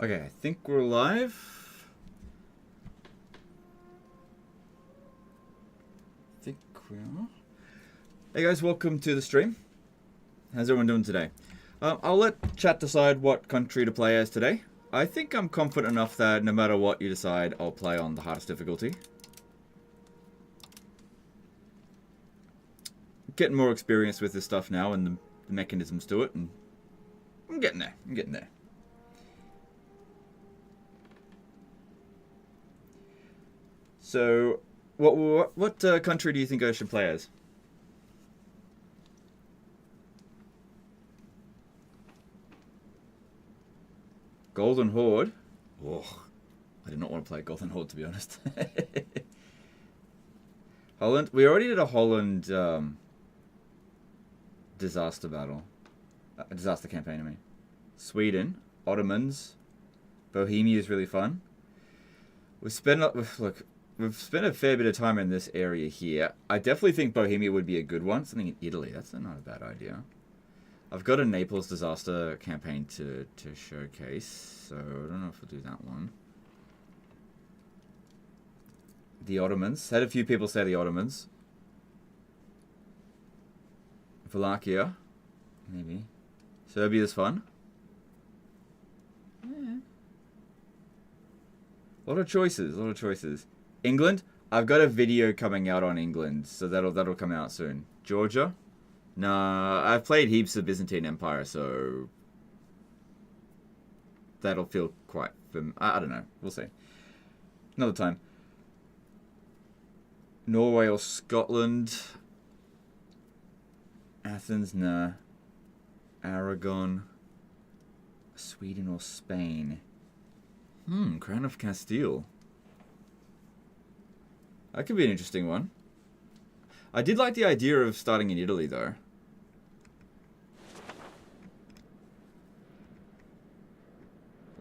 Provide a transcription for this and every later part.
Okay, I think we're live. I think we are. Hey guys, welcome to the stream. How's everyone doing today? I'll let chat decide what country to play as today. I think I'm confident enough that no matter what you decide, I'll play on the hardest difficulty. Getting more experience with this stuff now and the mechanisms to it, and I'm getting there. I'm getting there. So, what country do you think I should play as? Golden Horde? Oh, I did not want to play Golden Horde, to be honest. Holland? We already did a Holland disaster battle. Disaster campaign, I mean. Sweden, Ottomans, Bohemia is really fun. We've spent a fair bit of time in this area here. I definitely think Bohemia would be a good one. Something in Italy, that's not a bad idea. I've got a Naples disaster campaign to showcase, so I don't know if we'll do that one. The Ottomans. Had a few people say the Ottomans. Wallachia. Maybe. Serbia's fun. Yeah. A lot of choices. England. I've got a video coming out on England, so that'll come out soon. Georgia. Nah, I've played heaps of Byzantine Empire, so that'll feel quite... I don't know. We'll see. Another time. Norway or Scotland. Athens, nah. Aragon. Sweden or Spain. Crown of Castile. That could be an interesting one. I did like the idea of starting in Italy, though.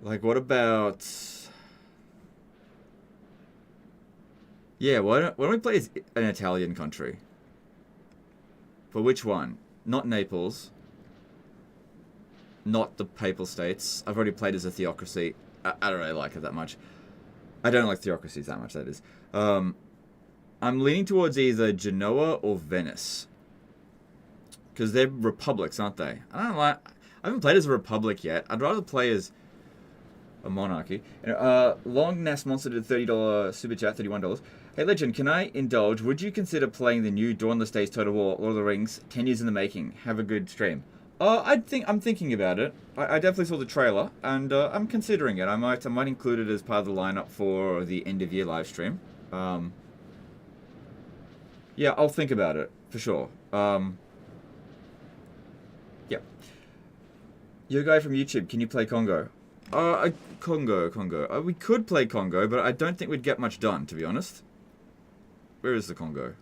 Like, what about... Yeah, why don't we play as an Italian country? For which one? Not Naples. Not the Papal States. I've already played as a theocracy. I don't really like it that much. I don't like theocracies that much, that is. I'm leaning towards either Genoa or Venice. Because they're republics, aren't they? I haven't played as a republic yet. I'd rather play as a monarchy. Long Ness Monster did $30 super chat, $31. Hey Legend, can I indulge? Would you consider playing the new Dawnless Days Total War, Lord of the Rings, 10 years in the making? Have a good stream. I'm thinking about it. I definitely saw the trailer, and I'm considering it. I might include it as part of the lineup for the end of year live stream. Yeah, I'll think about it for sure. Yeah. Your guy from YouTube, can you play Congo? Congo. We could play Congo, but I don't think we'd get much done, to be honest. Where is the Congo?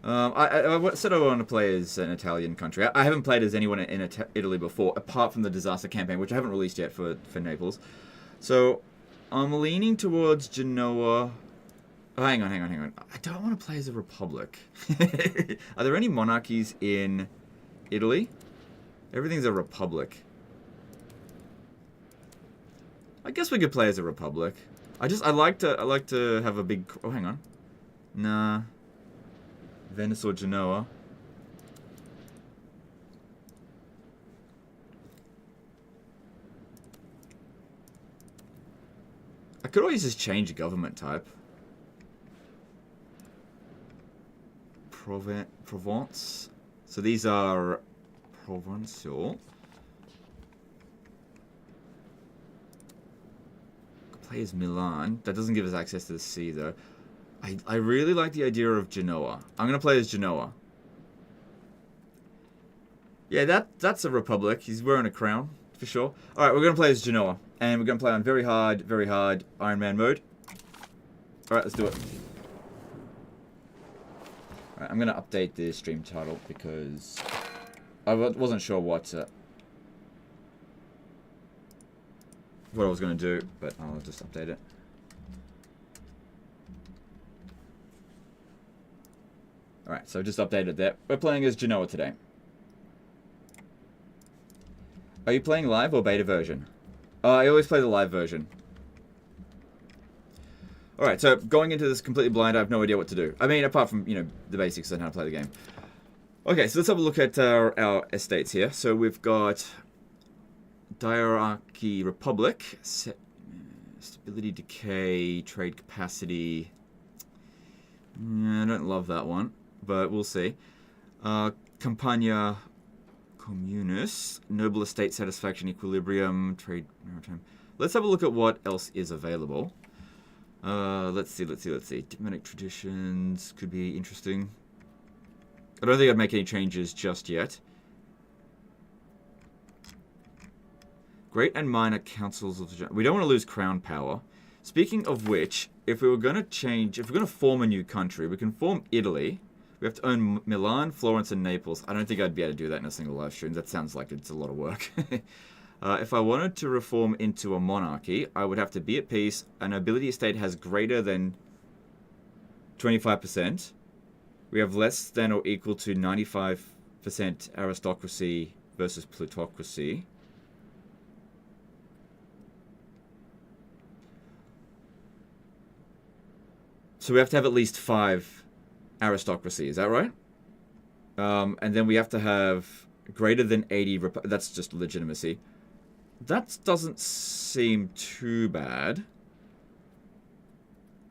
I said I want to play as an Italian country. I haven't played as anyone in Italy before, apart from the disaster campaign, which I haven't released yet for Naples. So, I'm leaning towards Genoa. Oh, hang on. I don't want to play as a republic. Are there any monarchies in Italy? Everything's a republic. I guess we could play as a republic. I like to have a big... Oh, hang on. Nah. Venice or Genoa. I could always just change government type. Provence. So these are provincial. Could play as Milan. That doesn't give us access to the sea though. I really like the idea of Genoa. I'm going to play as Genoa. Yeah, that's a republic. He's wearing a crown, for sure. Alright, we're going to play as Genoa. And we're going to play on very hard Iron Man mode. Alright, let's do it. Alright, I'm going to update the stream title because I wasn't sure what I was going to do, but I'll just update it. Alright, so just updated that. We're playing as Genoa today. Are you playing live or beta version? I always play the live version. Alright, so going into this completely blind, I have no idea what to do. I mean, apart from, you know, the basics on how to play the game. Okay, so let's have a look at our estates here. So we've got Diarchy Republic, Stability Decay, Trade Capacity. I don't love that one, but we'll see. Campagna Communis, Noble Estate Satisfaction, Equilibrium, Trade Maritime. Let's have a look at what else is available. Let's see. Diplomatic Traditions could be interesting. I don't think I'd make any changes just yet. Great and Minor Councils of the... We don't want to lose crown power. Speaking of which, if we were going to form a new country, we can form Italy. We have to own Milan, Florence, and Naples. I don't think I'd be able to do that in a single live stream. That sounds like it's a lot of work. If I wanted to reform into a monarchy, I would have to be at peace. A nobility estate has greater than 25%. We have less than or equal to 95% aristocracy versus plutocracy. So we have to have at least 5 aristocracy, is that right? And then we have to have greater than 80... That's just legitimacy. That doesn't seem too bad.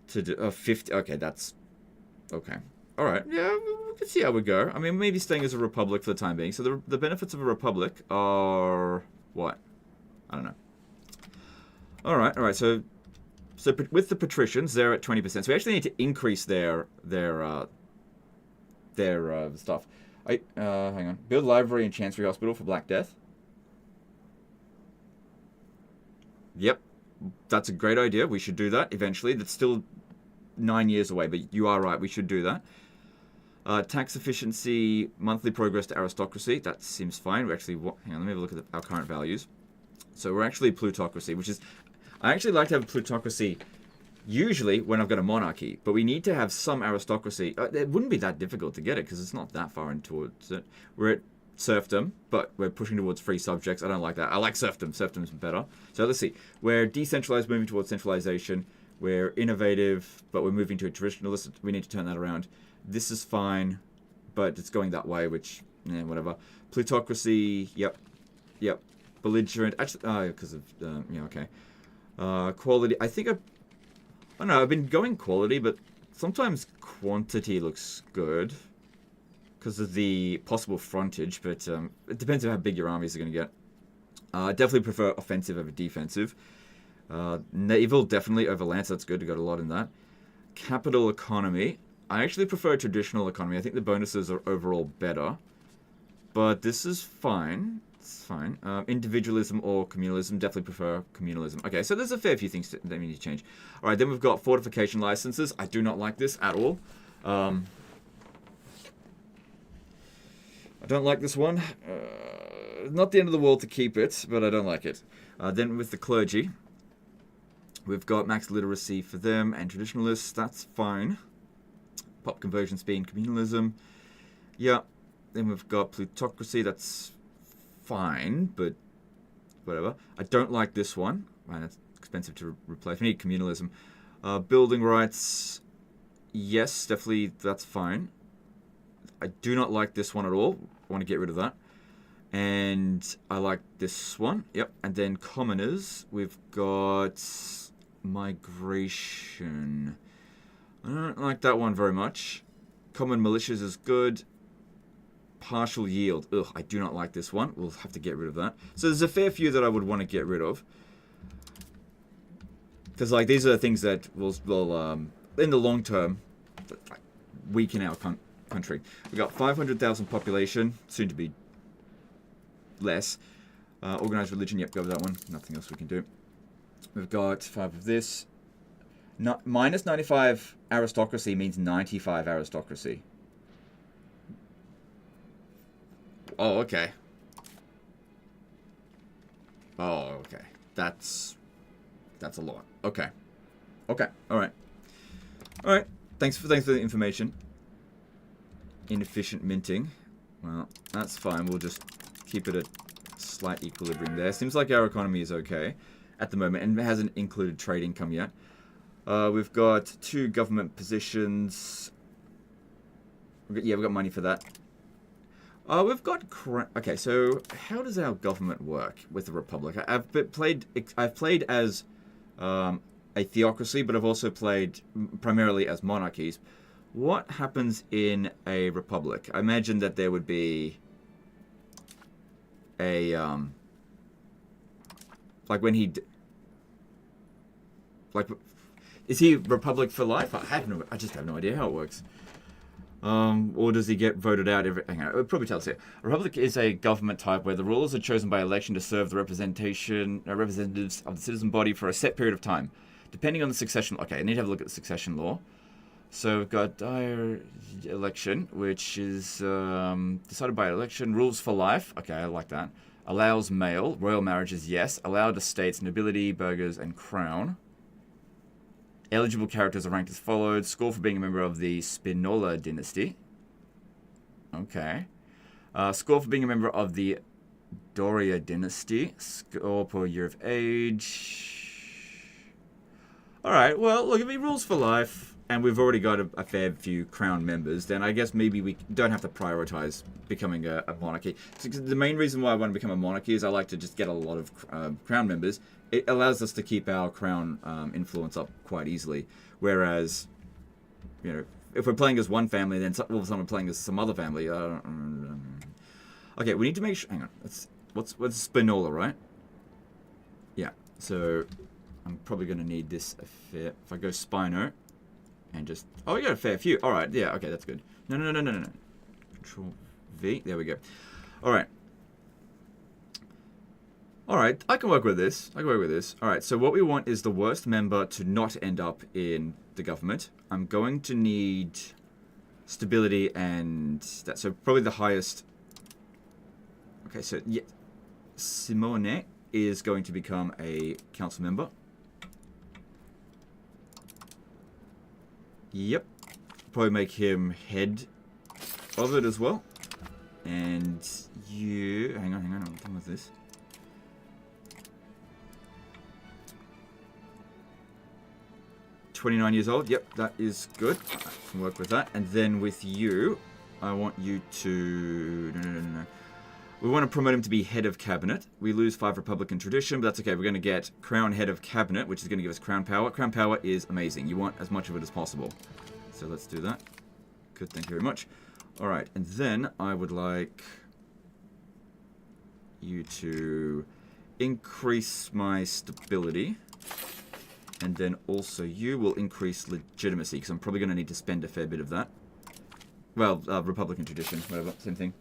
To do 50... Okay, that's... Okay. Alright, yeah, we can see how we go. I mean, maybe staying as a republic for the time being. So the benefits of a republic are... What? I don't know. Alright, so with the patricians, they're at 20%. So we actually need to increase their stuff. Hang on. Build library and chancery hospital for Black Death. Yep, that's a great idea. We should do that eventually. That's still 9 years away, but you are right. We should do that. Tax efficiency, monthly progress to aristocracy. That seems fine. We're actually... Hang on, let me have a look at our current values. So we're actually plutocracy, which is... I actually like to have plutocracy usually when I've got a monarchy, but we need to have some aristocracy. It wouldn't be that difficult to get it because it's not that far in towards it. We're at serfdom, but we're pushing towards free subjects. I don't like that. I like serfdom. Serfdom's better. So let's see. We're decentralized, moving towards centralization. We're innovative, but we're moving to a traditionalist. We need to turn that around. This is fine, but it's going that way, which, whatever. Plutocracy, yep. Belligerent, actually, because of, okay. Quality, I don't know, I've been going quality, but sometimes quantity looks good because of the possible frontage, but it depends on how big your armies are going to get. I definitely prefer offensive over defensive. Naval, definitely over land, so that's good. We got a lot in that. Capital economy. I actually prefer traditional economy. I think the bonuses are overall better, but this is fine. It's fine. Individualism or communalism. Definitely prefer communalism. Okay, so there's a fair few things that we need to change. All right, then we've got fortification licenses. I do not like this at all. I don't like this one. Not the end of the world to keep it, but I don't like it. Then with the clergy, we've got max literacy for them and traditionalists. That's fine. Pop conversion speed and communalism. Yeah. Then we've got plutocracy. That's fine, but whatever. I don't like this one. Man, that's expensive to replace. We need communalism. Building rights. Yes, definitely. That's fine. I do not like this one at all. I want to get rid of that. And I like this one. Yep. And then commoners. We've got migration. I don't like that one very much. Common militias is good. Partial yield. Ugh, I do not like this one. We'll have to get rid of that. So there's a fair few that I would want to get rid of. Because, like, these are the things that will in the long term, weaken our country. We've got 500,000 population, soon to be less. Organized religion, yep, go with that one. Nothing else we can do. We've got 5 of this. Minus 95 aristocracy means 95 aristocracy. Oh, okay. Oh, okay. That's a lot. Okay. Okay. All right. All right. Thanks for the information. inefficient minting. Well, that's fine. We'll just keep it at slight equilibrium there. Seems like our economy is okay at the moment, and it hasn't included trade income yet. We've got 2 government positions. Yeah, we've got money for that. We've got... Okay, so how does our government work with the Republic? I've played as a theocracy, but I've also played primarily as monarchies. What happens in a republic? I imagine that there would be a like when he is he republic for life? I just have no idea how it works. Or does he get voted out every... Hang on, it probably tells here. A republic is a government type where the rulers are chosen by election to serve the representatives of the citizen body for a set period of time, depending on the succession... Okay, I need to have a look at the succession law. So we've got election, which is decided by election. Rules for life. Okay, I like that. Allows male. Royal marriages, yes. Allowed estates, nobility, burghers, and crown. Eligible characters are ranked as followed. Score for being a member of the Spinola dynasty. Okay. Score for being a member of the Doria dynasty. Score per year of age. Alright, well, look, if he rules for life, and we've already got a fair few crown members, then I guess maybe we don't have to prioritize becoming a monarchy. So the main reason why I want to become a monarchy is I like to just get a lot of crown members. It allows us to keep our crown influence up quite easily. Whereas, you know, if we're playing as one family, then all of a sudden we're playing as some other family. Okay, we need to make sure... Hang on. What's Spinola, right? Yeah, so I'm probably going to need this a fair... If I go Spino... And just... Oh, we got a fair few. Alright, yeah, okay, that's good. No. Control V. There we go. Alright. Alright, I can work with this. Alright, so what we want is the worst member to not end up in the government. I'm going to need stability and that. So probably the highest... Okay, so yeah, Simone is going to become a council member. Yep. Probably make him head of it as well. And you... Hang on. I'm done with this. $29 years old. Yep, that is good. I can work with that. And then with you, I want you to... No. We want to promote him to be head of cabinet. We lose 5 Republican tradition, but that's okay. We're going to get crown head of cabinet, which is going to give us crown power. Crown power is amazing. You want as much of it as possible. So let's do that. Good, thank you very much. All right, and then I would like you to increase my stability. And then also you will increase legitimacy, because I'm probably going to need to spend a fair bit of that. Well, Republican tradition, whatever, same thing.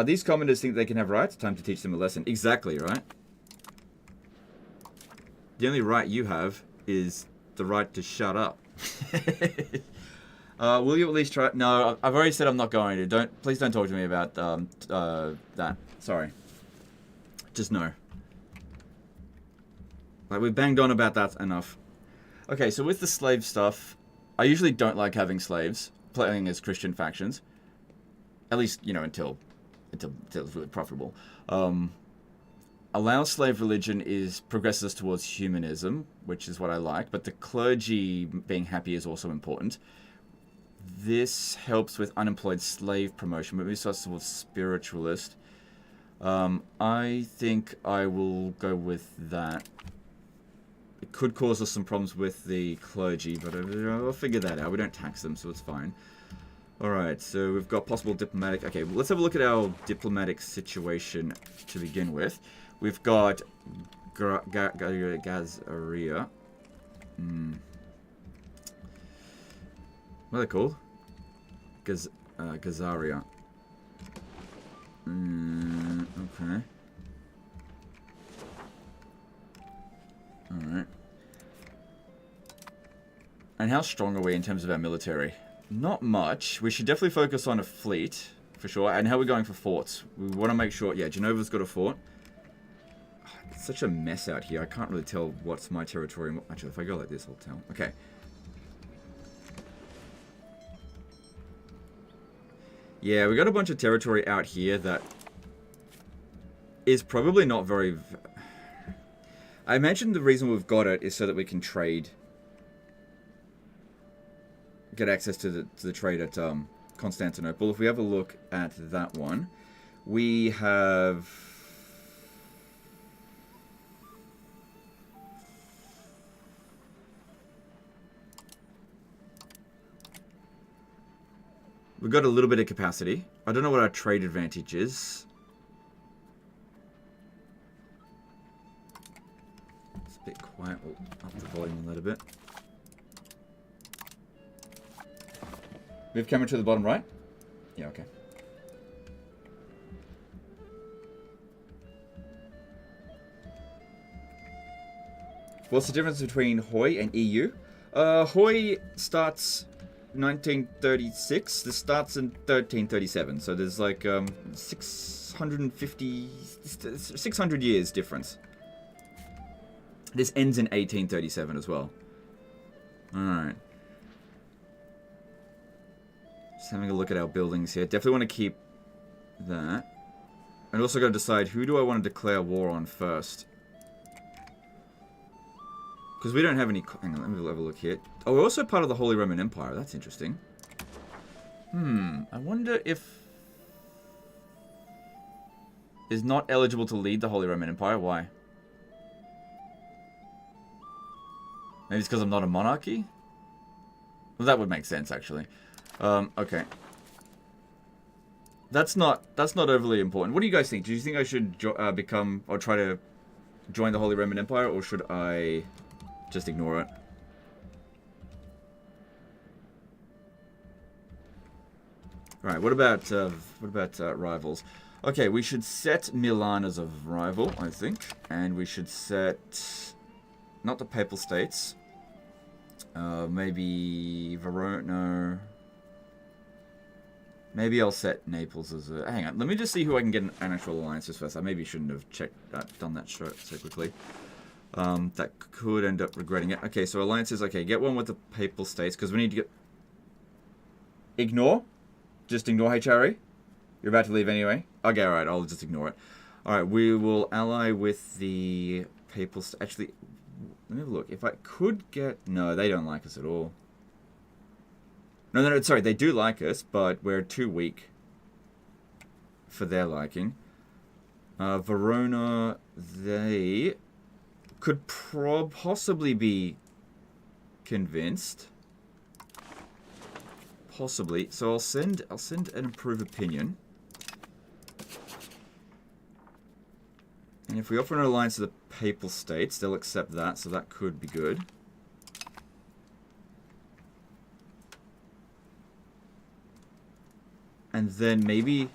These commoners think they can have rights. Time to teach them a lesson. Exactly, right? The only right you have is the right to shut up. Will you at least try? No, I've already said I'm not going to. Please don't talk to me about that. Sorry. Just no. Like, we banged on about that enough. Okay, so with the slave stuff, I usually don't like having slaves playing as Christian factions. At least, you know, until it's really profitable. Allow slave religion progresses us towards humanism, which is what I like, but the clergy being happy is also important. This helps with unemployed slave promotion, but moves us towards spiritualist. I think I will go with that. It could cause us some problems with the clergy, but I'll figure that out. We don't tax them, so it's fine. Alright, so we've got possible diplomatic... Okay, well, let's have a look at our diplomatic situation to begin with. We've got Gazaria. What are they called? Gazaria. Okay. Alright. And how strong are we in terms of our military? Not much. We should definitely focus on a fleet, for sure. And how are we going for forts? We want to make sure... Yeah, Genova's got a fort. It's such a mess out here. I can't really tell what's my territory. Actually, if I go like this, I'll tell. Okay. Yeah, we got a bunch of territory out here that is probably not very... I imagine the reason we've got it is so that we can trade. Get access to the trade at Constantinople. If we have a look at that one, we have... We've got a little bit of capacity. I don't know what our trade advantage is. It's a bit quiet. We'll up the volume a little bit. Move camera to the bottom right? Yeah, okay. What's the difference between HOI and EU? HOI starts 1936. This starts in 1337. So there's like 600 years difference. This ends in 1837 as well. Alright. Just having a look at our buildings here. Definitely want to keep that. And also got to decide who do I want to declare war on first. Because we don't have any... Hang on, let me have a look here. Oh, we're also part of the Holy Roman Empire. That's interesting. I wonder if... Is not eligible to lead the Holy Roman Empire. Why? Maybe it's because I'm not a monarchy? Well, that would make sense, actually. Okay. That's not overly important. What do you guys think? Do you think I should become... or try to join the Holy Roman Empire? Or should I... just ignore it? Alright, what about rivals? Okay, we should set Milan as a rival, I think. And we should set... not the Papal States. Maybe Verona... Maybe I'll set Naples as a... Hang on, let me just see who I can get an actual alliances first. I maybe shouldn't have done that so quickly. That could end up regretting it. Okay, so alliances. Okay, get one with the Papal States, because we need to get... Ignore? Just ignore HRE? You're about to leave anyway? Okay, alright, I'll just ignore it. Alright, we will ally with the Papal States. Actually, let me have a look. If I could get... No, they don't like us at all. No, sorry, they do like us, but we're too weak for their liking. Verona, they... could possibly be convinced. Possibly. So I'll send an improve opinion. And if we offer an alliance to the Papal States, they'll accept that, so that could be good. And then maybe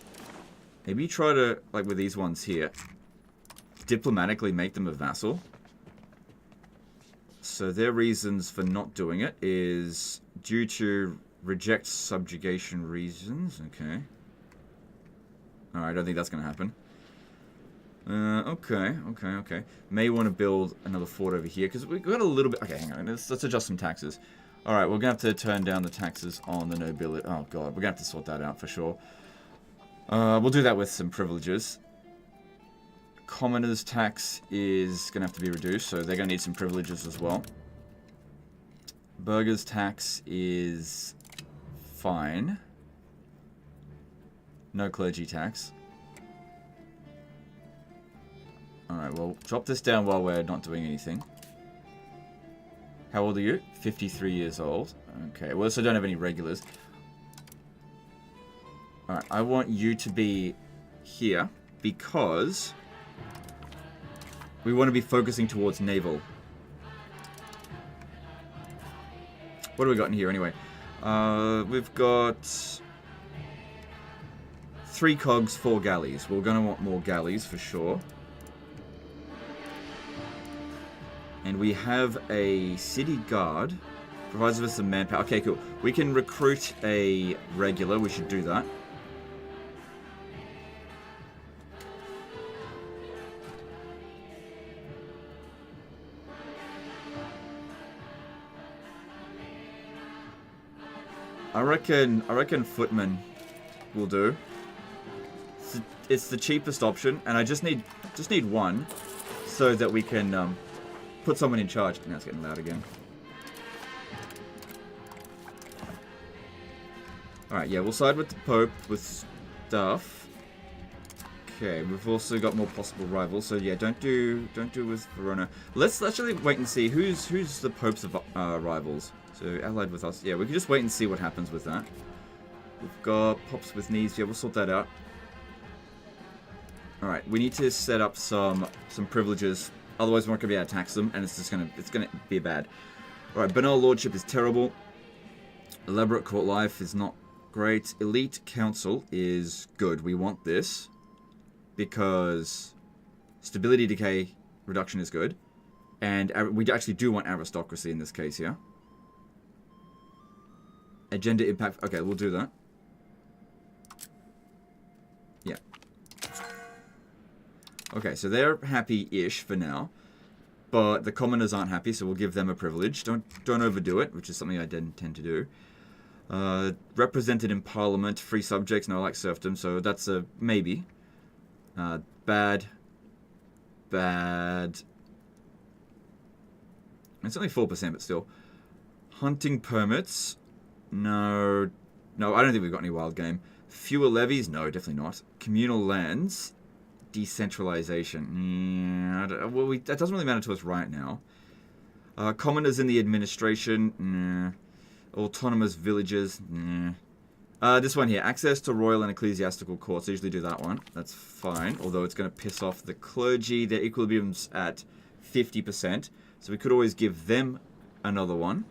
try to, like with these ones here, diplomatically make them a vassal. So their reasons for not doing it is due to reject subjugation reasons. Okay. Alright, I don't think that's going to happen. Okay. May want to build another fort over here, because we've got a little bit... Okay, hang on. Let's adjust some taxes. Alright, we're going to have to turn down the taxes on the nobility. Oh, God. We're going to have to sort that out for sure. We'll do that with some privileges. Commoners' tax is going to have to be reduced, so they're going to need some privileges as well. Burghers' tax is fine. No clergy tax. Alright, well, drop this down while we're not doing anything. How old are you? 53 years old. Okay, well, so don't have any regulars. Alright, I want you to be here because we want to be focusing towards naval. What do we got in here anyway? We've got 3 cogs, 4 galleys. We're going to want more galleys for sure. And we have a city guard. Provides us some manpower. Okay, cool. We can recruit a regular. We should do that. I reckon footmen will do. It's the cheapest option, and I just need one, so that we can put someone in charge. Now it's getting loud again. All right, yeah, we'll side with the Pope with stuff. Okay, we've also got more possible rivals, so yeah, don't do with Verona. Let's actually wait and see who's the Pope's rivals. So allied with us, yeah, we can just wait and see what happens with that. We've got Pops with knees, yeah, we'll sort that out. All right, we need to set up some privileges, otherwise we're not gonna be able to tax them, and it's gonna be bad. All right, banal lordship is terrible. Elaborate court life is not great. Elite council is good. We want this. Because stability decay reduction is good. And we actually do want aristocracy in this case here. Agenda impact. Okay, we'll do that. Yeah. Okay, so they're happy-ish for now. But the commoners aren't happy, so we'll give them a privilege. Don't overdo it, which is something I didn't tend to do. Represented in parliament, free subjects. No, I like serfdom, so that's a maybe. Bad. It's only 4%, but still. Hunting permits. No, I don't think we've got any wild game. Fewer levies. No, definitely not. Communal lands. Decentralization. Yeah, well, that doesn't really matter to us right now. Commoners in the administration. Autonomous villages. This one here, access to royal and ecclesiastical courts. I usually do that one. That's fine, although it's going to piss off the clergy. Their equilibrium's at 50%, so we could always give them another one.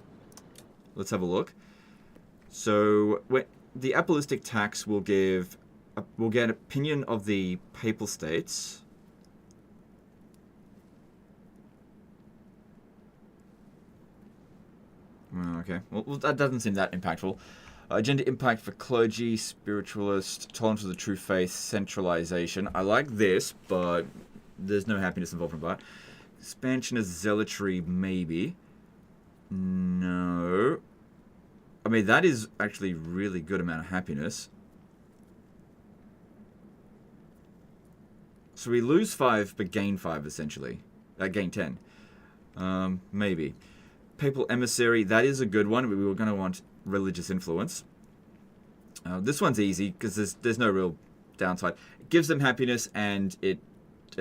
Let's have a look. So the apostolic tax will get an opinion of the papal states. Okay, well that doesn't seem that impactful. Agenda impact for clergy, spiritualist, tolerance of the true faith, centralization. I like this, but there's no happiness involved in that. Expansionist zealotry, maybe. No. I mean, that is actually really good amount of happiness. So we lose 5, but gain 5, essentially. Gain 10. Maybe. Papal emissary, that is a good one. We were going to want religious influence. This one's easy because there's no real downside. It gives them happiness and it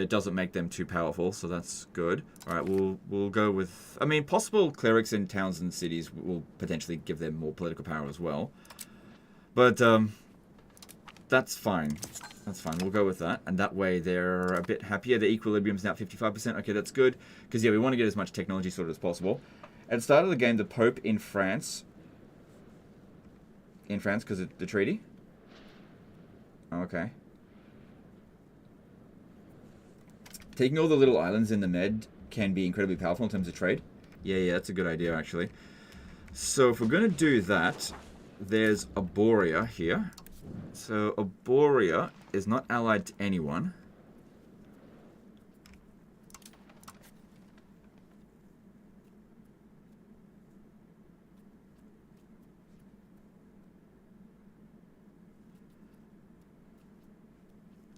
doesn't make them too powerful, so that's good. All right, we'll go with. I mean, possible clerics in towns and cities will potentially give them more political power as well. But that's fine. That's fine. We'll go with that, and that way they're a bit happier. The equilibrium's now 55%. Okay, that's good because yeah, we want to get as much technology sorted as possible. At the start of the game, the Pope in France. In France, because of the treaty? Okay. Taking all the little islands in the Med can be incredibly powerful in terms of trade. Yeah, that's a good idea, actually. So if we're going to do that, there's Aboria here. So Aboria is not allied to anyone.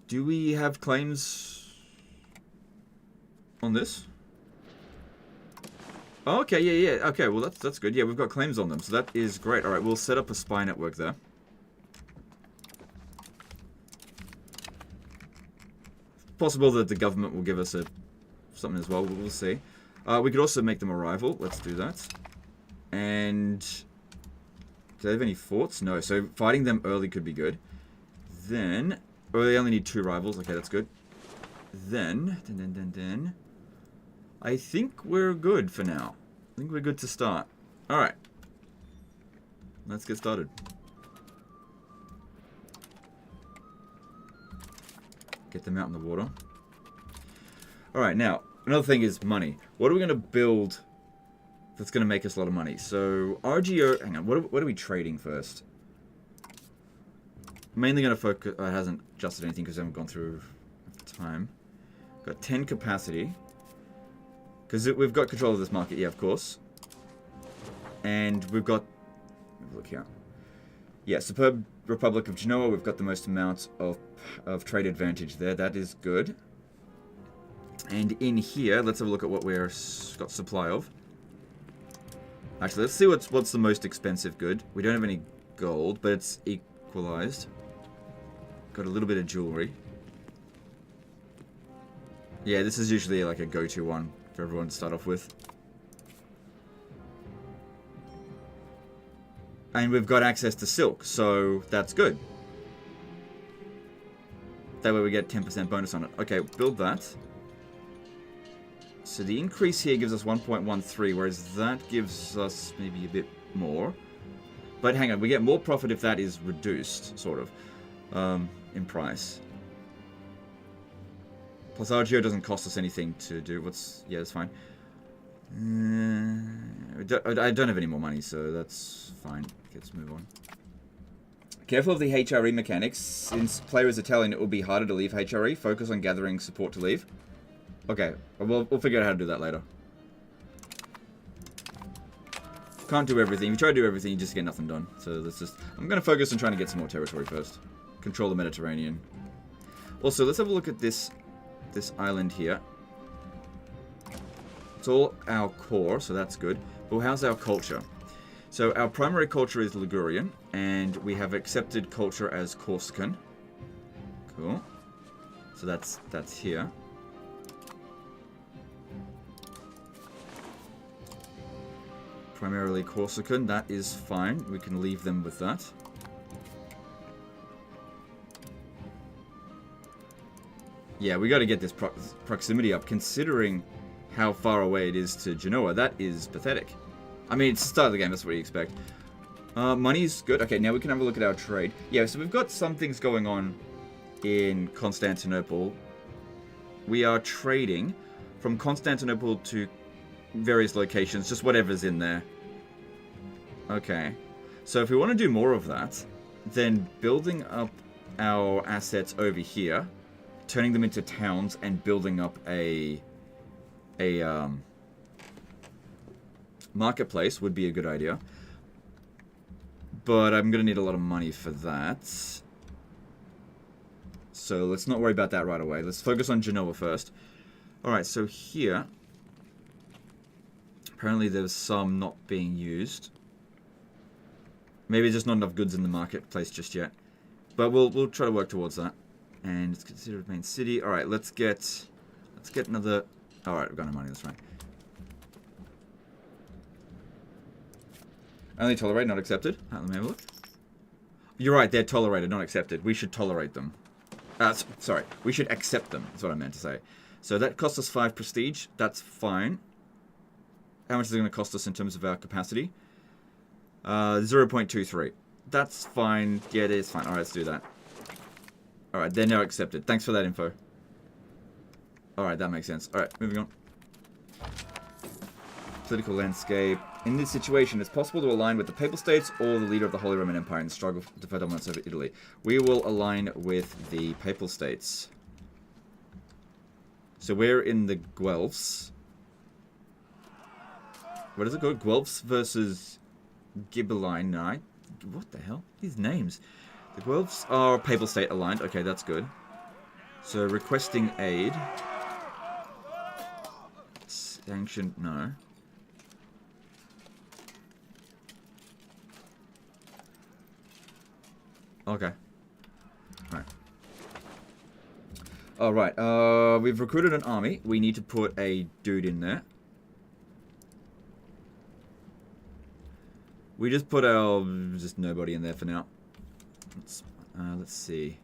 Do we have claims on this? Oh, okay, yeah. Okay, well that's good. Yeah, we've got claims on them, so that is great. All right, we'll set up a spy network there. Possible that the government will give us something as well. We'll see. We could also make them a rival. Let's do that. And do they have any forts? No. So fighting them early could be good. Then. Oh, they only need 2 rivals. Okay, that's good. Then. I think we're good for now. I think we're good to start. Alright. Let's get started. Get them out in the water. Alright, now, another thing is money. What are we going to build that's going to make us a lot of money? So, RGO... Hang on, what are we trading first? Mainly going to focus... it hasn't adjusted anything because I haven't gone through time. Got 10 capacity. Because we've got control of this market, yeah, of course. And we've got... Look here. Yeah, superb Republic of Genoa. We've got the most amount of trade advantage there. That is good. And in here, let's have a look at what we're got supply of. Actually, let's see what's the most expensive good. We don't have any gold, but it's equalized. Got a little bit of jewelry. Yeah, this is usually like a go-to one for everyone to start off with. And we've got access to silk, so that's good. That way we get 10% bonus on it. Okay, build that. So the increase here gives us 1.13, whereas that gives us maybe a bit more. But hang on, we get more profit if that is reduced, sort of, in price. Plus Argio doesn't cost us anything to do. Yeah, that's fine. I don't have any more money, so that's fine. Let's move on. Careful of the HRE mechanics. Since player is Italian, it will be harder to leave HRE. Focus on gathering support to leave. Okay, we'll figure out how to do that later. Can't do everything. If you try to do everything, you just get nothing done. So let's just... I'm going to focus on trying to get some more territory first. Control the Mediterranean. Also, let's have a look at this island here. It's all our core, so that's good. But how's our culture? So our primary culture is Ligurian, and we have accepted culture as Corsican. Cool. So that's here. Primarily Corsican, that is fine. We can leave them with that. Yeah, we got to get this proximity up, considering how far away it is to Genoa. That is pathetic. I mean, it's the start of the game, that's what you expect. Money's good. Okay, now we can have a look at our trade. Yeah, so we've got some things going on in Constantinople. We are trading from Constantinople to various locations, just whatever's in there. Okay. So if we want to do more of that, then building up our assets over here, turning them into towns, and building up a marketplace would be a good idea. But I'm going to need a lot of money for that. So let's not worry about that right away. Let's focus on Genoa first. Alright, so here... apparently there's some not being used. Maybe there's not enough goods in the marketplace just yet. But we'll try to work towards that. And it's considered main city. Alright, let's get another... Alright, we've got no money, that's right. Only tolerate, not accepted. Let me have a look. You're right, they're tolerated, not accepted. We should tolerate them. Sorry, we should accept them, is what I meant to say. So that cost us 5 prestige. That's fine. How much is it going to cost us in terms of our capacity? 0.23. That's fine. Yeah, it is fine. Alright, let's do that. Alright, they're now accepted. Thanks for that info. Alright, that makes sense. Alright, moving on. Political landscape. In this situation, it's possible to align with the Papal States or the leader of the Holy Roman Empire in the struggle for dominance over Italy. We will align with the Papal States. So we're in the Guelphs. What is it called? Guelphs versus Ghibelline. What the hell? These names. The Guelphs are Papal State aligned. Okay, that's good. So requesting aid. Sanctioned, no. Okay. Alright. Alright, we've recruited an army. We need to put a dude in there. We just put our... just nobody in there for now. Let's see.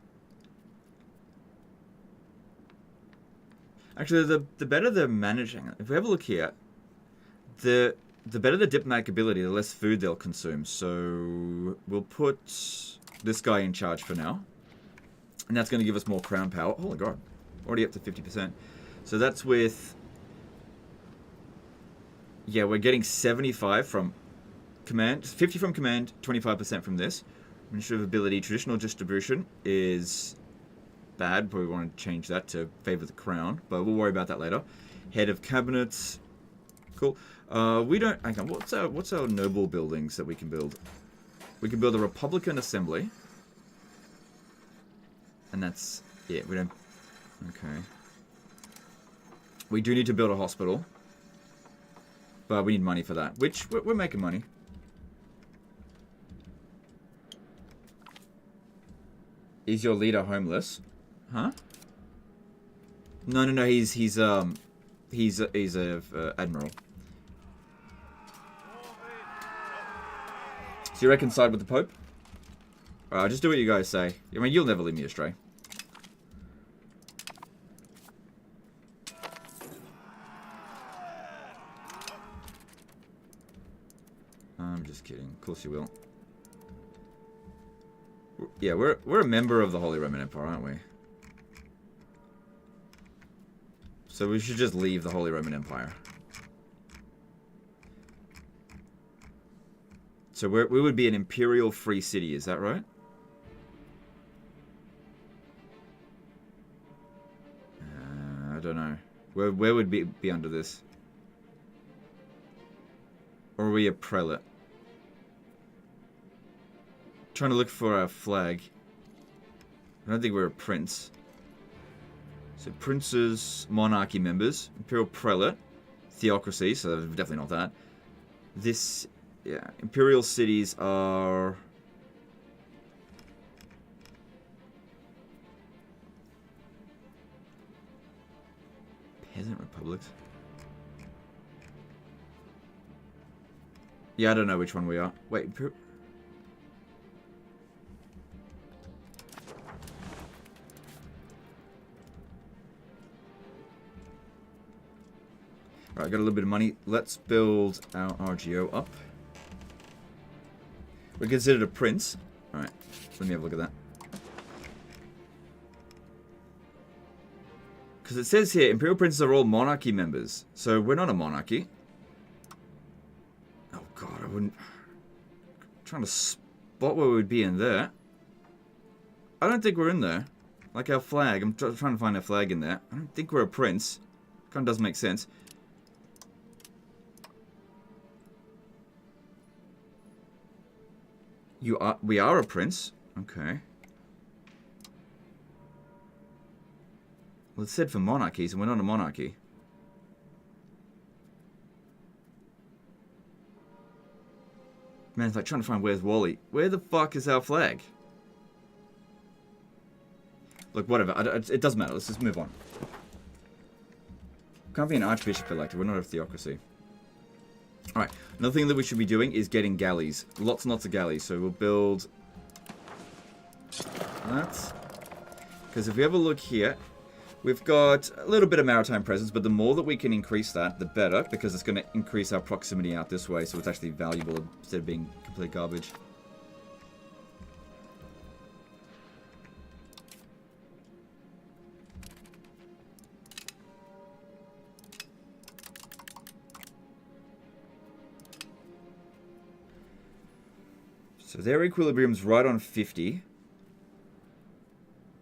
Actually, the better they're managing... If we have a look here, the better the diplomatic ability, the less food they'll consume. So we'll put this guy in charge for now. And that's going to give us more crown power. Oh my god. Already up to 50%. So that's with... yeah, we're getting 75 from command. 50 from command, 25% from this. Administrative ability, traditional distribution is bad. Probably want to change that to favor the crown. But we'll worry about that later. Head of cabinets. Cool. We don't... hang on, what's our noble buildings that we can build? We can build a Republican assembly. And that's it. We don't... Okay. We do need to build a hospital. But we need money for that. Which, we're making money. Is your leader homeless? Huh? No. He's a admiral. So you reckon side with the Pope? Alright, just do what you guys say. I mean, you'll never lead me astray. I'm just kidding. Of course you will. Yeah, we're a member of the Holy Roman Empire, aren't we? So we should just leave the Holy Roman Empire. So we would be an imperial free city, is that right? I don't know. Where would be under this? Or are we a prelate? Trying to look for a flag. I don't think we're a prince. So princes, monarchy members, imperial prelate, theocracy, so definitely not that. This, yeah, imperial cities are... Peasant republics? Yeah, I don't know which one we are. Wait, Alright, got a little bit of money. Let's build our RGO up. We're considered a prince. Alright, let me have a look at that. Because it says here, Imperial Princes are all monarchy members. So we're not a monarchy. Oh god, I wouldn't... I'm trying to spot where we would be in there. I don't think we're in there. Like our flag. I'm trying to find our flag in there. I don't think we're a prince. Kind of doesn't make sense. We are a prince. Okay. Well, it said for monarchies, and we're not a monarchy. Man, it's like trying to find where's Wally. Where the fuck is our flag? Look, whatever. It doesn't matter. Let's just move on. Can't be an archbishop elected. We're not a theocracy. Alright, another thing that we should be doing is getting galleys. Lots and lots of galleys. So we'll build that. Because if we have a look here, we've got a little bit of maritime presence, but the more that we can increase that, the better, because it's going to increase our proximity out this way, so it's actually valuable instead of being complete garbage. So their equilibrium's right on 50.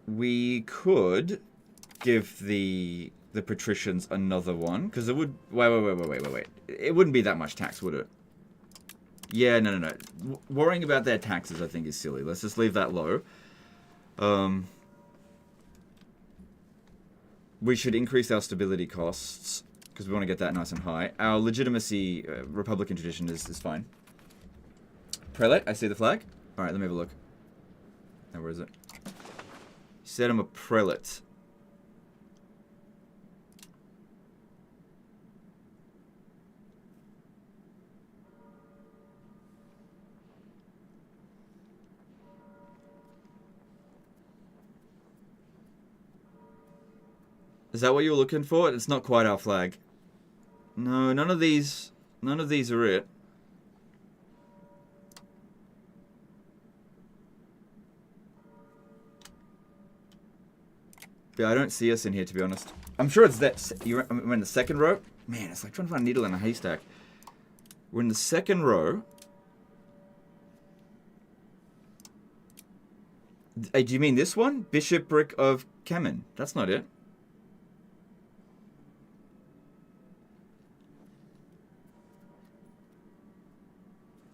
We could give the patricians another one, because it would... Wait. It wouldn't be that much tax, would it? Yeah, no. Worrying about their taxes, I think, is silly. Let's just leave that low. We should increase our stability costs, because we want to get that nice and high. Our legitimacy, Republican tradition is fine. Prelate, I see the flag. Alright, let me have a look. Now, where is it? You said I'm a prelate. Is that what you were looking for? It's not quite our flag. No, none of these are it. Yeah, I don't see us in here, to be honest. I'm sure it's that... We're in the second row? Man, it's like trying to find a needle in a haystack. We're in the second row. Hey, do you mean this one? Bishopric of Kemen. That's not it.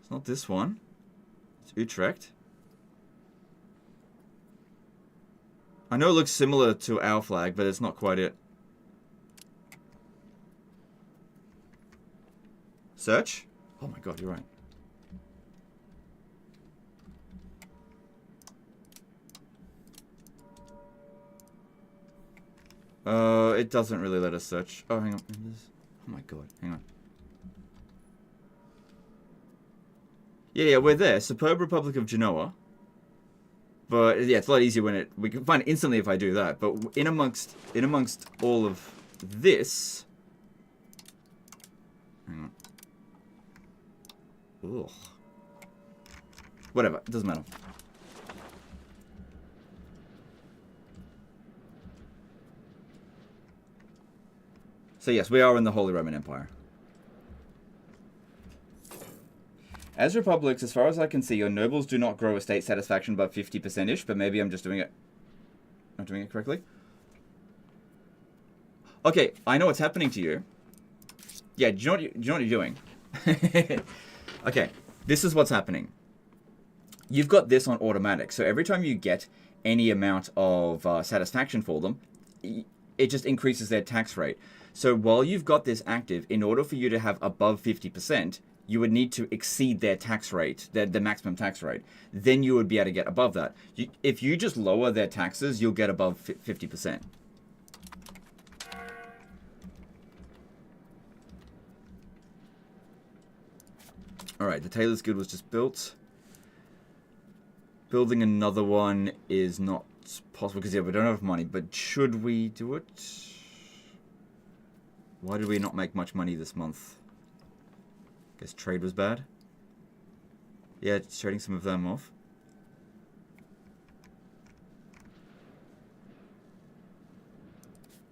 It's not this one. Utrecht? I know it looks similar to our flag, but it's not quite it. Search? Oh my god, you're right. It doesn't really let us search. Oh, hang on. Oh my god, hang on. Yeah, we're there. Superb Republic of Genoa. But yeah, it's a lot easier when we can find it instantly if I do that. But in amongst all of this, hang on. Ugh. Whatever, it doesn't matter. So yes, we are in the Holy Roman Empire. As republics, as far as I can see, your nobles do not grow estate satisfaction above 50%-ish, but maybe I'm just doing it... I'm doing it correctly. Okay, I know what's happening to you. Yeah, do you know what you're doing? Okay, this is what's happening. You've got this on automatic, so every time you get any amount of satisfaction for them, it just increases their tax rate. So while you've got this active, in order for you to have above 50%, you would need to exceed their tax rate, the maximum tax rate. Then you would be able to get above that. If you just lower their taxes, you'll get above 50%. Alright, the Tailor's Guild was just built. Building another one is not possible because, yeah, we don't have money. But should we do it? Why did we not make much money this month? Guess trade was bad. Yeah, trading some of them off.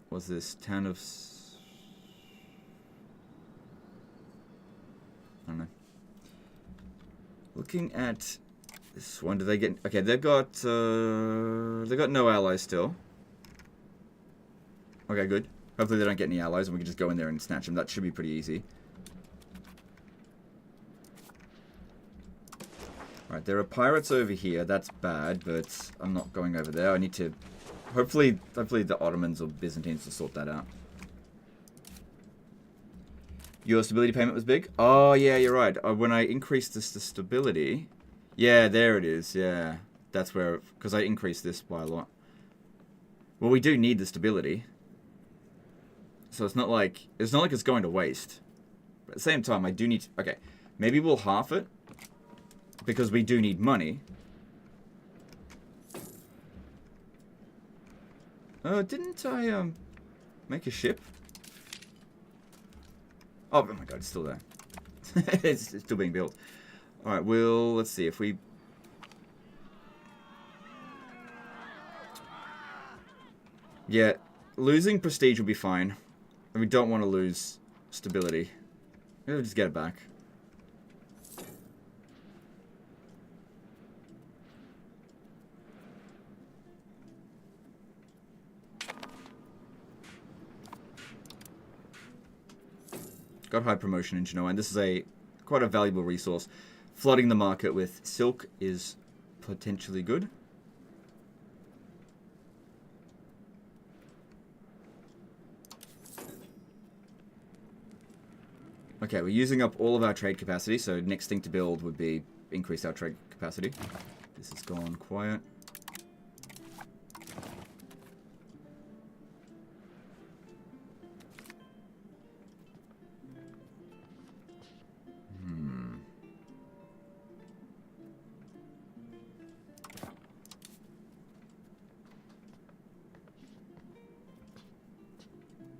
What's this? Town of... I don't know. Looking at this one, do they get... Okay, they've got no allies still. Okay, good. Hopefully they don't get any allies and we can just go in there and snatch them. That should be pretty easy. Alright, there are pirates over here. That's bad, but I'm not going over there. I need to... Hopefully the Ottomans or Byzantines will sort that out. Your stability payment was big? Oh, yeah, you're right. When I increased this to stability... Yeah, there it is. Yeah, that's where... Because I increased this by a lot. Well, we do need the stability. So it's not like it's going to waste. But at the same time, I do need... Okay, maybe we'll half it. Because we do need money. Didn't I, make a ship? Oh my god, it's still there. It's still being built. Alright, let's see if we... Yeah, losing prestige will be fine. And we don't want to lose stability. Maybe just get it back. Got high promotion in Genoa, and this is quite a valuable resource. Flooding the market with silk is potentially good. Okay, we're using up all of our trade capacity, so next thing to build would be increase our trade capacity. This has gone quiet.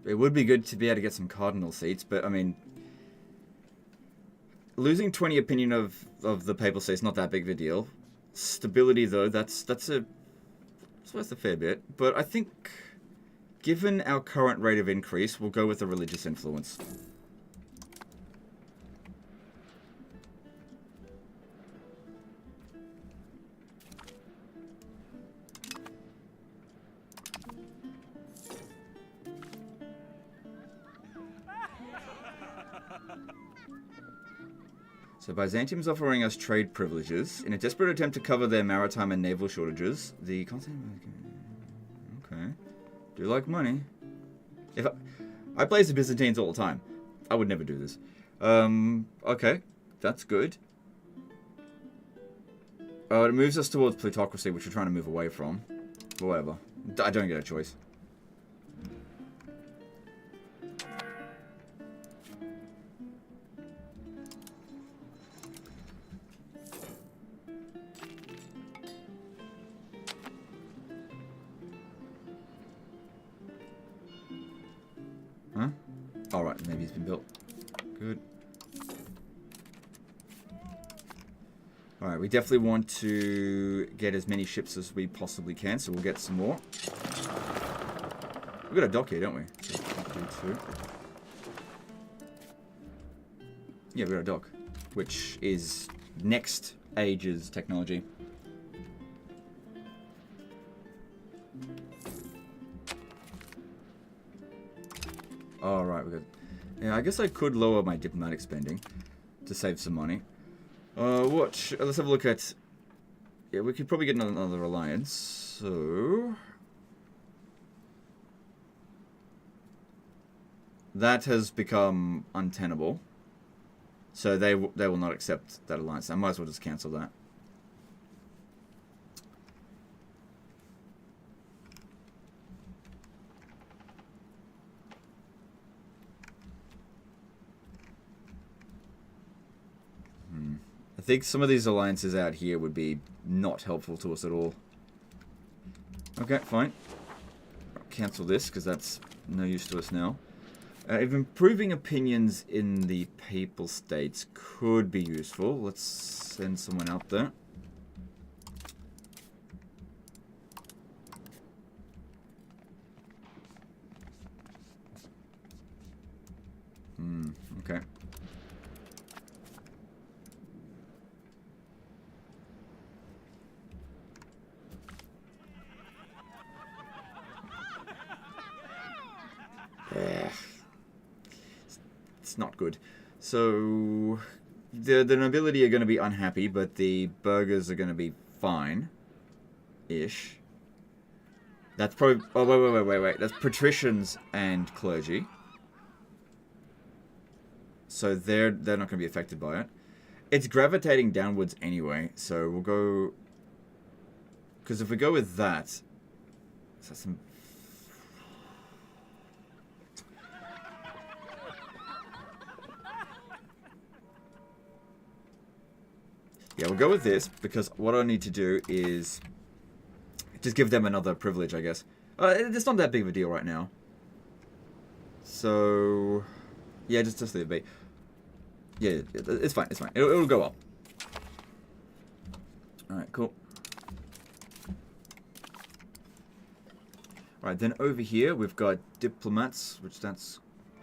It would be good to be able to get some cardinal seats, but I mean, losing 20 opinion of the papal see is not that big of a deal. Stability, though, that's a fair bit. But I think, given our current rate of increase, we'll go with a religious influence. So Byzantium's offering us trade privileges. In a desperate attempt to cover their maritime and naval shortages, the... Okay. Do like money. If I play as the Byzantines all the time. I would never do this. Okay. That's good. It moves us towards plutocracy, which we're trying to move away from. But whatever. I don't get a choice. Huh? Alright, maybe it's been built. Good. Alright, we definitely want to get as many ships as we possibly can, so we'll get some more. We've got a dock here, don't we? Yeah, we've got a dock, which is next age's technology. Alright, we're good. Yeah, I guess I could lower my diplomatic spending to save some money. Let's have a look at... Yeah, we could probably get another alliance. So... That has become untenable. So they will not accept that alliance. I might as well just cancel that. I think some of these alliances out here would be not helpful to us at all. Okay, fine. I'll cancel this because that's no use to us now. If improving opinions in the Papal States could be useful, let's send someone out there. Okay. It's not good. So the nobility are going to be unhappy, but the burghers are going to be fine-ish. That's probably... Oh, wait. That's patricians and clergy. So they're not going to be affected by it. It's gravitating downwards anyway, so we'll go... Because if we go with that... That's some... Yeah, we'll go with this, because what I need to do is just give them another privilege, I guess. It's not that big of a deal right now. So, yeah, just leave it be. Yeah, it's fine, it's fine. It'll go up. Alright, cool. Alright, then over here we've got diplomats, which that's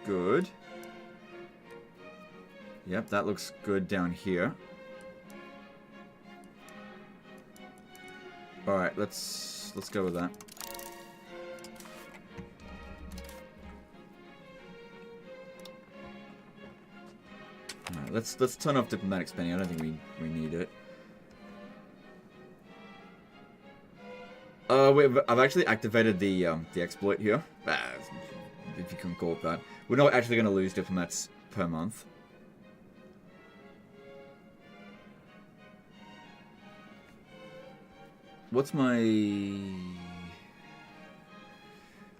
good. Yep, that looks good down here. Alright, let's go with that. Alright, let's turn off diplomatic spending. I don't think we need it. I've actually activated the exploit here. If you can call it that. We're not actually going to lose diplomats per month. What's my...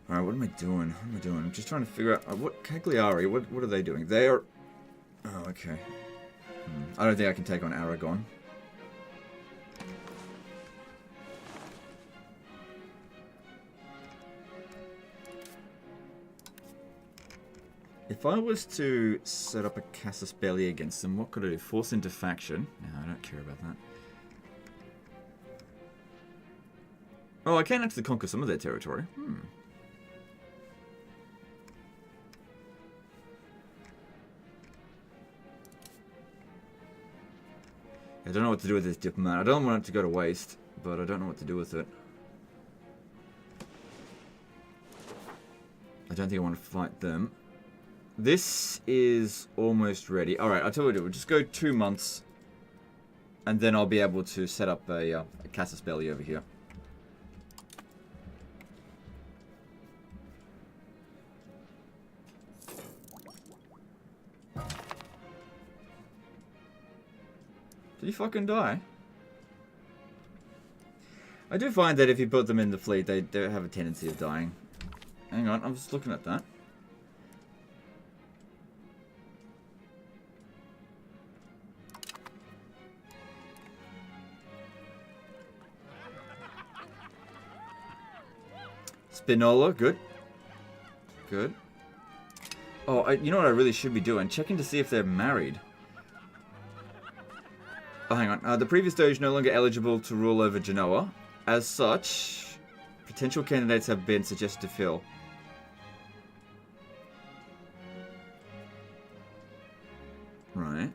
Alright, what am I doing? What am I doing? I'm just trying to figure out... what Cagliari, what are they doing? They're... Oh, okay. I don't think I can take on Aragon. If I was to set up a casus belli against them, what could I do? Force into faction? No, I don't care about that. Oh, I can actually conquer some of their territory. I don't know what to do with this diplomat. I don't want it to go to waste, but I don't know what to do with it. I don't think I want to fight them. This is almost ready. Alright, I'll tell you what we'll do. We'll just go 2 months. And then I'll be able to set up a casus belli over here. Did he fucking die? I do find that if you put them in the fleet, they have a tendency of dying. Hang on, I was looking at that. Spinola, good. Good. Oh, you know what I really should be doing? Checking to see if they're married. Oh, hang on. The previous doge no longer eligible to rule over Genoa. As such, potential candidates have been suggested to fill. Right.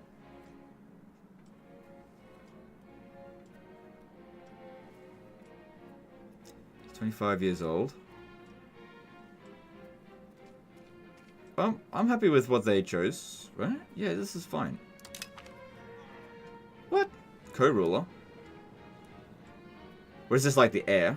He's 25 years old. I'm happy with what they chose, right? Yeah, this is fine. What? Co-ruler? Or is this like the heir?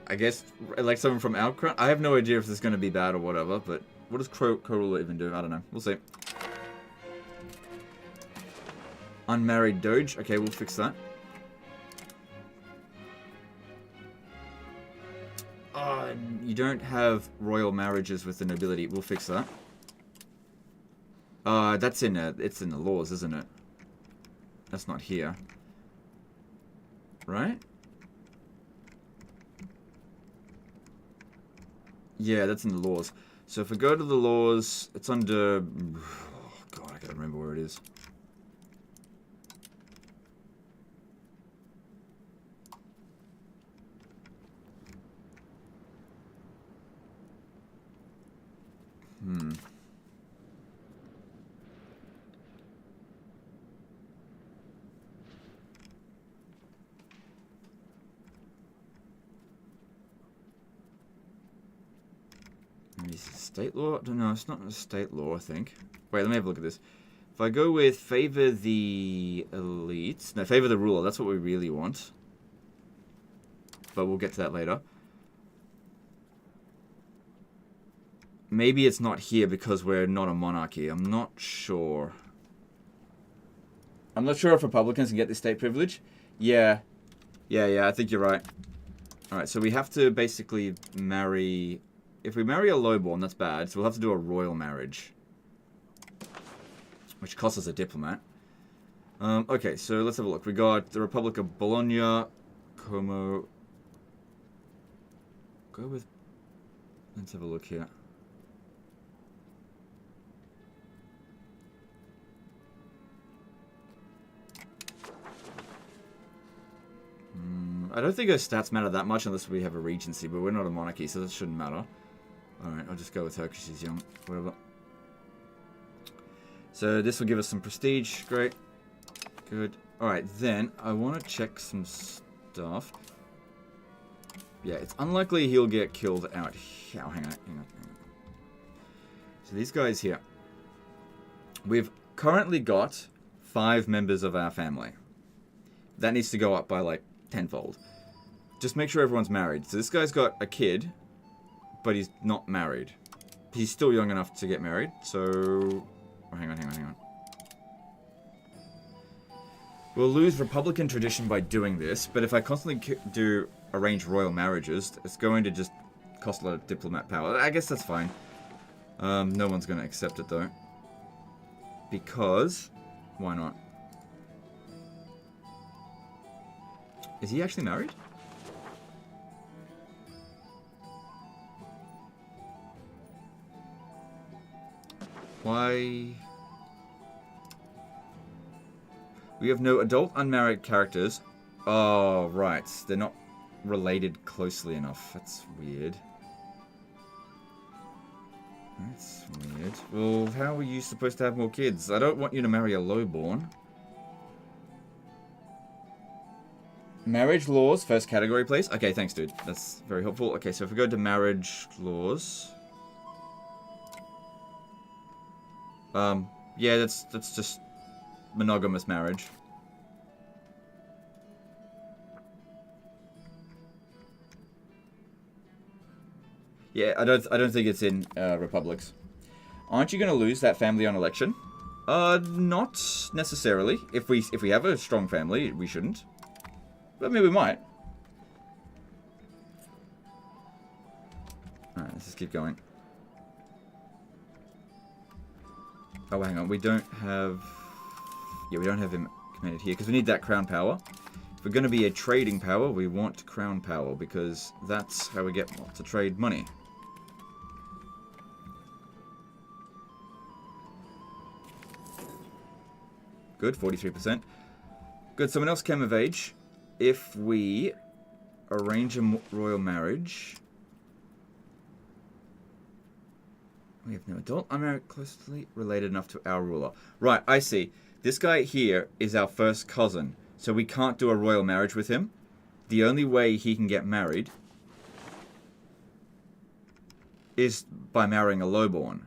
I guess, like someone from our crown. I have no idea if this is going to be bad or whatever, but what does co-ruler even do? I don't know. We'll see. Unmarried doge. Okay, we'll fix that. You don't have royal marriages with the nobility. We'll fix that. That's in it's in the laws, isn't it? That's not here. Right? Yeah, that's in the laws. So if we go to the laws, it's under... Oh, God, I gotta remember where it is. State law? No, it's not a state law, I think. Wait, let me have a look at this. If I go with favor the elites... No, favor the ruler. That's what we really want. But we'll get to that later. Maybe it's not here because we're not a monarchy. I'm not sure. I'm not sure if Republicans can get this state privilege. Yeah. Yeah, I think you're right. Alright, so we have to basically marry... If we marry a lowborn, that's bad, so we'll have to do a royal marriage. Which costs us a diplomat. Okay, so let's have a look. We got the Republic of Bologna, Como... Go with... Let's have a look here. I don't think our stats matter that much unless we have a regency, but we're not a monarchy, so that shouldn't matter. Alright, I'll just go with her because she's young. Whatever. So this will give us some prestige. Great. Good. Alright, then I want to check some stuff. Yeah, it's unlikely he'll get killed out here. Oh, hang on. So these guys here. We've currently got 5 members of our family. That needs to go up by like tenfold. Just make sure everyone's married. So this guy's got a kid, but he's not married. He's still young enough to get married, so... Oh, hang on. We'll lose Republican tradition by doing this, but if I constantly do arrange royal marriages, it's going to just cost a lot of diplomat power. I guess that's fine. No one's going to accept it, though. Because... Why not? Is he actually married? Why? We have no adult unmarried characters. Oh, right. They're not... related closely enough. That's weird. That's weird. Well, how are you supposed to have more kids? I don't want you to marry a lowborn. Marriage laws, first category, please. Okay, thanks, dude. That's very helpful. Okay, so if we go to marriage laws... yeah, that's just monogamous marriage. Yeah, I don't think it's in republics. Aren't you going to lose that family on election? Not necessarily. If we have a strong family, we shouldn't. But I mean, we might. Alright, let's just keep going. Oh, hang on. We don't have... Yeah, we don't have him commanded here, because we need that crown power. If we're going to be a trading power, we want crown power, because that's how we get to trade money. Good, 43%. Good, someone else came of age. If we arrange a royal marriage... We have no adult unmarried closely related enough to our ruler. Right, I see. This guy here is our first cousin, so we can't do a royal marriage with him. The only way he can get married is by marrying a lowborn.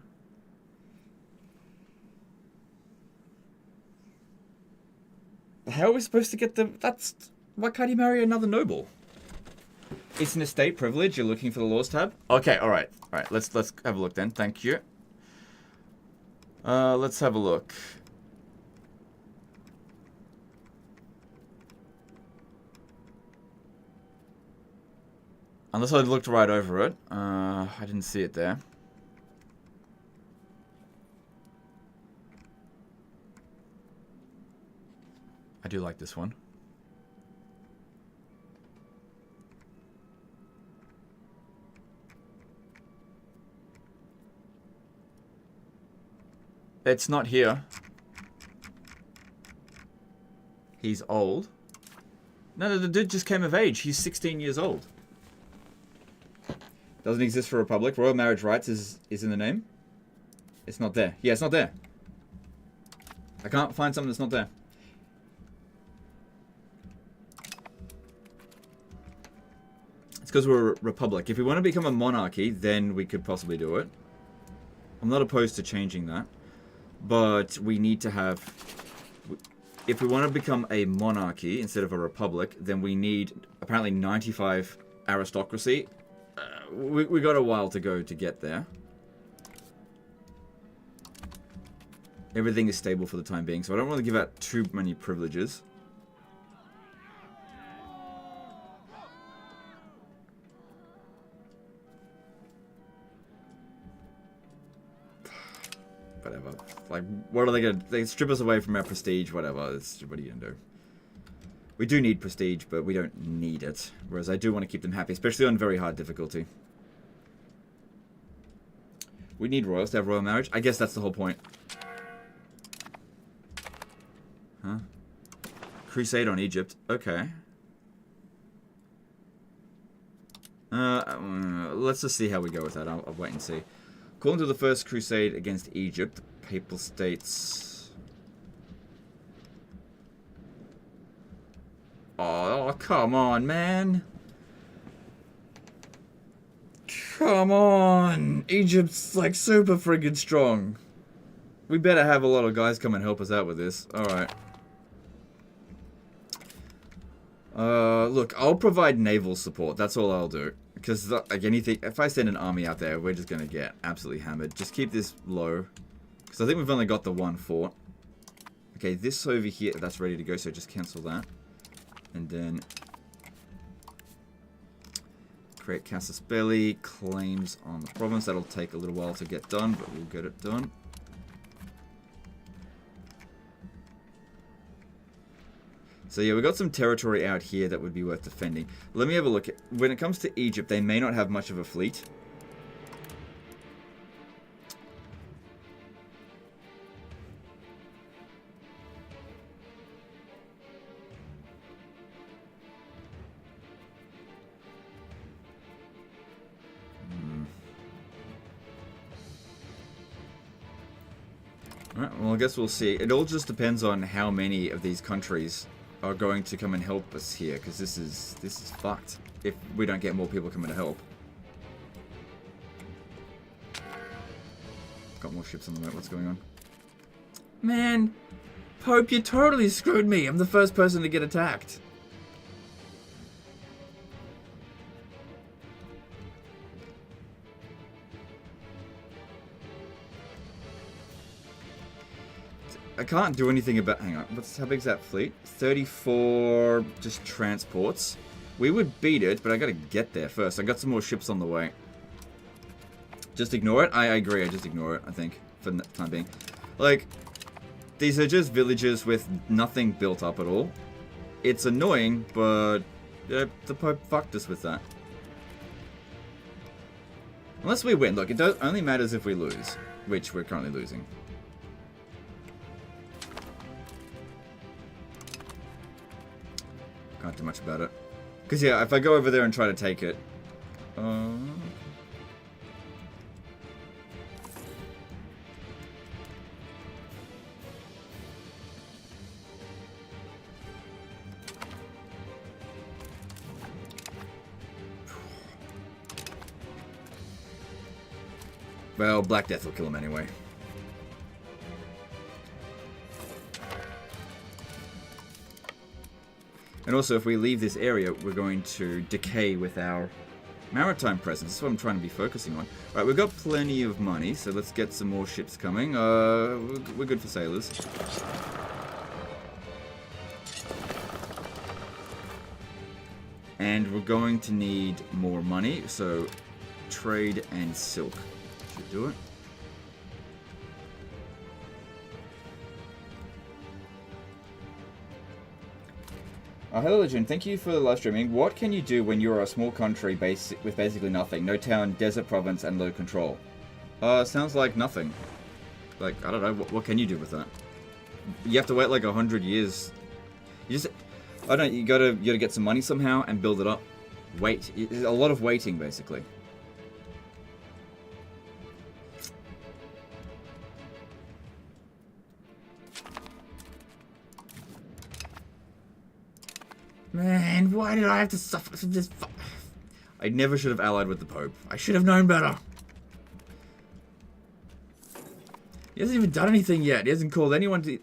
How are we supposed to get the... That's... Why can't he marry another noble? It's an estate privilege. You're looking for the laws tab? Okay, alright. Alright, let's have a look then. Thank you. Let's have a look. Unless I looked right over it. I didn't see it there. I do like this one. It's not here. He's old. No, the dude just came of age. He's 16 years old. Doesn't exist for Republic. Royal marriage rights is in the name. It's not there. Yeah, it's not there. I can't find something that's not there. It's because we're a republic. If we want to become a monarchy, then we could possibly do it. I'm not opposed to changing that. But we need to have... If we want to become a monarchy instead of a republic, then we need apparently 95 aristocracy. We got a while to go to get there. Everything is stable for the time being, so I don't want to give out too many privileges. Whatever. Like, what are they gonna... They strip us away from our prestige, whatever. What are you gonna do? We do need prestige, but we don't need it. Whereas I do want to keep them happy, especially on very hard difficulty. We need royals to have royal marriage. I guess that's the whole point. Huh? Crusade on Egypt. Okay. Let's just see how we go with that. I'll wait and see. Calling to the first crusade against Egypt, the Papal States. Oh, come on, man. Come on. Egypt's like super friggin' strong. We better have a lot of guys come and help us out with this. Alright. Look, I'll provide naval support. That's all I'll do. Because, like, anything... If I send an army out there, we're just going to get absolutely hammered. Just keep this low. Because I think we've only got the one fort. Okay, this over here, that's ready to go, so just cancel that. And then... Create Casus Belli. Claims on the province. That'll take a little while to get done, but we'll get it done. So yeah, we've got some territory out here that would be worth defending. Let me have a look. When it comes to Egypt, they may not have much of a fleet. Alright, well I guess we'll see. It all just depends on how many of these countries are going to come and help us here, because this is fucked if we don't get more people coming to help. Got more ships on the way. What's going on? Man, Pope, you totally screwed me. I'm the first person to get attacked. I can't do anything about... Hang on. How big's that fleet? 34 just transports. We would beat it, but I gotta get there first. I got some more ships on the way. Just ignore it? I agree. I just ignore it, I think, for the time being. Like, these are just villages with nothing built up at all. It's annoying, but the Pope fucked us with that. Unless we win. Look, it only matters if we lose, which we're currently losing. Can't do much about it. Because, yeah, if I go over there and try to take it... Well, Black Death will kill him anyway. And also, if we leave this area, we're going to decay with our maritime presence. That's what I'm trying to be focusing on. Alright, we've got plenty of money, so let's get some more ships coming. We're good for sailors. And we're going to need more money, so trade and silk should do it. Hello Legend, thank you for the live streaming. What can you do when you're a small country with basically nothing? No town, desert province, and low control. Sounds like nothing. Like, I don't know, what can you do with that? You have to wait like 100 years. You just, I don't know, you gotta get some money somehow and build it up. Wait, a lot of waiting basically. Man, why did I have to suffer from this? I never should have allied with the Pope. I should have known better. He hasn't even done anything yet. He hasn't called anyone to...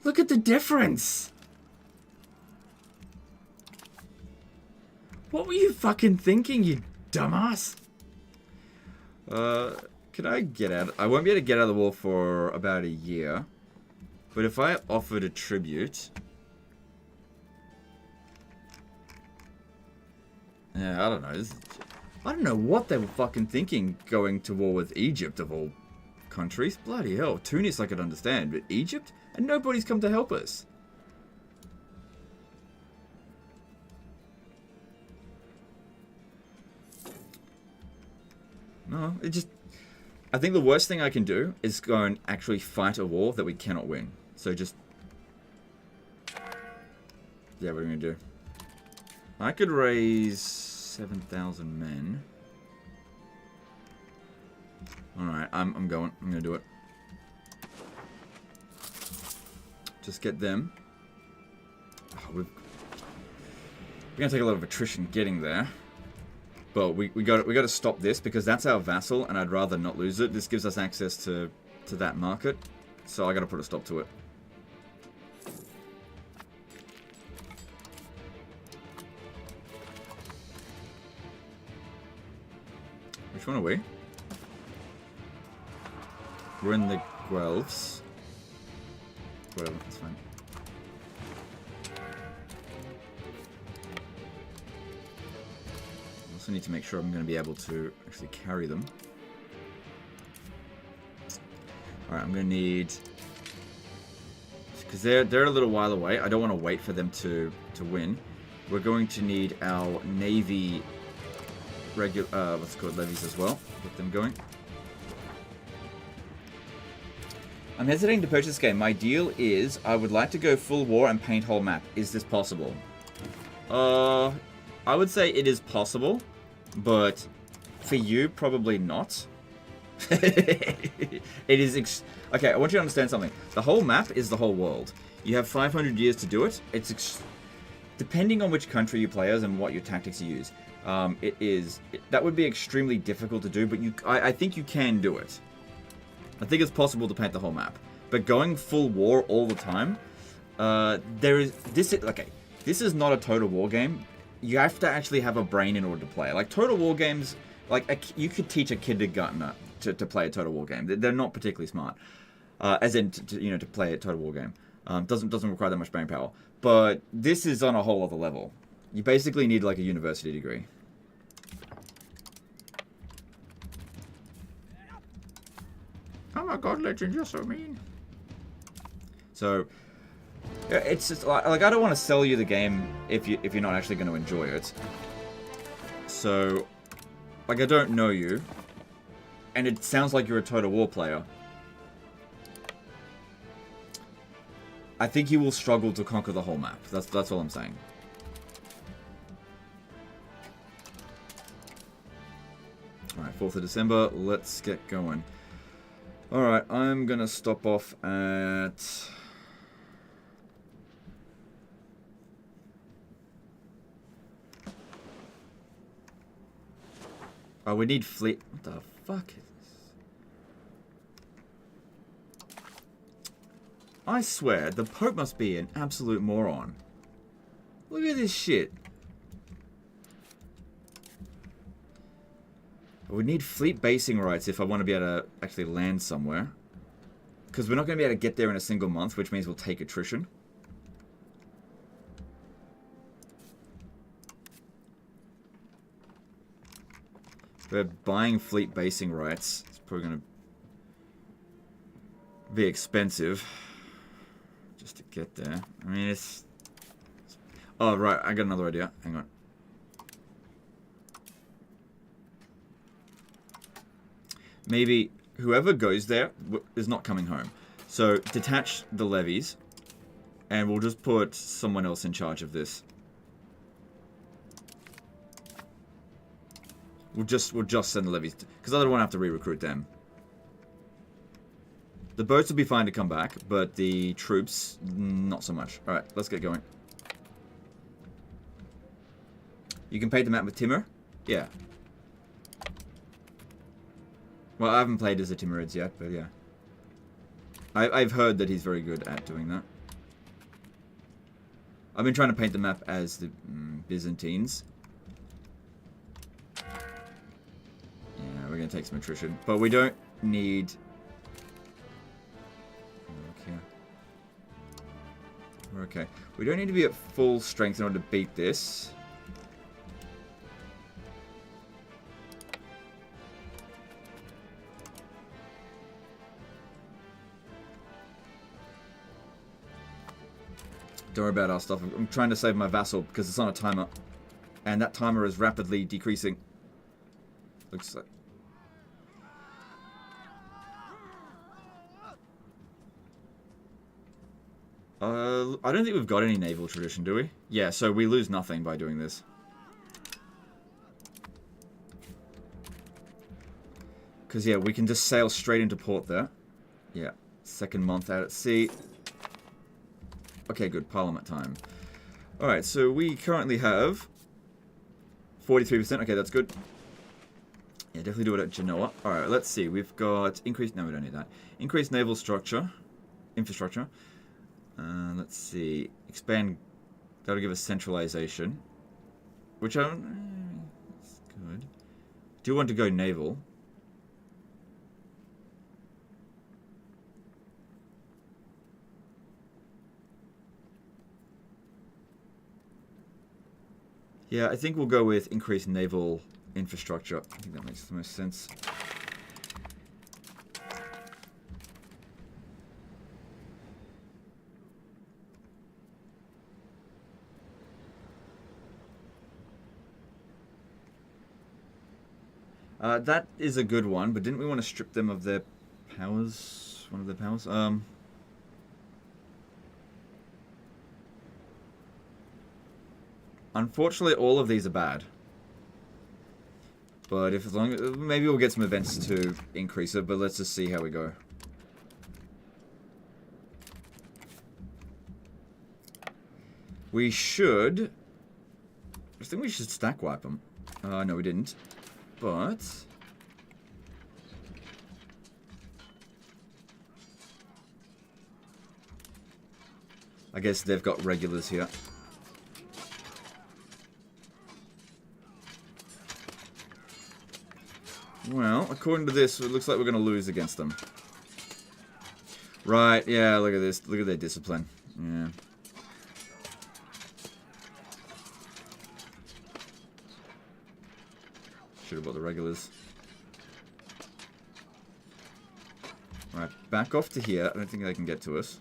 Look at the difference. What were you fucking thinking, you dumbass? Can I get out? I won't be able to get out of the war for about a year. But if I offered a tribute... Yeah, I don't know. I don't know what they were fucking thinking going to war with Egypt of all countries. Bloody hell. Tunis I could understand, but Egypt? And nobody's come to help us. No, it just... I think the worst thing I can do is go and actually fight a war that we cannot win. So just... Yeah, what are we going to do? I could raise 7,000 men. Alright, I'm going. I'm going to do it. Just get them. Oh, we're going to take a lot of attrition getting there. But we got to stop this because that's our vassal and I'd rather not lose it. This gives us access to that market. So I got to put a stop to it. Which one are we? We're in the Guelphs. Whatever, that's fine. I also need to make sure I'm going to be able to actually carry them. Alright, I'm going to need... Because they're a little while away. I don't want to wait for them to win. We're going to need our Navy... what's it called, levies as well. Get them going. I'm hesitating to purchase this game. My deal is I would like to go full war and paint whole map. Is this possible? I would say it is possible, but for you, probably not. It is... Okay, I want you to understand something. The whole map is the whole world. You have 500 years to do it. It's... Depending on which country you play as and what your tactics you use, that would be extrememely difficult to do, but I think you can do it. I think it's possible to paint the whole map. But going full war all the time, this is not a Total War game. You have to actually have a brain in order to play. Like, Total War games, you could teach a kindergartner to play a Total War game. They're not particularly smart, as in to play a Total War game. Doesn't require that much brain power. But this is on a whole other level. You basically need like a university degree. Oh my god, Legend, you're so mean. So, it's just like I don't want to sell you the game if you're not actually going to enjoy it. So, like, I don't know you, and it sounds like you're a Total War player. I think you will struggle to conquer the whole map. That's all I'm saying. Alright, 4th of December, let's get going. Alright, I'm gonna stop off at... Oh, we need fleet... What the fuck is this? I swear, the Pope must be an absolute moron. Look at this shit. I would need fleet basing rights if I want to be able to actually land somewhere. Because we're not going to be able to get there in a single month, which means we'll take attrition. We're buying fleet basing rights. It's probably going to be expensive. Just to get there. I mean, it's... Oh, right. I got another idea. Hang on. Maybe whoever goes there is not coming home. So detach the levies, and we'll just put someone else in charge of this. We'll just send the levies, because I don't want to have to re-recruit them. The boats will be fine to come back, but the troops, not so much. All right, let's get going. You can paint the map with Timur? Yeah. Well, I haven't played as a Timurids yet, but yeah. I've heard that he's very good at doing that. I've been trying to paint the map as the Byzantines. Yeah, we're going to take some attrition. But we don't need... Okay. We're okay. We don't need to be at full strength in order to beat this. Don't worry about our stuff. I'm trying to save my vassal because it's on a timer. And that timer is rapidly decreasing. Looks like... I don't think we've got any naval tradition, do we? Yeah, so we lose nothing by doing this. Because, yeah, we can just sail straight into port there. Yeah, 2nd month out at sea. Okay, good. Parliament time. Alright, so we currently have 43%. Okay, that's good. Yeah, definitely do it at Genoa. Alright, let's see. We've got increased... No, we don't need that. Increased naval structure. Infrastructure. Let's see. Expand... That'll give us centralization. Which I don't... That's good. Do want to go naval. Yeah, I think we'll go with increased naval infrastructure. I think that makes the most sense. That is a good one, but didn't we want to strip them of their powers? One of their powers? Unfortunately, all of these are bad. But if as long maybe we'll get some events to increase it, but let's just see how we go. We should... I think we should stack wipe them. No, we didn't. But... I guess they've got regulars here. Well, according to this, it looks like we're going to lose against them. Right, yeah, look at this. Look at their discipline. Yeah. Should have bought the regulars. Right, back off to here. I don't think they can get to us.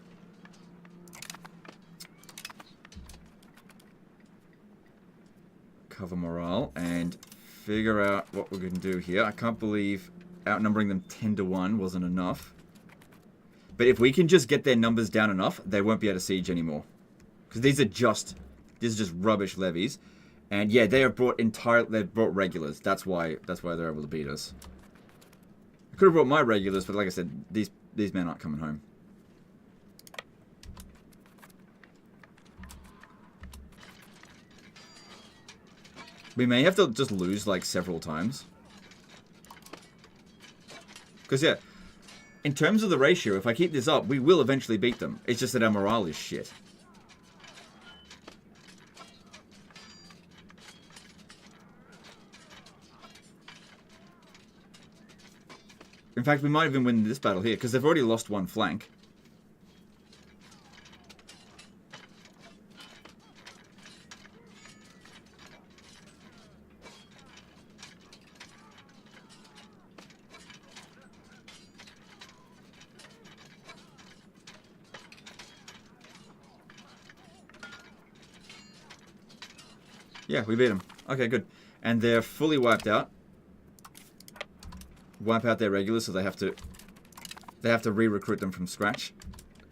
Cover morale and figure out what we're going to do here. I can't believe outnumbering them 10 to 1 wasn't enough. But if we can just get their numbers down enough, they won't be able to siege anymore. Because these are just rubbish levies. And yeah, they've brought regulars. That's why they're able to beat us. I could have brought my regulars, but like I said, these men aren't coming home. We may have to just lose like several times. Because yeah, in terms of the ratio, if I keep this up, we will eventually beat them. It's just that our morale is shit. In fact, we might even win this battle here, because they've already lost one flank. Yeah, we beat them. Okay, good. And they're fully wiped out. Wipe out their regulars, so they have to re-recruit them from scratch,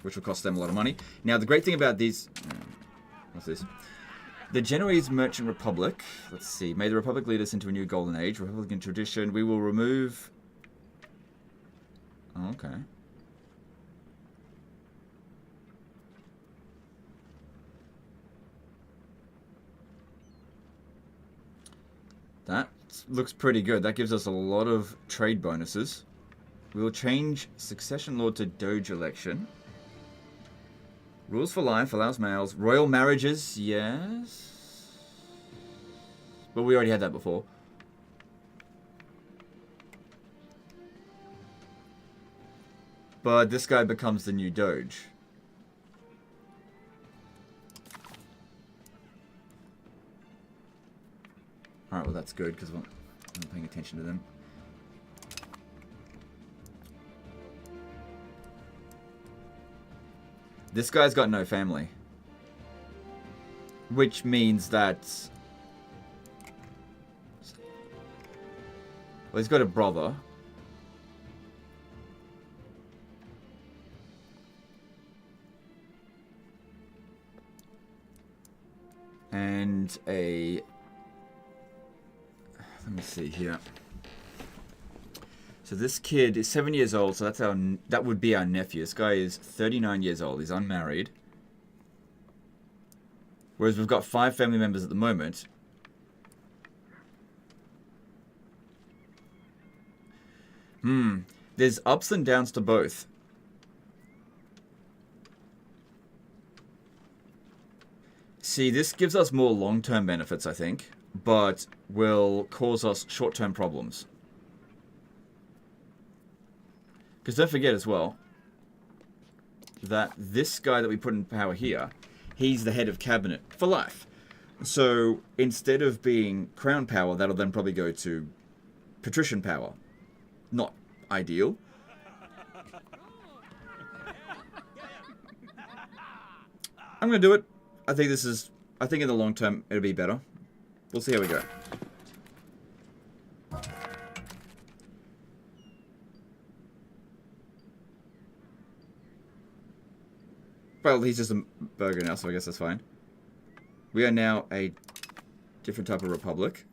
which will cost them a lot of money. Now, the great thing about these... what's this? The Genoese Merchant Republic. Let's see. May the Republic lead us into a new golden age. Republican tradition. We will remove... Oh, okay. That looks pretty good. That gives us a lot of trade bonuses. We will change succession law to Doge election. Rules for life, allows males. Royal marriages, yes. But we already had that before. But this guy becomes the new Doge. Alright, well that's good, because I'm not paying attention to them. This guy's got no family. Which means that... Well, he's got a brother. And a... Let me see here. So this kid is 7 years old, so that would be our nephew. This guy is 39 years old. He's unmarried. Whereas we've got 5 family members at the moment. There's ups and downs to both. See, this gives us more long-term benefits, I think, but will cause us short-term problems. Because don't forget as well that this guy that we put in power here, he's the head of cabinet for life. So instead of being crown power, that'll then probably go to patrician power. Not ideal. I'm going to do it. I think in the long term it'll be better. We'll see how we go. Well, he's just a burger now, so I guess that's fine. We are now a different type of republic.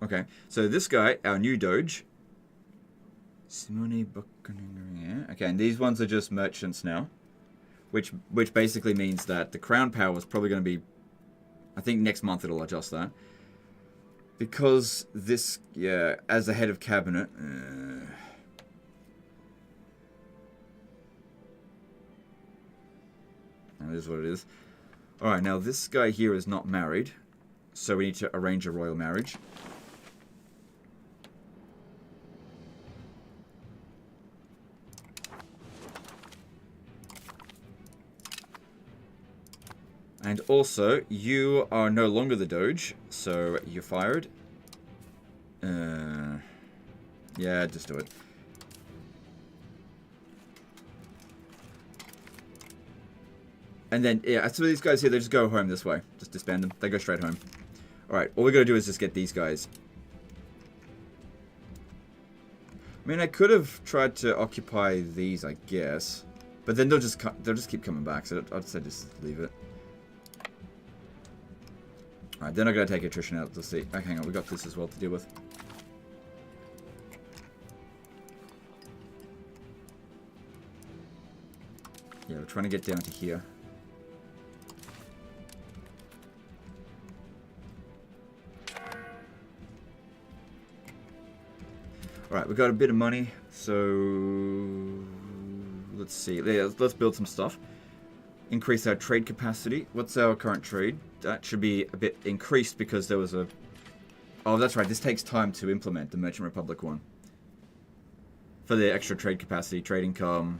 Okay, so this guy, our new Doge. Simone Buccaneer. Okay, and these ones are just merchants now. Which basically means that the crown power is probably going to be... I think next month it'll adjust that. Because this... Yeah, as the head of cabinet... That is what it is. Alright, now this guy here is not married. So we need to arrange a royal marriage. And also, you are no longer the Doge, so you're fired. Yeah, just do it. And then, yeah, so these guys here, they just go home this way. Just disband them. They go straight home. Alright, all we gotta do is just get these guys. I mean, I could have tried to occupy these, I guess. But then they'll just keep coming back, so I'd say just leave it. Alright, then I gotta take attrition out. Let's see. Okay, hang on, we got this as well to deal with. Yeah, we're trying to get down to here. Alright, we got a bit of money, so let's see. Yeah, let's build some stuff. Increase our trade capacity. What's our current trade? That should be a bit increased because there was a... Oh, that's right. This takes time to implement the Merchant Republic one. For the extra trade capacity, trade income.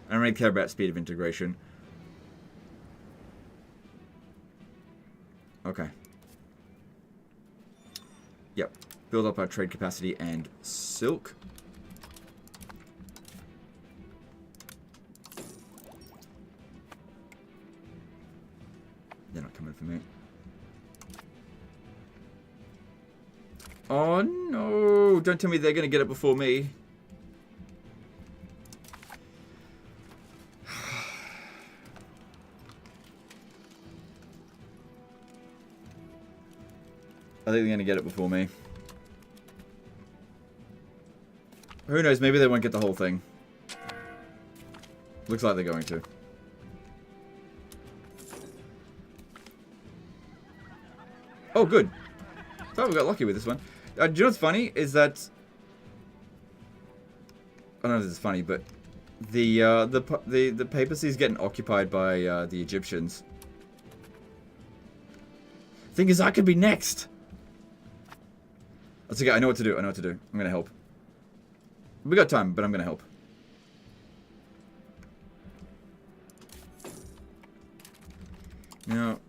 I don't really care about speed of integration. Okay. Yep. Build up our trade capacity and silk. They're not coming for me. Oh no! Don't tell me they're gonna get it before me. I think they're gonna get it before me. Who knows, maybe they won't get the whole thing. Looks like they're going to. Oh, good. Thought we got lucky with this one. Do you know what's funny? Is that... I don't know if this is funny, but... The papacy is getting occupied by the Egyptians. Thing is, I could be next! That's okay, I know what to do, I know what to do. I'm gonna help. We got time, but I'm gonna help. Now...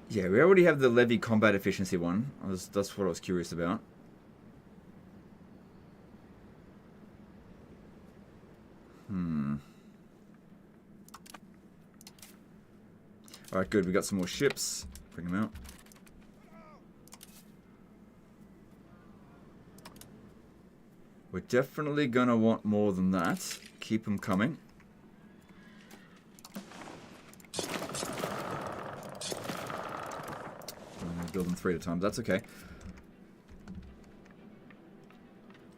Yeah, we already have the levy combat efficiency one. That's what I was curious about. Alright, good. We got some more ships. Bring them out. We're definitely going to want more than that. Keep them coming. I'm going to build them 3 at a time. That's okay.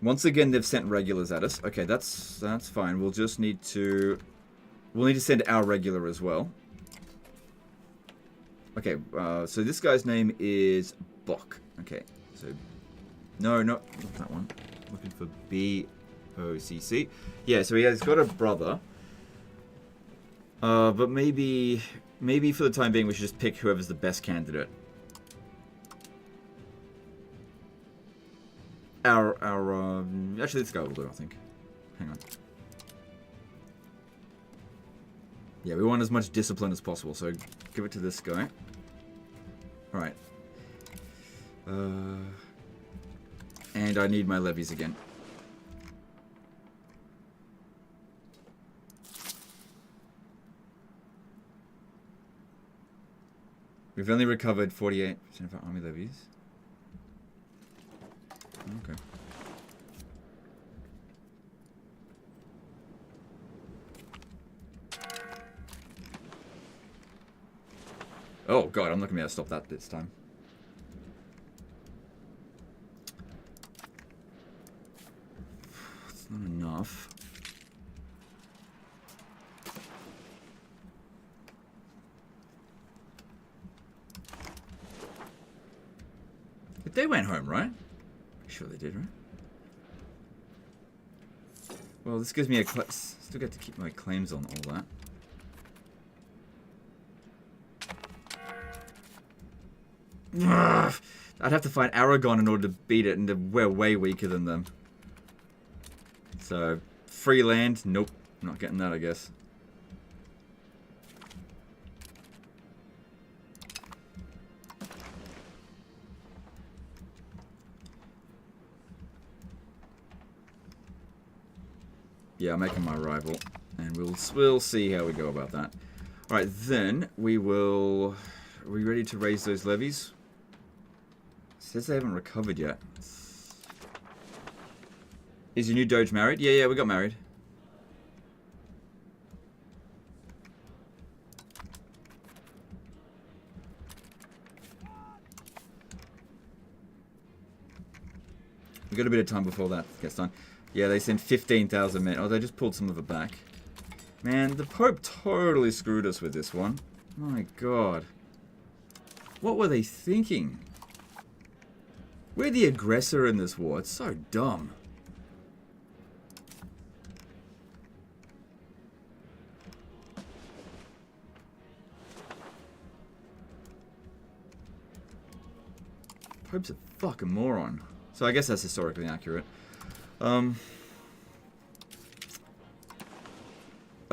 Once again, they've sent regulars at us. Okay, that's fine. We'll just need to... We'll need to send our regular as well. Okay, so this guy's name is Bok. Okay, so... No, not that one. Looking for B-O-C-C. Yeah, so he has got a brother. But maybe for the time being we should just pick whoever's the best candidate. Actually, this guy will do, I think. Hang on. Yeah, we want as much discipline as possible, so give it to this guy. Alright. And I need my levies again. We've only recovered 48% of our army levies. Okay. Oh god, I'm not gonna be able to stop that this time. Not enough. But they went home, right? Sure they did, right? Well, this gives me a... Still get to keep my claims on all that. Ugh, I'd have to find Aragon in order to beat it, and we're way weaker than them. So, free land? Nope. Not getting that, I guess. Yeah, I'm making my rival, and we'll see how we go about that. All right, then we will. Are we ready to raise those levies? It says they haven't recovered yet. Is your new Doge married? Yeah, we got married. We got a bit of time before that gets done. Yeah, they sent 15,000 men. Oh, they just pulled some of it back. Man, the Pope totally screwed us with this one. My God. What were they thinking? We're the aggressor in this war. It's so dumb. Pope's a fucking moron. So I guess that's historically accurate. I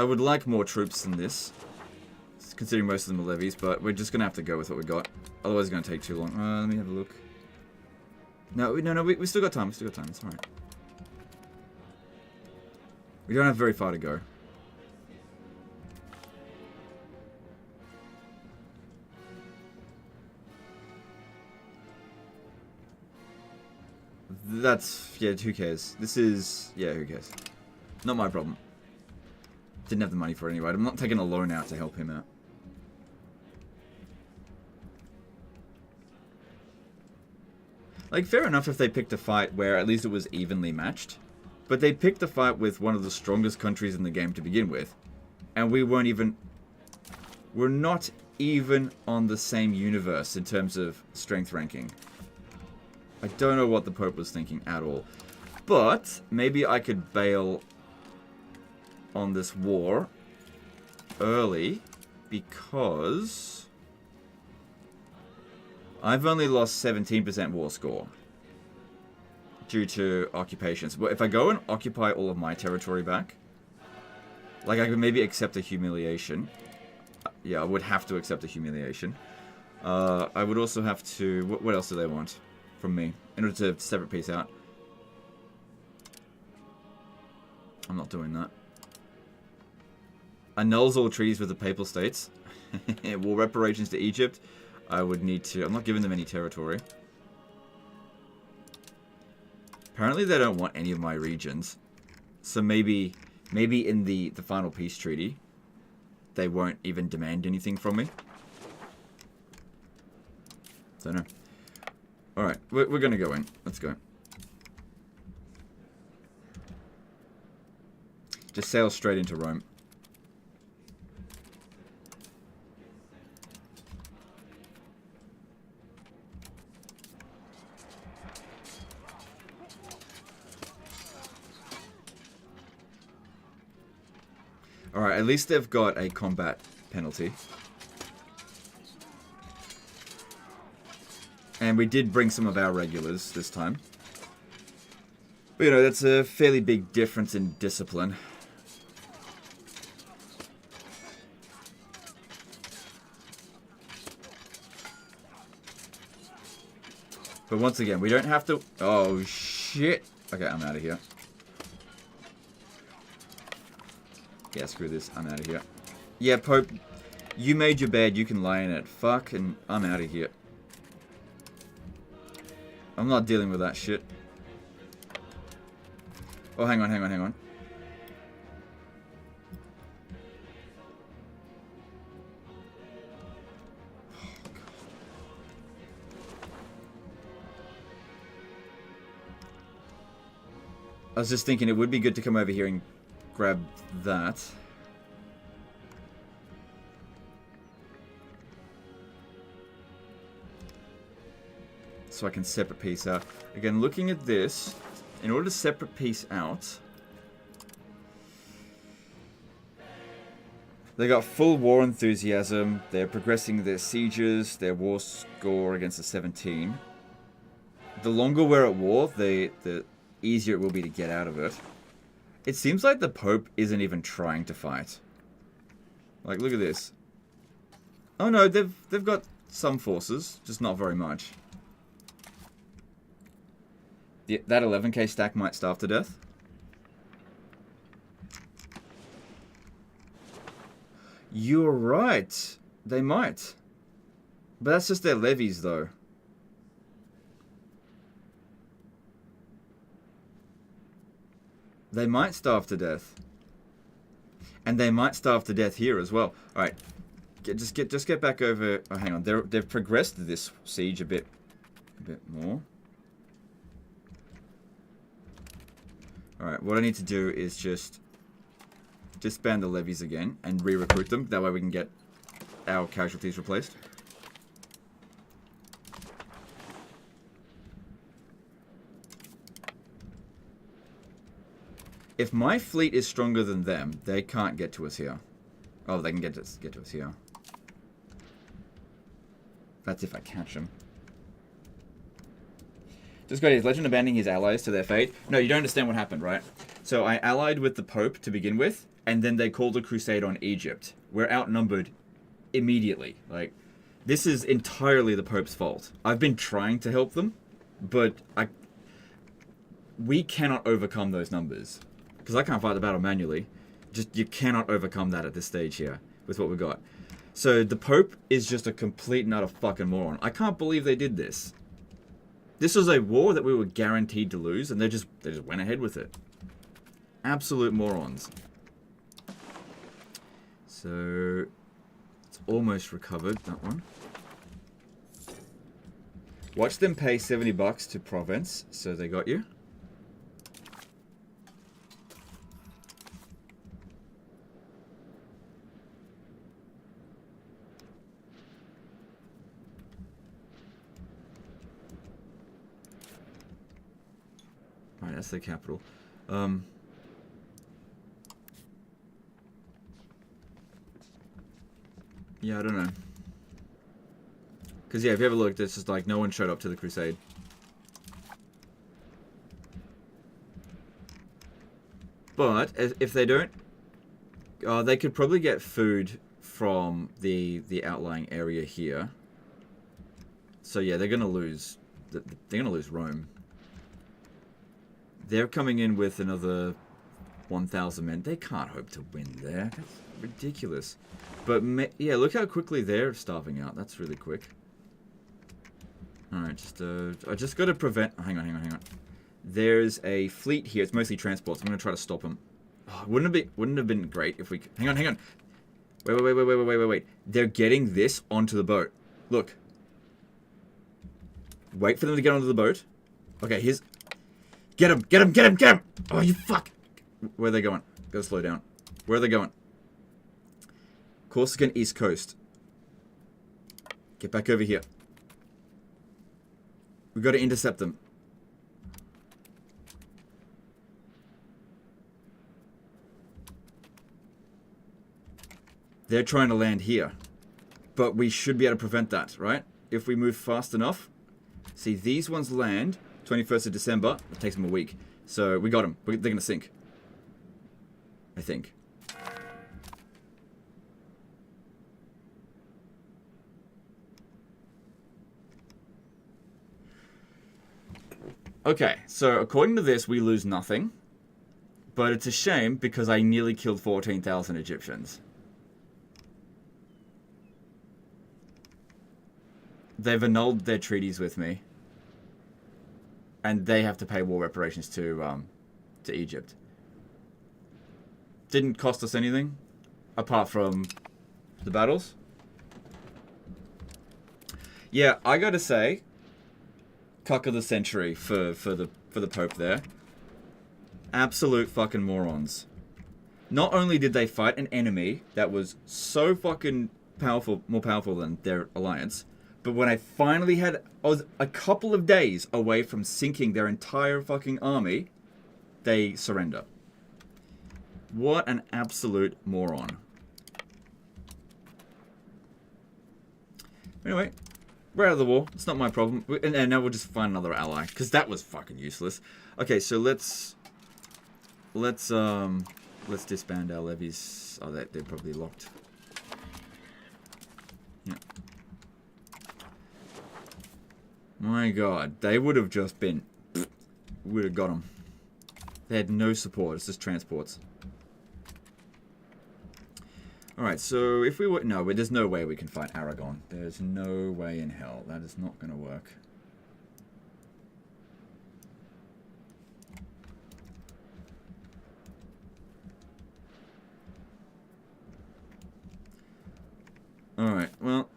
would like more troops than this, considering most of them are levies, but we're just going to have to go with what we got. Otherwise it's going to take too long. Let me have a look. No, we still got time. We still got time. It's alright. We don't have very far to go. That's... yeah, who cares? This is... yeah, who cares? Not my problem. Didn't have the money for it anyway. I'm not taking a loan out to help him out. Like, fair enough if they picked a fight where at least it was evenly matched. But they picked a fight with one of the strongest countries in the game to begin with. And we weren't even... we're not even on the same universe in terms of strength ranking. I don't know what the Pope was thinking at all. But maybe I could bail on this war early because I've only lost 17% war score due to occupations. But if I go and occupy all of my territory back, like I could maybe accept a humiliation. Yeah, I would have to accept a humiliation. I would also have to... what else do they want from me in order to separate peace out? I'm not doing that. Annuls all treaties with the Papal States. War reparations to Egypt. I would need to... I'm not giving them any territory. Apparently they don't want any of my regions. So maybe in the final peace treaty, they won't even demand anything from me. Don't know. Alright, we're gonna go in. Let's go. Just sail straight into Rome. Alright, at least they've got a combat penalty. And we did bring some of our regulars this time. But, you know, that's a fairly big difference in discipline. But once again, we don't have to... oh, shit. Okay, I'm out of here. Yeah, screw this. I'm out of here. Yeah, Pope, you made your bed. You can lie in it. Fuck, and I'm out of here. I'm not dealing with that shit. Oh, hang on. I was just thinking it would be good to come over here and grab that. So I can separate piece out. Again, looking at this, in order to separate piece out, they got full war enthusiasm, they're progressing their sieges, their war score against the 17. The longer we're at war, the easier it will be to get out of it. It seems like the Pope isn't even trying to fight. Like, look at this. Oh no, they've got some forces, just not very much. Yeah, that 11k stack might starve to death. You're right. They might. But that's just their levies, though. They might starve to death. And they might starve to death here as well. Alright. Just get back over... Oh, hang on. They've progressed this siege a bit more. Alright, what I need to do is just disband the levies again and re-recruit them. That way we can get our casualties replaced. If my fleet is stronger than them, they can't get to us here. Oh, they can get to us here. That's if I catch them. Just got his legend abandoning his allies to their fate. No, you don't understand what happened, right? So I allied with the Pope to begin with, and then they called a crusade on Egypt. We're outnumbered immediately. Like, this is entirely the Pope's fault. I've been trying to help them, but we cannot overcome those numbers. Because I can't fight the battle manually. You cannot overcome that at this stage here, with what we got. So the Pope is just a complete and utter fucking moron. I can't believe they did this. This was a war that we were guaranteed to lose, and they just went ahead with it. Absolute morons. So it's almost recovered, that one. Watch them pay $70 to Provence, so they got you. Alright, that's the capital. Yeah, I don't know. Because, yeah, if you ever looked, it's just like no one showed up to the crusade. But, if they don't... they could probably get food from the outlying area here. So, yeah, they're going to lose... They're going to lose Rome. They're coming in with another 1,000 men. They can't hope to win there. That's ridiculous. But, yeah, look how quickly they're starving out. That's really quick. Alright, I just got to prevent... Oh, hang on. There's a fleet here. It's mostly transports. I'm going to try to stop them. Oh, wouldn't have been great if we... Hang on. Wait. They're getting this onto the boat. Look. Wait for them to get onto the boat. Okay, here's... Get him! Oh, you fuck! Where are they going? Gotta slow down. Where are they going? Corsican East Coast. Get back over here. We've got to intercept them. They're trying to land here. But we should be able to prevent that, right? If we move fast enough. See, these ones land 21st of December. It takes them a week. So we got them. They're going to sink. I think. Okay, so according to this, we lose nothing. But it's a shame because I nearly killed 14,000 Egyptians. They've annulled their treaties with me. And they have to pay war reparations to Egypt. Didn't cost us anything, apart from the battles. Yeah, I gotta say, cuck of the century for the Pope there. Absolute fucking morons. Not only did they fight an enemy that was so fucking powerful, more powerful than their alliance, but when I finally I was a couple of days away from sinking their entire fucking army, they surrender. What an absolute moron. Anyway, we're out of the war. It's not my problem. And now we'll just find another ally, because that was fucking useless. Okay, so let's disband our levies. Oh, they're probably locked. Yeah. My god, they would have just been... would have got them. They had no support, it's just transports. Alright, so if we were... No, there's no way we can fight Aragon. There's no way in hell. That is not going to work. Alright, well...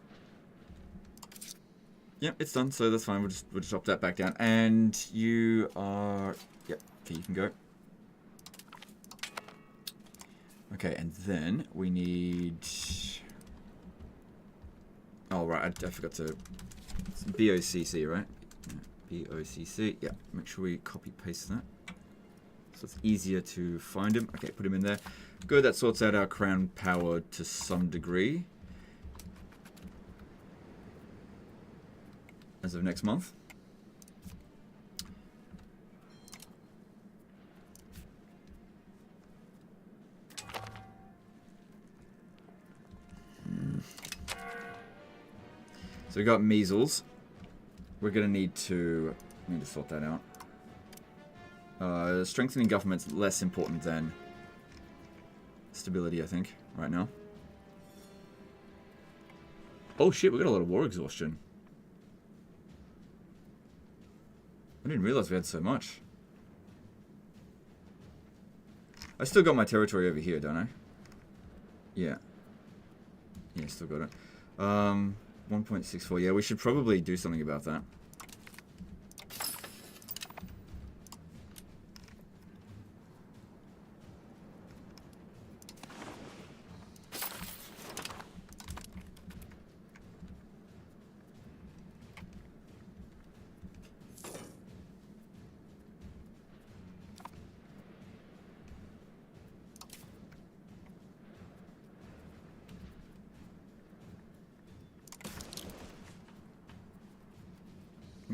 Yep, it's done, so that's fine. We'll just drop that back down. And you are... Yep, okay, you can go. Okay, and then we need... Oh, right, I forgot to... It's BOCC, right? Yeah, BOCC. Yeah, make sure we copy-paste that. So it's easier to find him. Okay, put him in there. Good, that sorts out our crown power to some degree. As of next month. So we got measles. We're gonna need to sort that out. Strengthening government's less important than stability, I think, right now. Oh shit, we got a lot of war exhaustion. I didn't realize we had so much. I still got my territory over here, don't I? Yeah. Yeah, still got it. 1.64. Yeah, we should probably do something about that.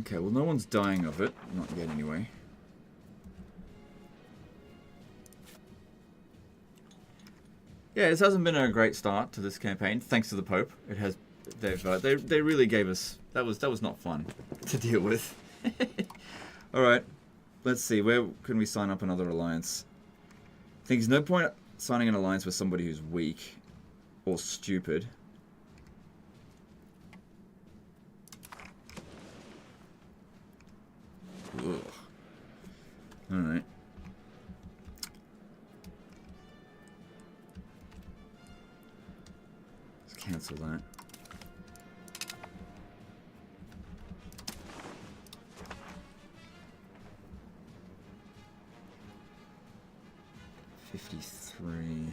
Okay, well, no one's dying of it. Not yet, anyway. Yeah, this hasn't been a great start to this campaign, thanks to the Pope. It has. They really gave us. That was not fun to deal with. All right, let's see. Where can we sign up another alliance? I think there's no point signing an alliance with somebody who's weak or stupid. Ugh. All right. Let's cancel that. $53.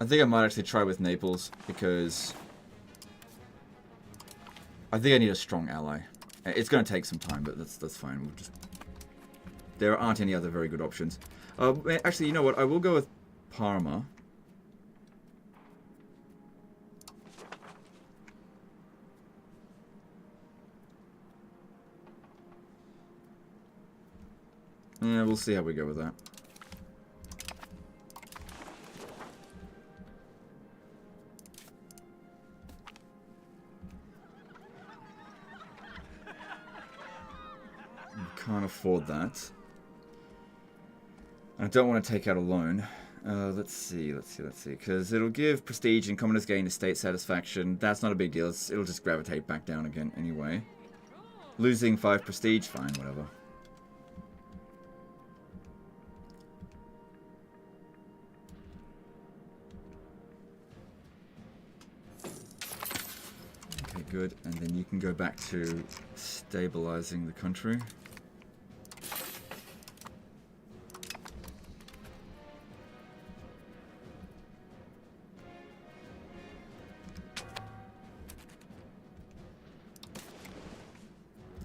I think I might actually try with Naples because I think I need a strong ally. It's going to take some time, but that's fine. We'll just... There aren't any other very good options. Actually, you know what? I will go with Parma. Yeah, we'll see how we go with that. Can't afford that. I don't want to take out a loan. Let's see. Because it'll give prestige and commoners gain estate satisfaction. That's not a big deal. It'll just gravitate back down again anyway. Losing 5 prestige, fine, whatever. Okay, good. And then you can go back to stabilizing the country.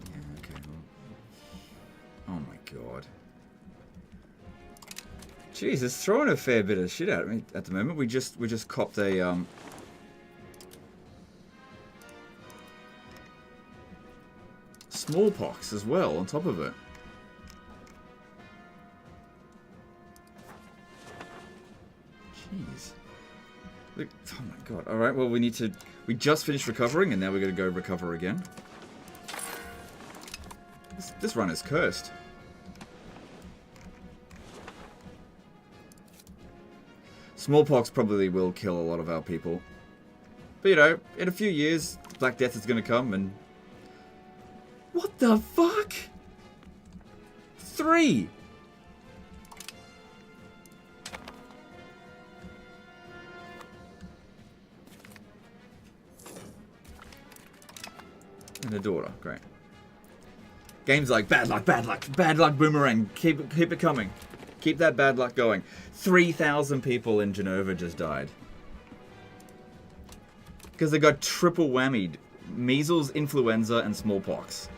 Yeah, okay. Oh my god. Jeez, it's throwing a fair bit of shit at me at the moment. We just copped a smallpox as well on top of it. Jeez. Look, oh my god. Alright, well we just finished recovering and now we're gonna go recover again. This run is cursed. Smallpox probably will kill a lot of our people. But you know, in a few years, Black Death is gonna come and... What the fuck? 3! And a daughter, great. Games like bad luck, boomerang. Keep it coming. Keep that bad luck going. 3,000 people in Genova just died. Because they got triple whammied. Measles, influenza, and smallpox.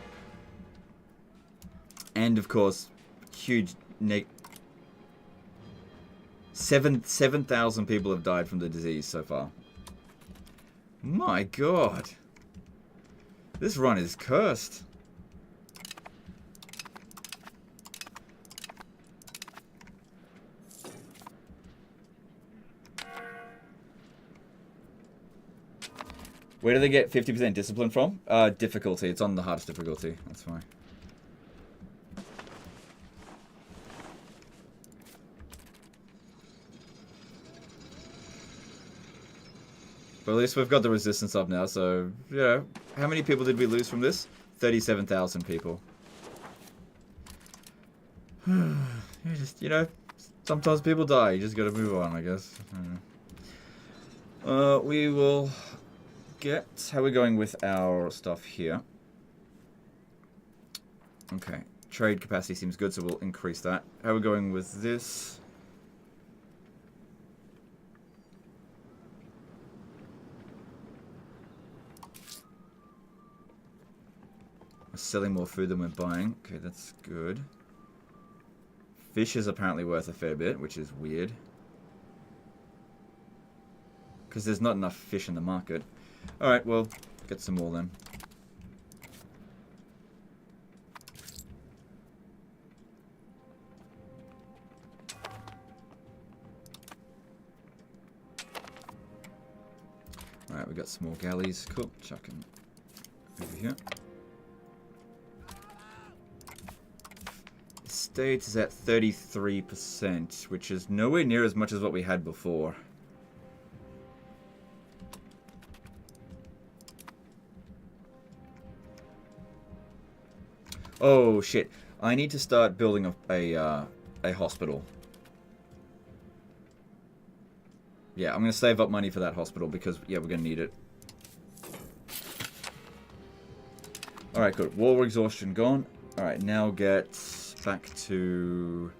And of course, huge 7,000 people have died from the disease so far. My god. This run is cursed. Where do they get 50% discipline from? Difficulty. It's on the hardest difficulty. That's why. But at least we've got the resistance up now, so, you know. How many people did we lose from this? 37,000 people. You know, sometimes people die. You just gotta move on, I guess. We will... how are we going with our stuff here? Okay, trade capacity seems good, so we'll increase that. How are we going with this? We're selling more food than we're buying. Okay, that's good. Fish is apparently worth a fair bit, which is weird. Because there's not enough fish in the market. Alright, well, get some more then. Alright, we got some more galleys. Cool, chuck them over here. Estate is at 33%, which is nowhere near as much as what we had before. Oh shit! I need to start building a hospital. Yeah, I'm gonna save up money for that hospital because yeah, we're gonna need it. All right, good. War exhaustion gone. All right, now get back to.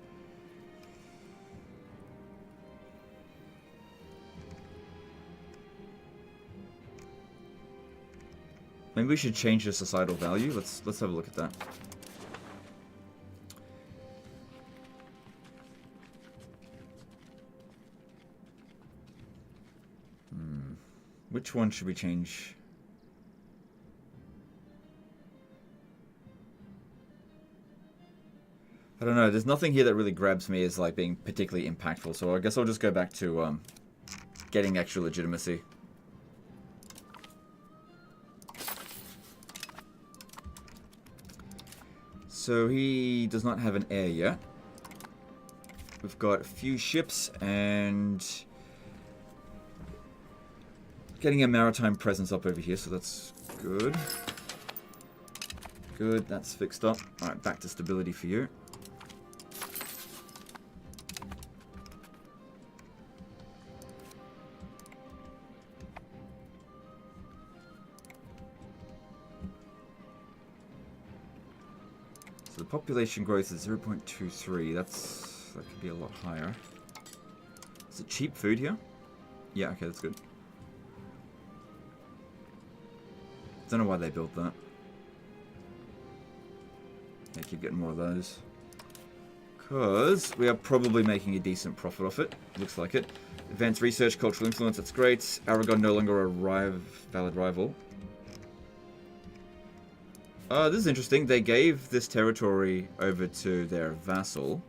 Maybe we should change the societal value. Let's have a look at that. Which one should we change? I don't know. There's nothing here that really grabs me as like being particularly impactful. So I guess I'll just go back to getting actual legitimacy. So he does not have an heir yet. We've got a few ships and getting a maritime presence up over here, so that's good. Good, that's fixed up. Alright, back to stability for you. So the population growth is 0.23. That could be a lot higher. Is it cheap food here? Yeah, okay, that's good. Don't know why they built that. Yeah, keep getting more of those. Because we are probably making a decent profit off it. Looks like it. Advanced research, cultural influence, that's great. Aragon no longer a valid rival. This is interesting. They gave this territory over to their vassal.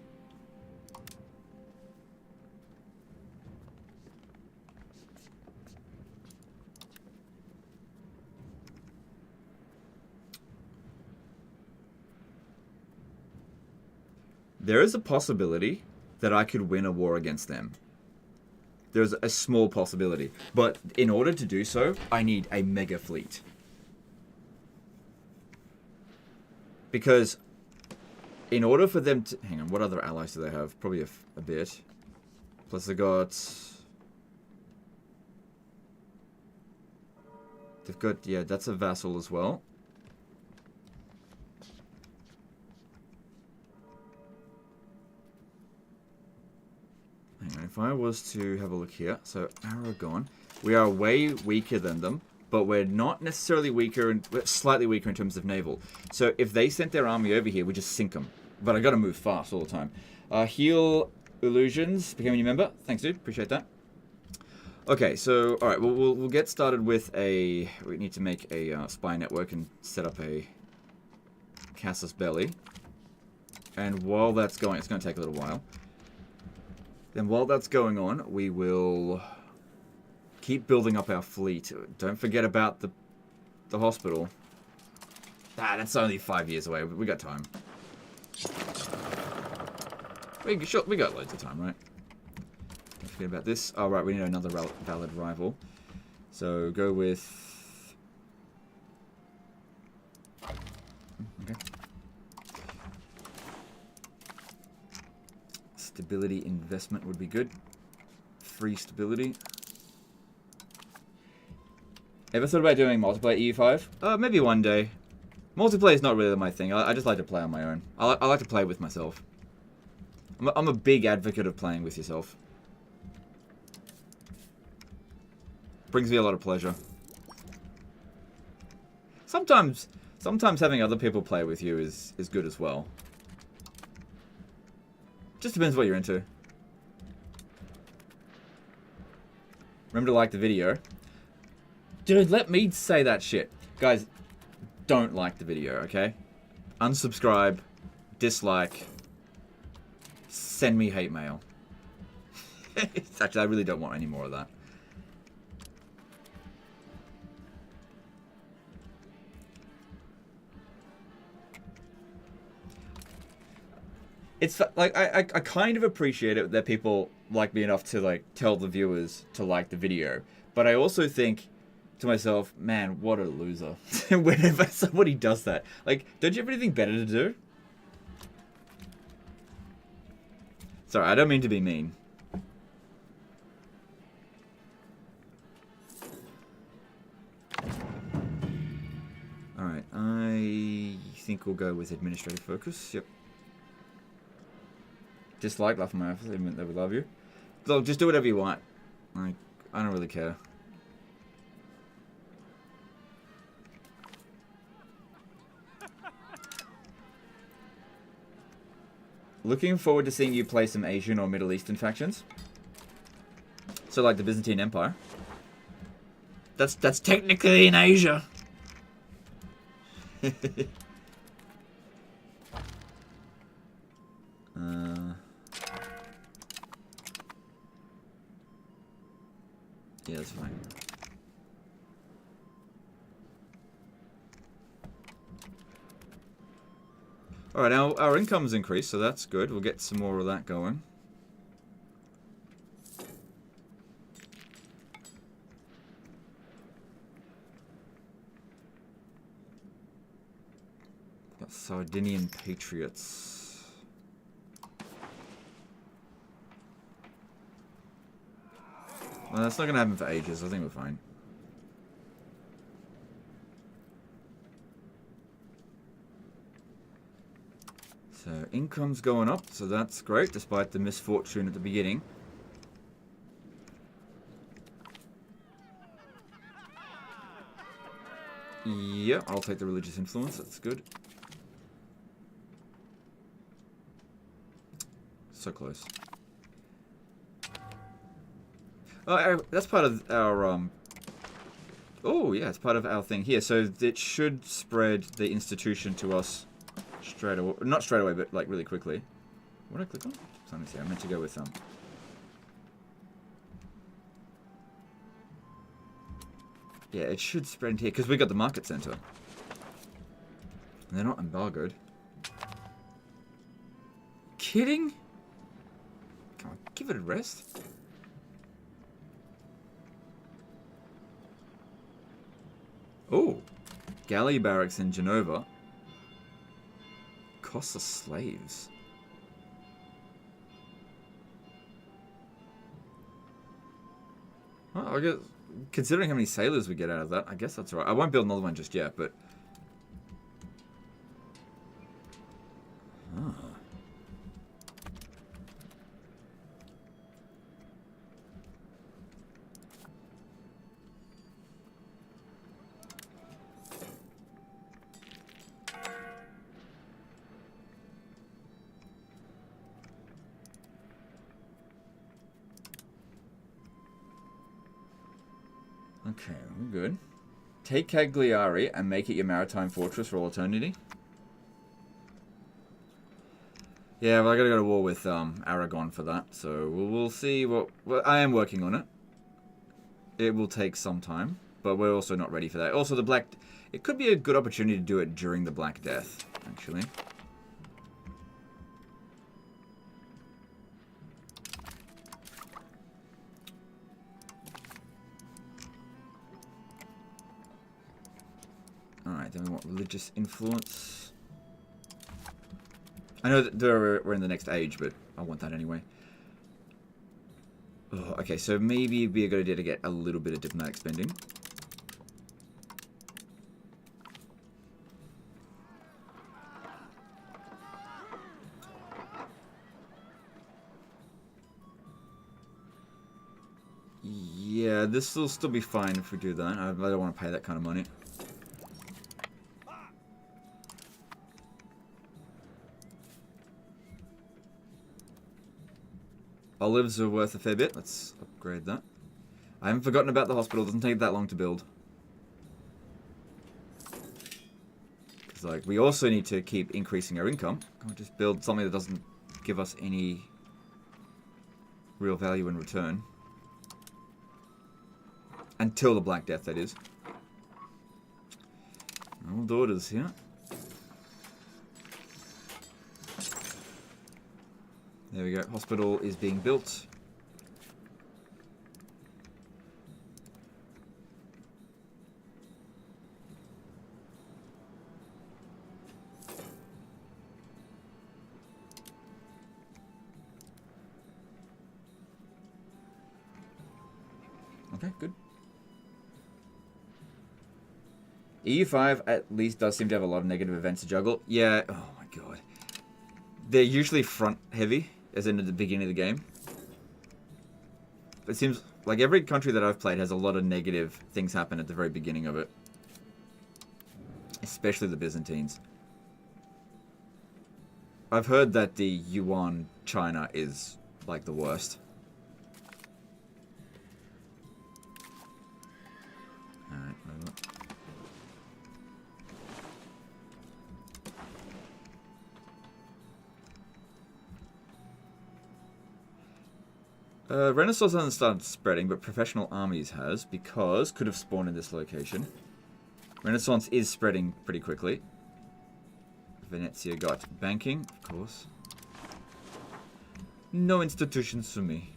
There is a possibility that I could win a war against them. There's a small possibility. But in order to do so, I need a mega fleet. Because in order for them to... Hang on, what other allies do they have? Probably a bit. Plus they got... They've got... Yeah, that's a vassal as well. Hang on, if I was to have a look here. So, Aragon. We are way weaker than them. But we're not necessarily weaker, and we're slightly weaker in terms of naval. So if they sent their army over here, we just sink them. But I gotta move fast all the time. Heal Illusions, became a new member. Thanks, dude. Appreciate that. Okay, so, alright, we'll get started with a... We need to make a spy network and set up a casus belli. And while that's going... It's going to take a little while. Then while that's going on, we will... keep building up our fleet. Don't forget about the hospital. That's only 5 years away. We got time. We got loads of time, right? Don't forget about this. Oh, right, we need another valid rival. So, go with... Okay. Stability investment would be good. Free stability. Ever thought about doing multiplayer EU5? Maybe one day. Multiplayer is not really my thing. I just like to play on my own. I like to play with myself. I'm a big advocate of playing with yourself. Brings me a lot of pleasure. Sometimes having other people play with you is good as well. Just depends what you're into. Remember to like the video. Dude, let me say that shit. Guys, don't like the video, okay? Unsubscribe, dislike, send me hate mail. Actually, I really don't want any more of that. It's like I kind of appreciate it that people like me enough to like tell the viewers to like the video, but I also think to myself, man, what a loser. Whenever somebody does that. Like, don't you have anything better to do? Sorry, I don't mean to be mean. Alright, I think we'll go with administrative focus. Yep. Dislike, laugh at my efforts, even though we love you. Look, just do whatever you want. Like, I don't really care. Looking forward to seeing you play some Asian or Middle Eastern factions. So like the Byzantine Empire. That's technically in Asia. Yeah, that's fine. Alright, our income's increased, so that's good. We'll get some more of that going. Got Sardinian Patriots. Well, that's not going to happen for ages. I think we're fine. So income's going up, so that's great, despite the misfortune at the beginning. Yeah, I'll take the religious influence, that's good. So close. Oh, that's part of our, oh, yeah, it's part of our thing here. So it should spread the institution to us straight away. Not straight away, but, like, really quickly. What did I click on? Let me see. I meant to go with, yeah, it should spread into here, because we got the market center. And they're not embargoed. Kidding? Come on, give it a rest. Oh, galley barracks in Genova. Costs of slaves. Well, I guess, considering how many sailors we get out of that, I guess that's right. I won't build another one just yet, but... Ah. Okay, we're good. Take Cagliari and make it your maritime fortress for all eternity. Yeah, well, I gotta go to war with Aragon for that, so we'll see what... Well, I am working on it. It will take some time, but we're also not ready for that. Also, the Black... It could be a good opportunity to do it during the Black Death, actually. Alright, then we want religious influence. I know that we're in the next age, but I want that anyway. Oh, okay, so maybe it'd be a good idea to get a little bit of diplomatic spending. Yeah, this will still be fine if we do that. I don't want to pay that kind of money. Olives are worth a fair bit. Let's upgrade that. I haven't forgotten about the hospital. It doesn't take that long to build. Because, like, we also need to keep increasing our income. Can't just build something that doesn't give us any real value in return. Until the Black Death, that is. All daughters here. There we go. Hospital is being built. Okay, good. EU5 at least does seem to have a lot of negative events to juggle. Yeah, oh my god. They're usually front heavy, as in at the beginning of the game. It seems like every country that I've played has a lot of negative things happen at the very beginning of it. Especially the Byzantines. I've heard that the Yuan China is like the worst. Alright, Renaissance hasn't started spreading, but Professional Armies has, because could have spawned in this location. Renaissance is spreading pretty quickly. Venezia got banking, of course. No institutions for me.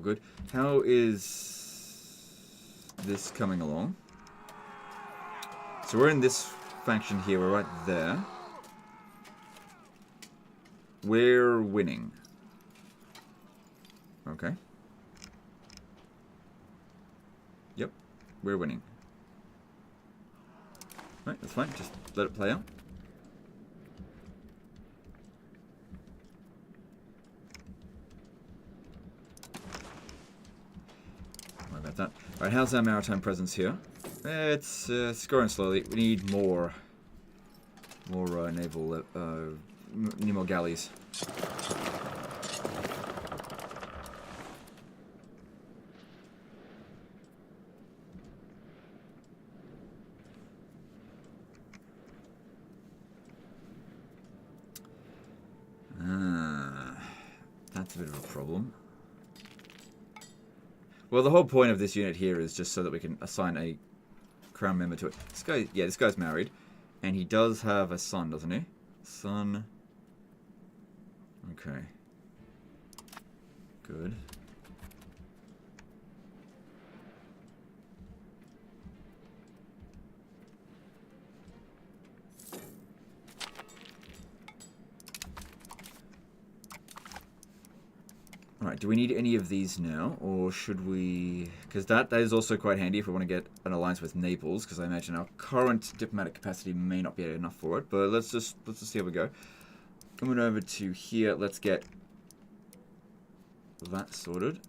good. How is this coming along? So we're in this faction here. We're right there. We're winning. Okay. Yep. We're winning. Right, that's fine. Just let it play out. Worry about that. Alright, how's our maritime presence here? It's scoring slowly. We need more naval, need more galleys. That's a bit of a problem. Well, the whole point of this unit here is just so that we can assign a crown member to it. This guy, yeah, this guy's married, and he does have a son, doesn't he? Son. Okay. Good. Alright, do we need any of these now, or should we... Because that is also quite handy if we want to get an alliance with Naples, because I imagine our current diplomatic capacity may not be enough for it, but let's just see how we go. Coming over to here, let's get that sorted.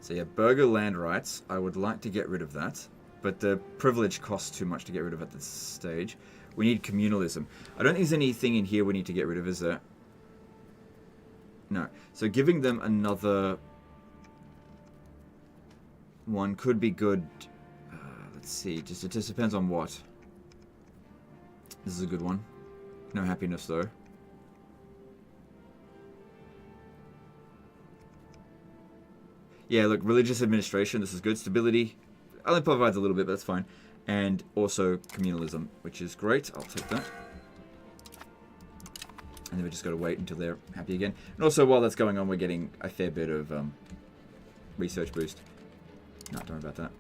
So yeah, burger land rights, I would like to get rid of that. But the privilege costs too much to get rid of at this stage. We need communalism. I don't think there's anything in here we need to get rid of, is there? No. So giving them another one could be good. Let's see. It just depends on what. This is a good one. No happiness, though. Yeah, look, religious administration, this is good. Stability. Only provides a little bit, but that's fine. And also communalism, which is great. I'll take that. And then we just got to wait until they're happy again. And also, while that's going on, we're getting a fair bit of research boost. No, don't worry about that.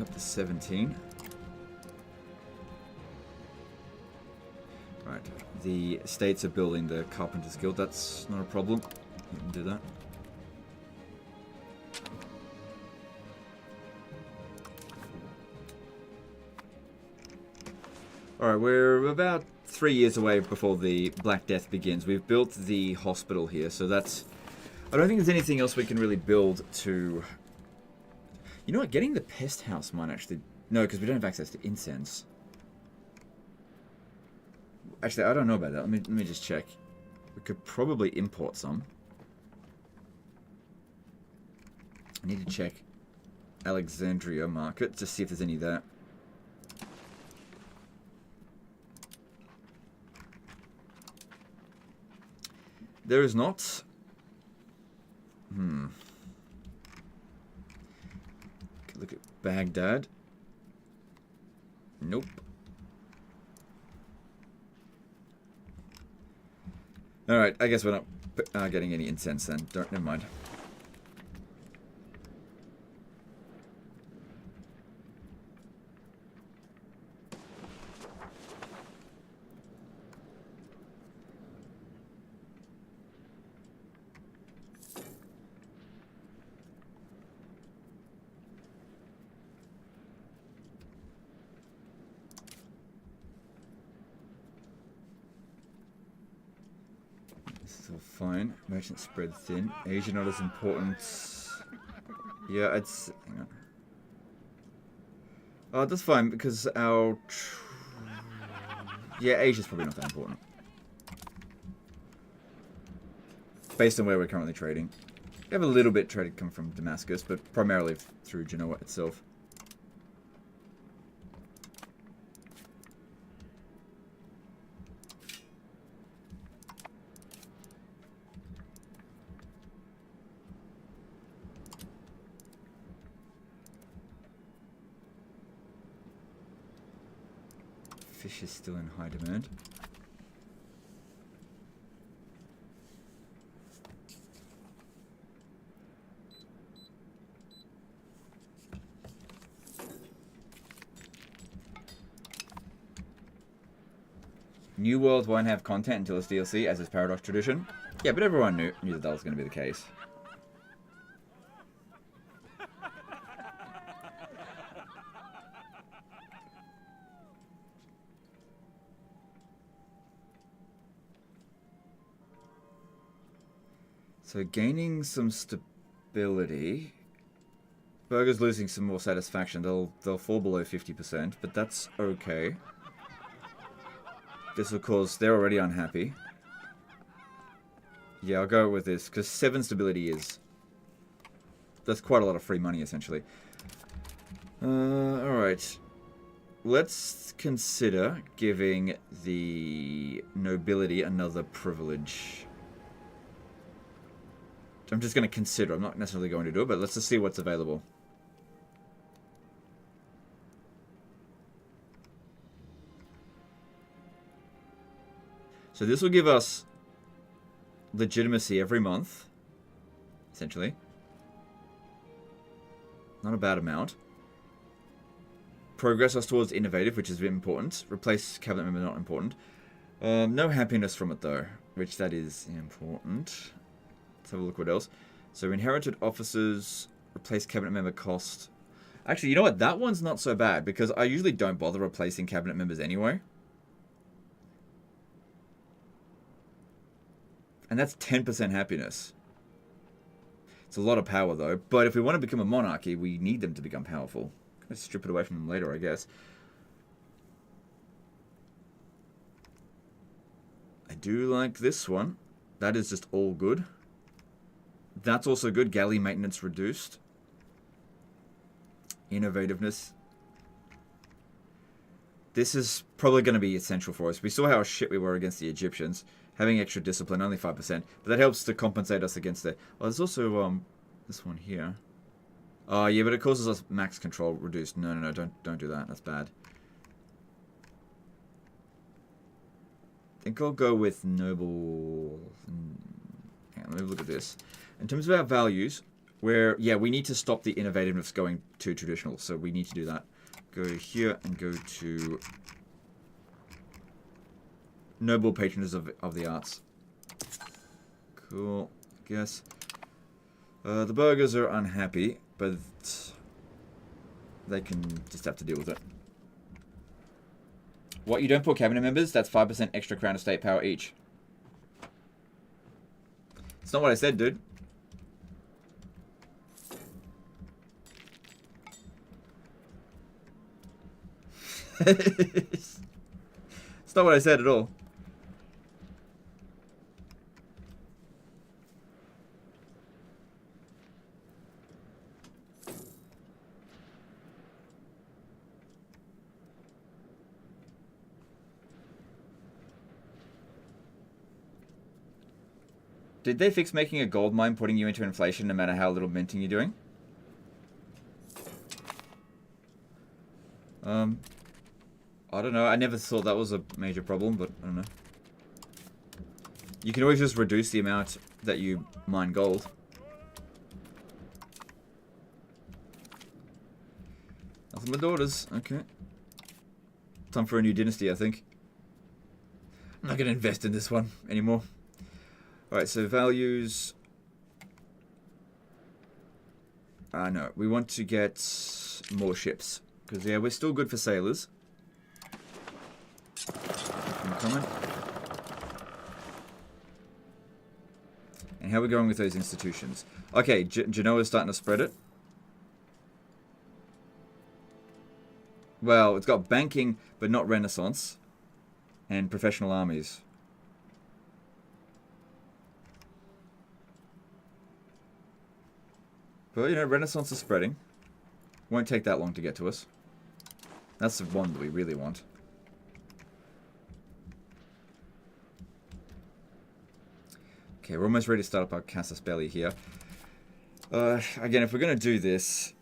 Up to 17. Right, the states are building the Carpenter's Guild. That's not a problem. You can do that. Alright, we're about 3 years away before the Black Death begins. We've built the hospital here, so that's... I don't think there's anything else we can really build to... You know what? Getting the pest house might actually... No, because we don't have access to incense. Actually, I don't know about that. Let me just check. We could probably import some. I need to check Alexandria market to see if there's any there. There is not. Look at Baghdad. Nope. Alright, I guess we're not getting any incense then. Never mind. Fine. Merchant spread thin. Asia not as important. Yeah, hang on. Oh, that's fine, because our... Yeah, Asia's probably not that important. Based on where we're currently trading. We have a little bit traded come from Damascus, but primarily through Genoa itself. Fish is still in high demand. New World won't have content until it's DLC, as is Paradox tradition. Yeah, but everyone knew that that was going to be the case. So gaining some stability. Burger's losing some more satisfaction. They'll fall below 50%, but that's okay. This will cause... They're already unhappy. Yeah, I'll go with this, because 7 stability is... That's quite a lot of free money, essentially. Alright. Let's consider giving the nobility another privilege. I'm just going to consider. I'm not necessarily going to do it, but let's just see what's available. So this will give us legitimacy every month, essentially. Not a bad amount. Progress us towards innovative, which is important. Replace cabinet member, not important. No happiness from it, though, which that is important. Let's have a look what else. So inherited officers, replace cabinet member cost. Actually, you know what? That one's not so bad, because I usually don't bother replacing cabinet members anyway. And that's 10% happiness. It's a lot of power, though. But if we want to become a monarchy, we need them to become powerful. Let's strip it away from them later, I guess. I do like this one. That is just all good. That's also good. Galley maintenance reduced. Innovativeness. This is probably going to be essential for us. We saw how shit we were against the Egyptians. Having extra discipline, only 5%. But that helps to compensate us against it. Oh, there's also this one here. Oh, yeah, but it causes us max control reduced. No, don't do that. That's bad. I think I'll go with noble. Hang on, let me look at this. In terms of our values, we need to stop the innovativeness going to traditional. So we need to do that. Go here and go to noble patronage of the arts. Cool. I guess. The burghers are unhappy, but they can just have to deal with it. What, you don't put cabinet members? That's 5% extra crown estate power each. It's not what I said, dude. It's not what I said at all. Did they fix making a gold mine putting you into inflation no matter how little minting you're doing? I don't know. I never thought that was a major problem, but I don't know. You can always just reduce the amount that you mine gold. Nothing but daughters. Okay. Time for a new dynasty, I think. I'm not going to invest in this one anymore. Alright, so values. No, we want to get more ships. Because, yeah, we're still good for sailors. Comment. And how are we going with those institutions? Okay, Genoa's starting to spread it. Well, it's got banking, but not Renaissance. And professional armies. But, you know, Renaissance is spreading. Won't take that long to get to us. That's the one that we really want. Okay, we're almost ready to start up our Casus Belli here. Again, if we're going to do this,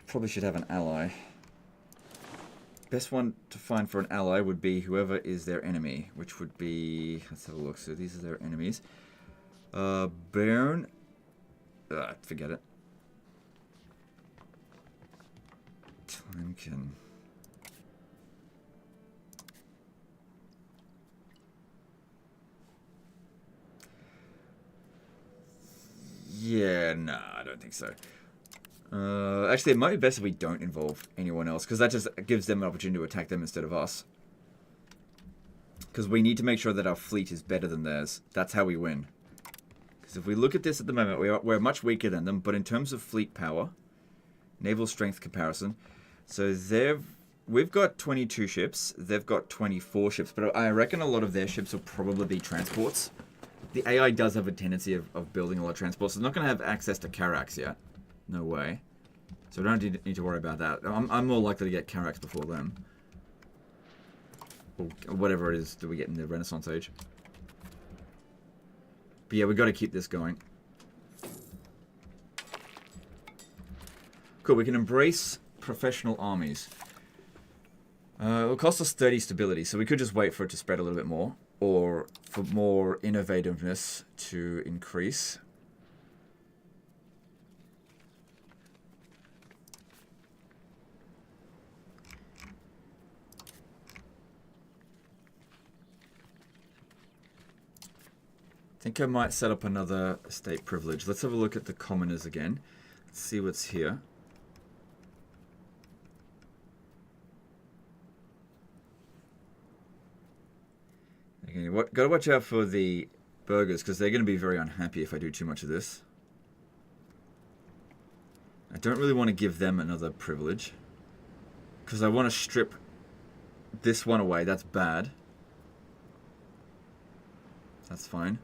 probably should have an ally. Best one to find for an ally would be whoever is their enemy, which would be... Let's have a look. So these are their enemies. Bern... forget it. Tlemkin. Yeah, nah, I don't think so. Actually, it might be best if we don't involve anyone else, because that just gives them an opportunity to attack them instead of us. Because we need to make sure that our fleet is better than theirs. That's how we win. Because if we look at this at the moment, we're much weaker than them, but in terms of fleet power, naval strength comparison, so we've got 22 ships, they've got 24 ships, but I reckon a lot of their ships will probably be transports. The AI does have a tendency of building a lot of transports. It's not going to have access to Carax yet. No way. So we don't need to worry about that. I'm more likely to get Carax before them. Or whatever it is that we get in the Renaissance Age. But yeah, we've got to keep this going. Cool, we can embrace professional armies. It'll cost us 30 stability, so we could just wait for it to spread a little bit more. Or for more innovativeness to increase. I think I might set up another estate privilege. Let's have a look at the commoners again. Let's see what's here. Okay, gotta watch out for the burghers, because they're going to be very unhappy if I do too much of this. I don't really want to give them another privilege, because I want to strip this one away. That's bad. That's fine.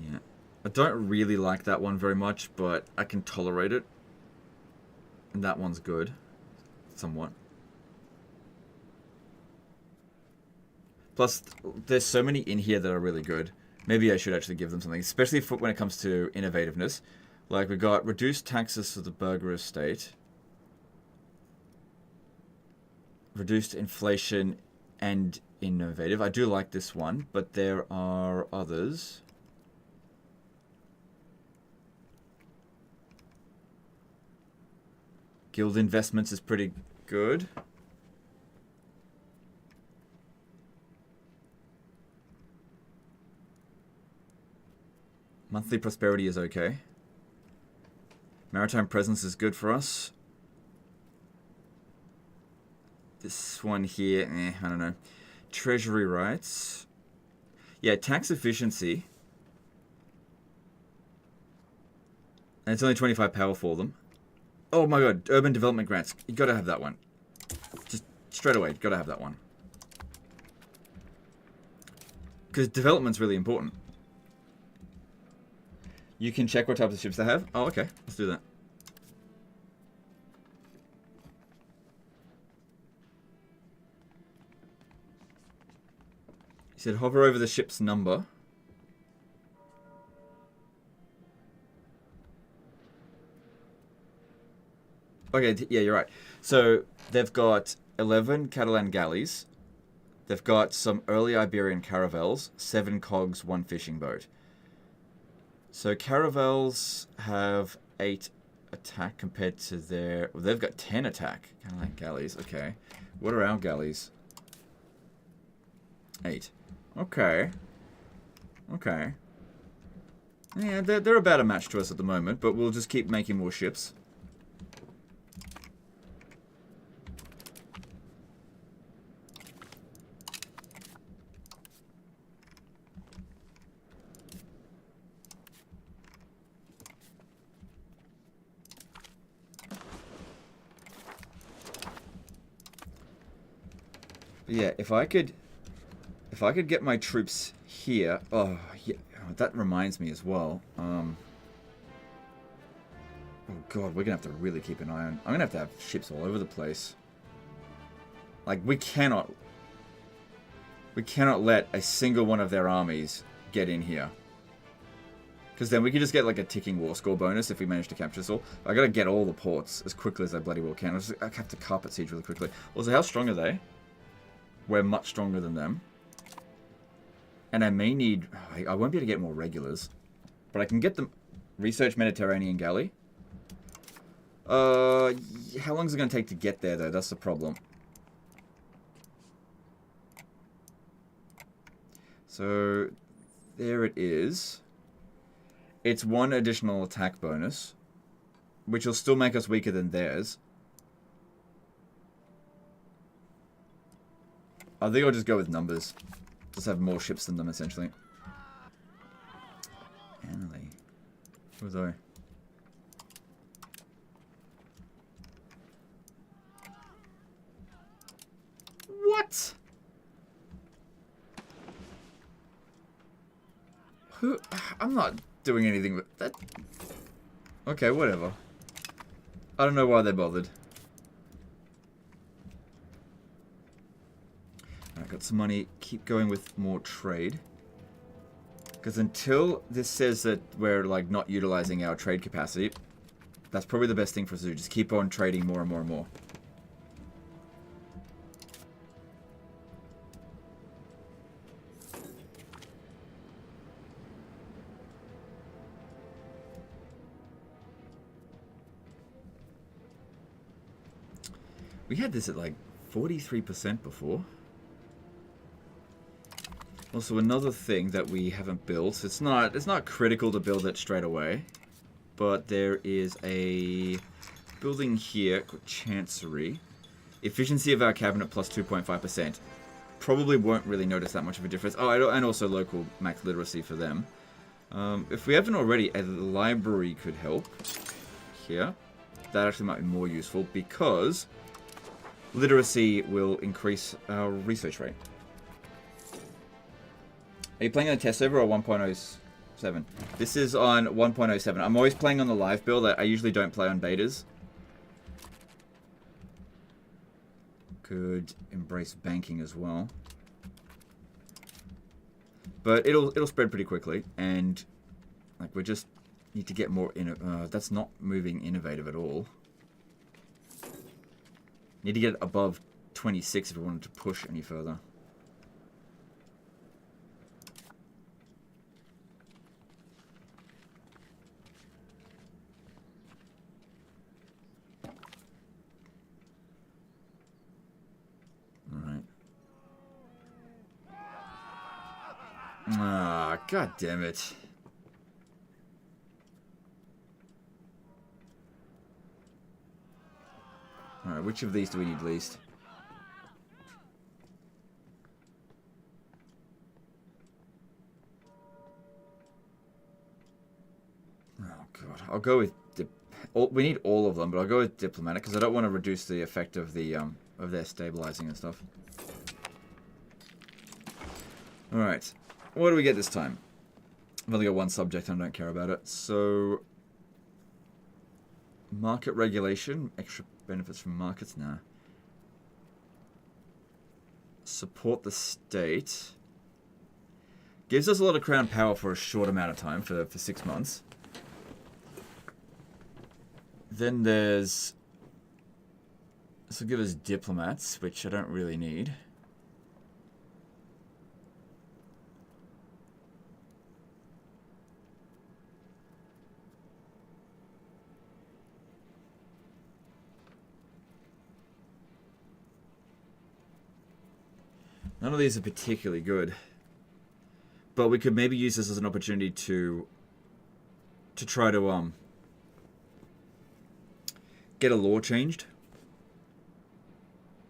Yeah. I don't really like that one very much, but I can tolerate it. And that one's good. Somewhat. Plus, there's so many in here that are really good. Maybe I should actually give them something, especially when it comes to innovativeness. Like, we got reduced taxes for the burgher estate. Reduced inflation and innovative. I do like this one, but there are others. Guild investments is pretty good. Monthly prosperity is okay. Maritime presence is good for us. This one here, I don't know. Treasury rights. Yeah, tax efficiency. And it's only 25 power for them. Oh my god, urban development grants. You gotta have that one. Just straight away, gotta have that one. Because development's really important. You can check what types of ships they have. Oh, okay. Let's do that. He said hover over the ship's number. Okay, yeah, you're right. So they've got 11 Catalan galleys. They've got some early Iberian caravels, 7 cogs, 1 fishing boat. So caravels have 8 attack compared to their... Well, they've got 10 attack. Catalan galleys, okay. What are our galleys? 8. Okay. Okay. Yeah, they're about a match to us at the moment, but we'll just keep making more ships. Yeah, if I could get my troops here. Oh, yeah, that reminds me as well. Oh god, we're gonna have to really keep an eye on. I'm gonna have ships all over the place. Like, we cannot let a single one of their armies get in here. Because then we can just get like a ticking war score bonus if we manage to capture this all. I gotta get all the ports as quickly as I bloody well can. I have to carpet siege really quickly. Also, how strong are they? We're much stronger than them. And I may need... I won't be able to get more regulars. But I can get them... Research Mediterranean Galley. How long is it going to take to get there, though? That's the problem. So, there it is. It's one additional attack bonus, which will still make us weaker than theirs. I think I'll just go with numbers. Just have more ships than them, essentially. Annaly. Who was I? What? Who? I'm not doing anything with that. Okay, whatever. I don't know why they bothered. Alright, got some money. Keep going with more trade. Because until this says that we're like not utilizing our trade capacity, that's probably the best thing for us to do. Just keep on trading more and more and more. We had this at like 43% before. Also, another thing that we haven't built, it's not critical to build it straight away, but there is a building here called Chancery. Efficiency of our cabinet plus 2.5%. Probably won't really notice that much of a difference. Oh, and also local max literacy for them. If we haven't already, a library could help here. That actually might be more useful because literacy will increase our research rate. Are you playing on the test server or 1.07? This is on 1.07. I'm always playing on the live build. I usually don't play on betas. Could embrace banking as well. But it'll spread pretty quickly, and like we just need to get more that's not moving innovative at all. Need to get above 26 if we wanted to push any further. Alright. Ah, god damn it. Alright, which of these do we need least? Oh god, I'll go with we need all of them, but I'll go with diplomatic because I don't want to reduce the effect of the of their stabilizing and stuff. Alright, what do we get this time? I've only got one subject and I don't care about it. So, market regulation, extra benefits from markets now. Support the state. Gives us a lot of crown power for a short amount of time, for 6 months. Then there's... This will give us diplomats, which I don't really need. None of these are particularly good. But we could maybe use this as an opportunity to try to get a law changed.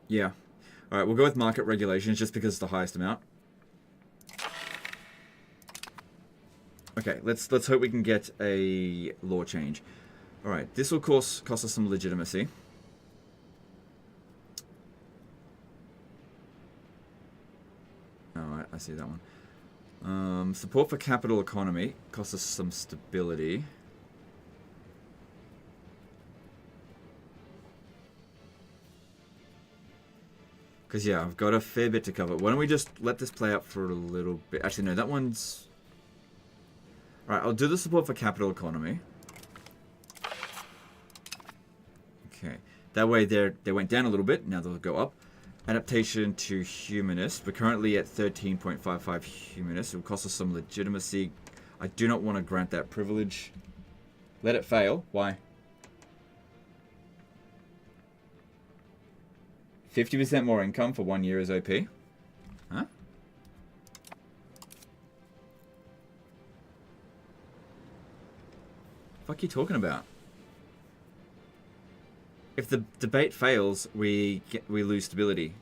Yeah. Alright, we'll go with market regulations just because it's the highest amount. Okay, let's hope we can get a law change. Alright, this will cost us some legitimacy. I see that one. Support for capital economy costs us some stability. Because, yeah, I've got a fair bit to cover. Why don't we just let this play out for a little bit? Actually, no, that one's... Alright, I'll do the support for capital economy. Okay. That way they went down a little bit. Now they'll go up. Adaptation to humanist. We're currently at 13.55 humanist. It will cost us some legitimacy. I do not want to grant that privilege. Let it fail. Why? 50% more income for 1 year is OP. Huh? What are you talking about? If the debate fails, we lose stability.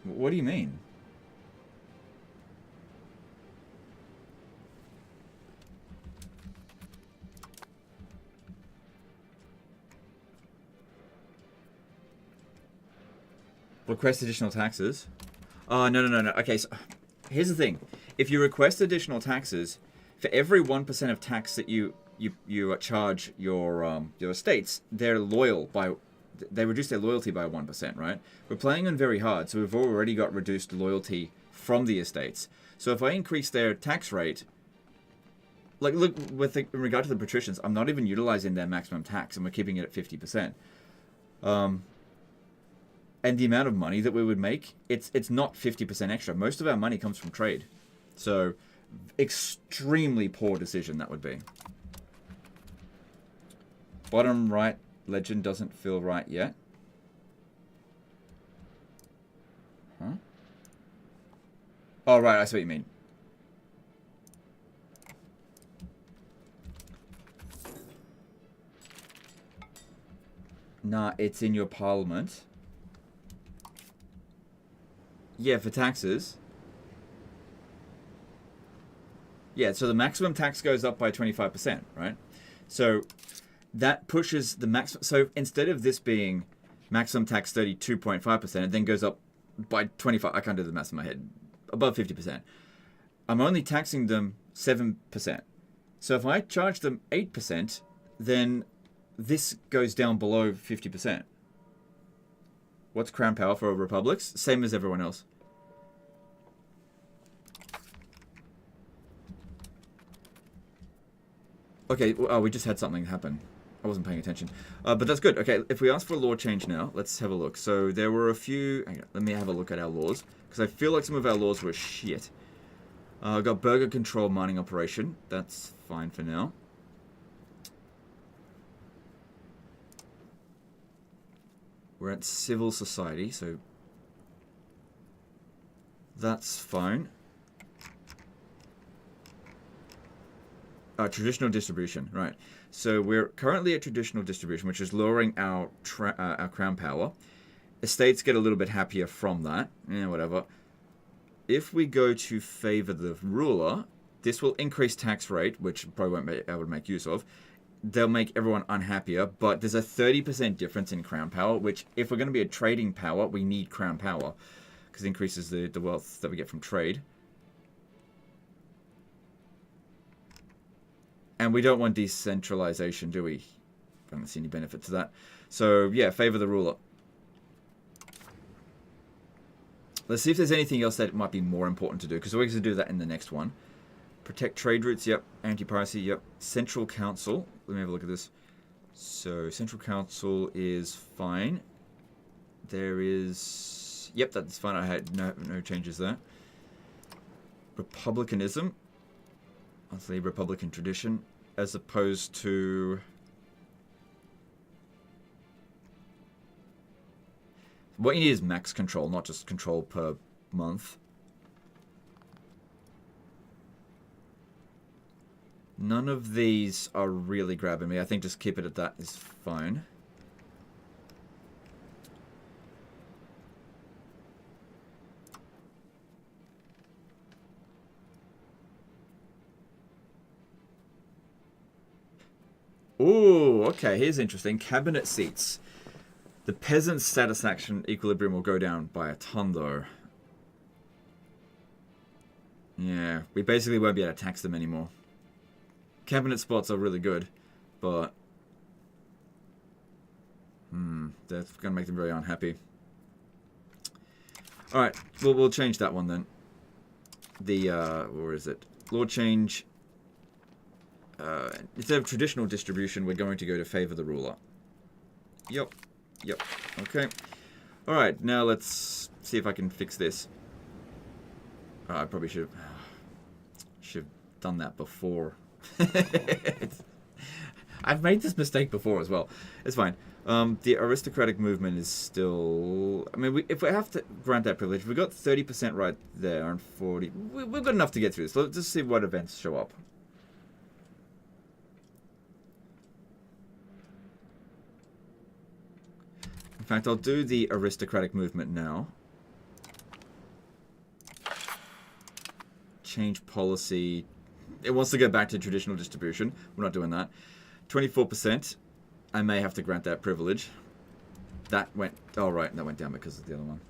What do you mean? Request additional taxes? Oh, no. Okay, so here's the thing. If you request additional taxes, for every 1% of tax that you charge your estates, they reduce their loyalty by 1%, right? We're playing on very hard, so we've already got reduced loyalty from the estates. So if I increase their tax rate, like look in regard to the patricians, I'm not even utilizing their maximum tax, and we're keeping it at 50%. And the amount of money that we would make, it's not 50% extra. Most of our money comes from trade. So, extremely poor decision that would be. Bottom right, legend doesn't feel right yet. Huh? Oh, right, I see what you mean. Nah, it's in your parliament. Yeah, for taxes. Yeah, so the maximum tax goes up by 25%, right? So that pushes the maximum. So instead of this being maximum tax 32.5%, it then goes up by 25. I can't do the math in my head. Above 50%. I'm only taxing them 7%. So if I charge them 8%, then this goes down below 50%. What's crown power for republics? Same as everyone else. Okay, we just had something happen. I wasn't paying attention. But that's good. Okay, if we ask for a law change now, let's have a look. So there were a few... Hang on, let me have a look at our laws. Because I feel like some of our laws were shit. Got burger control mining operation. That's fine for now. We're at civil society, so that's fine. Traditional distribution, right. So we're currently at traditional distribution, which is lowering our crown power. Estates get a little bit happier from that. Whatever. If we go to favor the ruler, this will increase tax rate, which probably won't be able to make use of. They'll make everyone unhappier, but there's a 30% difference in crown power, which if we're going to be a trading power, we need crown power, because it increases the wealth that we get from trade. And we don't want decentralization, do we? I don't see any benefit to that. So, yeah, favor the ruler. Let's see if there's anything else that might be more important to do, because we're going to do that in the next one. Protect trade routes, yep. Anti-piracy, yep. Central Council. Let me have a look at this. So, Central Council is fine. There is... Yep, that's fine. I had no changes there. Republicanism. That's the Republican tradition. As opposed to... What you need is max control, not just control per month. None of these are really grabbing me. I think just keep it at that is fine. Ooh, okay, here's interesting. Cabinet seats. The peasant satisfaction equilibrium will go down by a ton, though. Yeah, we basically won't be able to tax them anymore. Cabinet spots are really good, but that's going to make them very unhappy. Alright, well, we'll change that one then. The, where is it? Law change. Instead of traditional distribution, we're going to go to favor the ruler. Yep. Okay. Alright, now let's see if I can fix this. I probably should have done that before. I've made this mistake before as well. It's fine. The aristocratic movement is still... I mean, if we have to grant that privilege, we've got 30% right there and 40... We've got enough to get through this. Let's just see what events show up. In fact, I'll do the aristocratic movement now. Change policy. It wants to go back to traditional distribution. We're not doing that. 24%. I may have to grant that privilege. That went... Oh, right. That went down because of the other one.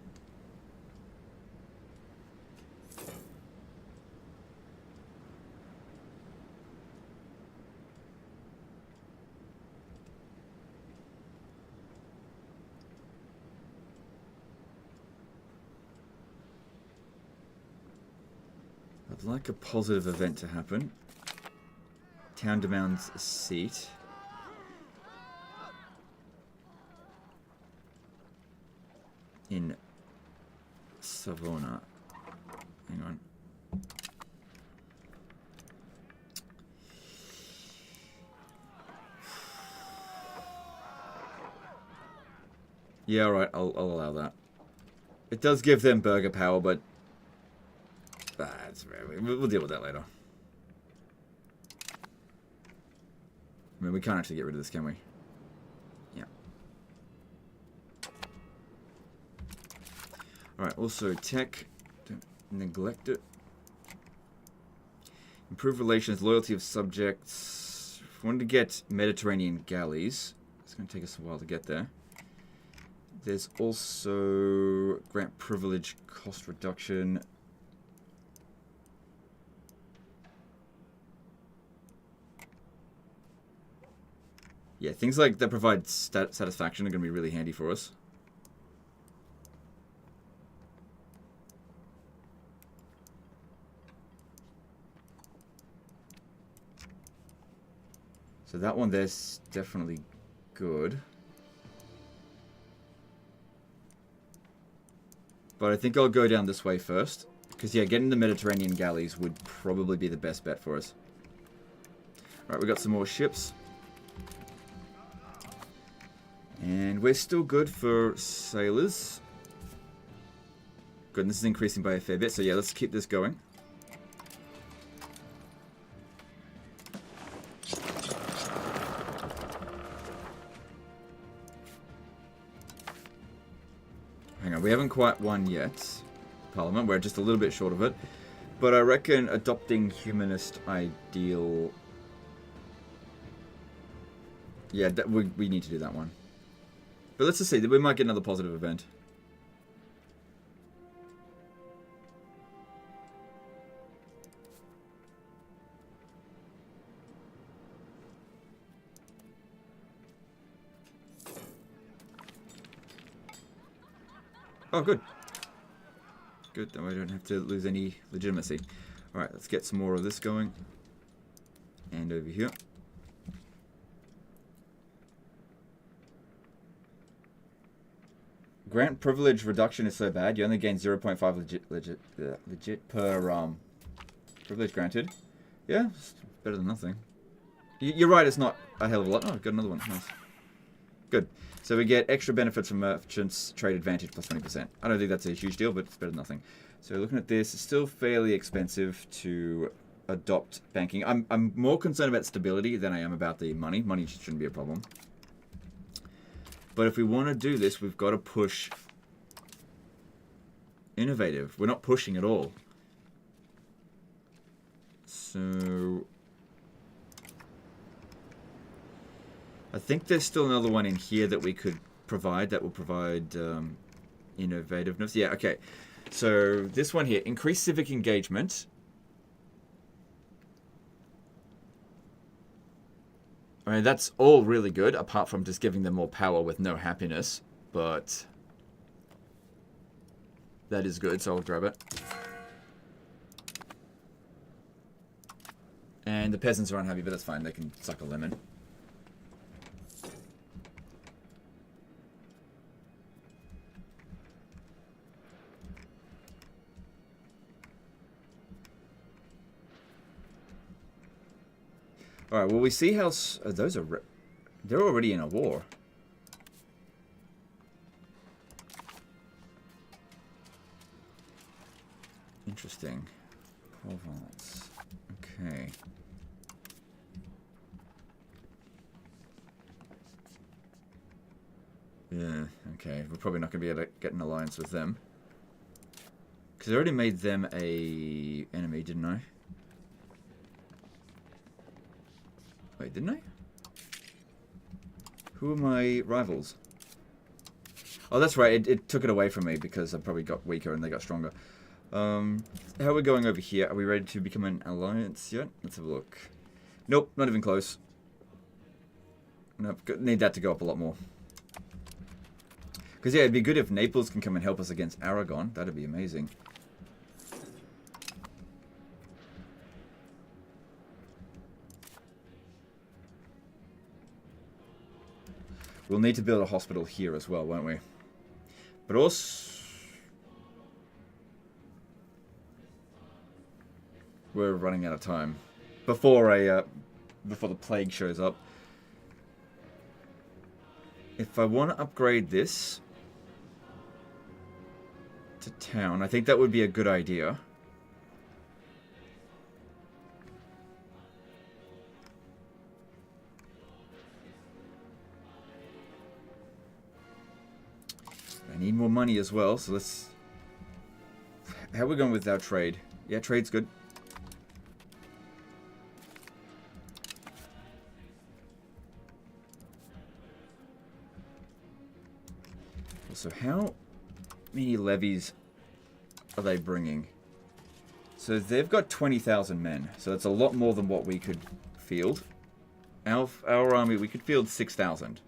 I'd like a positive event to happen. Town demands a seat. In Savona. Hang on. Yeah, alright, I'll allow that. It does give them burger power, but we'll deal with that later. I mean, we can't actually get rid of this, can we? Yeah. Alright, also tech. Don't neglect it. Improve relations, loyalty of subjects. If we wanted to get Mediterranean galleys, it's going to take us a while to get there. There's also grant privilege, cost reduction. Yeah, things like that provide satisfaction are going to be really handy for us. So that one there's definitely good. But I think I'll go down this way first. Because, yeah, getting the Mediterranean galleys would probably be the best bet for us. Alright, we got some more ships. And we're still good for sailors. Good, and this is increasing by a fair bit. So, yeah, let's keep this going. Hang on, we haven't quite won yet. Parliament, we're just a little bit short of it. But I reckon adopting humanist ideal... Yeah, we need to do that one. But let's just see, we might get another positive event. Oh, good. Good, then we don't have to lose any legitimacy. Alright, let's get some more of this going. And over here. Grant privilege reduction is so bad, you only gain 0.5 legit per privilege granted. Yeah, it's better than nothing. You're right, it's not a hell of a lot. Oh, I've got another one. Nice. Good. So we get extra benefits from merchants, trade advantage plus 20%. I don't think that's a huge deal, but it's better than nothing. So looking at this, it's still fairly expensive to adopt banking. I'm more concerned about stability than I am about the money. Money shouldn't be a problem. But if we want to do this, we've got to push innovative. We're not pushing at all. So I think there's still another one in here that we could provide that will provide innovativeness. Yeah, okay. So this one here, increase civic engagement I mean, that's all really good, apart from just giving them more power with no happiness. But that is good, so I'll grab it. And the peasants are unhappy, but that's fine. They can suck a lemon. Alright, well, we see how... those are... they're already in a war. Interesting. Provence. Okay. Yeah, okay. We're probably not going to be able to get an alliance with them. Because I already made them a enemy, didn't I? Wait, didn't I? Who are my rivals? Oh, that's right. It took it away from me because I probably got weaker and they got stronger. How are we going over here? Are we ready to become an alliance yet? Let's have a look. Nope, not even close. Nope, need that to go up a lot more. Because, yeah, it'd be good if Naples can come and help us against Aragon. That'd be amazing. We'll need to build a hospital here as well, won't we? But also... we're running out of time. Before the plague shows up. If I want to upgrade this to town, I think that would be a good idea. I need more money as well, so let's... how are we going with our trade? Yeah, trade's good. So how many levies are they bringing? So they've got 20,000 men, so that's a lot more than what we could field. Our army, we could field 6,000.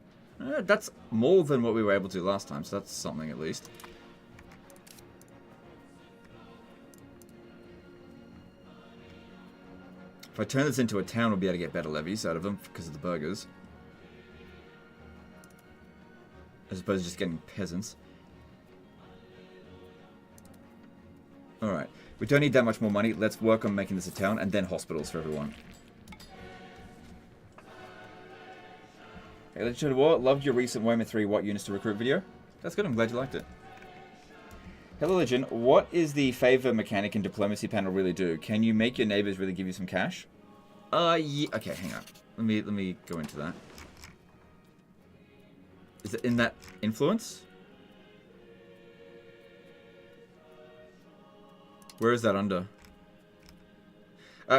That's more than what we were able to last time, so that's something at least. If I turn this into a town, we'll be able to get better levies out of them because of the burgers. As opposed to just getting peasants. Alright. We don't need that much more money. Let's work on making this a town and then hospitals for everyone. Hey, Legend of War, loved your recent Warhammer 3 What Units to Recruit video. That's good, I'm glad you liked it. Hello Legend, what is the favor mechanic in diplomacy panel really do? Can you make your neighbors really give you some cash? Yeah. Okay, hang on. Let me go into that. Is it in that influence? Where is that under?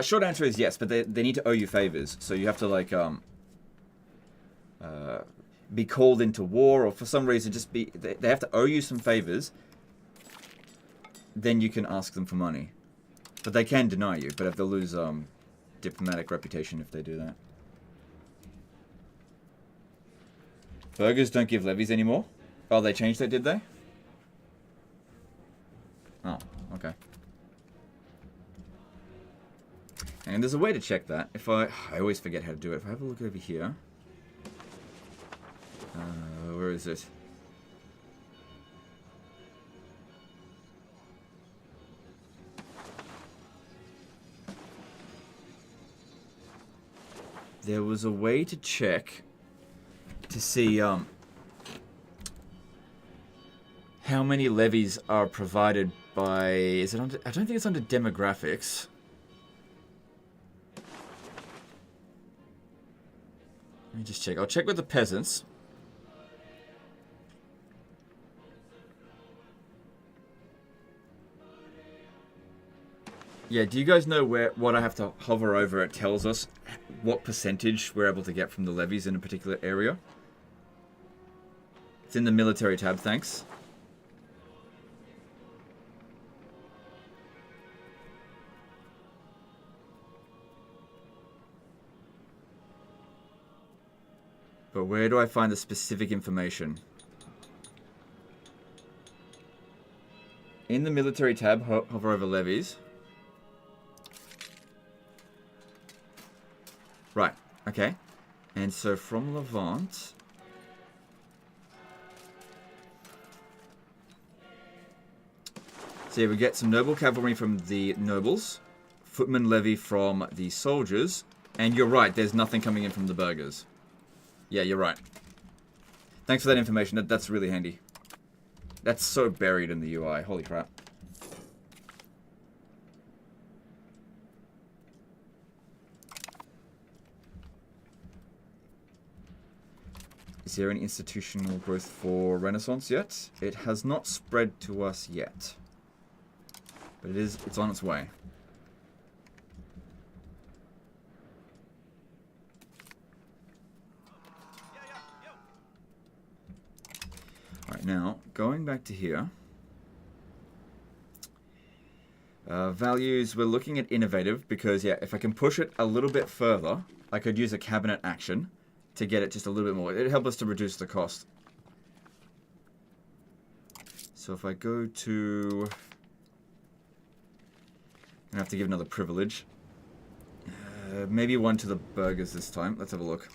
Short answer is yes, but they need to owe you favors. So you have to like be called into war, or for some reason just be they have to owe you some favors. Then you can ask them for money. But they can deny you, but if they'll lose diplomatic reputation if they do that. Burgers don't give levies anymore? Oh, they changed that, did they? Oh, okay. And there's a way to check that. If I always forget how to do it. If I have a look over here. Where is it? There was a way to check to see how many levies are provided by... is it under... I don't think it's under demographics. Let me just check. I'll check with the peasants. Yeah, do you guys know what I have to hover over? It tells us what percentage we're able to get from the levies in a particular area. It's in the military tab, thanks. But where do I find the specific information? In the military tab, hover over levies. Right, okay. And so from Levant... So yeah, we get some noble cavalry from the nobles, footman levy from the soldiers, and you're right, there's nothing coming in from the burghers. Yeah, you're right. Thanks for that information, that's really handy. That's so buried in the UI, holy crap. Is there any institutional growth for Renaissance yet? It has not spread to us yet. But it's on its way. Alright, now, going back to here. Values, we're looking at innovative because, yeah, if I can push it a little bit further, I could use a cabinet action to get it just a little bit more. It'd help us to reduce the cost. So if I go to... I'm gonna have to give another privilege. Maybe one to the burghers this time. Let's have a look.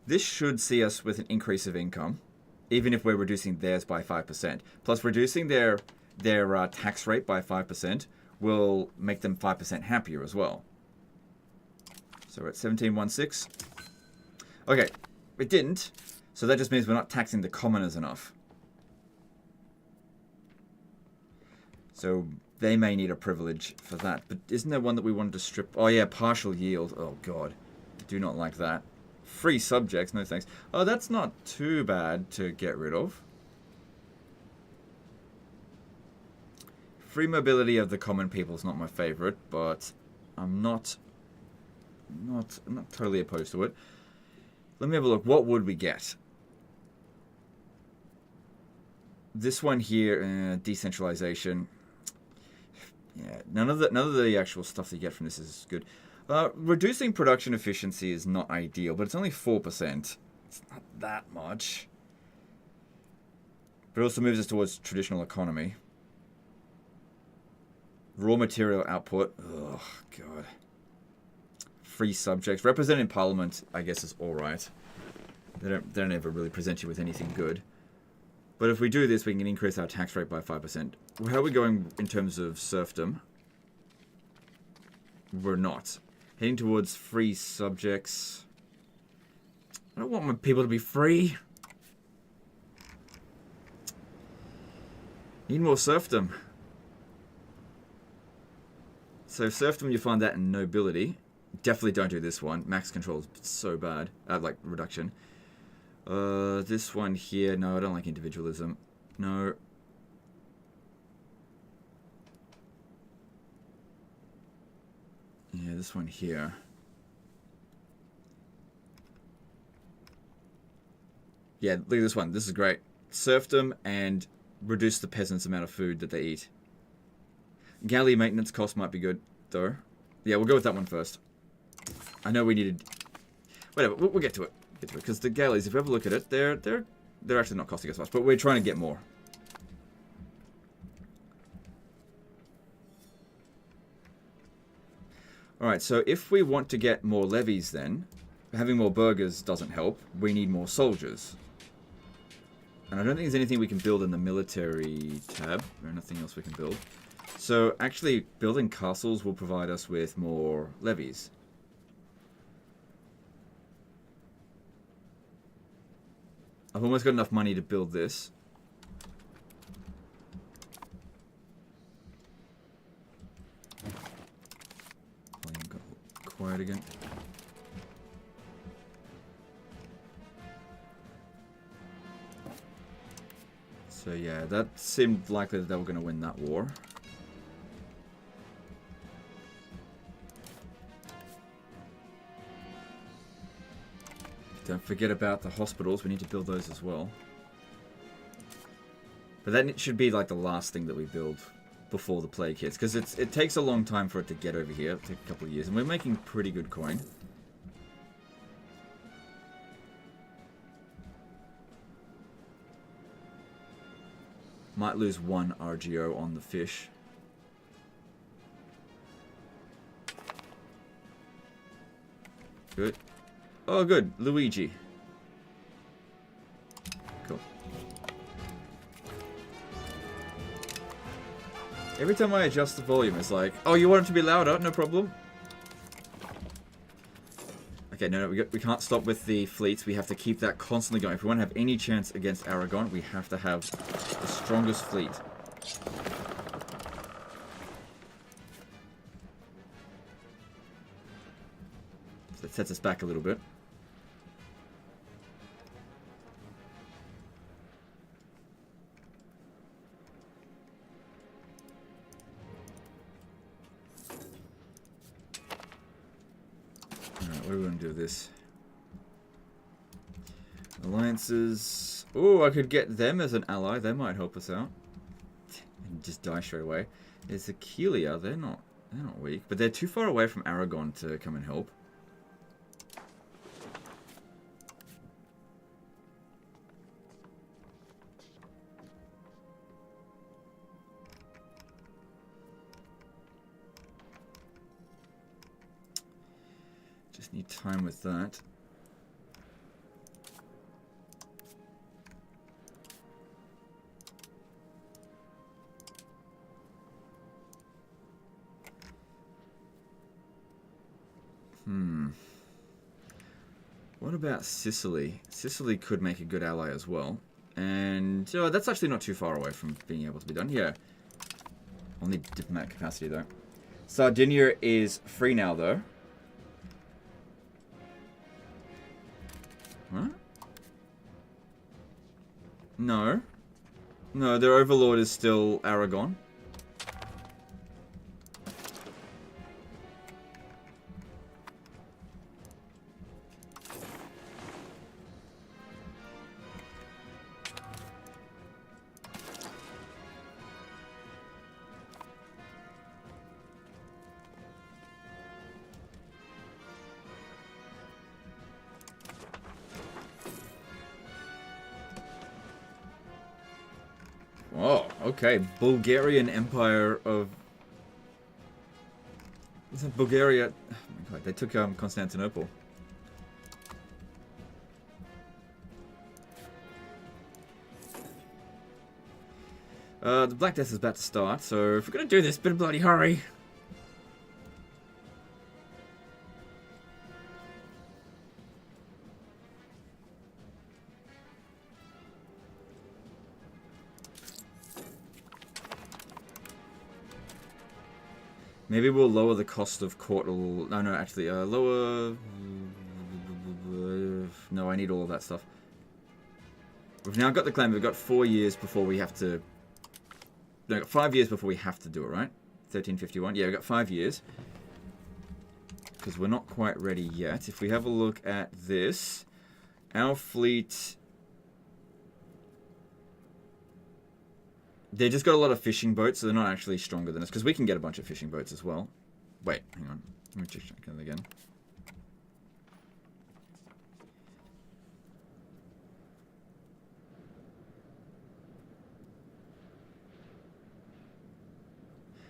This should see us with an increase of income, even if we're reducing theirs by 5%. Plus, reducing their tax rate by 5% will make them 5% happier as well. So we're at 1716. Okay, it didn't. So that just means we're not taxing the commoners enough. So they may need a privilege for that. But isn't there one that we wanted to strip? Oh yeah, partial yield. Oh god, do not like that. Free subjects, no thanks. Oh, that's not too bad to get rid of. Free mobility of the common people is not my favorite, but I'm not totally opposed to it. Let me have a look. What would we get? This one here, decentralization. Yeah, none of the actual stuff that you get from this is good. Reducing production efficiency is not ideal, but it's only 4%. It's not that much. But it also moves us towards traditional economy. Raw material output. Oh, God. Free subjects. Represented in Parliament, I guess, is alright. They don't ever really present you with anything good. But if we do this, we can increase our tax rate by 5%. How are we going in terms of serfdom? We're not. Heading towards free subjects. I don't want my people to be free. Need more serfdom. So serfdom, you find that in nobility. Definitely don't do this one. Max control is so bad. Like reduction. This one here. No, I don't like individualism. No. Yeah, this one here. Yeah, look at this one. This is great. Serfdom and reduce the peasants' amount of food that they eat. Galley maintenance cost might be good, though. Yeah, we'll go with that one first. I know we needed... Whatever, we'll get to it. Because the galleys, if we have a look at it, they're actually not costing us much, but we're trying to get more. Alright, so if we want to get more levies then, having more burghers doesn't help. We need more soldiers. And I don't think there's anything we can build in the military tab. There's nothing else we can build. So actually, building castles will provide us with more levies. I've almost got enough money to build this. Volume got quiet again. So yeah, that seemed likely that they were going to win that war. Don't forget about the hospitals. We need to build those as well. But that should be like the last thing that we build. before the plague hits, because it takes a long time for it to get over here. It'll take a couple of years, and we're making pretty good coin. Might lose 1 RGO on the fish. Good. Oh, good. Luigi. Cool. Every time I adjust the volume, it's like, oh, you want it to be louder? No problem. Okay, no, we can't stop with the fleets. We have to keep that constantly going. If we want to have any chance against Aragon, we have to have the strongest fleet. So that sets us back a little bit. Alright, what are we going to do with this? Alliances. Oh, I could get them as an ally. They might help us out. And just die straight away. There's Aquilia. They're not weak, but they're too far away from Aragon to come and help. Just need time with that. What about Sicily? Sicily could make a good ally as well. And that's actually not too far away from being able to be done. Yeah. Only diplomatic capacity, though. Sardinia is free now, though. What? No. No, their overlord is still Aragon. Oh, okay. Bulgarian Empire of... Is that Bulgaria? Oh my god, they took Constantinople. The Black Death is about to start, so if we're gonna do this, better bloody hurry. Maybe we'll lower the cost of court. No, actually, lower. No, I need all of that stuff. We've now got the claim. We've got 4 years before we have to. No, 5 years before we have to do it, right? 1351. Yeah, we've got 5 years. Because we're not quite ready yet. If we have a look at this, our fleet. They just got a lot of fishing boats, so they're not actually stronger than us. Because we can get a bunch of fishing boats as well. Wait, hang on. Let me check that again.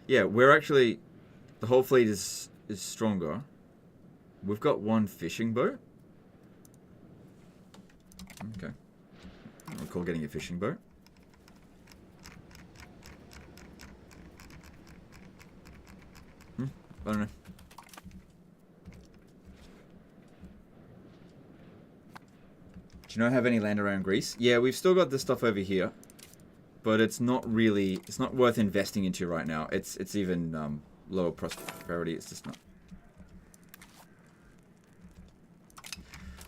Yeah, we're actually... The whole fleet is stronger. We've got 1 fishing boat. Okay. I don't recall getting a fishing boat. I don't know. Do you not have any land around Greece? Yeah, we've still got this stuff over here. But it's not really... It's not worth investing into right now. It's even lower prosperity. It's just not...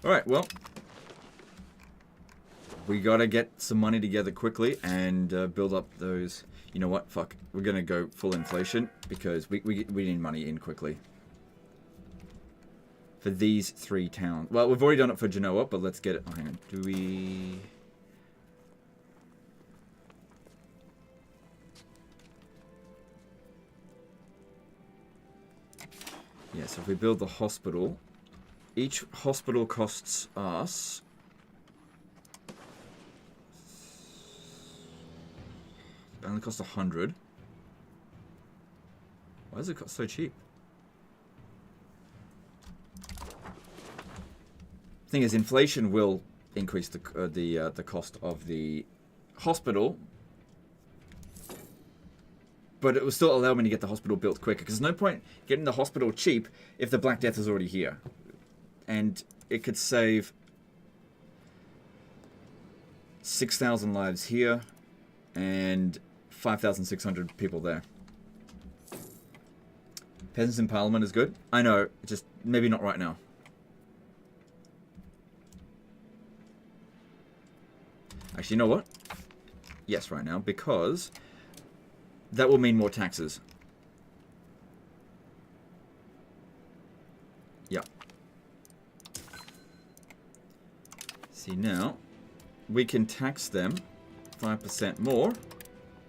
Alright, well... We gotta get some money together quickly and build up those... You know what? Fuck. We're gonna go full inflation because we need money in quickly. For these 3 towns. Well, we've already done it for Genoa, but let's get it. Oh, hang on. Do we... Yeah, so if we build the hospital, each hospital costs us... It only costs 100. Why does it cost so cheap? Thing is, inflation will increase the cost of the hospital, but it will still allow me to get the hospital built quicker. Because there's no point getting the hospital cheap if the Black Death is already here, and it could save 6,000 lives here and 5,600 people there. Peasants in Parliament is good. I know, just maybe not right now. Actually, you know what? Yes, right now, because that will mean more taxes. Yeah. See, now we can tax them 5% more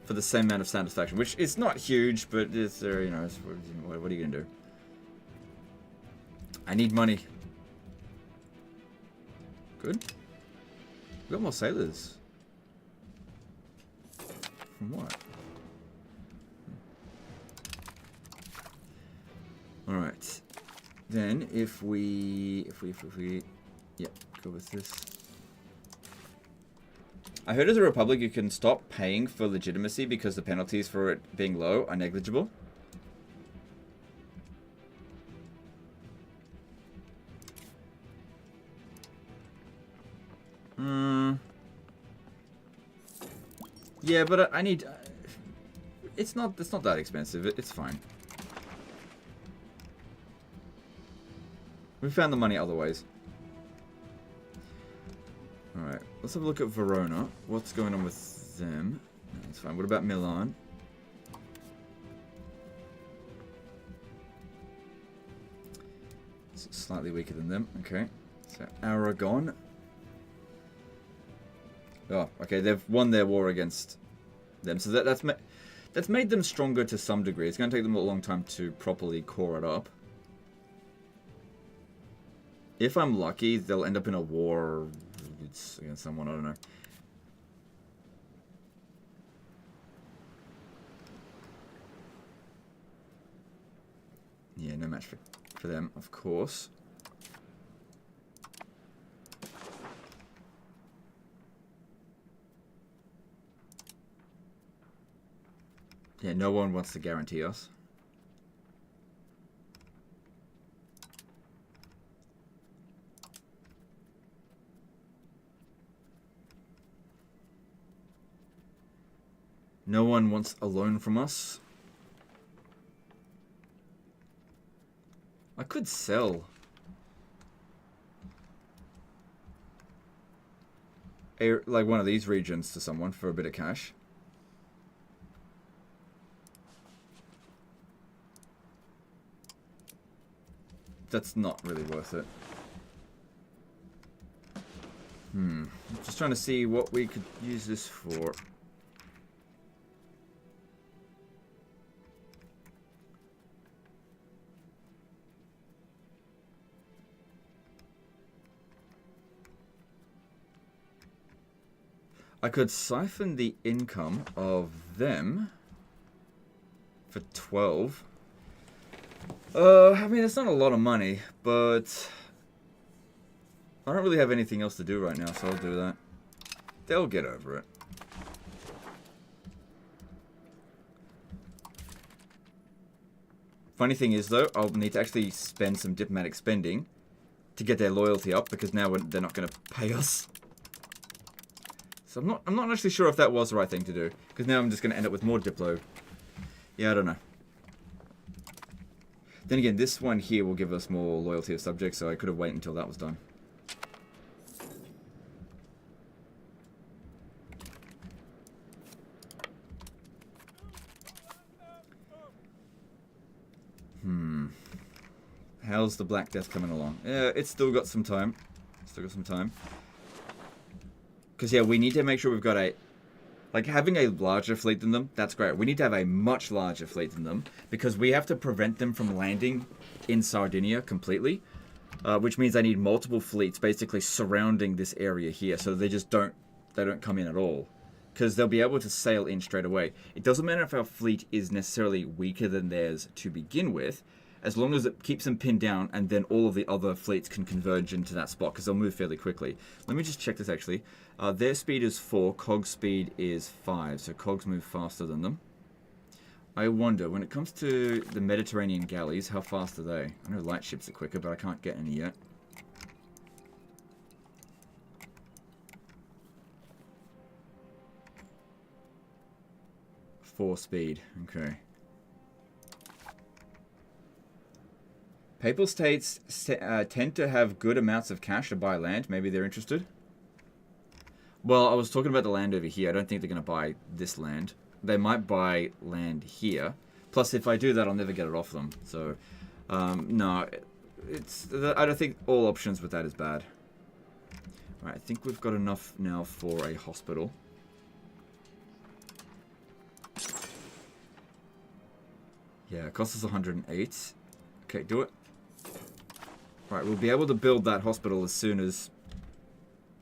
for the same amount of satisfaction, which is not huge, but it's, you know, what are you gonna do? I need money. Good. We got more sailors. From what? All right. Then if we yeah, go with this. I heard as a republic you can stop paying for legitimacy because the penalties for it being low are negligible. Yeah, but I need... it's not that expensive. It's fine. We found the money other ways. Alright, let's have a look at Verona. What's going on with them? No, that's fine. What about Milan? It's slightly weaker than them. Okay. So, Aragon. Oh, okay. They've won their war against them. So that's made them stronger to some degree. It's going to take them a long time to properly core it up. If I'm lucky, they'll end up in a war against someone, I don't know. Yeah, no match for them, of course. Yeah, no one wants to guarantee us. No one wants a loan from us. I could sell like one of these regions to someone for a bit of cash. That's not really worth it. Just trying to see what we could use this for. I could siphon the income of them for 12. I mean, it's not a lot of money, but I don't really have anything else to do right now, so I'll do that. They'll get over it. Funny thing is, though, I'll need to actually spend some diplomatic spending to get their loyalty up, because now they're not going to pay us. So I'm not actually sure if that was the right thing to do, because now I'm just going to end up with more Diplo. Yeah, I don't know. Then again, this one here will give us more loyalty of subjects, so I could have waited until that was done. How's the Black Death coming along? Yeah, it's still got some time. Still got some time. Because, yeah, we need to make sure we've got a Like, having a larger fleet than them, that's great. We need to have a much larger fleet than them, because we have to prevent them from landing in Sardinia completely, which means they need multiple fleets basically surrounding this area here, so they just don't come in at all. Because they'll be able to sail in straight away. It doesn't matter if our fleet is necessarily weaker than theirs to begin with, as long as it keeps them pinned down, and then all of the other fleets can converge into that spot, because they'll move fairly quickly. Let me just check this, actually. Their speed is 4, Cog's speed is 5, so Cogs move faster than them. I wonder, when it comes to the Mediterranean galleys, how fast are they? I know light ships are quicker, but I can't get any yet. Four speed, okay. Papal states tend to have good amounts of cash to buy land. Maybe they're interested. Well, I was talking about the land over here. I don't think they're going to buy this land. They might buy land here. Plus, if I do that, I'll never get it off them. So, no. I don't think all options with that is bad. Alright, I think we've got enough now for a hospital. Yeah, it costs us 108. Okay, do it. Right, we'll be able to build that hospital as soon as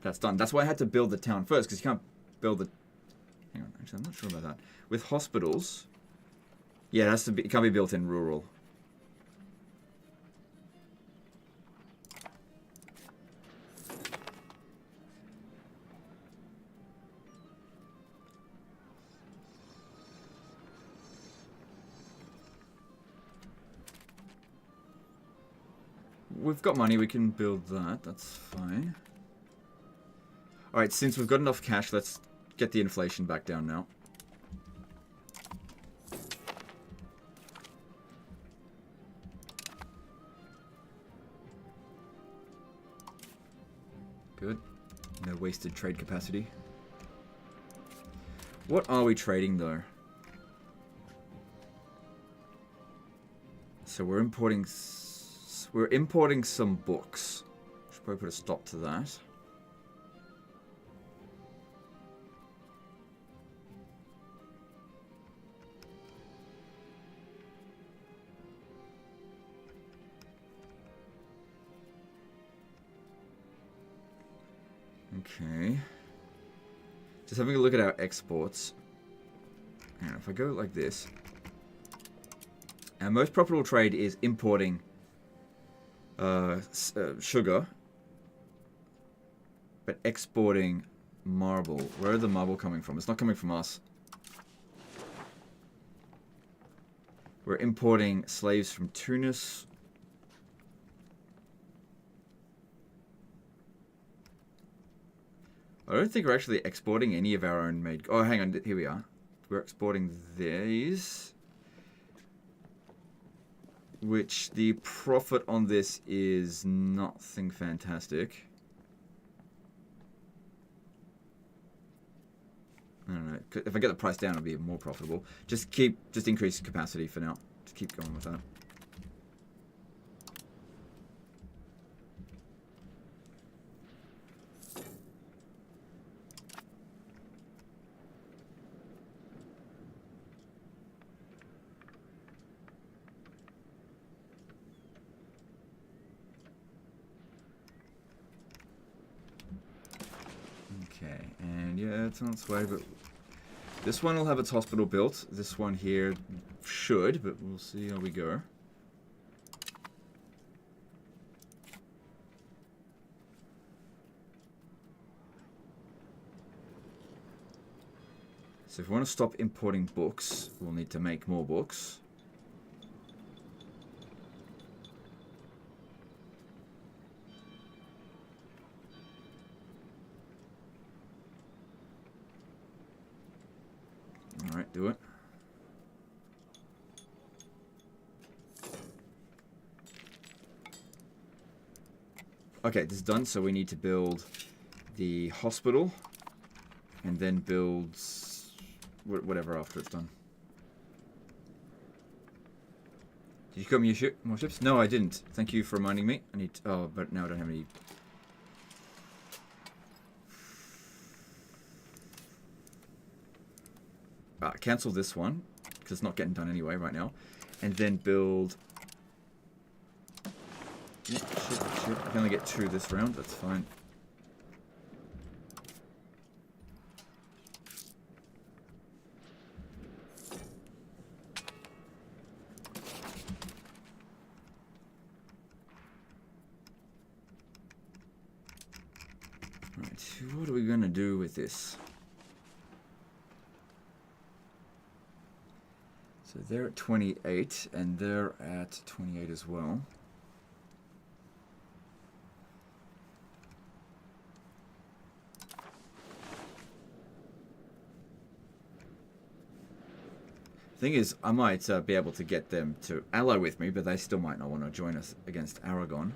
that's done. That's why I had to build the town first, because you can't build the... Hang on, actually, I'm not sure about that. With hospitals... Yeah, it has to be... It can't be built in rural. We've got money, we can build that, that's fine. Alright, since we've got enough cash, let's get the inflation back down now. Good. No wasted trade capacity. What are we trading, though? So we're importing some books. Should probably put a stop to that. Okay. Just having a look at our exports. And if I go like this, our most profitable trade is importing sugar, but exporting marble. Where are the marble coming from? It's not coming from us. We're importing slaves from Tunis. I don't think we're actually exporting any of our own made... Oh, hang on. Here we are. We're exporting these. Which the profit on this is nothing fantastic. I don't know. If I get the price down, it'll be more profitable. Just increase capacity for now. Just keep going with that. Okay, and yeah, it's on its way, but this one will have its hospital built. This one here should, but we'll see how we go. So if we want to stop importing books, we'll need to make more books. Alright, do it. Okay, this is done, so we need to build the hospital and then build whatever after it's done. Did you come me more ships? No, I didn't. Thank you for reminding me. I need to, oh, but now I don't have any. cancel this one, because it's not getting done anyway right now. And then build... Shit. I can only get 2 this round, that's fine. Right, what are we going to do with this? So they're at 28, and they're at 28 as well. Thing is, I might be able to get them to ally with me, but they still might not want to join us against Aragon.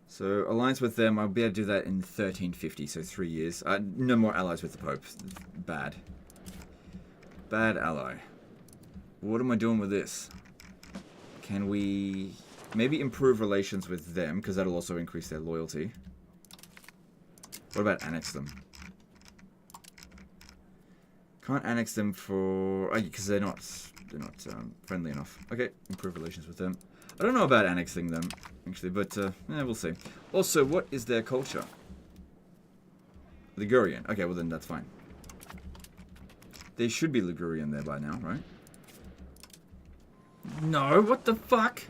So, alliance with them, I'll be able to do that in 1350, so 3 years. No more allies with the Pope. Bad. Bad ally. What am I doing with this? Can we maybe improve relations with them, because that'll also increase their loyalty. What about annex them? Can't annex them for... because they're not friendly enough. Okay, improve relations with them. I don't know about annexing them, actually, but we'll see. Also, what is their culture? Ligurian. Okay, well then that's fine. They should be Ligurian there by now, right? No, what the fuck?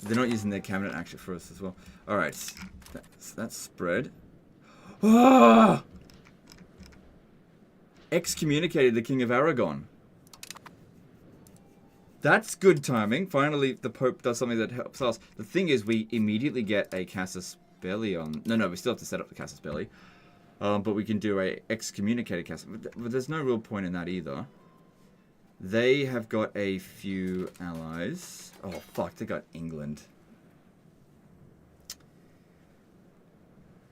They're not using their cabinet action for us as well. Alright, that's spread. Oh! Excommunicated the King of Aragon. That's good timing. Finally, the Pope does something that helps us. The thing is, we immediately get a Casus Belli on... No, we still have to set up the Casus Belli. But we can do a excommunicated Casus... But there's no real point in that either. They have got a few allies. Oh, fuck, they got England.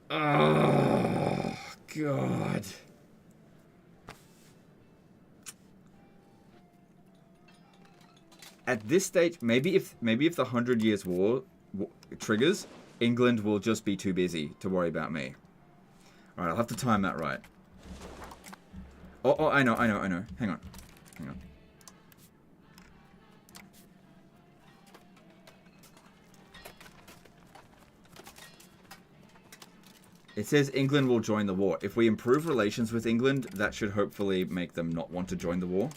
Oh, God. At this stage, maybe if the 100 Years' War triggers, England will just be too busy to worry about me. Alright, I'll have to time that right. Oh, I know. Hang on. It says England will join the war. If we improve relations with England, that should hopefully make them not want to join the war.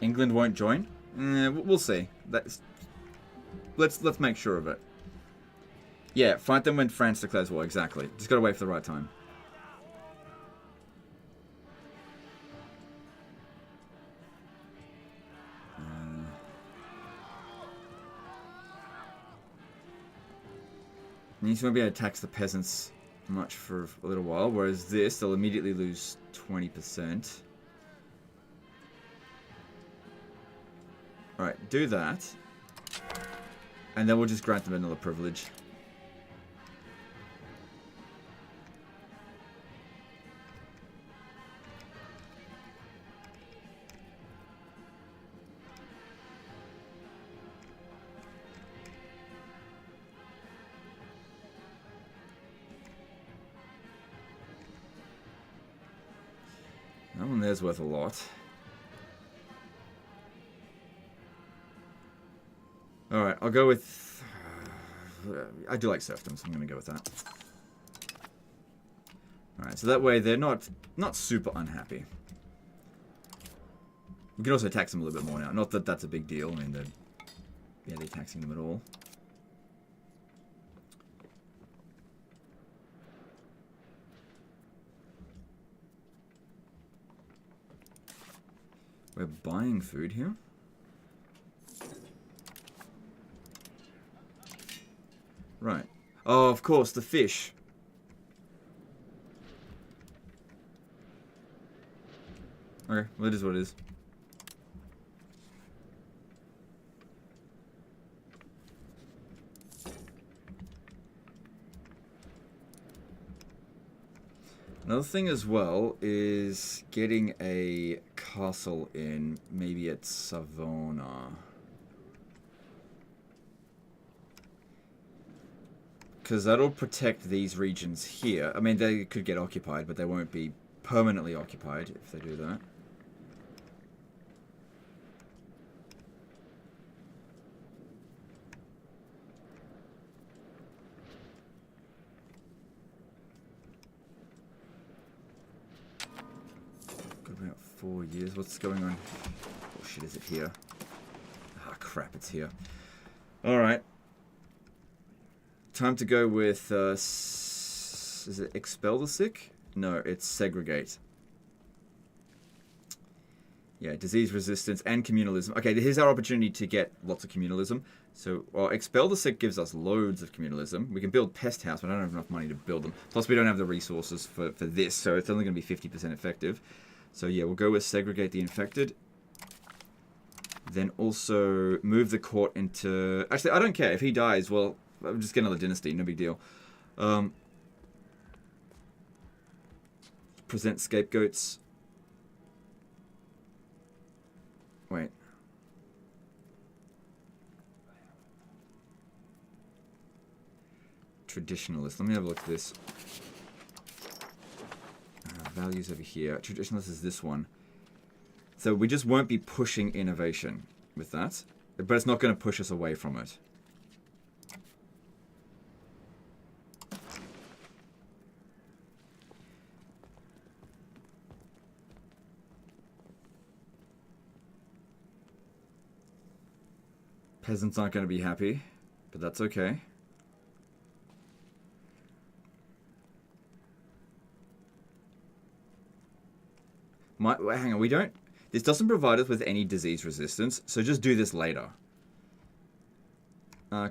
England won't join? We'll see. Let's make sure of it. Yeah, fight them when France declares war, exactly. Just gotta wait for the right time. These won't be able to tax the peasants much for a little while, whereas this, they'll immediately lose 20%. Alright, do that. And then we'll just grant them another privilege. That one there's worth a lot. Alright, I'll go with... I do like serfdom, so I'm going to go with that. Alright, so that way they're not super unhappy. You can also tax them a little bit more now. Not that that's a big deal. I mean, they're taxing them at all. We're buying food here. Right. Oh, of course, the fish. Okay, well, it is what it is. Another thing as well is getting a castle in, maybe at Savona. Because that'll protect these regions here. I mean, they could get occupied, but they won't be permanently occupied if they do that. Got about 4 years. What's going on? Oh shit, is it here? Ah, crap, it's here. Alright. Time to go with, is it expel the sick? No, it's segregate. Yeah, disease resistance and communalism. Okay, here's our opportunity to get lots of communalism. So, well, expel the sick gives us loads of communalism. We can build pest house, but I don't have enough money to build them. Plus, we don't have the resources for this, so it's only going to be 50% effective. So yeah, we'll go with segregate the infected. Then also move the court into... Actually, I don't care. If he dies, well... I'll just get another dynasty, no big deal. Present scapegoats. Wait. Traditionalist. Let me have a look at this. Values over here. Traditionalist is this one. So we just won't be pushing innovation with that. But it's not going to push us away from it. Peasants aren't going to be happy, but that's okay. Hang on, we don't... This doesn't provide us with any disease resistance, so just do this later.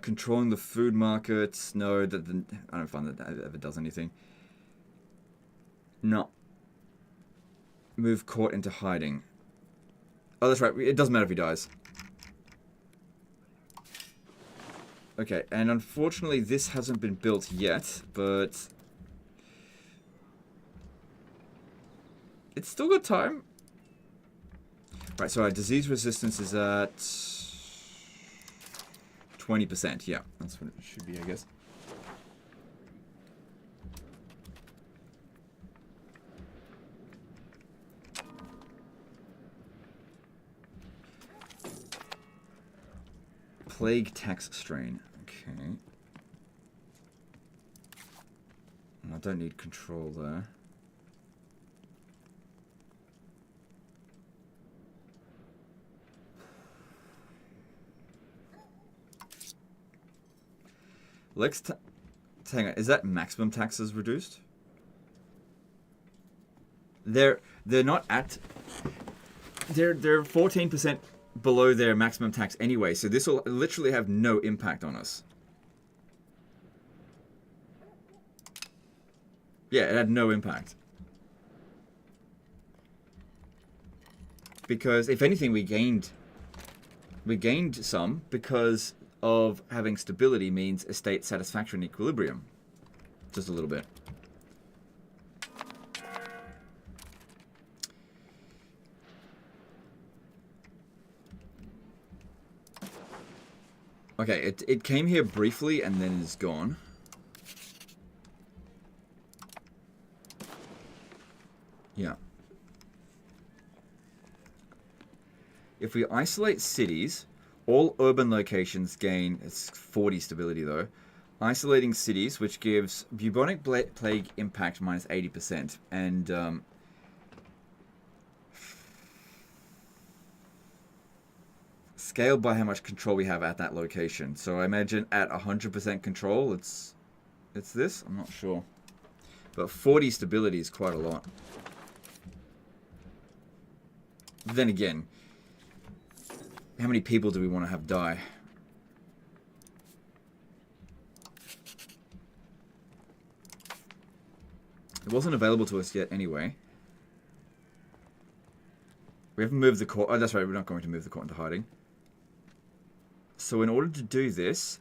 Controlling the food markets. No, I don't find that ever does anything. No. Move court into hiding. Oh, that's right. It doesn't matter if he dies. Okay, and unfortunately this hasn't been built yet, but... It's still got time. Right, so our disease resistance is at... 20%, yeah. That's what it should be, I guess. Plague tax strain. Okay. I don't need control there. Hang on, is that maximum taxes reduced? They're not at... They're 14% below their maximum tax anyway, so this will literally have no impact on us. Yeah, it had no impact. Because, if anything, we gained some because of having stability means a state satisfaction equilibrium. Just a little bit. Okay, it came here briefly and then is gone. Yeah. If we isolate cities, all urban locations gain, it's 40 stability though, isolating cities, which gives bubonic plague impact minus 80%, and scaled by how much control we have at that location. So I imagine at 100% control, it's this? I'm not sure. But 40 stability is quite a lot. Then again, how many people do we want to have die? It wasn't available to us yet anyway. We haven't moved the court. Oh, that's right. We're not going to move the court into hiding. So in order to do this,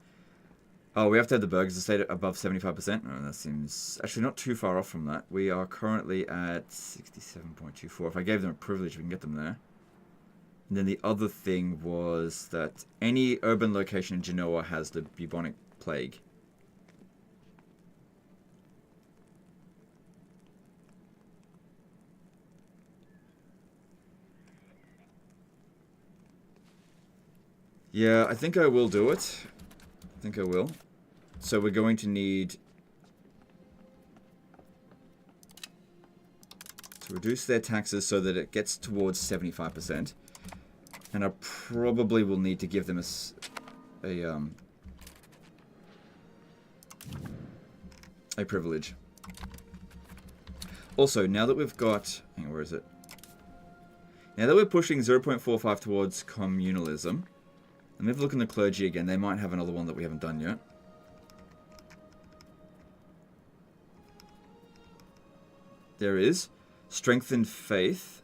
Oh, we have to have the burgers to stay above 75%. Oh, that seems actually not too far off from that. We are currently at 67.24. If I gave them a privilege, we can get them there. And then the other thing was that any urban location in Genoa has the bubonic plague. Yeah, I think I will do it. I think I will. So we're going to need to reduce their taxes so that it gets towards 75%. And I probably will need to give them a privilege. Also, now that we've got... Hang on, where is it? Now that we're pushing 0.45 towards communalism, let me have a look in the clergy again. They might have another one that we haven't done yet. There is. Strengthened faith.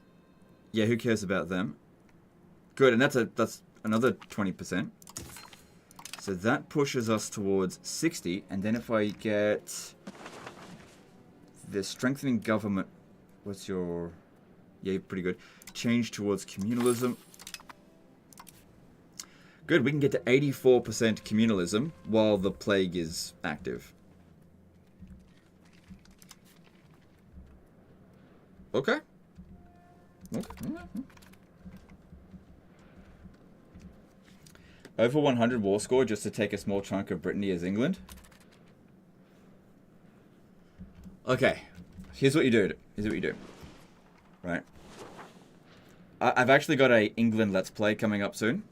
Yeah, who cares about them? Good, and that's another 20%. So that pushes us towards 60, and then if I get the strengthening government, what's your... Yeah, pretty good. Change towards communalism. Good, we can get to 84% communalism while the plague is active. Okay. Over 100 war score just to take a small chunk of Brittany as England. Okay, here's what you do. Here's what you do. Right. I've actually got a England Let's Play coming up soon.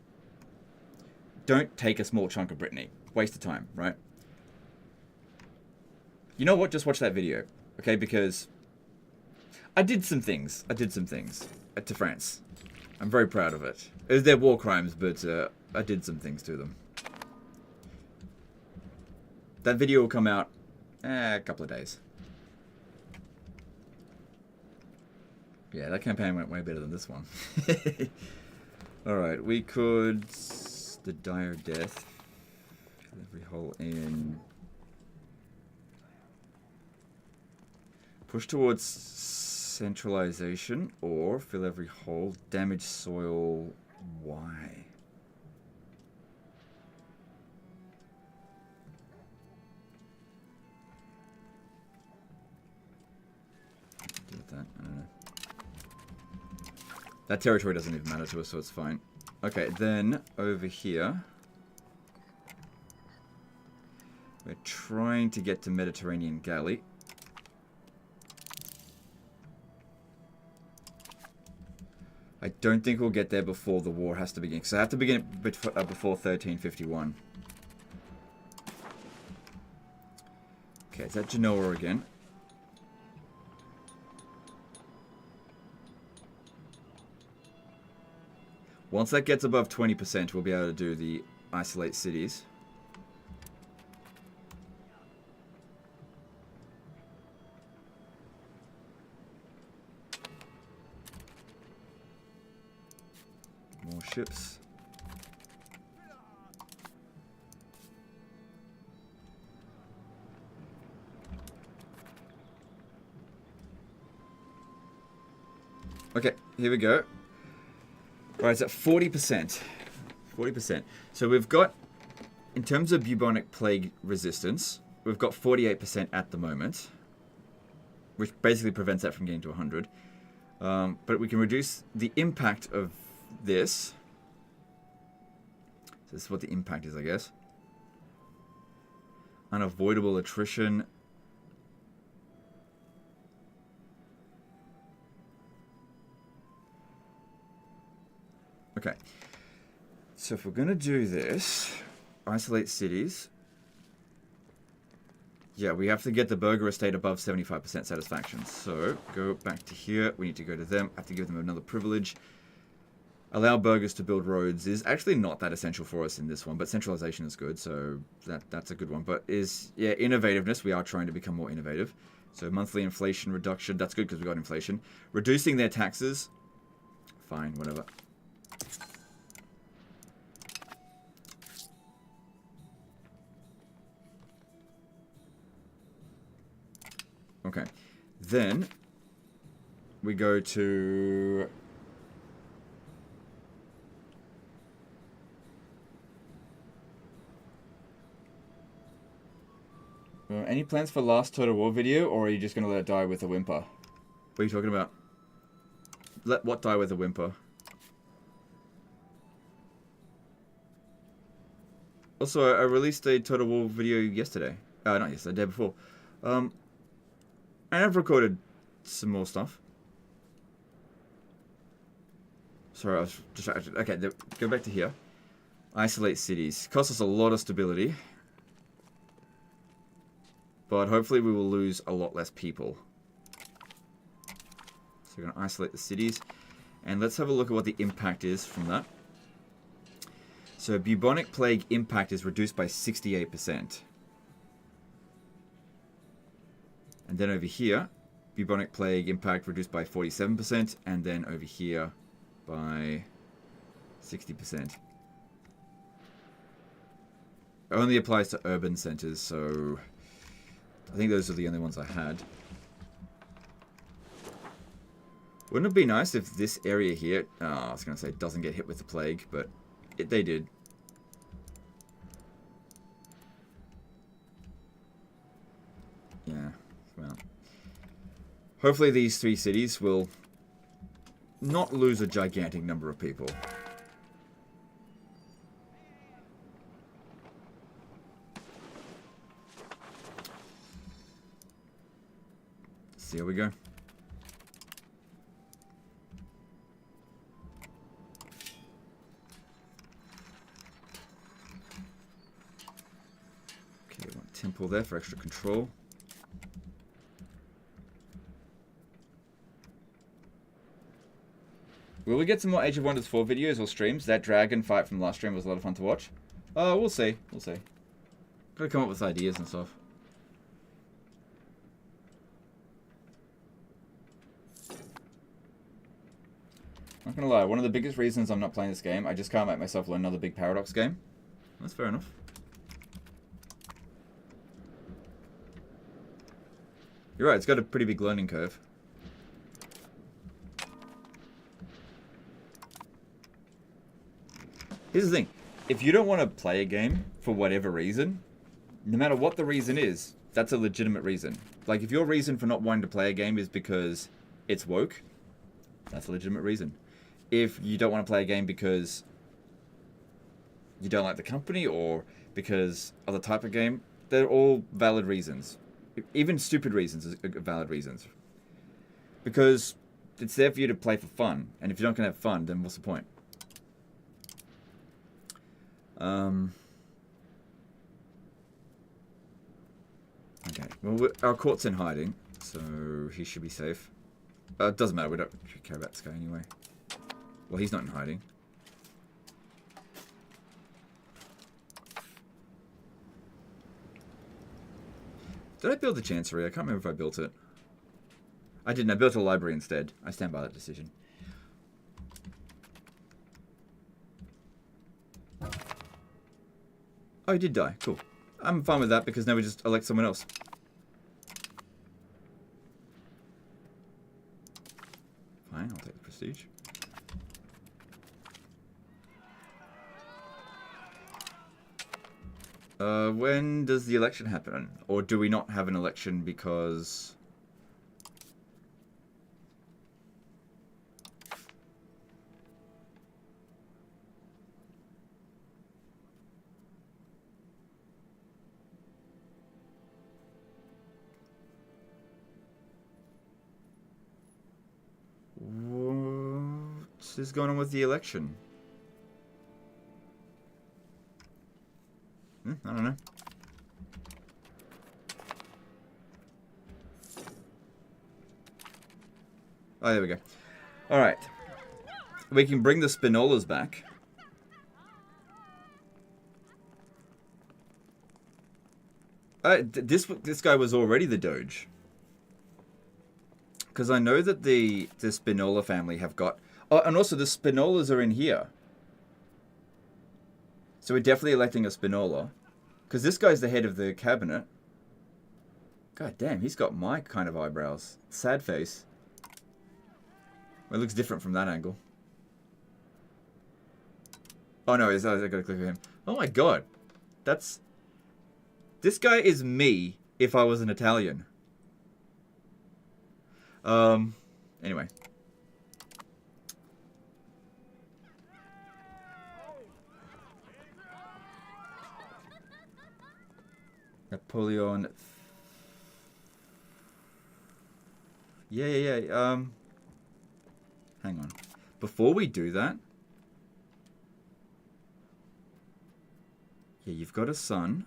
Don't take a small chunk of Brittany. Waste of time, right? You know what? Just watch that video, okay? Because I did some things. To France. I'm very proud of it. It was their war crimes, but I did some things to them. That video will come out a couple of days. Yeah, that campaign went way better than this one. Alright, we could... The dire death. Every hole in. Push towards centralization or fill every hole. Damage soil. Why? Do with that? I don't know. That territory doesn't even matter to us, so it's fine. Okay, then over here, we're trying to get to Mediterranean Galley. I don't think we'll get there before the war has to begin, because I have to begin it before 1351. Okay, is that Genoa again? Once that gets above 20%, we'll be able to do the isolate cities. More ships. Okay, here we go. Right, it's at 40%. 40%. So we've got, in terms of bubonic plague resistance, we've got 48% at the moment, which basically prevents that from getting to 100. But we can reduce the impact of this. So this is what the impact is, I guess. Unavoidable attrition. Okay, so if we're going to do this, isolate cities, yeah, we have to get the burger estate above 75% satisfaction. So, go back to here, we need to go to them, have to give them another privilege. Allow burgers to build roads is actually not that essential for us in this one, but centralization is good, so that's a good one. But yeah, innovativeness, we are trying to become more innovative. So, monthly inflation reduction, that's good because we got inflation. Reducing their taxes, fine, whatever. Okay. Then we go to... any plans for last Total War video, or are you just going to let it die with a whimper? What are you talking about? Let what die with a whimper? Also, I released a Total War video yesterday. Not yesterday, the day before. And I've recorded some more stuff. Sorry, I was distracted. Okay, go back to here. Isolate cities. Costs us a lot of stability. But hopefully we will lose a lot less people. So we're going to isolate the cities. And let's have a look at what the impact is from that. So bubonic plague impact is reduced by 68%. And then over here, bubonic plague impact reduced by 47%. And then over here by 60%. It only applies to urban centers, so... I think those are the only ones I had. Wouldn't it be nice if this area here... I was going to say doesn't get hit with the plague, but they did. Yeah, well... hopefully these 3 cities will not lose a gigantic number of people. See how we go. Okay, one temple there for extra control. Will we get some more Age of Wonders 4 videos or streams? That dragon fight from last stream was a lot of fun to watch. We'll see. We'll see. Gotta come up with ideas and stuff. Not gonna lie, one of the biggest reasons I'm not playing this game, I just can't make myself learn another big Paradox game. That's fair enough. You're right, it's got a pretty big learning curve. Here's the thing. If you don't want to play a game for whatever reason, no matter what the reason is, that's a legitimate reason. Like, if your reason for not wanting to play a game is because it's woke, that's a legitimate reason. If you don't want to play a game because you don't like the company or because of the type of game, they're all valid reasons. Even stupid reasons are valid reasons. Because it's there for you to play for fun. And if you're not going to have fun, then what's the point? Okay, well, our court's in hiding, so he should be safe. It doesn't matter, we don't care about this guy anyway. Well, he's not in hiding. Did I build the Chancery? I can't remember if I built it. I didn't, I built a library instead. I stand by that decision. Oh, he did die. Cool. I'm fine with that because now we just elect someone else. Fine, I'll take the prestige. When does the election happen? Or do we not have an election because... What is going on with the election? I don't know. Oh, there we go. Alright. We can bring the Spinolas back. This guy was already the Doge. Because I know that the Spinola family have got... Oh, and also the Spinolas are in here. So we're definitely electing a Spinola. Because this guy's the head of the cabinet. God damn, he's got my kind of eyebrows. Sad face. Well, it looks different from that angle. Oh no, I gotta click him. Oh my god. That's... This guy is me if I was an Italian. Anyway. Napoleon. Yeah. Hang on. Before we do that. Yeah, you've got a son.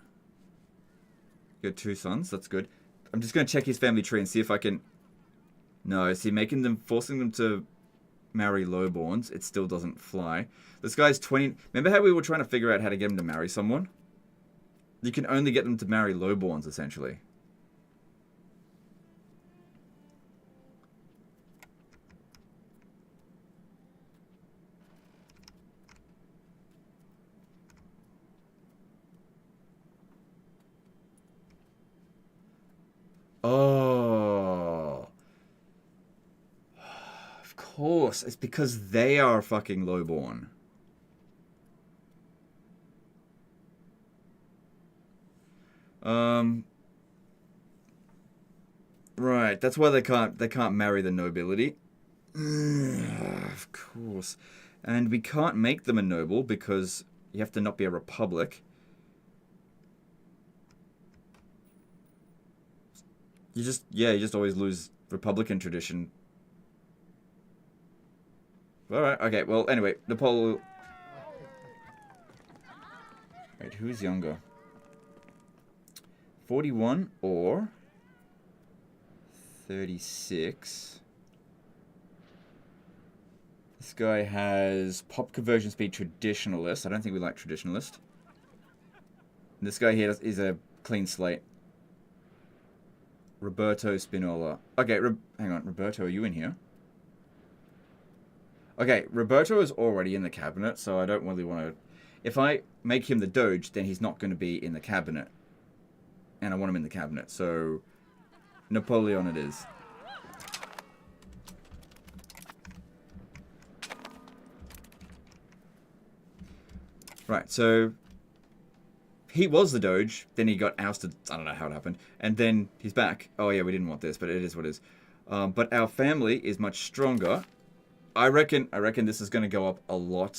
You got 2 sons. That's good. I'm just going to check his family tree and see if I can... No, is he forcing them to marry lowborns? It still doesn't fly. This guy's 20... Remember how we were trying to figure out how to get him to marry someone? You can only get them to marry lowborns, essentially. Oh. Of course. It's because they are fucking lowborn. Right, that's why they can't marry the nobility. Of course. And we can't make them a noble because you have to not be a republic. You just always lose Republican tradition. Alright, okay, well, anyway, Napoleon... Wait, who's younger? 41 or 36. This guy has pop conversion speed traditionalist. I don't think we like traditionalist. And this guy here is a clean slate. Roberto Spinola. Okay, hang on. Roberto, are you in here? Okay, Roberto is already in the cabinet, so I don't really want to... If I make him the Doge, then he's not going to be in the cabinet. And I want him in the cabinet, so... Napoleon it is. Right, so... He was the Doge, then he got ousted, I don't know how it happened, and then he's back. Oh yeah, we didn't want this, but it is what it is. But our family is much stronger. I reckon this is going to go up a lot.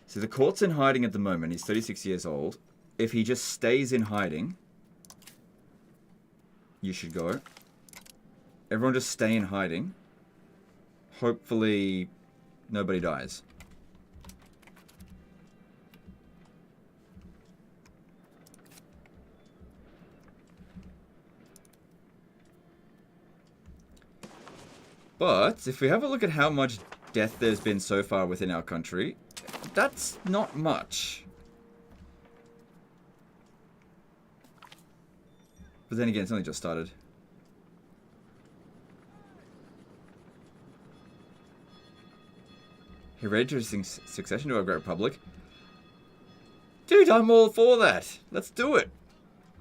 So the court's in hiding at the moment. He's 36 years old. If he just stays in hiding... You should go. Everyone just stay in hiding. Hopefully, nobody dies. But, if we have a look at how much death there's been so far within our country, that's not much. But then again, it's only just started. Hereditary succession to a great republic. Dude, I'm all for that. Let's do it.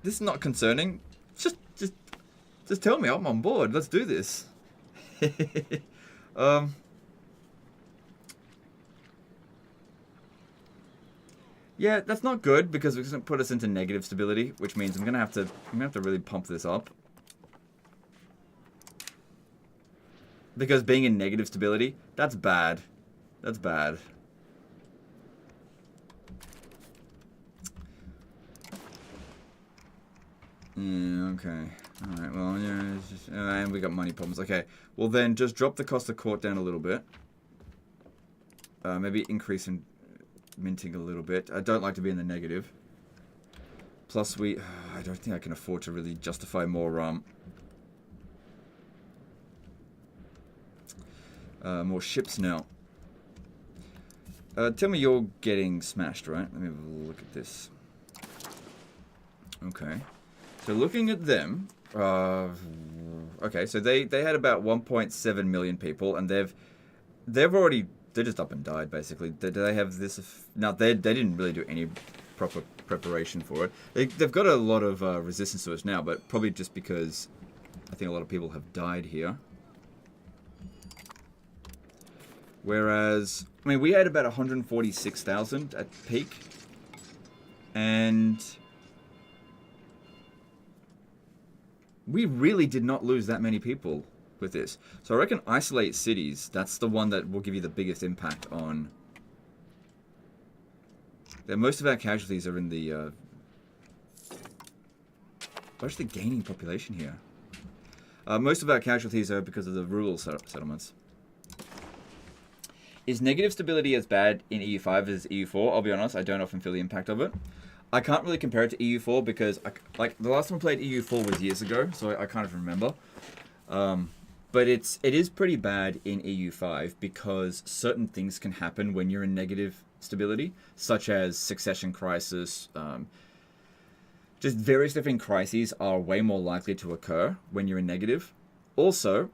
This is not concerning. Just tell me I'm on board. Let's do this. Yeah, that's not good because it's going to put us into negative stability, which means I'm gonna have to really pump this up. Because being in negative stability, that's bad. That's bad. Yeah, okay. Alright, well, yeah, it's just, and we got money problems. Okay, well then, just drop the cost of court down a little bit. Maybe increase in minting a little bit. I don't like to be in the negative. Plus, I don't think I can afford to really justify more, more ships now. Tell me you're getting smashed, right? Let me have a look at this. Okay. So looking at them, Okay, so they had about 1.7 million people, and they're just up and died basically. Do they have this? No, they didn't really do any proper preparation for it. They've got a lot of resistance to it now, but probably just because I think a lot of people have died here. Whereas, I mean, we had about 146,000 at peak, and we really did not lose that many people with this. So I reckon isolate cities, that's the one that will give you the biggest impact on... Most of our casualties are in the... We're actually gaining population here. Most of our casualties are because of the rural settlements. Is negative stability as bad in EU5 as EU4? I'll be honest, I don't often feel the impact of it. I can't really compare it to EU4 because, like, the last time I played EU4 was years ago, so I kind of remember. But it is pretty bad in EU5 because certain things can happen when you're in negative stability, such as succession crisis. Just various different crises are way more likely to occur when you're in negative. Also,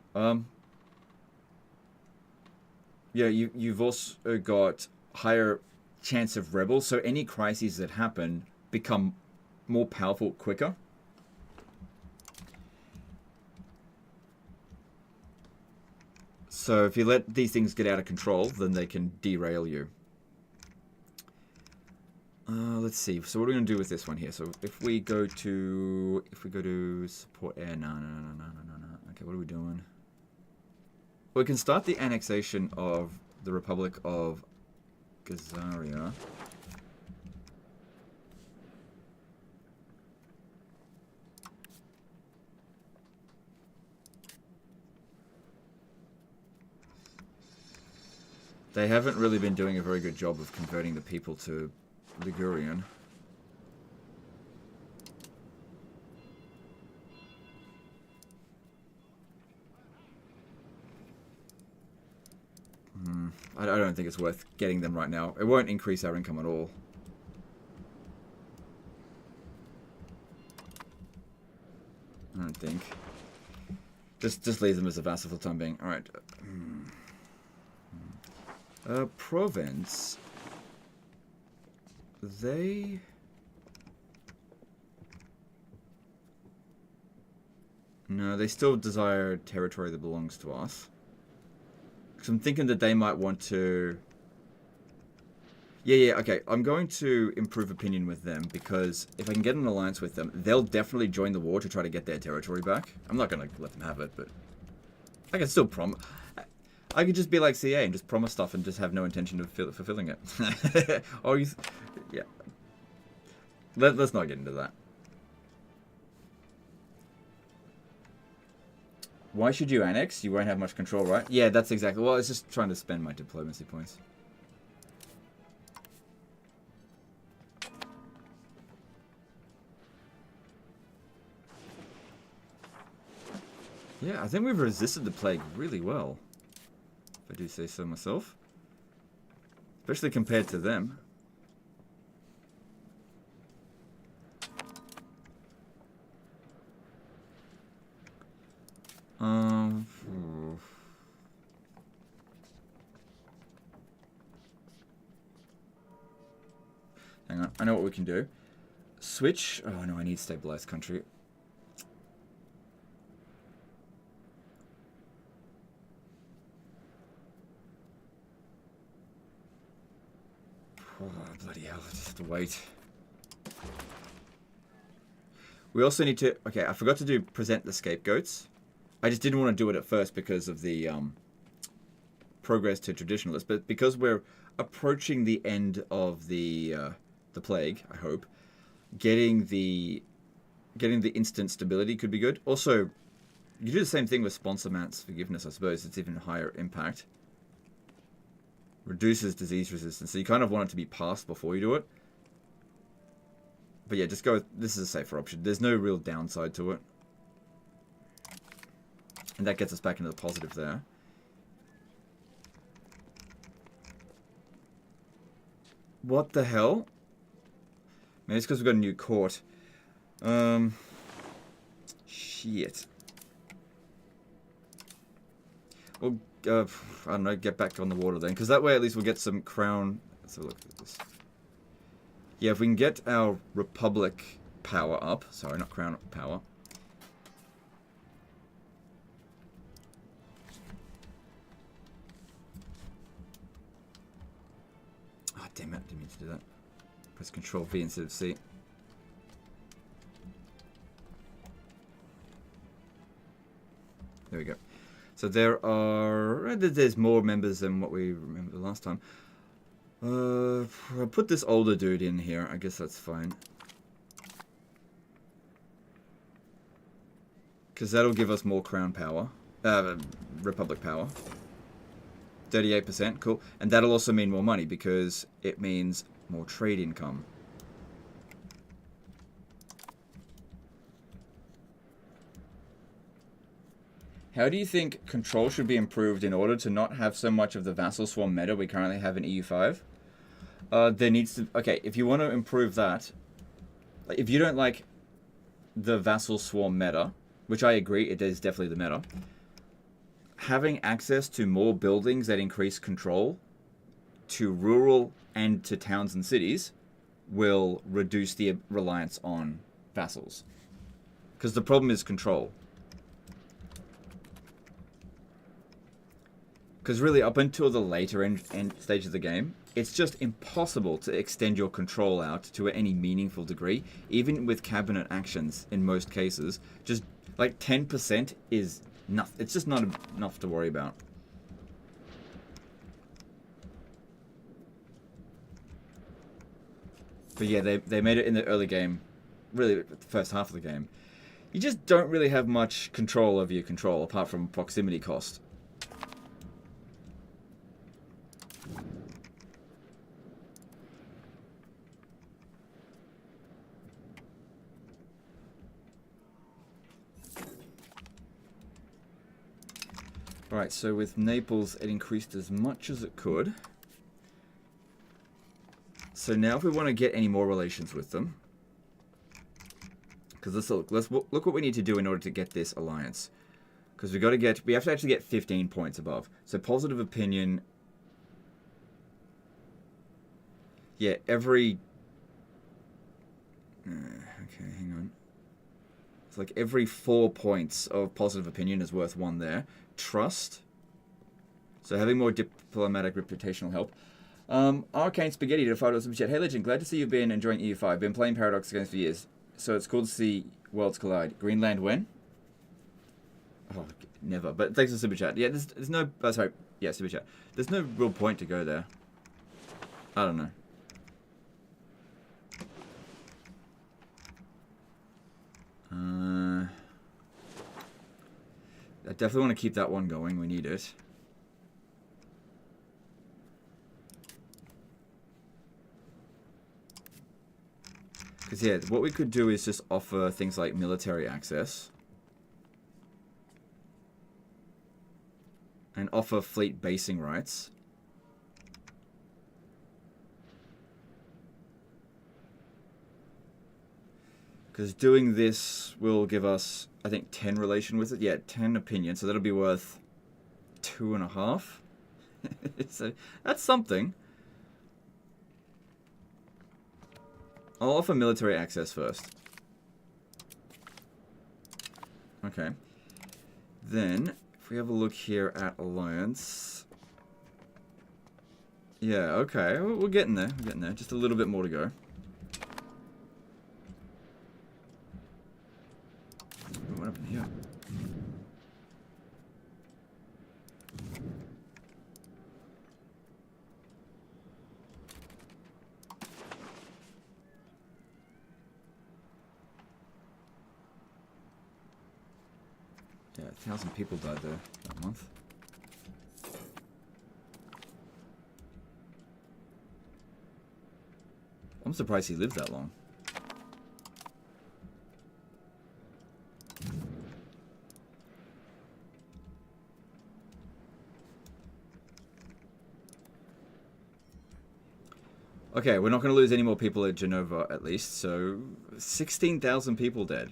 yeah, you've also got higher chance of rebels, so any crises that happen become more powerful quicker. So if you let these things get out of control, then they can derail you. Let's see. So what are we going to do with this one here? So if we go to support air, no. Okay, what are we doing? We can start the annexation of the Republic of Gazaria. They haven't really been doing a very good job of converting the people to Ligurian. I don't think it's worth getting them right now. It won't increase our income at all. I don't think. Just leave them as a vassal for the time being. Alright. Province. They... No, they still desire territory that belongs to us. Because I'm thinking that they might want to... Yeah, okay. I'm going to improve opinion with them because if I can get an alliance with them, they'll definitely join the war to try to get their territory back. I'm not going to let them have it, but I can still promise. I could just be like CA and just promise stuff and just have no intention of fulfilling it. Or yeah. Let's not get into that. Why should you annex? You won't have much control, right? Yeah, that's exactly... Well, it's just trying to spend my diplomacy points. Yeah, I think we've resisted the plague really well. If I do say so myself. Especially compared to them. Hang on, I know what we can do. Switch. Oh no, I need stabilized country. Oh, bloody hell, I just have to wait. We also need to... Okay, I forgot to present the scapegoats. I just didn't want to do it at first because of the progress to traditionalists. But because we're approaching the end of the plague, I hope, getting the instant stability could be good. Also, you do the same thing with sponsor Matt's forgiveness, I suppose. It's even higher impact. Reduces disease resistance. So you kind of want it to be passed before you do it. But yeah, just go with... This is a safer option. There's no real downside to it. And that gets us back into the positive there. What the hell? Maybe it's because we've got a new court. Shit. Shit. Well, I don't know, get back on the water then. Because that way at least we'll get some crown... Let's have a look at this. Yeah, if we can get our Republic power up. Sorry, not crown power. Oh, damn it. Didn't mean to do that. Press Control V instead of C. There we go. So there's more members than what we remember the last time. I'll put this older dude in here. I guess that's fine. Because that'll give us more crown power. Republic power. 38%, cool. And that'll also mean more money because it means more trade income. How do you think control should be improved in order to not have so much of the vassal swarm meta we currently have in EU5? There needs to... Okay, if you want to improve that, if you don't like the vassal swarm meta, which I agree, it is definitely the meta, having access to more buildings that increase control to rural and to towns and cities will reduce the reliance on vassals. Because the problem is control. Because really, up until the later end stage of the game, it's just impossible to extend your control out to any meaningful degree, even with cabinet actions in most cases. Just like 10% is nothing. It's just not enough to worry about. But yeah, they made it in the early game, really the first half of the game. You just don't really have much control over your control, apart from proximity cost. Alright, so with Naples, it increased as much as it could. So now if we want to get any more relations with them, because let's look what we need to do in order to get this alliance. Because we have to actually get 15 points above. So positive opinion, yeah, every, okay, hang on. It's like every 4 points of positive opinion is worth 1 there. Trust. So having more diplomatic reputational help. Arcane Spaghetti to $5 super chat. Hey Legend, glad to see you've been enjoying EU5. Been playing Paradox Games for years. So it's cool to see worlds collide. Greenland when? Oh, never. But thanks for super chat. Yeah, there's no... Oh, sorry. Yeah, super chat. There's no real point to go there. I don't know. I definitely want to keep that one going. We need it. Because, yeah, what we could do is just offer things like military access. And offer fleet basing rights. Because doing this will give us, I think, 10 relation with it. Yeah, 10 opinion. So that'll be worth 2.5. So that's something. I'll offer military access first. Okay. Then, if we have a look here at Alliance. Yeah, okay. We're getting there. We're getting there. Just a little bit more to go. What happened here? Yeah, 1,000 people died there that month. I'm surprised he lived that long. Okay, we're not going to lose any more people at Genova, at least, so 16,000 people dead.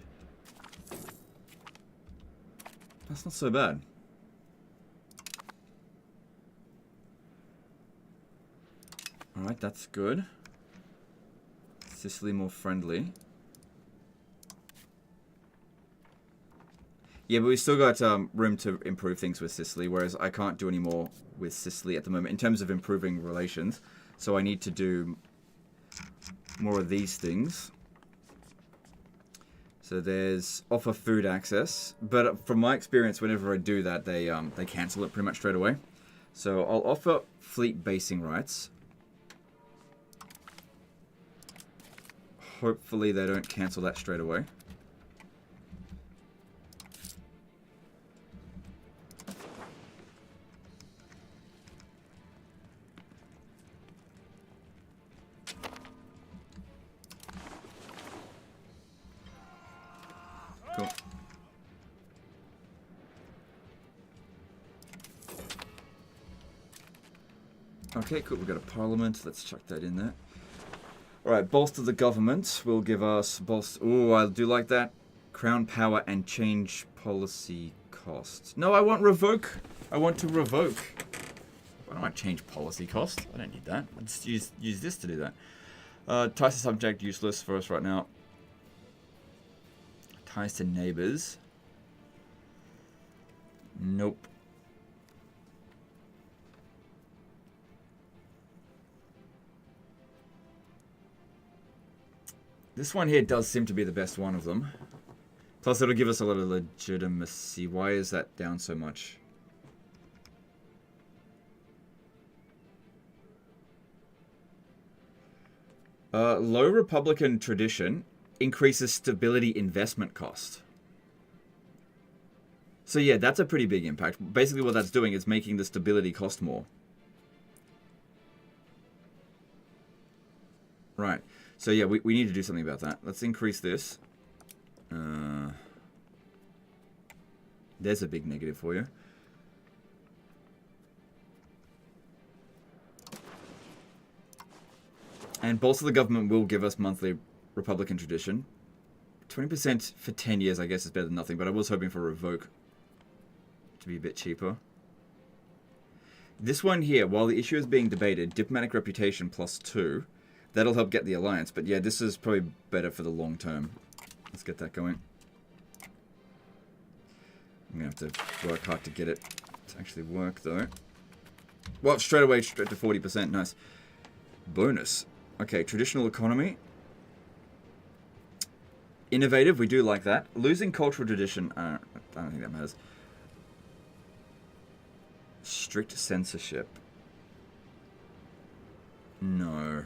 That's not so bad. Alright, that's good. Sicily more friendly. Yeah, but we still got room to improve things with Sicily, whereas I can't do any more with Sicily at the moment in terms of improving relations. So I need to do more of these things. So there's offer food access, but from my experience, whenever I do that, they cancel it pretty much straight away. So I'll offer fleet basing rights. Hopefully they don't cancel that straight away. Cool. Okay, cool. We've got a parliament. Let's chuck that in there. Alright, bolster the government will give us bolster. Ooh, I do like that. Crown power and change policy cost. No, I want revoke. I want to revoke. Why don't I change policy cost? I don't need that. Let's use this to do that. Ties to subject useless for us right now. Ties to neighbors. Nope. This one here does seem to be the best one of them. Plus, it'll give us a lot of legitimacy. Why is that down so much? Low Republican tradition increases stability investment cost. So yeah, that's a pretty big impact. Basically what that's doing is making the stability cost more. Right. So yeah, we need to do something about that. Let's increase this. There's a big negative for you. And bolster the government will give us monthly Republican tradition. 20% for 10 years, I guess, is better than nothing, but I was hoping for revoke to be a bit cheaper. This one here, while the issue is being debated, diplomatic reputation +2. That'll help get the alliance, but yeah, this is probably better for the long term. Let's get that going. I'm going to have to work hard to get it to actually work, though. Well, straight away, straight to 40%. Nice. Bonus. Okay, traditional economy. Innovative, we do like that. Losing cultural tradition, I don't think that matters. Strict censorship. No.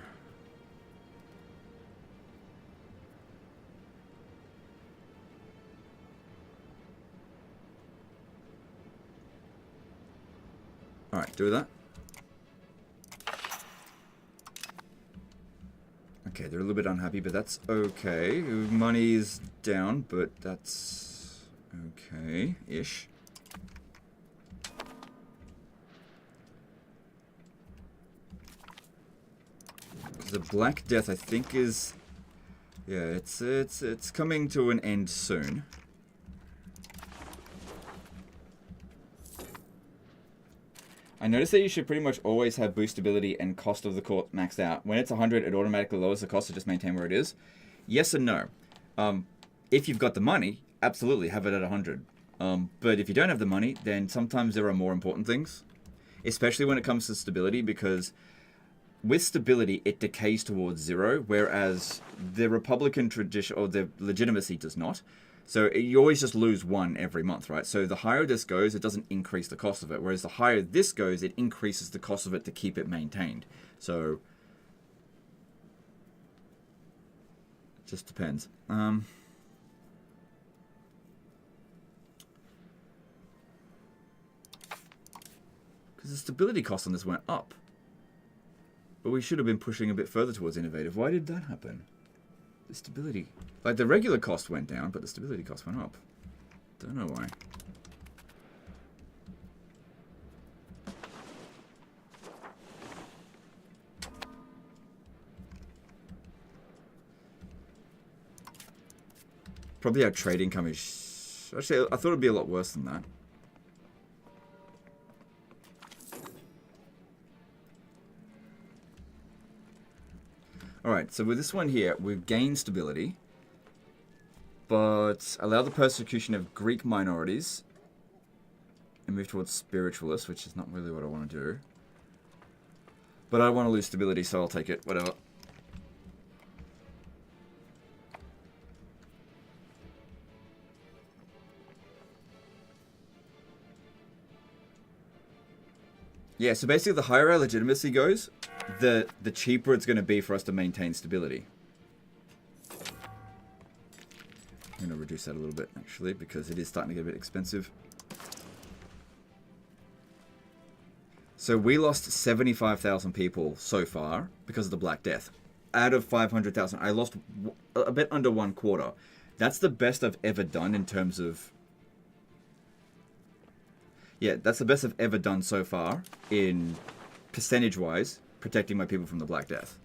Alright, do that. Okay, they're a little bit unhappy, but that's okay. Money's down, but that's okay-ish. The Black Death, I think, is... Yeah, it's coming to an end soon. I noticed that you should pretty much always have boostability and cost of the court maxed out. When it's 100, it automatically lowers the cost to just maintain where it is. Yes and no. If you've got the money, absolutely have it at 100. But if you don't have the money, then sometimes there are more important things. Especially when it comes to stability, because with stability, it decays towards 0, whereas the Republican tradition, or the legitimacy, does not. So you always just lose 1 every month, right? So the higher this goes, it doesn't increase the cost of it. Whereas the higher this goes, it increases the cost of it to keep it maintained. So it just depends. Because the stability cost on this went up. But we should have been pushing a bit further towards innovative. Why did that happen? The stability... Like, the regular cost went down, but the stability cost went up. Don't know why. Probably our trade income is Actually, I thought it'd be a lot worse than that. Alright, so with this one here, we've gained stability. But allow the persecution of Greek minorities. And move towards spiritualists, which is not really what I want to do. But I don't want to lose stability, so I'll take it. Whatever. Yeah, so basically the higher our legitimacy goes, the cheaper it's going to be for us to maintain stability. I'm going to reduce that a little bit, actually, because it is starting to get a bit expensive. So we lost 75,000 people so far because of the Black Death. Out of 500,000, I lost a bit under 1/4. That's the best I've ever done in terms of... Yeah, that's the best I've ever done so far in percentage-wise protecting my people from the Black Death.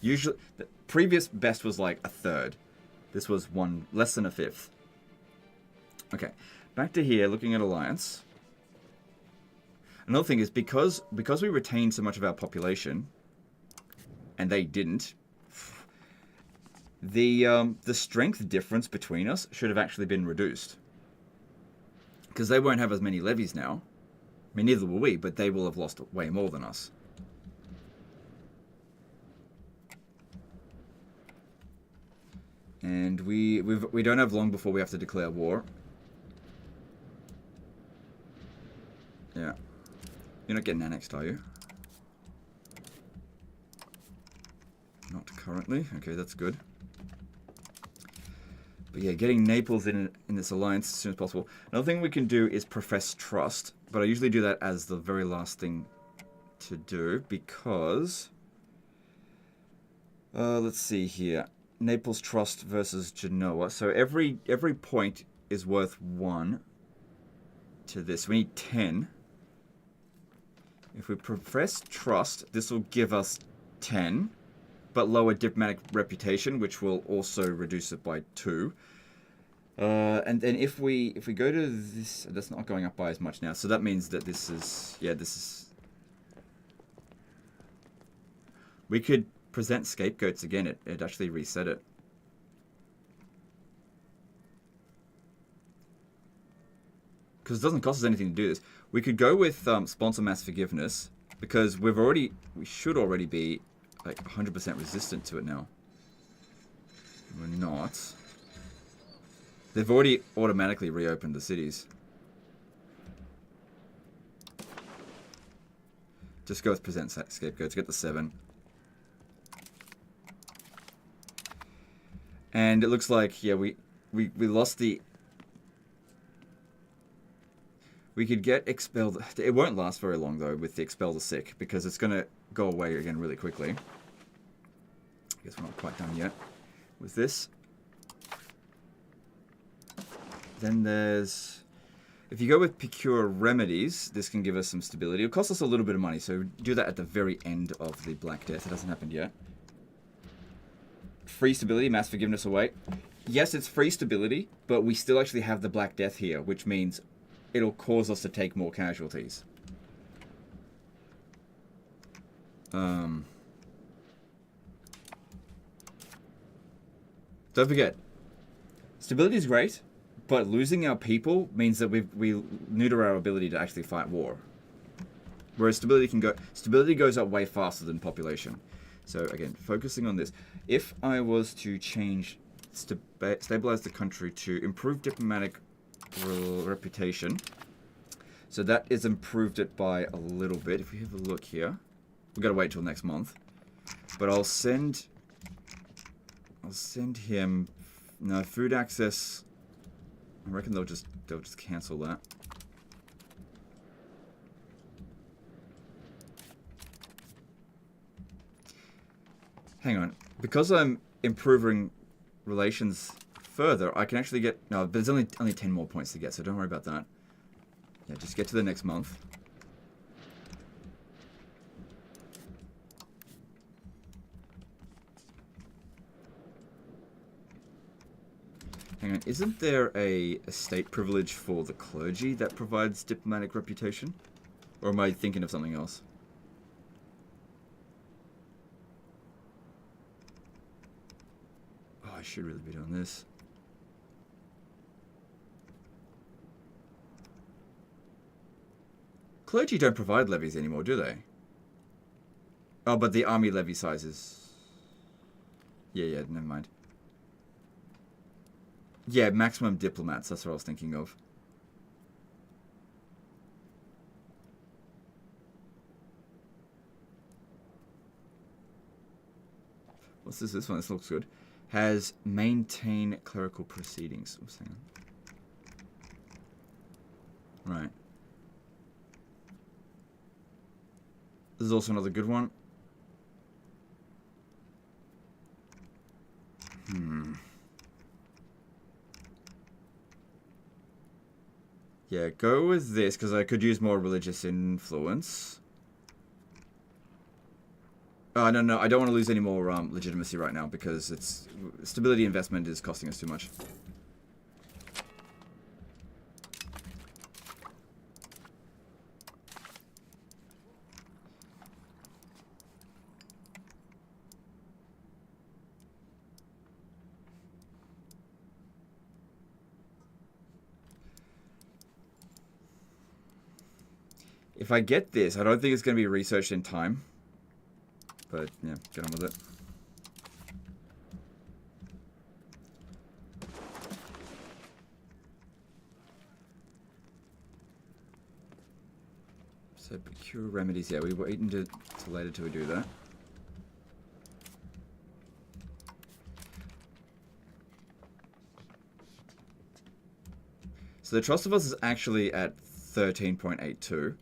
Usually, the previous best was like a third. This was less than a fifth. Okay, back to here, looking at Alliance. Another thing is because we retained so much of our population, and they didn't, the strength difference between us should have actually been reduced. Because they won't have as many levies now. I mean, neither will we, but they will have lost way more than us. And we don't have long before we have to declare war. Yeah. You're not getting annexed, are you? Not currently. Okay, that's good. But yeah, getting Naples in this alliance as soon as possible. Another thing we can do is profess trust, but I usually do that as the very last thing to do because... let's see here. Naples trust versus Genoa. So every point is worth 1 to this. We need 10. If we profess trust, this will give us 10, but lower diplomatic reputation, which will also reduce it by 2. And then if we go to this, that's not going up by as much now. So that means that this is, yeah, this is. We could present scapegoats again. It actually reset it. Because it doesn't cost us anything to do this. We could go with sponsor mass forgiveness because we should already be like 100% resistant to it now. We're not. They've already automatically reopened the cities. Just go with present scapegoats. Get the 7. And it looks like, yeah, we lost the... We could get expelled. It won't last very long, though, with the expel the sick, because it's going to go away again really quickly. I guess we're not quite done yet with this. Then there's... If you go with procure remedies, this can give us some stability. It'll cost us a little bit of money, so do that at the very end of the Black Death. It hasn't happened yet. Free stability, mass forgiveness away. Yes, it's free stability, but we still actually have the Black Death here, which means it'll cause us to take more casualties. Don't forget, stability is great, but losing our people means that we neuter our ability to actually fight war. Whereas stability goes up way faster than population. So again, focusing on this. If I was to change, stabilize the country to improve diplomatic reputation, so that is improved it by a little bit. If we have a look here, we've got to wait till next month. But I'll send him no food access. I reckon they'll just cancel that. Hang on, because I'm improving relations further, I can actually get... No, but there's only 10 more points to get, so don't worry about that. Yeah, just get to the next month. Hang on, isn't there a estate privilege for the clergy that provides diplomatic reputation? Or am I thinking of something else? Oh, I should really be doing this. Clergy don't provide levies anymore, do they? Oh, but the army levy sizes. Yeah, never mind. Yeah, maximum diplomats, that's what I was thinking of. What's this? This one, this looks good. Has maintain clerical proceedings. Oops, hang on. Right. This is also another good one. Yeah, go with this, because I could use more religious influence. Oh, no, I don't want to lose any more legitimacy right now, because it's stability investment is costing us too much. If I get this, I don't think it's going to be researched in time. But, yeah, get on with it. So, procure remedies. Yeah, we were waiting to later till we do that. So, the Trust of Us is actually at 13.82.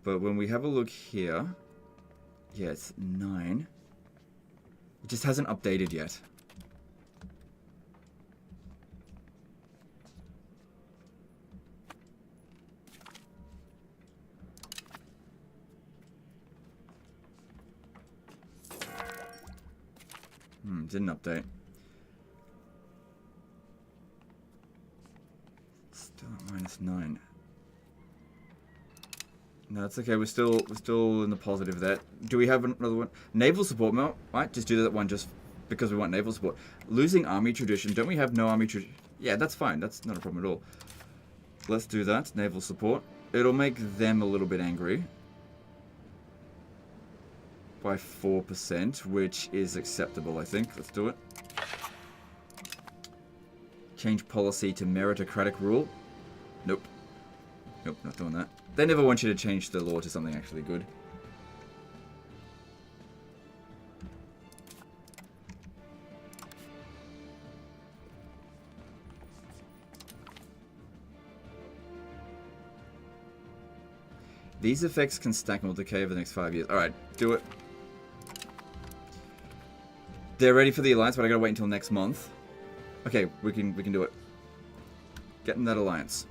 But when we have a look here, yeah, it's 9. It just hasn't updated yet. Didn't update. Still at -9. No, it's okay. We're still in the positive there. Do we have another one? Naval support, might just do that one just because we want naval support. Losing army tradition. Don't we have no army tradition? Yeah, that's fine. That's not a problem at all. Let's do that. Naval support. It'll make them a little bit angry. By 4%, which is acceptable, I think. Let's do it. Change policy to meritocratic rule. Nope. Nope, not doing that. They never want you to change the law to something actually good. These effects can stack and will decay over the next 5 years. Alright, do it. They're ready for the alliance, but I gotta wait until next month. Okay, we can do it. Get in that alliance.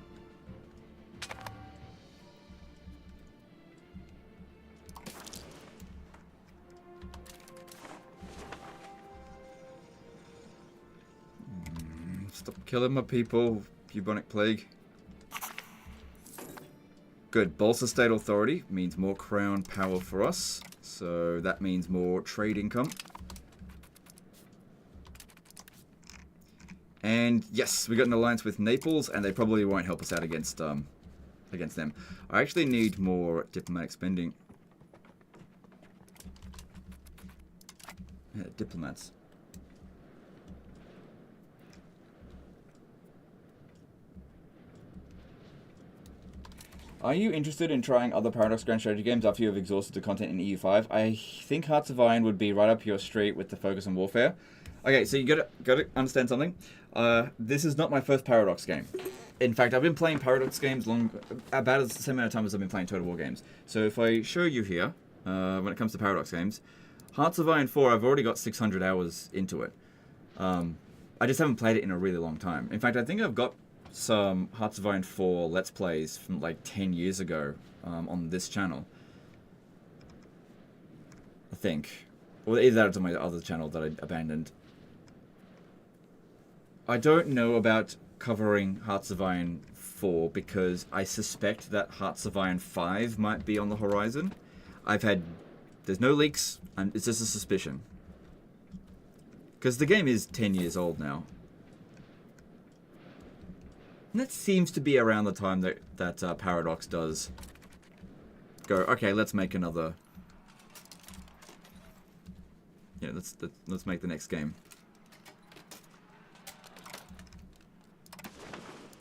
Stop killing my people, bubonic plague. Good. Bolster state authority means more crown power for us. So that means more trade income. And yes, we got an alliance with Naples, and they probably won't help us out against them. I actually need more diplomatic spending. Yeah, diplomats. Are you interested in trying other Paradox Grand Strategy games after you have exhausted the content in EU5? I think Hearts of Iron would be right up your street with the focus on warfare. Okay, so you gotta understand something. This is not my first Paradox game. In fact, I've been playing Paradox games about the same amount of time as I've been playing Total War games. So if I show you here, when it comes to Paradox games, Hearts of Iron 4, I've already got 600 hours into it. I just haven't played it in a really long time. In fact, I think I've got some Hearts of Iron 4 Let's Plays from like 10 years ago on this channel. I think. Or either that or on my other channel that I abandoned. I don't know about covering Hearts of Iron 4 because I suspect that Hearts of Iron 5 might be on the horizon. There's no leaks, and it's just a suspicion. Because the game is 10 years old now. And that seems to be around the time that Paradox does go, okay, let's make another... Yeah, let's make the next game.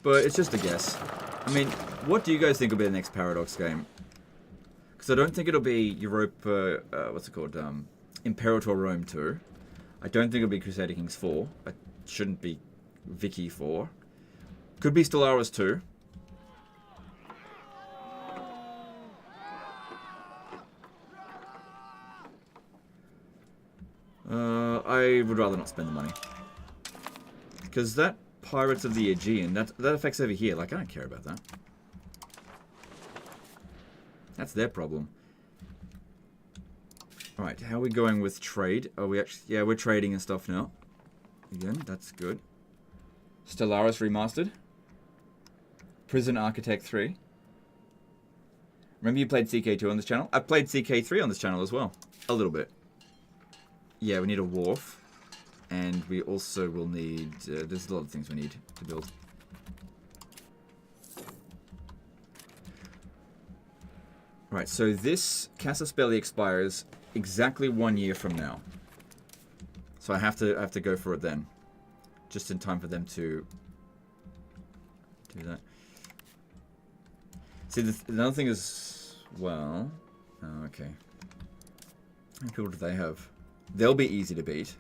But it's just a guess. I mean, what do you guys think will be the next Paradox game? Because I don't think it'll be Europa... what's it called? Imperator Rome 2. I don't think it'll be Crusader Kings 4. It shouldn't be Vicky 4. Could be Stellaris 2. I would rather not spend the money. Because that Pirates of the Aegean, that affects over here. Like, I don't care about that. That's their problem. Alright, how are we going with trade? Are we actually... Yeah, we're trading and stuff now. Again, that's good. Stellaris Remastered. Prison Architect 3. Remember you played CK2 on this channel? I played CK3 on this channel as well. A little bit. Yeah, we need a wharf. And we also will need... there's a lot of things we need to build. Right, so this Casus Belli expires exactly 1 year from now. So I have to go for it then. Just in time for them to do that. See, another thing is... Well... Oh, okay. How many people do they have? They'll be easy to beat.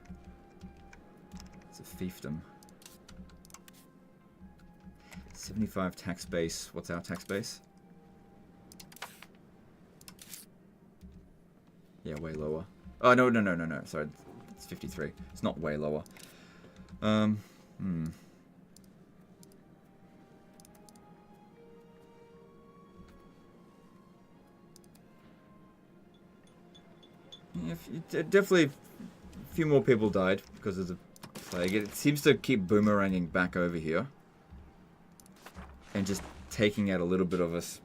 It's a fiefdom. 75 tax base. What's our tax base? Yeah, way lower. Oh, no. Sorry, it's 53. It's not way lower. Yeah, definitely a few more people died because of the plague. It seems to keep boomeranging back over here. And just taking out a little bit of us.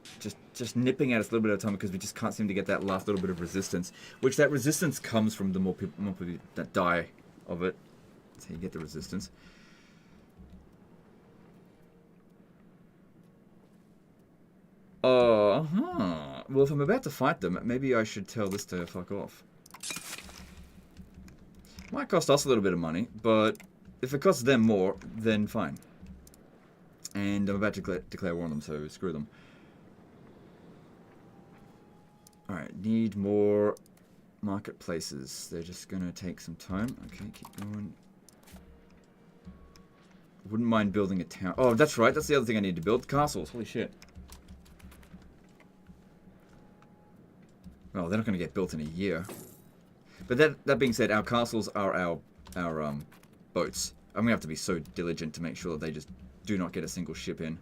Just nipping at us a little bit at a time because we just can't seem to get that last little bit of resistance. Which that resistance comes from the more people that die of it. That's how you get the resistance. Well, if I'm about to fight them, maybe I should tell this to fuck off. Might cost us a little bit of money, but if it costs them more, then fine. And I'm about to declare war on them, so screw them. Alright, need more marketplaces. They're just going to take some time. Okay, keep going. Wouldn't mind building a town. Oh, that's right. That's the other thing I need to build. Castles. Holy shit. Well, they're not going to get built in a year. But that being said, our castles are our boats. I'm going to have to be so diligent to make sure that they just do not get a single ship in.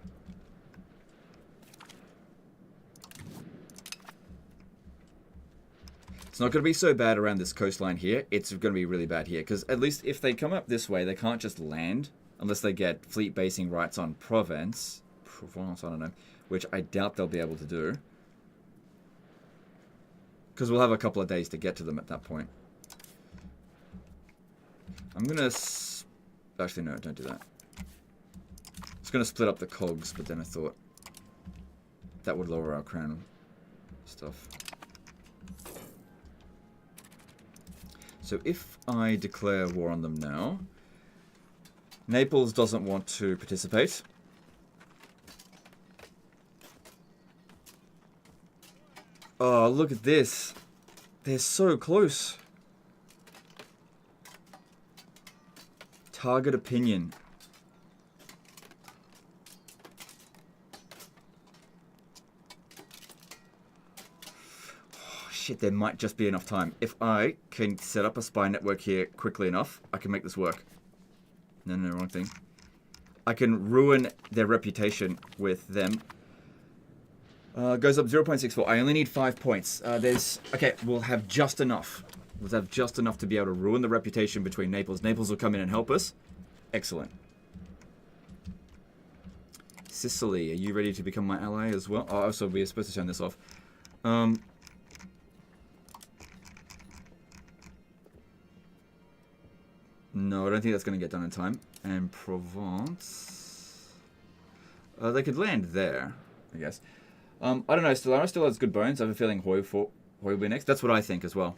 It's not going to be so bad around this coastline here. It's going to be really bad here. Because at least if they come up this way, they can't just land. Unless they get fleet basing rights on Provence, I don't know. Which I doubt they'll be able to do. Because we'll have a couple of days to get to them at that point. I'm going to... Actually, no, don't do that. I was going to split up the cogs, but then I thought that would lower our crown stuff. So if I declare war on them now... Naples doesn't want to participate. Oh, look at this. They're so close. Target opinion. Oh, shit, there might just be enough time. If I can set up a spy network here quickly enough, I can make this work. No, wrong thing. I can ruin their reputation with them. Goes up 0.64. I only need 5 points. Okay, we'll have just enough. We'll have just enough to be able to ruin the reputation between Naples. Naples will come in and help us. Excellent. Sicily, are you ready to become my ally as well? Oh, also, we're supposed to turn this off. No, I don't think that's going to get done in time. And Provence... they could land there, I guess. I don't know, Stellara still has good bones. I have a feeling Hoy will be next. That's what I think as well.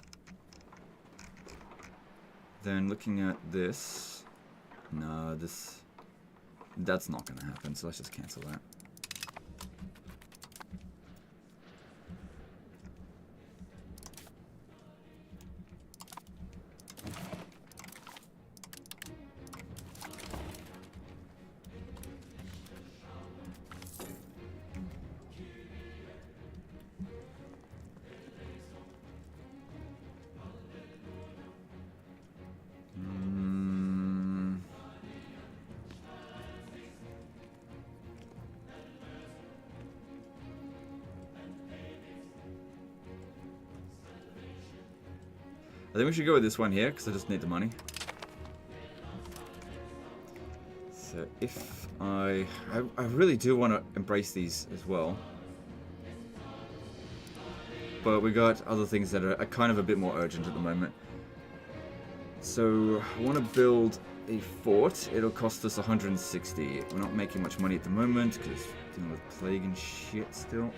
Then looking at this... No, that's not going to happen, so let's just cancel that. I think we should go with this one here, because I just need the money. So if I really do want to embrace these as well. But we got other things that are kind of a bit more urgent at the moment. So I want to build a fort. It'll cost us 160. We're not making much money at the moment, because dealing with plague and shit still.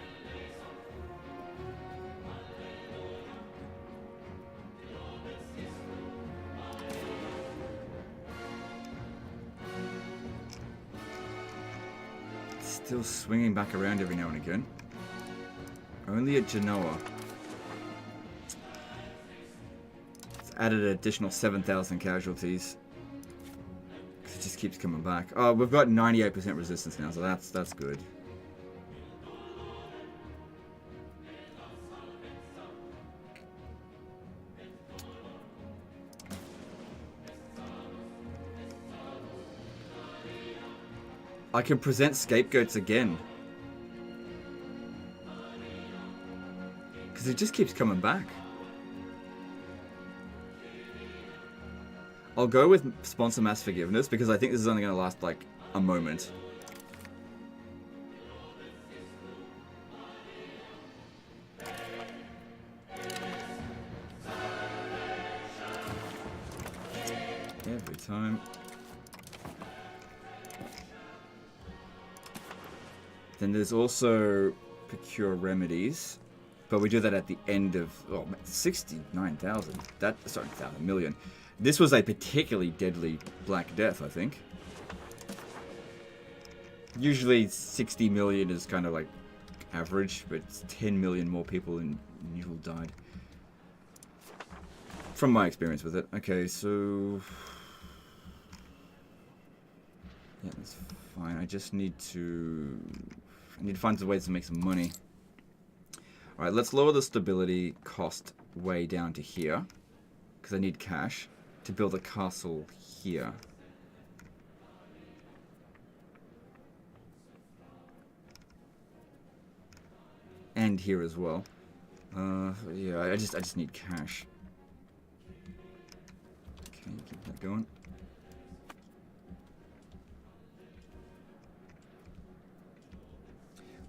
Still swinging back around every now and again. Only at Genoa. It's added an additional 7,000 casualties. It just keeps coming back. Oh, we've got 98% resistance now, so that's good. I can present scapegoats again. Because it just keeps coming back. I'll go with sponsor mass forgiveness because I think this is only going to last like a moment. Every time. Then there's also procure remedies, but we do that at the end of 69,000. Sorry, 1,000 million. This was a particularly deadly Black Death, I think. Usually 60 million is kind of like average, but it's 10 million more people than usual died. From my experience with it. Okay, so yeah, that's fine. I just need to find some ways to make some money. Alright, let's lower the stability cost way down to here. Because I need cash to build a castle here. And here as well. Yeah, I just need cash. Okay, keep that going.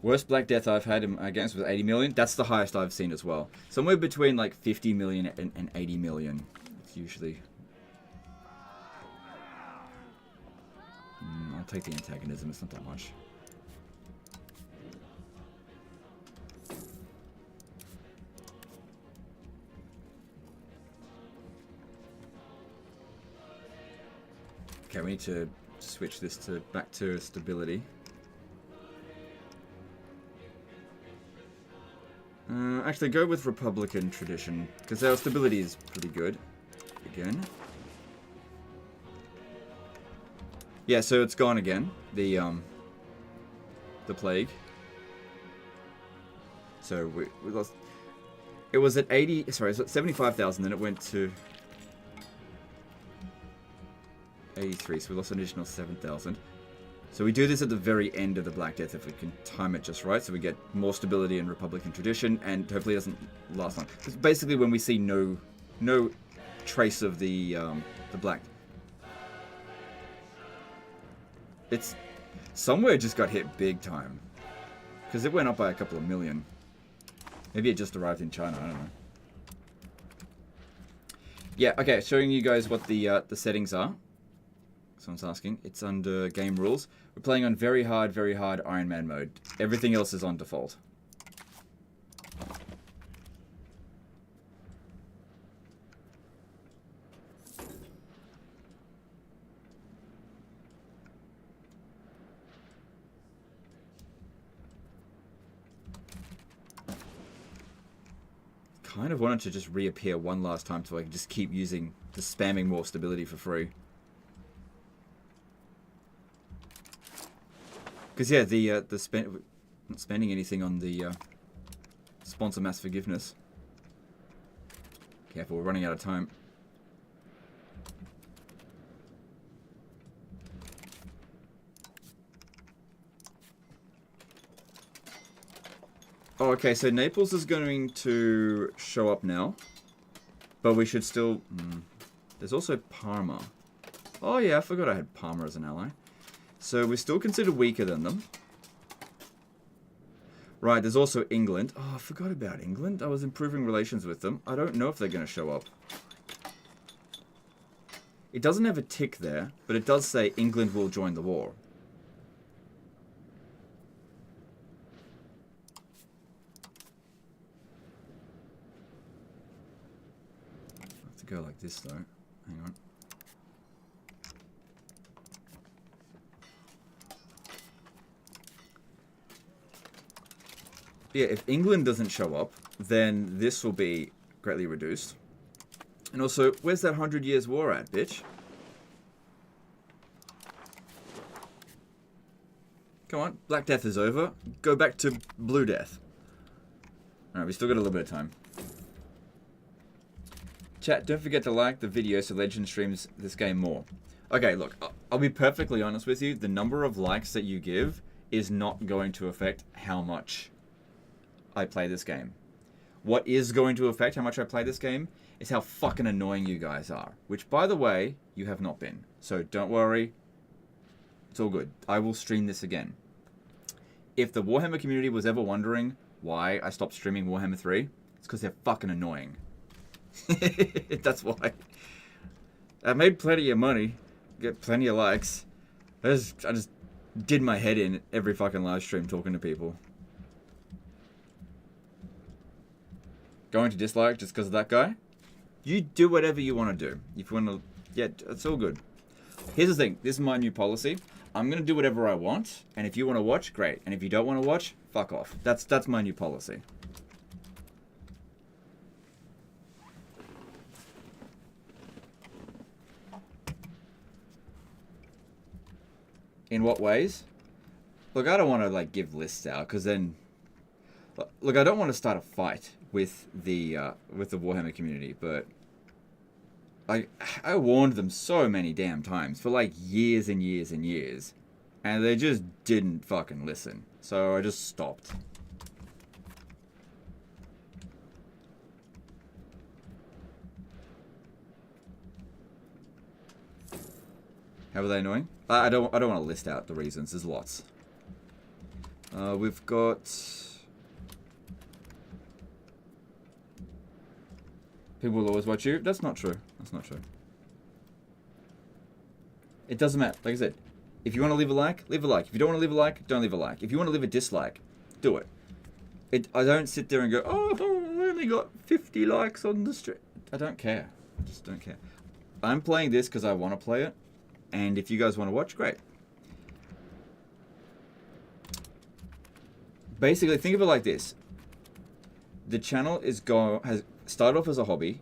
Worst Black Death I've had against was 80 million. That's the highest I've seen as well. Somewhere between like 50 million and 80 million. It's usually... I'll take the antagonism. It's not that much. Okay, we need to switch this back to stability. Actually, go with Republican tradition, because our stability is pretty good. Again. Yeah, so it's gone again. The plague. So we lost... It was at 80... Sorry, it was at 75,000, then it went to 83, so we lost an additional 7,000. So we do this at the very end of the Black Death if we can time it just right, so we get more stability in Republican tradition, and hopefully it doesn't last long. It's basically when we see no trace of the Black. It's Somewhere just got hit big time. Because it went up by a couple of million. Maybe it just arrived in China, I don't know. Yeah, okay, showing you guys what the settings are. Someone's asking. It's under game rules. We're playing on very hard Iron Man mode. Everything else is on default. Kind of wanted to just reappear one last time so I can just keep using, just spamming more stability for free. Because yeah, not spending anything on the sponsor mass forgiveness. Careful, we're running out of time. Oh, okay, so Naples is going to show up now. But we should still... There's also Parma. Oh yeah, I forgot I had Parma as an ally. So we're still considered weaker than them. Right, there's also England. Oh, I forgot about England. I was improving relations with them. I don't know if they're going to show up. It doesn't have a tick there, but it does say England will join the war. Go like this though. Hang on. Yeah, if England doesn't show up, then this will be greatly reduced. And also, where's that 100 Years War at, bitch? Come on, Black Death is over. Go back to Blue Death. Alright, we still got a little bit of time. Chat, don't forget to like the video so Legend streams this game more. Okay, look, I'll be perfectly honest with you. The number of likes that you give is not going to affect how much I play this game. What is going to affect how much I play this game is how fucking annoying you guys are. Which, by the way, you have not been. So don't worry. It's all good. I will stream this again. If the Warhammer community was ever wondering why I stopped streaming Warhammer 3, it's because they're fucking annoying. That's why. I made plenty of money, get plenty of likes. I just did my head in every fucking live stream talking to people. Going to dislike just because of that guy? You do whatever you want to do. If you want to, yeah, it's all good. Here's the thing. This is my new policy. I'm gonna do whatever I want, and if you want to watch, great. And if you don't want to watch, fuck off. That's my new policy. In what ways? Look, I don't want to like give lists out because then, look, I don't want to start a fight with the Warhammer community, but I warned them so many damn times for like years and years and years, and they just didn't fucking listen. So I just stopped. How were they annoying? I don't want to list out the reasons. There's lots. We've got people will always watch you. That's not true. That's not true. It doesn't matter. Like I said, if you want to leave a like, leave a like. If you don't want to leave a like, don't leave a like. If you want to leave a dislike, do it. I don't sit there and go, oh, I only got 50 likes on the stream. I don't care. I just don't care. I'm playing this because I want to play it. And if you guys want to watch, great. Basically, think of it like this. The channel has started off as a hobby.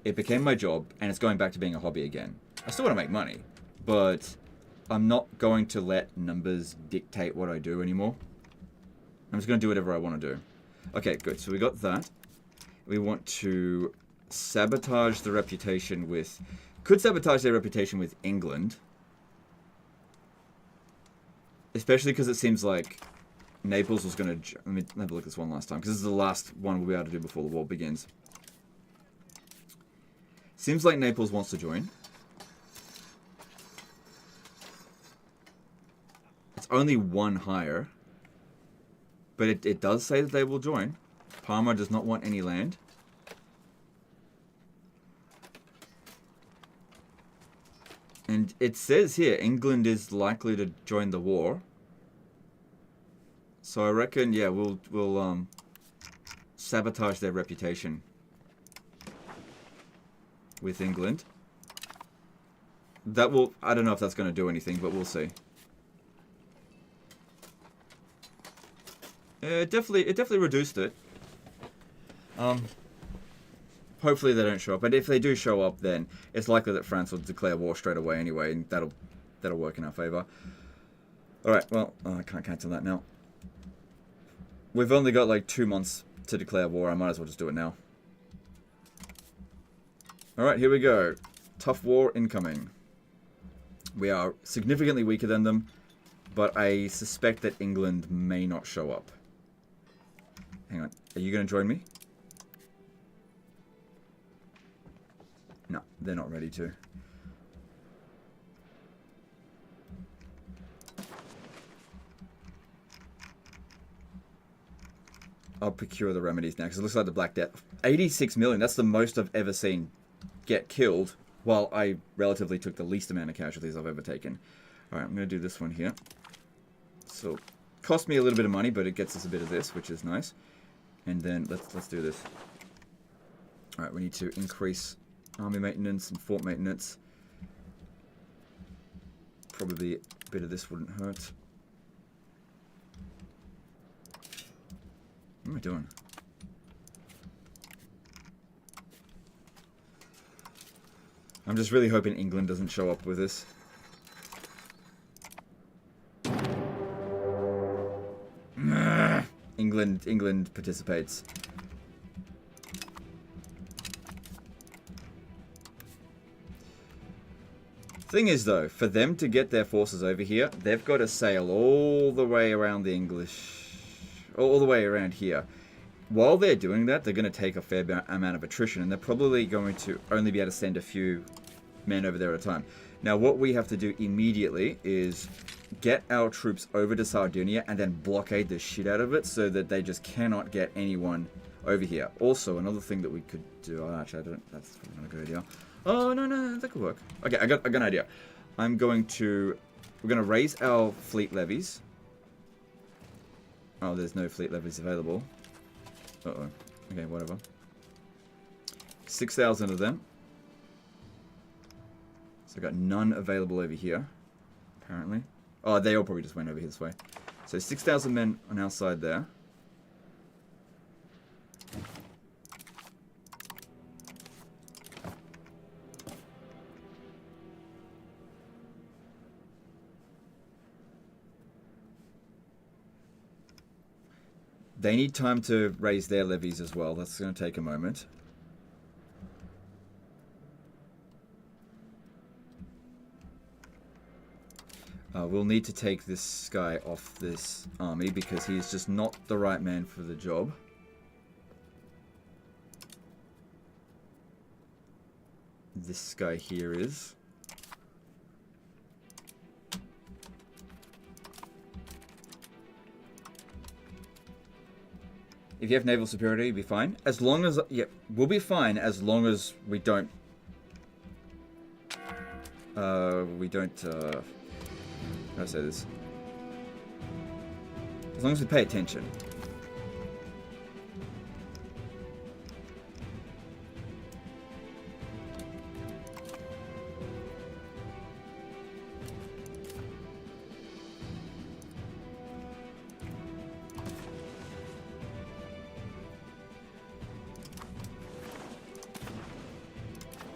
It became my job, and it's going back to being a hobby again. I still want to make money, but I'm not going to let numbers dictate what I do anymore. I'm just going to do whatever I want to do. Okay, good. So we got that. We want to sabotage the reputation with... Could sabotage their reputation with England. Especially because it seems like Naples was going to... Let me have a look at this one last time, because this is the last one we'll be able to do before the war begins. Seems like Naples wants to join. It's only one higher. But it does say that they will join. Parma does not want any land. And it says here, England is likely to join the war. So I reckon, yeah, we'll sabotage their reputation with England. That will, I don't know if that's going to do anything, but we'll see. It definitely reduced it. Hopefully they don't show up, but if they do show up, then it's likely that France will declare war straight away anyway, and that'll work in our favor. All right, well, I can't cancel that now. We've only got like 2 months to declare war. I might as well just do it now. All right, here we go. Tough war incoming. We are significantly weaker than them, but I suspect that England may not show up. Hang on, are you going to join me? No, they're not ready to. I'll procure the remedies now, because it looks like the Black Death. 86 million, that's the most I've ever seen get killed, while I relatively took the least amount of casualties I've ever taken. Alright, I'm going to do this one here. So, cost me a little bit of money, but it gets us a bit of this, which is nice. And then, let's do this. Alright, we need to increase army maintenance and fort maintenance. Probably a bit of this wouldn't hurt. What am I doing? I'm just really hoping England doesn't show up with this. England participates. Thing is, though, for them to get their forces over here, they've got to sail all the way around the English, all the way around here. While they're doing that, they're going to take a fair amount of attrition, and they're probably going to only be able to send a few men over there at a time. Now, what we have to do immediately is get our troops over to Sardinia and then blockade the shit out of it so that they just cannot get anyone over here. Also, another thing that we could do... Oh, actually, I don't... That's probably not a good idea. Oh, no, that could work. Okay, I got an idea. We're going to raise our fleet levies. Oh, there's no fleet levies available. Uh-oh. Okay, whatever. 6,000 of them. So I've got none available over here, apparently. Oh, they all probably just went over here this way. So 6,000 men on our side there. They need time to raise their levies as well. That's going to take a moment. We'll need to take this guy off this army because he's just not the right man for the job. This guy here is. If you have naval superiority, you'll be fine. As long as... Yeah, we'll be fine as long as we don't... How do I say this? As long as we pay attention.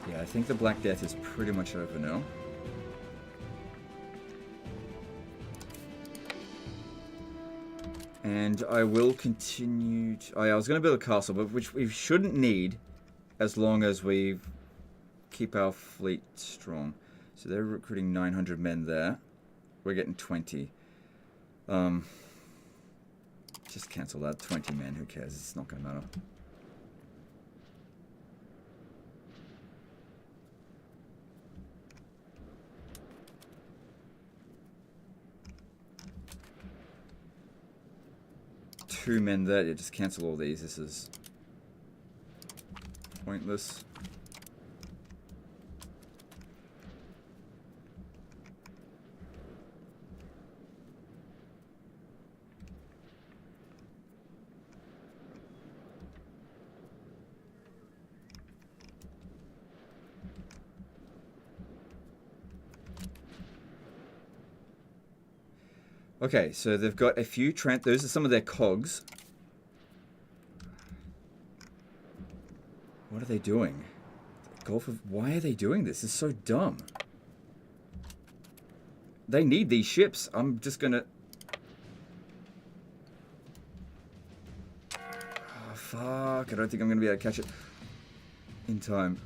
Yeah, I think the Black Death is pretty much over now. And I will continue to... Oh yeah, I was going to build a castle, but which we shouldn't need as long as we keep our fleet strong. So they're recruiting 900 men there. We're getting 20. Just cancel that. 20 men, who cares? It's not going to matter. 2 men there. Yeah, just cancel all these. This is pointless. Okay, so they've got a few those are some of their cogs. What are they doing? Why are they doing this? It's so dumb. They need these ships. I'm just gonna... Oh, fuck. I don't think I'm gonna be able to catch it in time.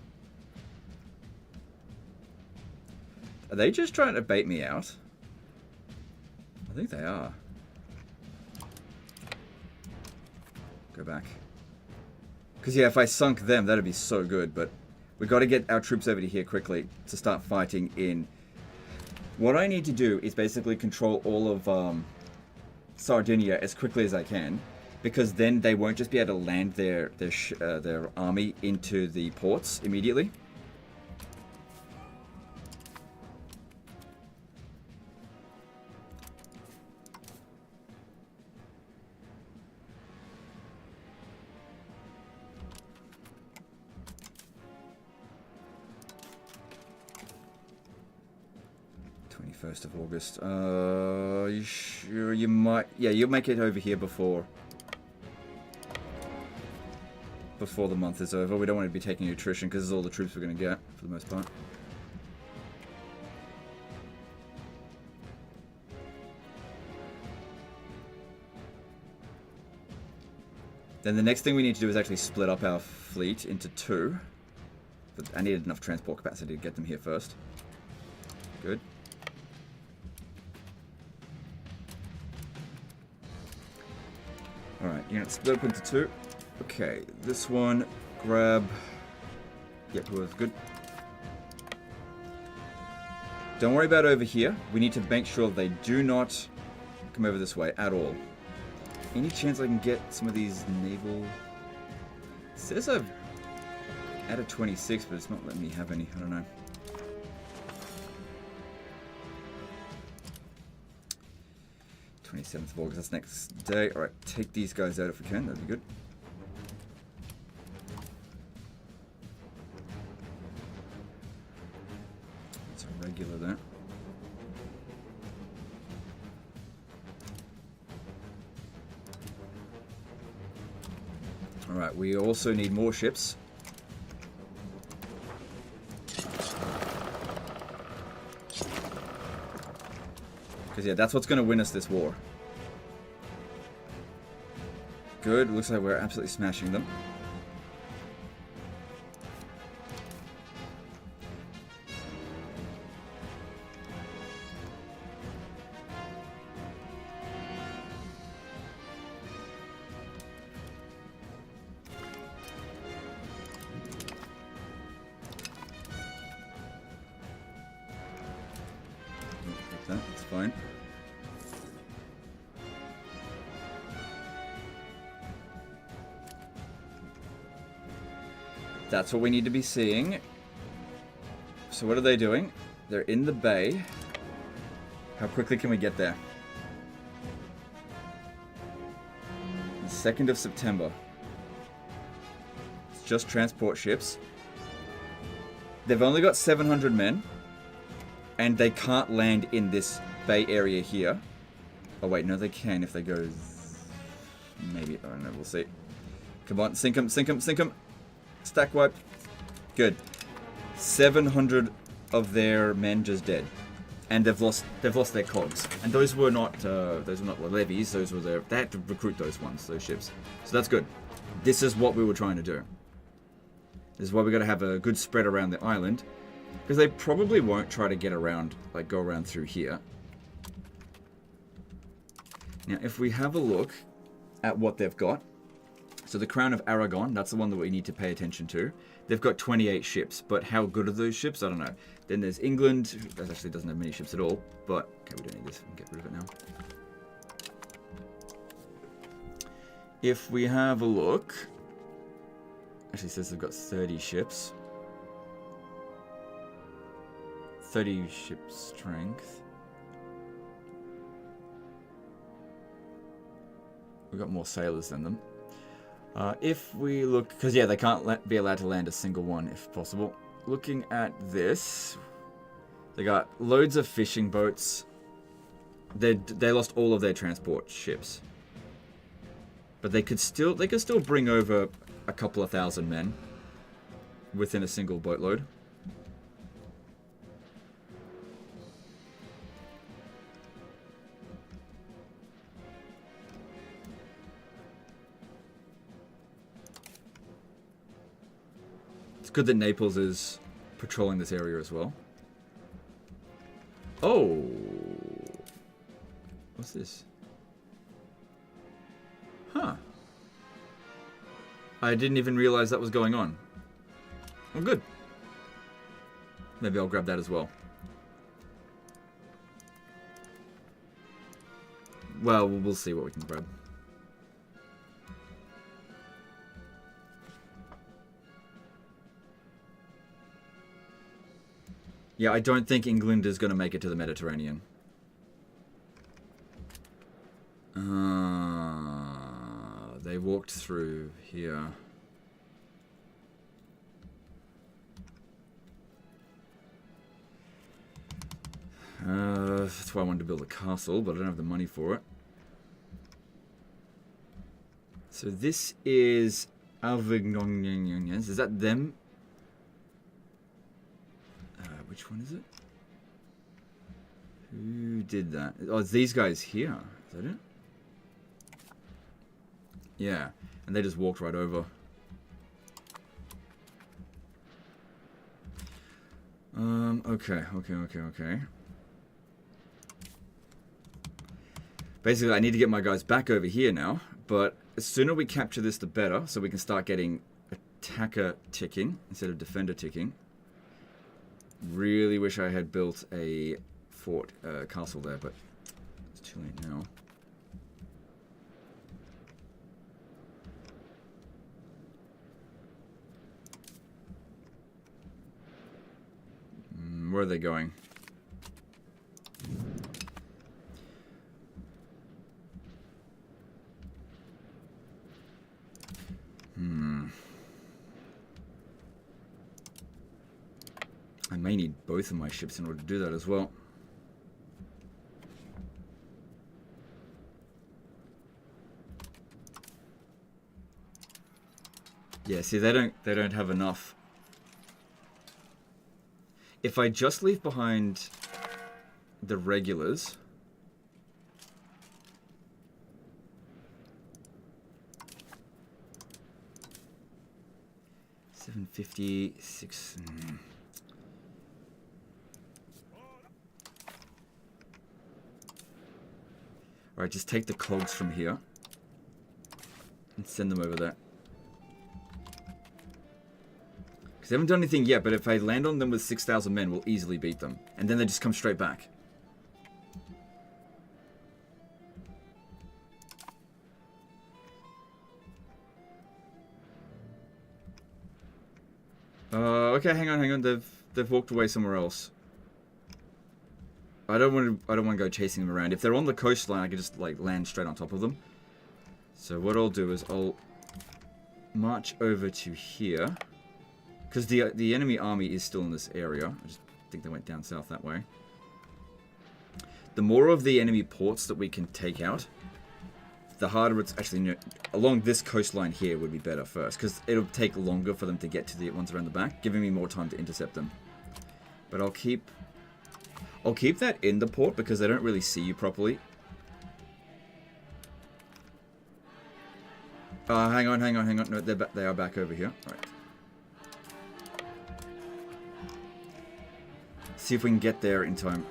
Are they just trying to bait me out? I think they are. Go back. Because, yeah, if I sunk them, that'd be so good. But we've got to get our troops over to here quickly to start fighting in... What I need to do is basically control all of Sardinia as quickly as I can. Because then they won't just be able to land their army into the ports immediately. Of August. You sure you might? Yeah, you'll make it over here before the month is over. We don't want to be taking attrition because this is all the troops we're going to get for the most part. Then the next thing we need to do is actually split up our fleet into 2. But I needed enough transport capacity to get them here first. Good. Alright, unit split up into 2. Okay, this one, grab... Yep, who was good. Don't worry about over here. We need to make sure they do not come over this way at all. Any chance I can get some of these naval... It says I've added 26, but it's not letting me have any. I don't know. th of August, that's next day. Alright, take these guys out if we can, that'd be good. It's a regular there. Alright, we also need more ships. Because, yeah, that's what's going to win us this war. Good. Looks like we're absolutely smashing them. That's fine. That's what we need to be seeing. So what are they doing? They're in the bay. How quickly can we get there? The 2nd of September. It's just transport ships. They've only got 700 men. And they can't land in this bay area here. Oh wait, no they can if they go... Maybe, I don't know, we'll see. Come on, sink them, sink them, sink them. Stack wipe. Good. 700 of their men just dead. And they've lost their cogs. And those were not levies, those were their... They had to recruit those ones, those ships. So that's good. This is what we were trying to do. This is why we got to have a good spread around the island. Because they probably won't try to get around, like go around through here. Now, if we have a look at what they've got. So the Crown of Aragon, that's the one that we need to pay attention to. They've got 28 ships, but how good are those ships? I don't know. Then there's England, that actually doesn't have many ships at all. But, okay, we don't need this, we can get rid of it now. If we have a look... Actually says they've got 30 ships. 30 ship strength. We've got more sailors than them. If we look... Because, yeah, they can't be allowed to land a single one if possible. Looking at this... They got loads of fishing boats. They lost all of their transport ships. But they could still bring over a couple of thousand men within a single boatload. It's good that Naples is patrolling this area as well. Oh! What's this? Huh. I didn't even realize that was going on. Oh, good. Maybe I'll grab that as well. Well, we'll see what we can grab. Yeah, I don't think England is going to make it to the Mediterranean. They walked through here. That's why I wanted to build a castle, but I don't have the money for it. So this is Alvignonians. Is that them? Which one is it? Who did that? Oh, it's these guys here. Is that it? Yeah. And they just walked right over. Okay. Basically, I need to get my guys back over here now. But the sooner we capture this, the better. So we can start getting attacker ticking instead of defender ticking. Really wish I had built a fort, castle there, but it's too late now. Where are they going? I may need both of my ships in order to do that as well. Yeah, see, they don't have enough. If I just leave behind the regulars, $756. Alright, just take the cogs from here and send them over there. Because they haven't done anything yet, but if I land on them with 6,000 men, we'll easily beat them. And then they just come straight back. Okay, hang on. They've walked away somewhere else. I don't want to go chasing them around. If they're on the coastline, I can just like land straight on top of them. So what I'll do is I'll march over to here. Because the enemy army is still in this area. I just think they went down south that way. The more of the enemy ports that we can take out, the harder it's actually... along this coastline here would be better first. Because it'll take longer for them to get to the ones around the back, giving me more time to intercept them. But I'll keep that in the port because they don't really see you properly. Hang on. No, they are back over here. All right. See if we can get there in time.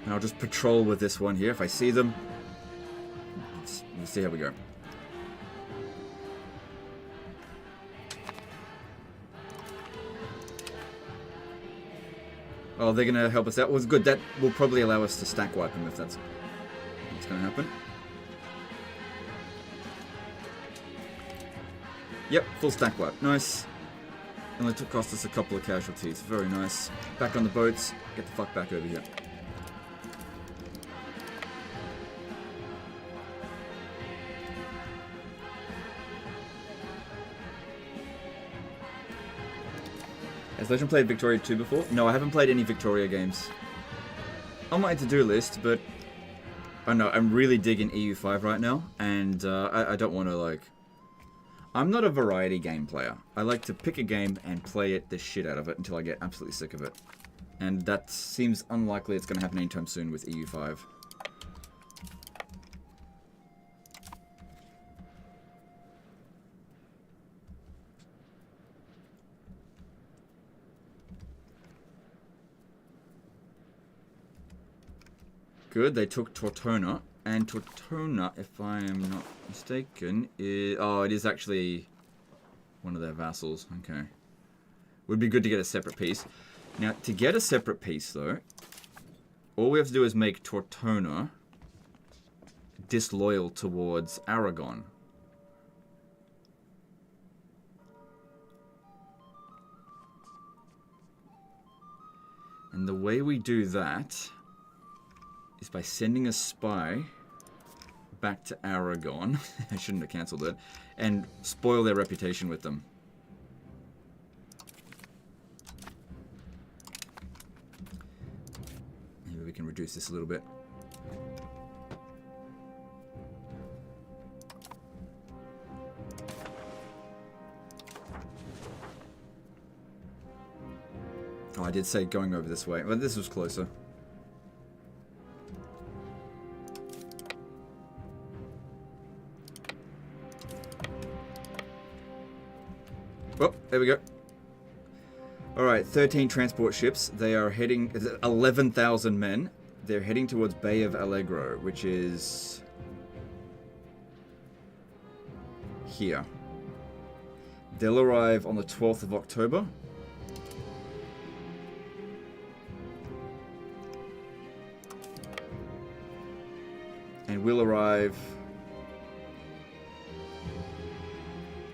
And I'll just patrol with this one here. If I see them, let's see how we go. Oh, they're going to help us out. Well, it's good. That will probably allow us to stack wipe them if that's what's going to happen. Yep, full stack wipe. Nice. Only took cost us a couple of casualties. Very nice. Back on the boats. Get the fuck back over here. Has Legend played Victoria 2 before? No, I haven't played any Victoria games. On my to-do list, but I know I'm really digging EU5 right now, and I don't want to, like... I'm not a variety game player. I like to pick a game and play it the shit out of it until I get absolutely sick of it. And that seems unlikely it's going to happen anytime soon with EU5. Good, they took Tortona. And Tortona, if I am not mistaken, is... Oh, it is actually one of their vassals. Okay. Would be good to get a separate piece. Now, to get a separate piece, though, all we have to do is make Tortona disloyal towards Aragon. And the way we do that is by sending a spy back to Aragon. I shouldn't have cancelled it. And spoil their reputation with them. Maybe we can reduce this a little bit. Oh, I did say going over this way. Well, this was closer. Oh, there we go. Alright, 13 transport ships. They are heading... 11,000 men. They're heading towards Bay of Allegro, which is... here. They'll arrive on the 12th of October. And we'll arrive...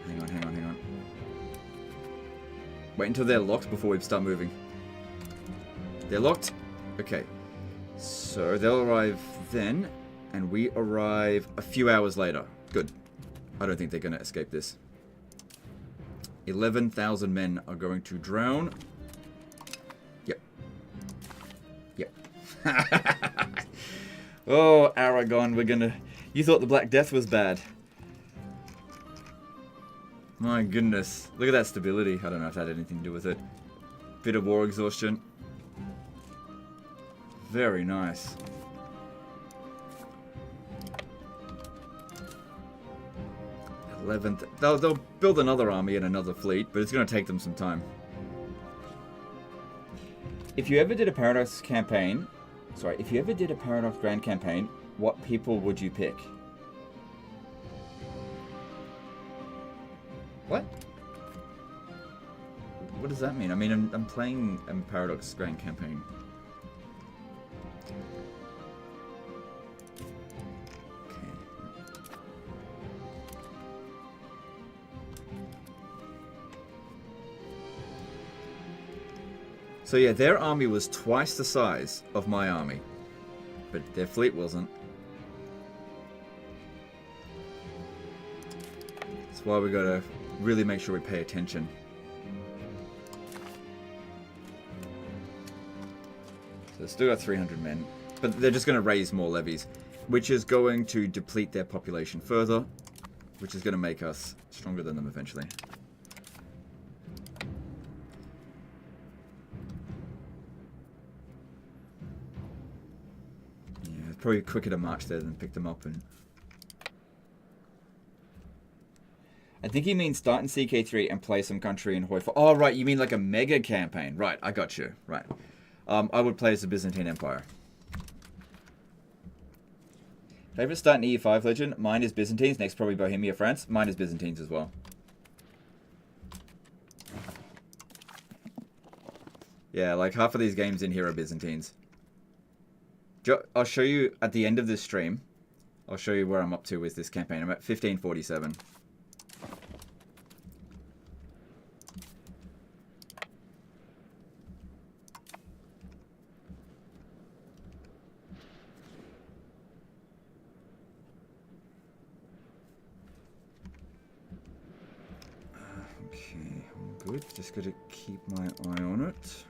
Hang on. Wait until they're locked before we start moving. They're locked? Okay. So they'll arrive then, and we arrive a few hours later. Good. I don't think they're going to escape this. 11,000 men are going to drown. Yep. Oh, Aragon, we're going to... You thought the Black Death was bad. My goodness. Look at that stability. I don't know if that had anything to do with it. Bit of war exhaustion. Very nice. 11th. They'll build another army and another fleet, but it's going to take them some time. If you ever did a Paradox campaign... Sorry, if you ever did a Paradox Grand campaign, what people would you pick? What? What does that mean? I mean, I'm playing a Paradox Grand campaign. Okay. So yeah, their army was twice the size of my army, but their fleet wasn't. That's why we gotta really make sure we pay attention. So they've still got 300 men, but they're just going to raise more levies, which is going to deplete their population further, which is going to make us stronger than them eventually. Yeah, it's probably quicker to march there than pick them up. And I think he means start in CK3 and play some country in Hoi 4. Oh, right, you mean like a mega campaign. Right, I got you. Right. I would play as the Byzantine Empire. Favorite start in EU5 Legend? Mine is Byzantines, next probably Bohemia, France. Mine is Byzantines as well. Yeah, like half of these games in here are Byzantines. I'll show you at the end of this stream. I'll show you where I'm up to with this campaign. I'm at 1547. Okay, all good. Just gotta keep my eye on it.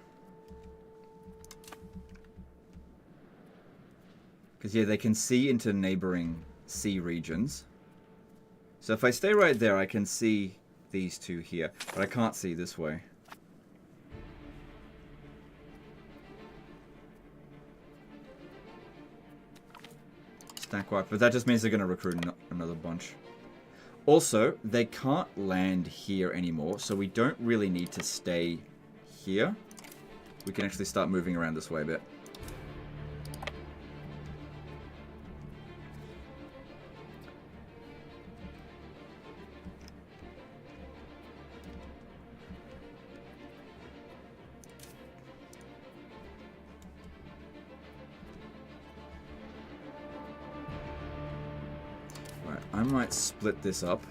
Because, yeah, they can see into neighboring sea regions. So if I stay right there, I can see these two here. But I can't see this way. Stack wipe. But that just means they're going to recruit another bunch. Also, they can't land here anymore. So we don't really need to stay here. We can actually start moving around this way a bit. I might split this up.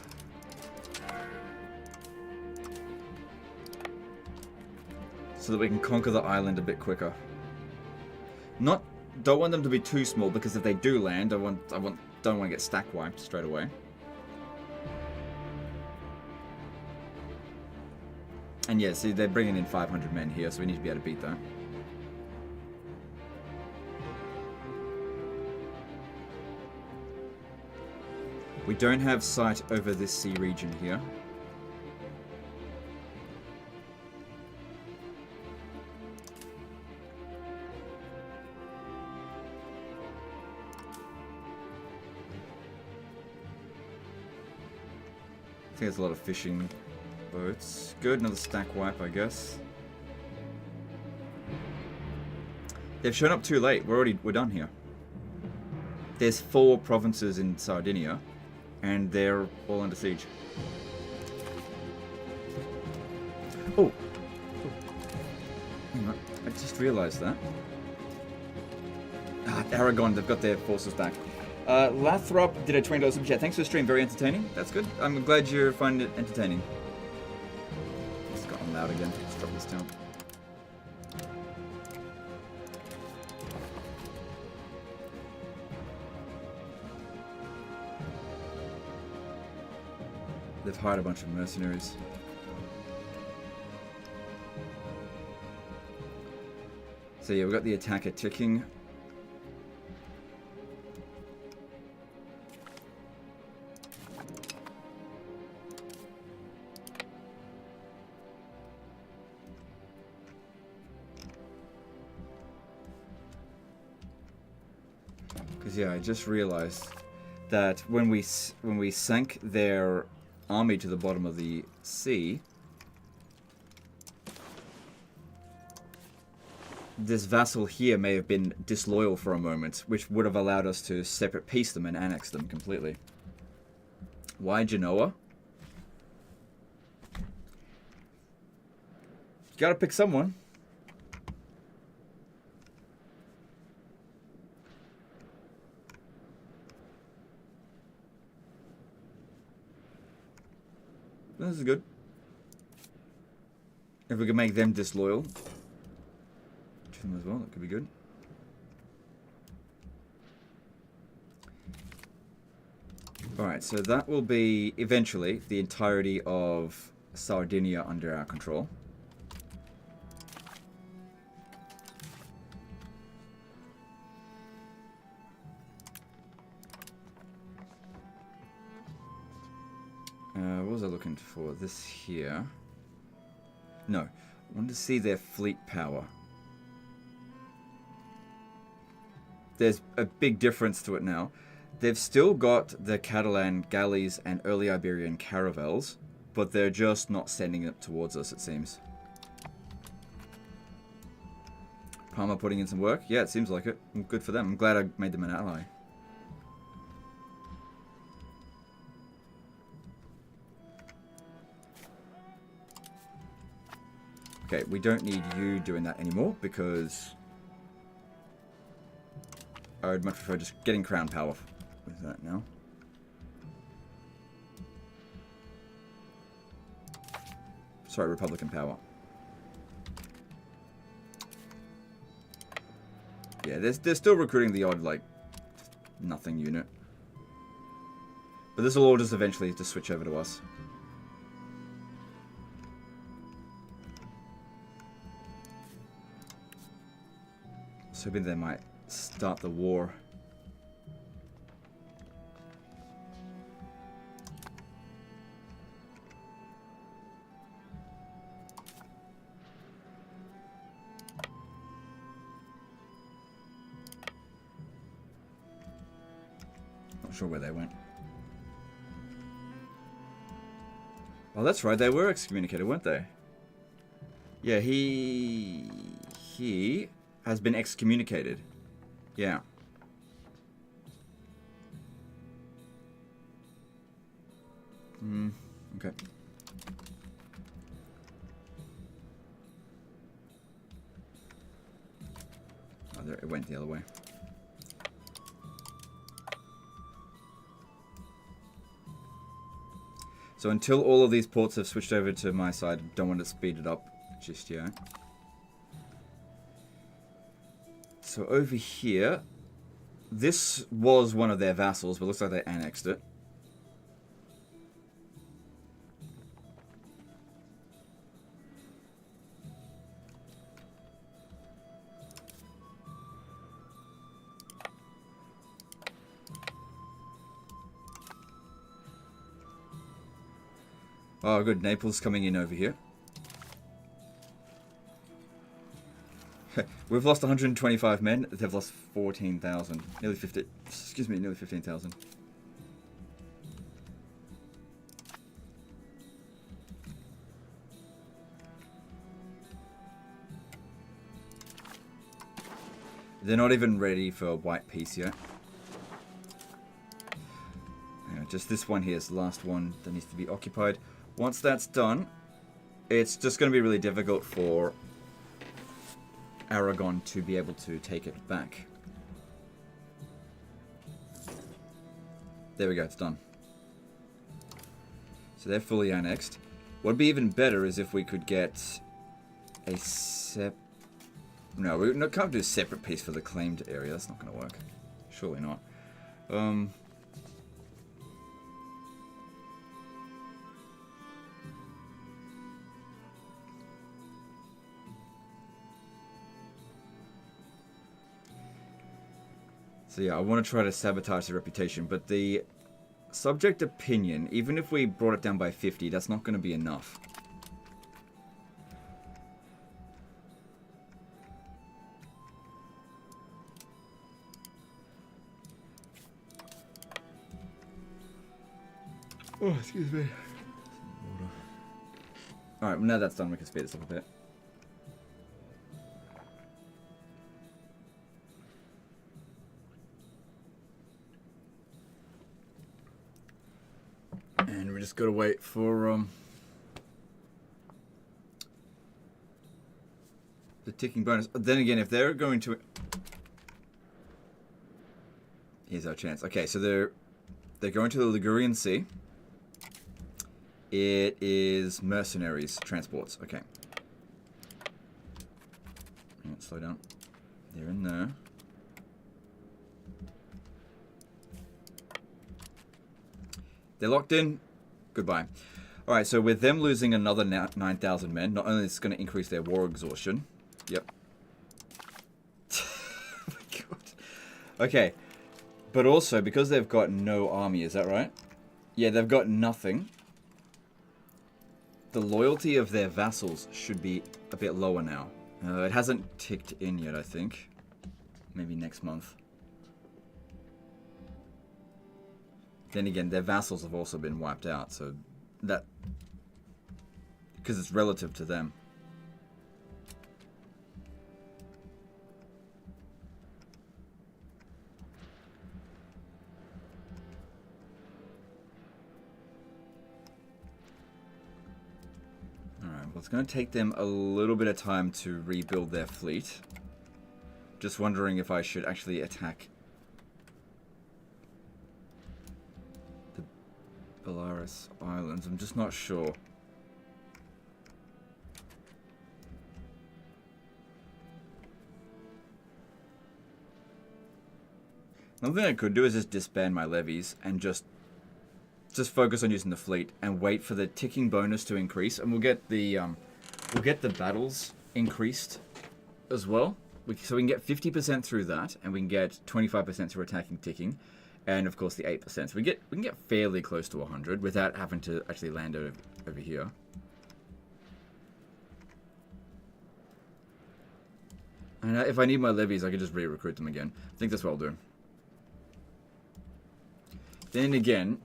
So that we can conquer the island a bit quicker. Don't want them to be too small, because if they do land, don't want to get stack wiped straight away. And yeah, see, they're bringing in 500 men here, so we need to be able to beat that. We don't have sight over this sea region here. I think there's a lot of fishing boats. Good, another stack wipe, I guess. They've shown up too late. We're done here. There's 4 provinces in Sardinia, and they're all under siege. Oh! Hang on, I just realised that. Aragon, they've got their forces back. Lathrop did a $20 super chat. Thanks for the stream, very entertaining. That's good. I'm glad you find it entertaining. It's gotten loud again. Let's drop this down. They've hired a bunch of mercenaries. So yeah, we've got the attacker ticking. Because yeah, I just realized that when we sank their army to the bottom of the sea, this vassal here may have been disloyal for a moment, which would have allowed us to separate piece them and annex them completely. Why Genoa? You gotta pick someone. This is good. If we can make them disloyal to them as well, that could be good. Alright, so that will be eventually the entirety of Sardinia under our control. What was I looking for? This here. No. I wanted to see their fleet power. There's a big difference to it now. They've still got the Catalan galleys and early Iberian caravels, but they're just not sending it towards us, it seems. Parma putting in some work? Yeah, it seems like it. Good for them. I'm glad I made them an ally. Okay, we don't need you doing that anymore because I would much prefer just getting crown power with that now. Sorry, Republican power. Yeah, they're still recruiting the odd, like, nothing unit. But this will all just eventually just switch over to us. So maybe they might start the war. Not sure where they went. Oh, that's right. They were excommunicated, weren't they? Yeah, he has been excommunicated. Yeah. Okay. Oh, there, it went the other way. So until all of these ports have switched over to my side, I don't want to speed it up just yet. So over here, this was one of their vassals, but looks like they annexed it. Oh, good. Naples coming in over here. We've lost 125 men. They've lost 14,000. Nearly 50. Excuse me, nearly 15,000. They're not even ready for white peace yet. Just this one here is the last one that needs to be occupied. Once that's done, it's just going to be really difficult for Aragon to be able to take it back. There we go, it's done. So they're fully annexed. What would be even better is if we could get a No, we can't do a separate piece for the claimed area. That's not going to work. Surely not. So yeah, I want to try to sabotage the reputation, but the subject opinion, even if we brought it down by 50, that's not going to be enough. Oh, excuse me. Alright, now that's done, we can speed this up a bit. And we just gotta wait for the ticking bonus. Then again, if they're going to... Here's our chance. Okay, so they're going to the Ligurian Sea. It is mercenaries, transports. Okay. Slow down. They're in there. They're locked in. Goodbye. Alright, so with them losing another 9,000 men, not only is it going to increase their war exhaustion. Yep. Oh my god. Okay. But also, because they've got no army, is that right? Yeah, they've got nothing. The loyalty of their vassals should be a bit lower now. It hasn't ticked in yet, I think. Maybe next month. Then again, their vassals have also been wiped out, so that... Because it's relative to them. Alright, Well, it's going to take them a little bit of time to rebuild their fleet. Just wondering if I should actually attack the Belarus Islands. I'm just not sure. Another thing I could do is just disband my levies and just focus on using the fleet and wait for the ticking bonus to increase, and we'll get the battles increased as well. So we can get 50% through that, and we can get 25% through attacking ticking, and of course the 8%. So we can get fairly close to 100 without having to actually land over here. And if I need my levies, I can just re-recruit them again. I think that's what I'll do. Then again,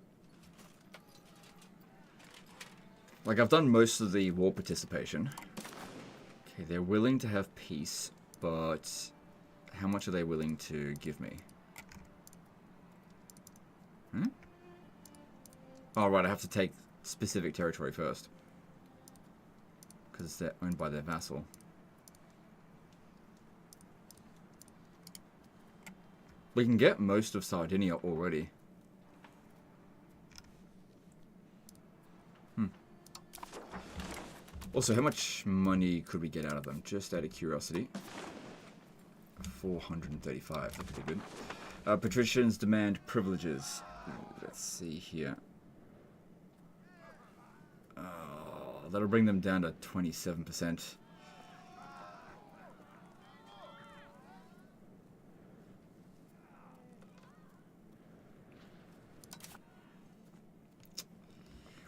like, I've done most of the war participation. Okay, they're willing to have peace, but how much are they willing to give me? Hmm? Oh, right, I have to take specific territory first. Because they're owned by their vassal. We can get most of Sardinia already. Also, how much money could we get out of them? Just out of curiosity. 435. That's pretty good. Patricians demand privileges. Let's see here. That'll bring them down to 27%.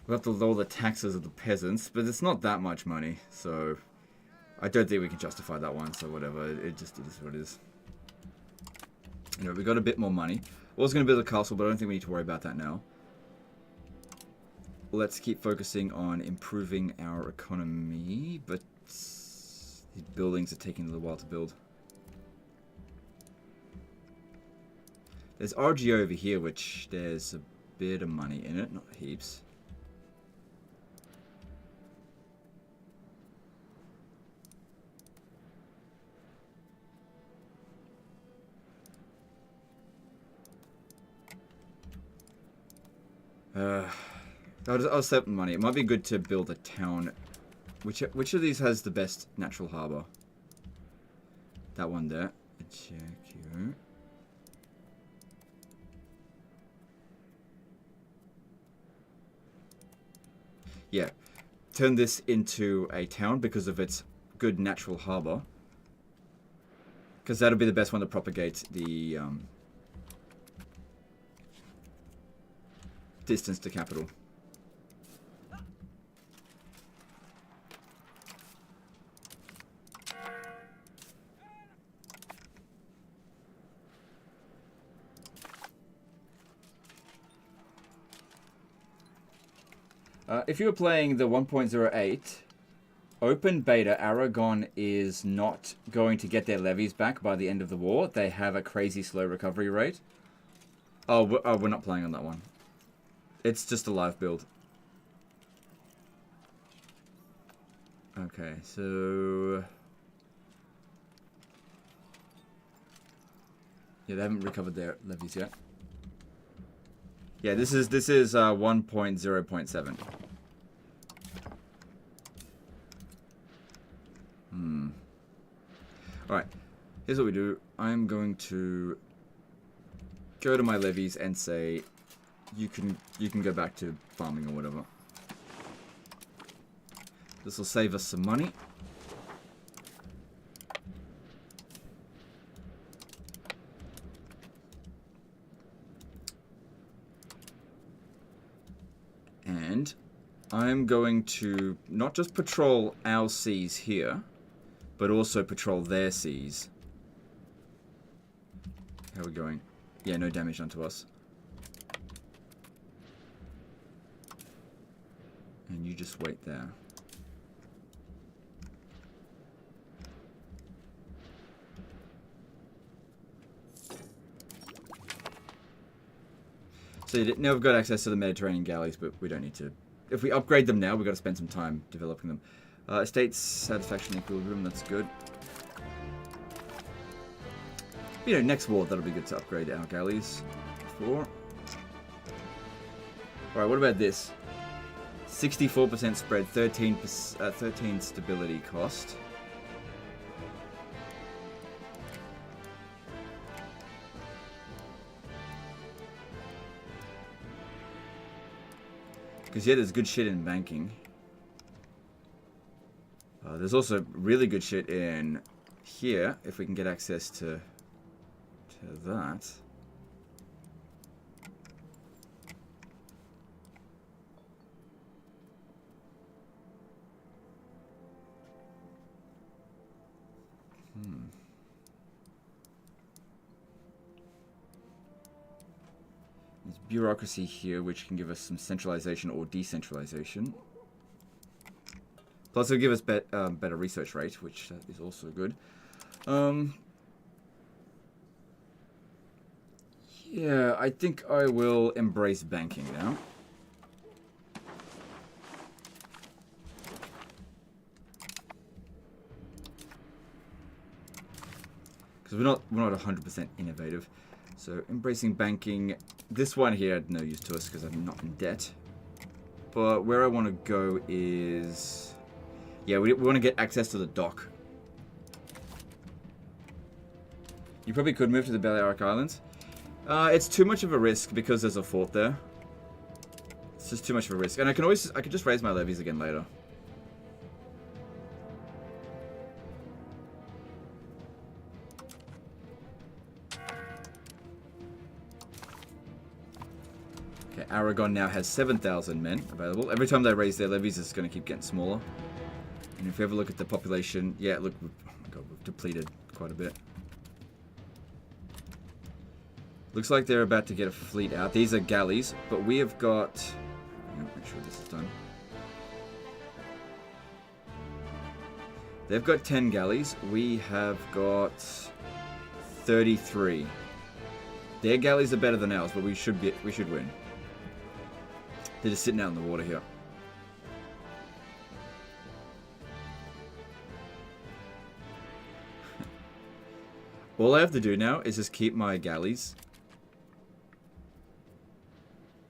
We'll have to lower the taxes of the peasants, but it's not that much money, so I don't think we can justify that one, so whatever, it just is what it is. You know, we got a bit more money. I was going to build a castle, but I don't think we need to worry about that now. Let's keep focusing on improving our economy, but these buildings are taking a little while to build. There's RGO over here, which there's a bit of money in it, not heaps. I'll save money. It might be good to build a town. Which of these has the best natural harbor? That one there. Check you. Yeah. Turn this into a town because of its good natural harbor. Because that'll be the best one to propagate the distance to capital. If you were playing the 1.08 open beta, Aragon is not going to get their levies back by the end of the war. They have a crazy slow recovery rate. Oh, we're not playing on that one. It's just a live build. Okay, so yeah, they haven't recovered their levies yet. Yeah, this is 1.0.7. Alright, here's what we do. I'm going to go to my levies and say you can go back to farming or whatever. This will save us some money. And I'm going to not just patrol our seas here, but also patrol their seas. How are we going? Yeah, no damage onto us. And you just wait there. So now we've got access to the Mediterranean galleys, but we don't need to. If we upgrade them now, we've got to spend some time developing them. Estate satisfaction equilibrium, that's good. You know, next war, that'll be good to upgrade our galleys for. Alright, what about this? 64% spread, 13 stability cost. Because yeah, there's good shit in banking. There's also really good shit in here, if we can get access to that. There's bureaucracy here, which can give us some centralization or decentralization. Plus, it'll give us better research rate, which is also good. Yeah, I think I will embrace banking now. Because we're not 100% innovative. So embracing banking. This one here had no use to us because I'm not in debt. But where I want to go is, yeah, we want to get access to the dock. You probably could move to the Balearic Islands. It's too much of a risk because there's a fort there. It's just too much of a risk, and I could just raise my levies again later. Okay, Aragon now has 7,000 men available. Every time they raise their levies, it's going to keep getting smaller. And if you ever look at the population, yeah, look, oh my god, we've depleted quite a bit. Looks like they're about to get a fleet out. These are galleys, but we have got... make sure this is done. They've got 10 galleys. We have got 33. Their galleys are better than ours, but we should win. They're just sitting out in the water here. All I have to do now is just keep my galleys.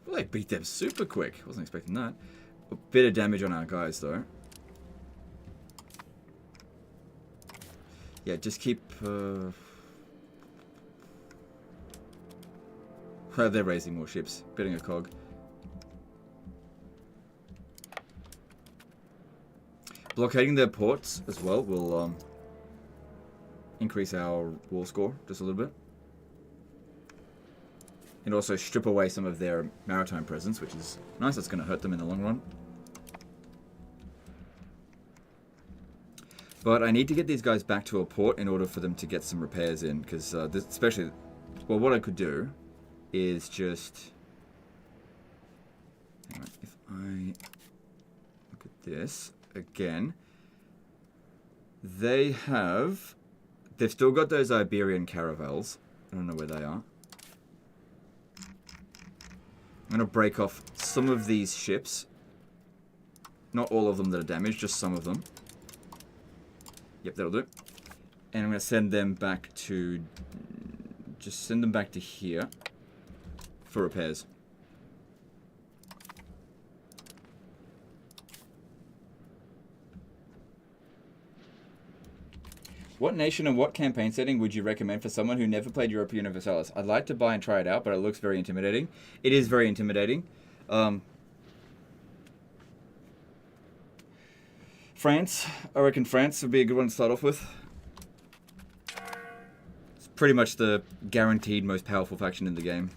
Well, I beat them super quick. Wasn't expecting that. A bit of damage on our guys, though. Yeah, just keep... Oh, they're raising more ships. Bidding a cog. Blockading their ports as well will increase our war score just a little bit. And also strip away some of their maritime presence, which is nice. That's going to hurt them in the long run. But I need to get these guys back to a port in order for them to get some repairs in. Because especially... Well, what I could do is just... Hang on, if I look at this again... They've still got those Iberian caravels. I don't know where they are. I'm going to break off some of these ships. Not all of them that are damaged, just some of them. Yep, that'll do. And I'm going to send them back to... Just send them back to here for repairs. What nation and what campaign setting would you recommend for someone who never played Europa Universalis? I'd like to buy and try it out, but it looks very intimidating. It is very intimidating. France. I reckon France would be a good one to start off with. It's pretty much the guaranteed most powerful faction in the game.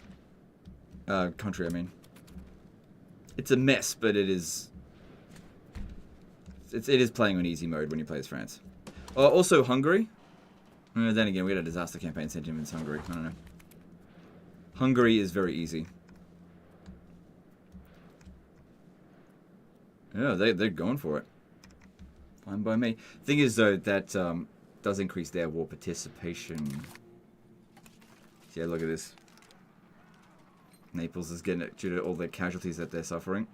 Country, I mean. It's a mess, but it is... It is playing on easy mode when you play as France. Also Hungary. Then again, we had a disaster campaign sentiments Hungary. I don't know. Hungary is very easy. Yeah, they're going for it. Fine by me. Thing is, though, that does increase their war participation. Yeah, look at this. Naples is getting it due to all the casualties that they're suffering.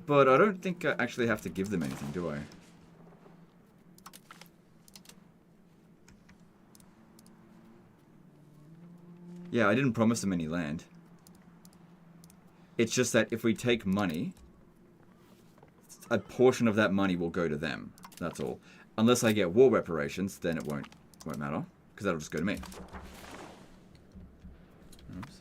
But I don't think I actually have to give them anything, do I? Yeah, I didn't promise them any land. It's just that if we take money, a portion of that money will go to them. That's all. Unless I get war reparations, then it won't matter, because that'll just go to me. Oops.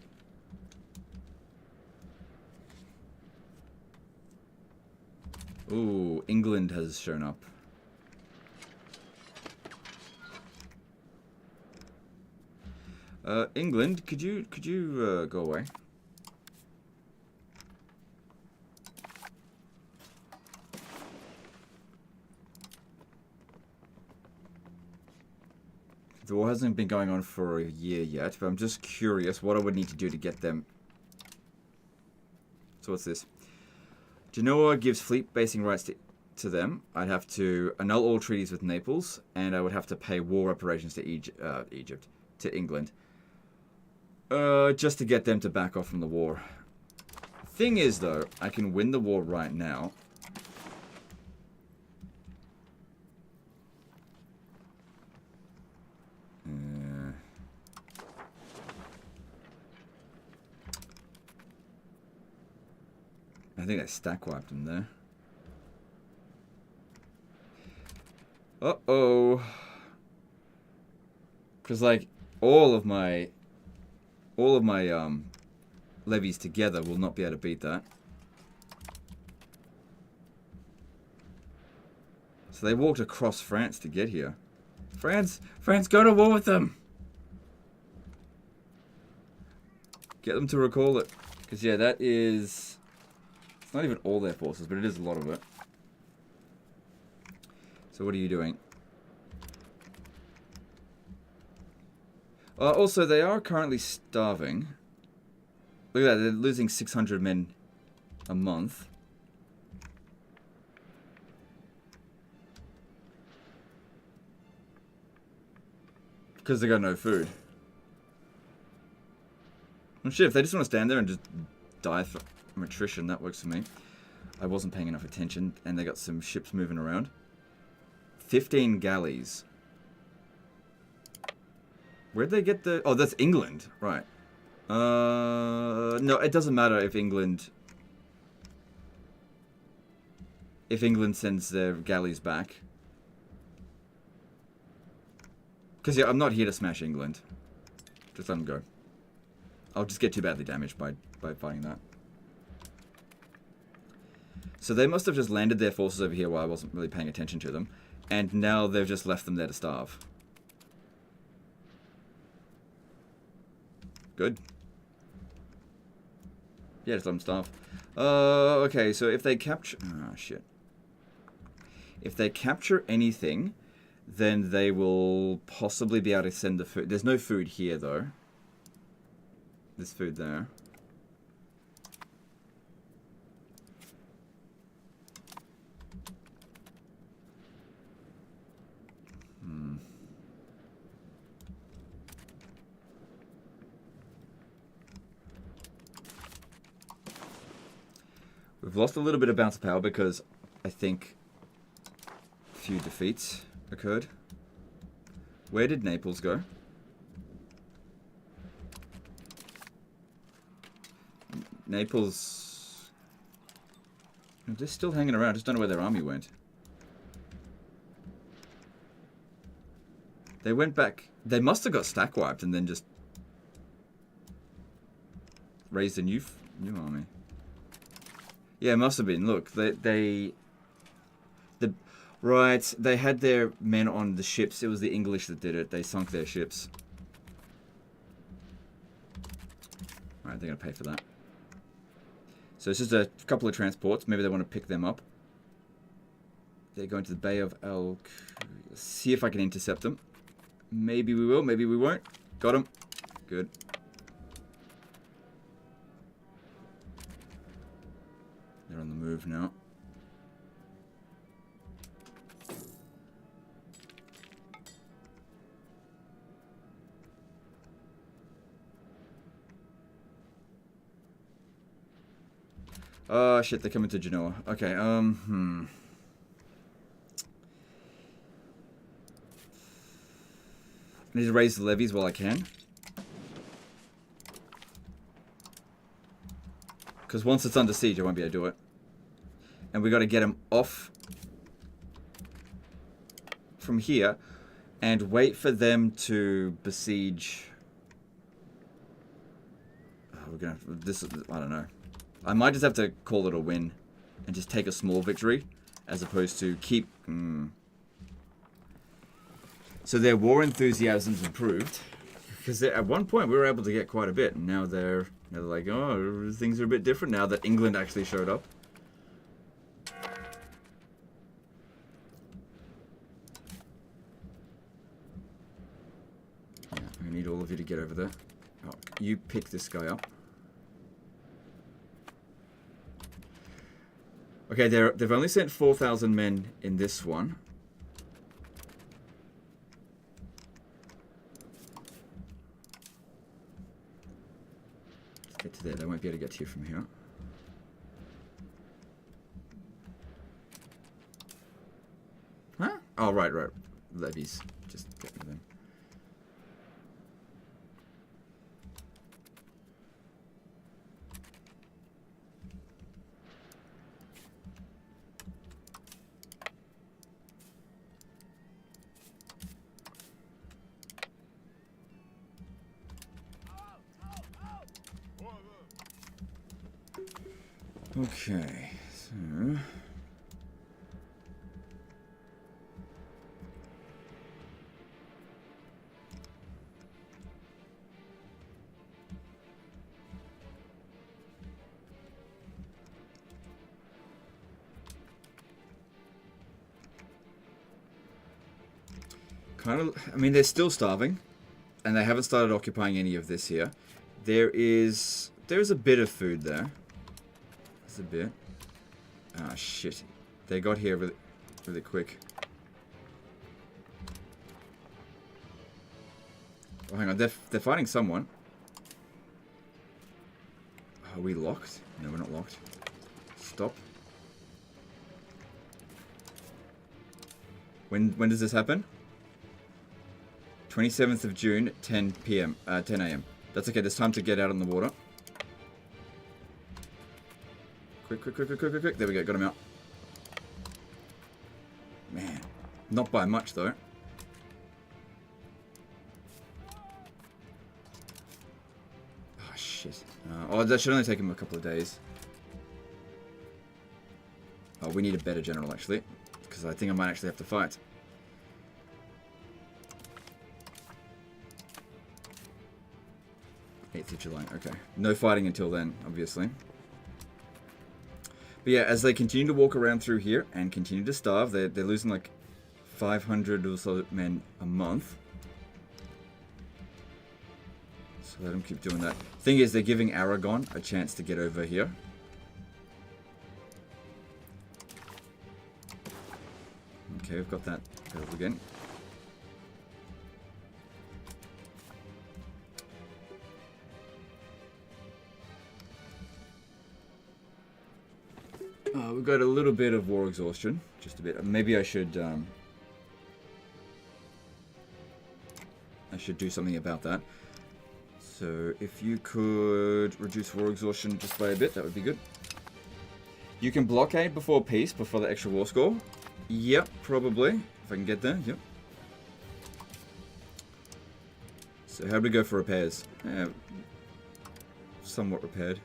Ooh, England has shown up. England, could you go away? The war hasn't been going on for a year yet, but I'm just curious what I would need to do to get them. So what's this? Genoa gives fleet basing rights to them. I'd have to annul all treaties with Naples, and I would have to pay war reparations to Egypt, to England. Just to get them to back off from the war. Thing is, though, I can win the war right now. I think I stack wiped him there. Uh-oh. Because, like, all of my levies together will not be able to beat that. So they walked across France to get here. France, go to war with them! Get them to recall it. Because, yeah, that is... It's not even all their forces, but it is a lot of it. So what are you doing? Also, they are currently starving. Look at that, they're losing 600 men a month. Because they got no food. Well, shit, if they just want to stand there and just die from attrition, that works for me. I wasn't paying enough attention, and they got some ships moving around. 15 galleys. Where'd they get the... Oh, that's England. Right. No, it doesn't matter if England... If England sends their galleys back. Because, yeah, I'm not here to smash England. Just let them go. I'll just get too badly damaged by fighting that. So they must have just landed their forces over here while I wasn't really paying attention to them. And now they've just left them there to starve. Good. Yeah, just let them starve. Okay, so if they capture... Oh, shit. If they capture anything, then they will possibly be able to send the food. There's no food here, though. There's food there. We've lost a little bit of bounce of power because I think a few defeats occurred. Where did Naples go? Naples... They're still hanging around. I just don't know where their army went. They went back... They must have got stack wiped and then just... raised a new army. Yeah, it must have been. Look, right, they had their men on the ships. It was the English that did it. They sunk their ships. Alright, they're going to pay for that. So it's just a couple of transports. Maybe they want to pick them up. They're going to the Bay of Let's see if I can intercept them. Maybe we will, maybe we won't. Got them. Good. They're on the move now. Oh, shit, they're coming to Genoa. Okay, I need to raise the levies while I can. Because once it's under siege, I won't be able to do it. And we got to get them off from here and wait for them to besiege. Oh, we're gonna have this. I don't know. I might just have to call it a win and just take a small victory as opposed to keep. So their war enthusiasm's improved because at one point we were able to get quite a bit, and now they're like, oh, things are a bit different now that England actually showed up. Yeah, I need all of you to get over there. Oh, you pick this guy up. Okay, they've only sent 4,000 men in this one. Let's get to there. They won't be able to get to you from here. Huh? Oh, right. Levies. Just get rid of them. Okay, so... I mean, they're still starving, and they haven't started occupying any of this here. There's a bit of food there. There's a bit. Ah, shit. They got here really, really quick. Oh, hang on. They're fighting someone. Are we locked? No, we're not locked. Stop. When does this happen? 27th of June, 10 p.m. 10 a.m. That's okay. There's time to get out on the water. Quick. There we go. Got him out. Man. Not by much, though. Oh, shit. Oh, that should only take him a couple of days. Oh, we need a better general, actually. Because I think I might actually have to fight. 8th of July. Okay. No fighting until then, obviously. But yeah, as they continue to walk around through here and continue to starve, they're losing like 500 or so men a month. So let them keep doing that. Thing is, they're giving Aragon a chance to get over here. Okay, we've got that built again. We've got a little bit of war exhaustion, just a bit. Maybe I should do something about that. So if you could reduce war exhaustion just by a bit, that would be good. You can blockade before peace, before the extra war score. Yep, probably. If I can get there, yep. So how do we go for repairs? Somewhat repaired.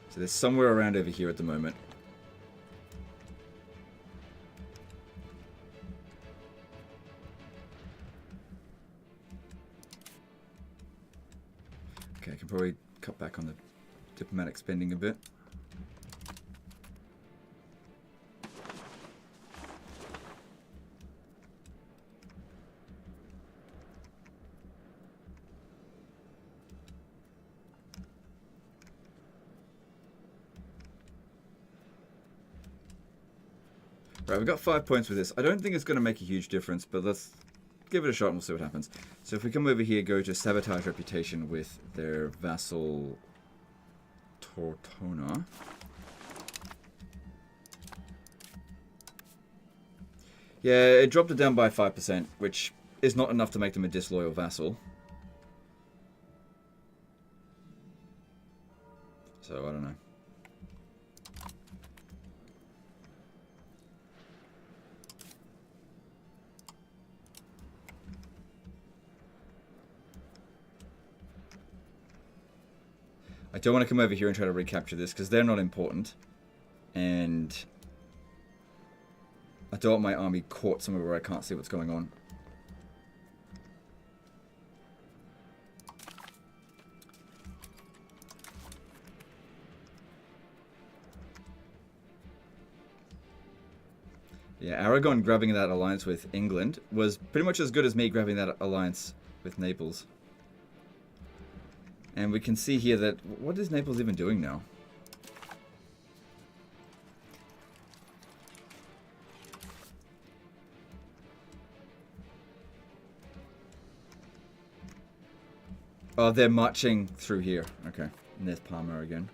So they're somewhere around over here at the moment. Okay, I can probably cut back on the diplomatic spending a bit. Right, we've got 5 points with this. I don't think it's going to make a huge difference, but let's give it a shot and we'll see what happens. So if we come over here, go to sabotage reputation with their vassal Tortona. Yeah, it dropped it down by 5%, which is not enough to make them a disloyal vassal. So, I don't know. I don't want to come over here and try to recapture this, because they're not important. And I don't want my army caught somewhere where I can't see what's going on. Yeah, Aragon grabbing that alliance with England was pretty much as good as me grabbing that alliance with Naples. And we can see here that... What is Naples even doing now? Oh, they're marching through here. Okay. And there's Parma again.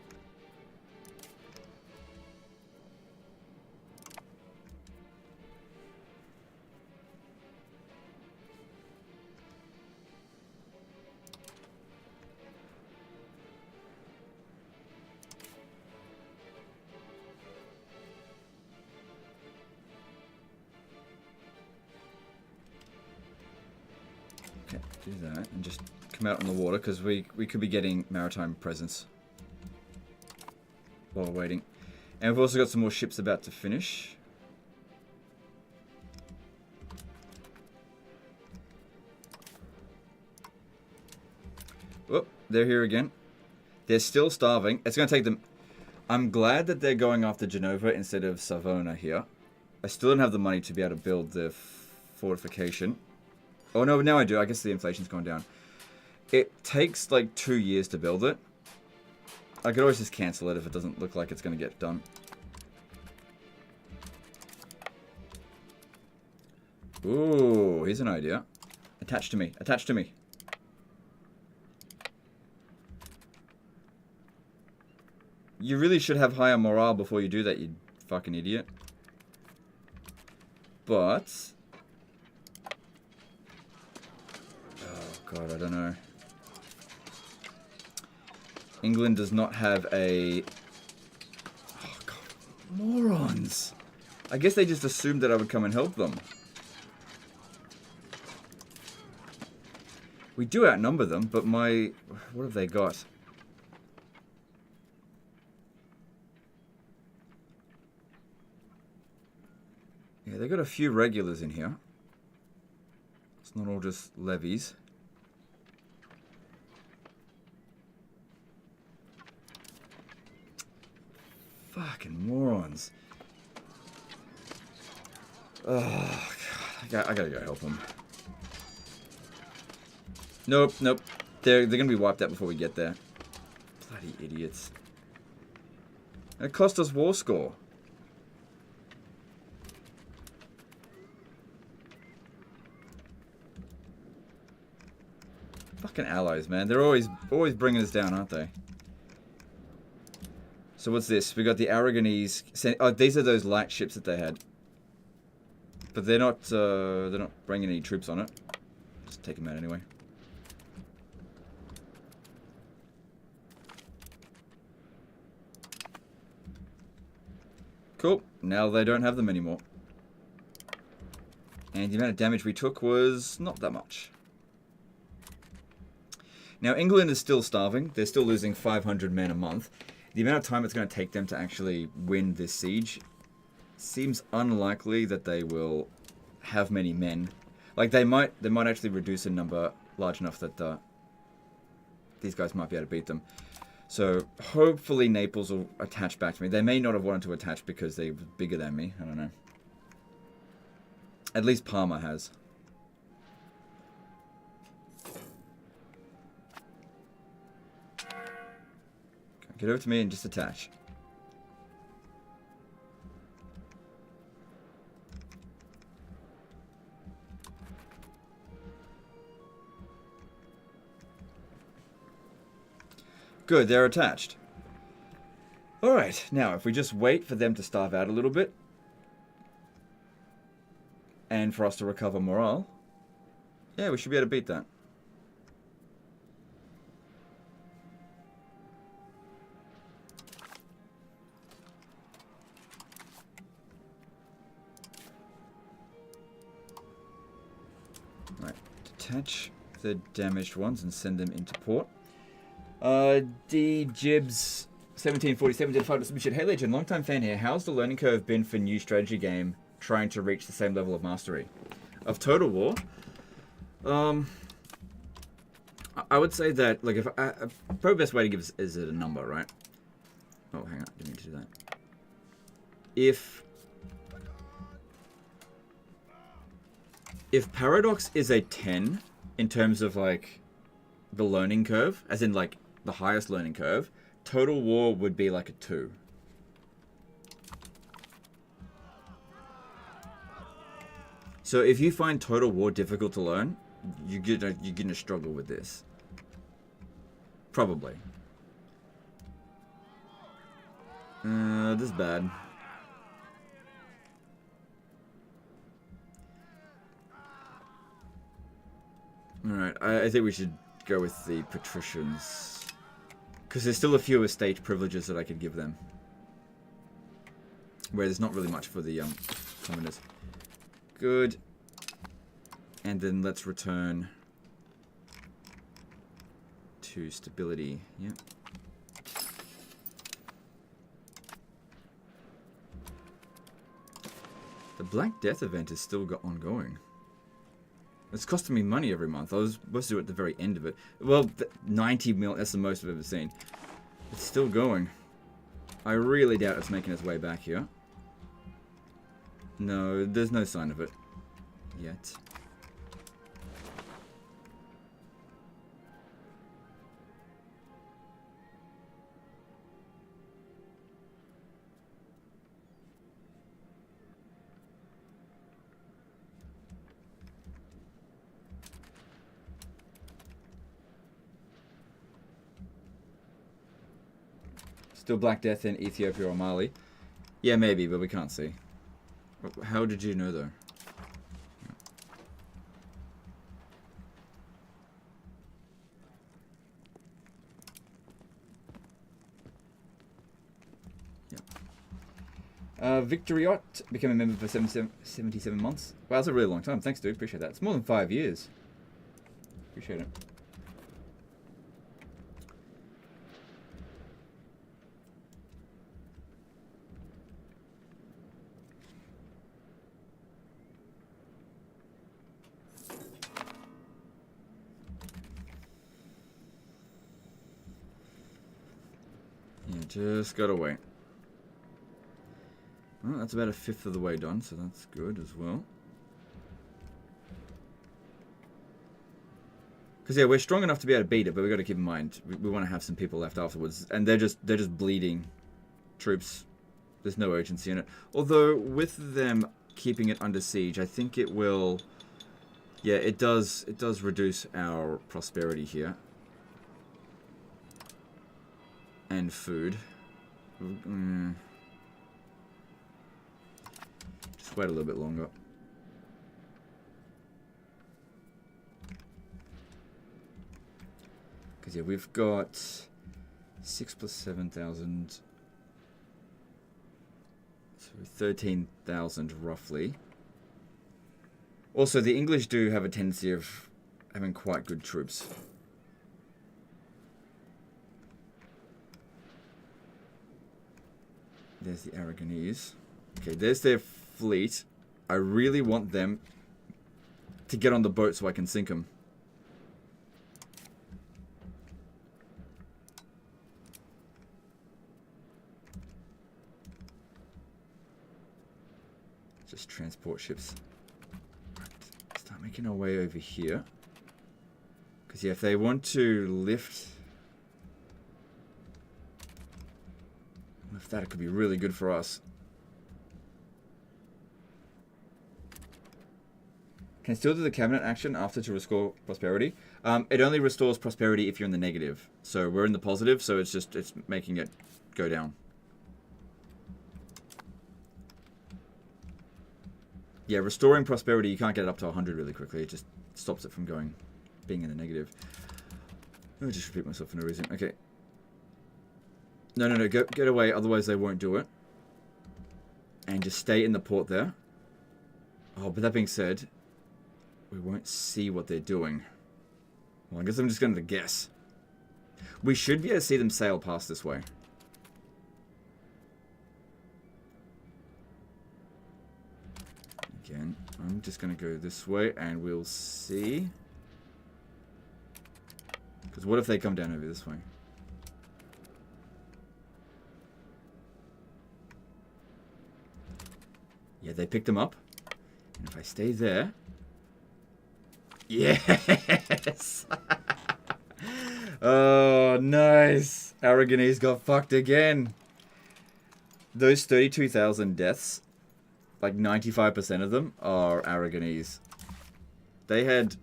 Okay, do that and just come out on the water because we could be getting maritime presence while we're waiting. And we've also got some more ships about to finish. Oh, they're here again. They're still starving. It's going to take them... I'm glad that they're going after Genova instead of Savona here. I still don't have the money to be able to build the fortification. Oh no, now I do. I guess the inflation's gone down. It takes like 2 years to build it. I could always just cancel it if it doesn't look like it's going to get done. Ooh, here's an idea. Attach to me. Attach to me. You really should have higher morale before you do that, you fucking idiot. But... oh god, I don't know. England does not have a... oh god, morons! I guess they just assumed that I would come and help them. We do outnumber them, but my... what have they got? Yeah, they got a few regulars in here. It's not all just levies. Fucking morons. Oh, God. I gotta go help them. Nope, nope. They're gonna be wiped out before we get there. Bloody idiots. It cost us war score. Fucking allies, man. They're always bringing us down, aren't they? So what's this? We got the Aragonese. Oh, these are those light ships that they had. But they're not bringing any troops on it. Just take them out anyway. Cool. Now they don't have them anymore. And the amount of damage we took was not that much. Now, England is still starving. They're still losing 500 men a month. The amount of time it's going to take them to actually win this siege seems unlikely that they will have many men. Like, they might actually reduce a number large enough that these guys might be able to beat them. So, hopefully Naples will attach back to me. They may not have wanted to attach because they were bigger than me. I don't know. At least Parma has. Get over to me and just attach. Good, they're attached. Alright, now if we just wait for them to starve out a little bit, and for us to recover morale, yeah, we should be able to beat that. Right, detach the damaged ones and send them into port. D Jibs 1747 did find a submission. Hey Legend, long time fan here. How's the learning curve been for new strategy game trying to reach the same level of mastery of Total War? I would say that, like, if probably best way to give is it a number, right? Oh, hang on, didn't mean to do that. If Paradox is a 10 in terms of like the learning curve, as in like the highest learning curve, Total War would be like a 2. So if you find Total War difficult to learn, you're gonna struggle with this. Probably. This is bad. Alright, I think we should go with the patricians. Because there's still a few estate privileges that I could give them. Where there's not really much for the commoners. Good. And then let's return to stability. Yep. The Black Death event is still ongoing. It's costing me money every month. I was supposed to do it at the very end of it. Well, 90 mil, that's the most I've ever seen. It's still going. I really doubt it's making its way back here. No, there's no sign of it yet. Still Black Death in Ethiopia or Mali? Yeah, maybe, but we can't see. How did you know, though? Yeah. Victoriot became a member for 77 months. Wow, that's a really long time. Thanks, dude. Appreciate that. It's more than 5 years. Appreciate it. Just gotta wait. Well, that's about a fifth of the way done, so that's good as well. Because yeah, we're strong enough to be able to beat it, but we got to keep in mind we want to have some people left afterwards, and they're just bleeding troops. There's no urgency in it. Although with them keeping it under siege, I think it will. Yeah, it does reduce our prosperity here. And food. Just wait a little bit longer. Because yeah, we've got 6 plus 7,000. So 13,000 roughly. Also, the English do have a tendency of having quite good troops. There's the Aragonese. Okay, there's their fleet. I really want them to get on the boat so I can sink them. Just transport ships. Right. Start making our way over here. Because yeah, if they want to lift that, it could be really good for us. Can still do the cabinet action after to restore prosperity. It only restores prosperity if you're in the negative. So we're in the positive, so it's making it go down. Yeah, restoring prosperity, you can't get it up to 100 really quickly. It just stops it from being in the negative. Let me just repeat myself for no reason. Okay. No, get away, otherwise they won't do it. And just stay in the port there. Oh, but that being said, we won't see what they're doing. Well, I guess I'm just going to guess. We should be able to see them sail past this way. Again, I'm just going to go this way and we'll see. Because what if they come down over this way? Yeah, they picked them up. And if I stay there... Yes! Oh, nice! Aragonese got fucked again. Those 32,000 deaths, like 95% of them are Aragonese. They had...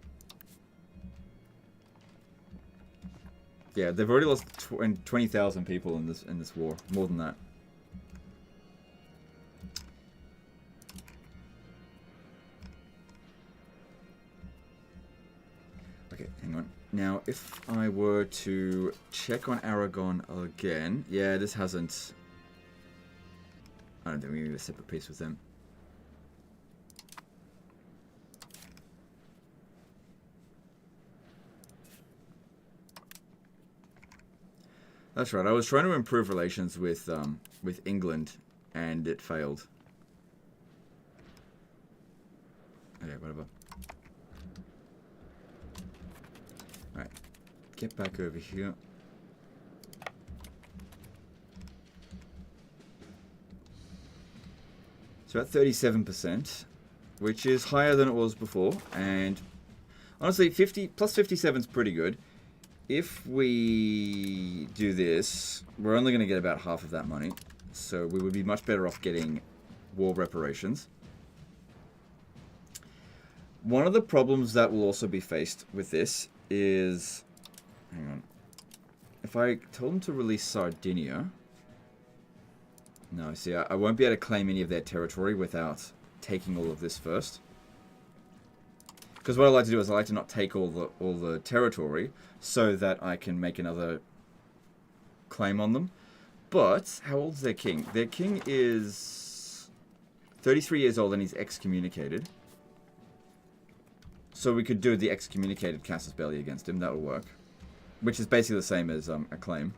Yeah, they've already lost 20,000 people in this war. More than that. Okay, hang on. Now, if I were to check on Aragon again... Yeah, this hasn't... I don't think we need a separate piece with them. That's right. I was trying to improve relations with England, and it failed. Okay, whatever. Alright. Get back over here. So at 37%, which is higher than it was before, and honestly, 50 plus 57 is pretty good. If we do this, we're only going to get about half of that money, so we would be much better off getting war reparations. One of the problems that will also be faced with this is, hang on, if I told them to release Sardinia, no, see, I won't be able to claim any of their territory without taking all of this first. Because what I like to do is I like to not take all the territory so that I can make another claim on them. But how old's their king? Their king is 33 years old and he's excommunicated. So we could do the excommunicated casus belli against him. That will work. Which is basically the same as a claim.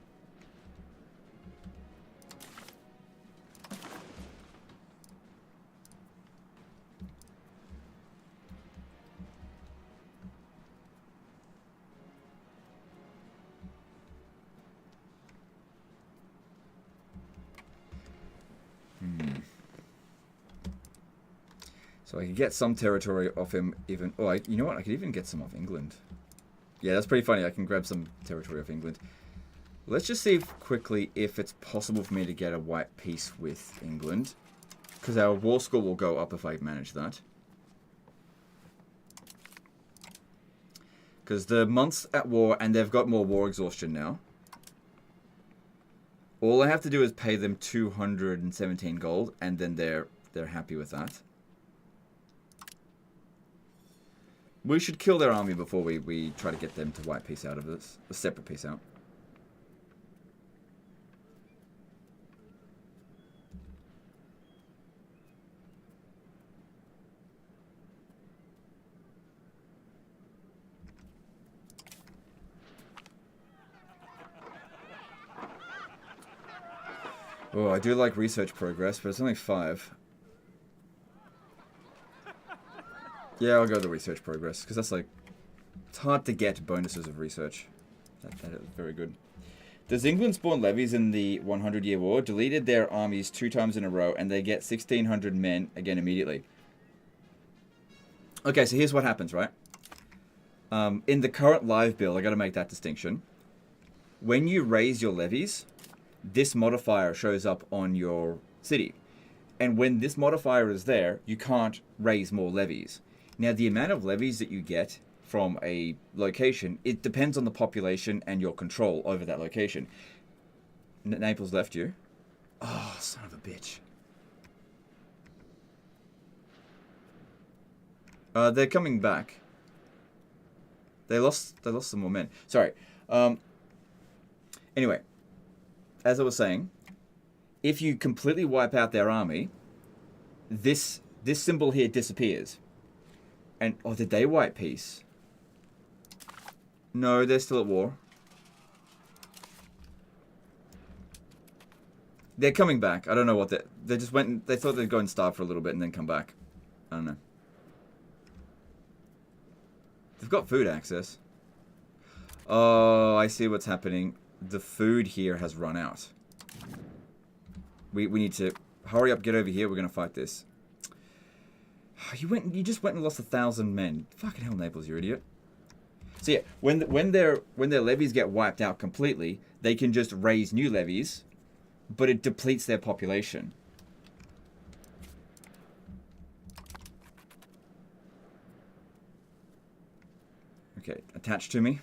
So I could get some territory off him even... Oh, you know what? I could even get some off England. Yeah, that's pretty funny. I can grab some territory off England. Let's just see quickly if it's possible for me to get a white peace with England. Because our war score will go up if I manage that. Because the month's at war and they've got more war exhaustion now. All I have to do is pay them 217 gold and then they're happy with that. We should kill their army before we try to get them to white peace out of this. A separate peace out. Oh, I do like research progress, but it's only 5. Yeah, I'll go the research progress, because that's like... It's hard to get bonuses of research. That is very good. Does England spawn levies in the 100-year war? Deleted their armies 2 times in a row, and they get 1,600 men again immediately. Okay, so here's what happens, right? In the current live build, I got to make that distinction. When you raise your levies, this modifier shows up on your city. And when this modifier is there, you can't raise more levies. Now, the amount of levies that you get from a location, it depends on the population and your control over that location. Naples left you. Oh, son of a bitch. They're coming back. They lost some more men. Sorry. Anyway, as I was saying, if you completely wipe out their army, this symbol here disappears. And oh, did they wipe peace? No, they're still at war. They're coming back. I don't know what they just went. They thought they'd go and starve for a little bit and then come back. I don't know. They've got food access. Oh, I see what's happening. The food here has run out. We need to hurry up, get over here. We're gonna fight this. You just went and lost 1,000 men. Fucking hell, Naples, you idiot. So yeah, when their levies get wiped out completely, they can just raise new levies, but it depletes their population. Okay, attach to me.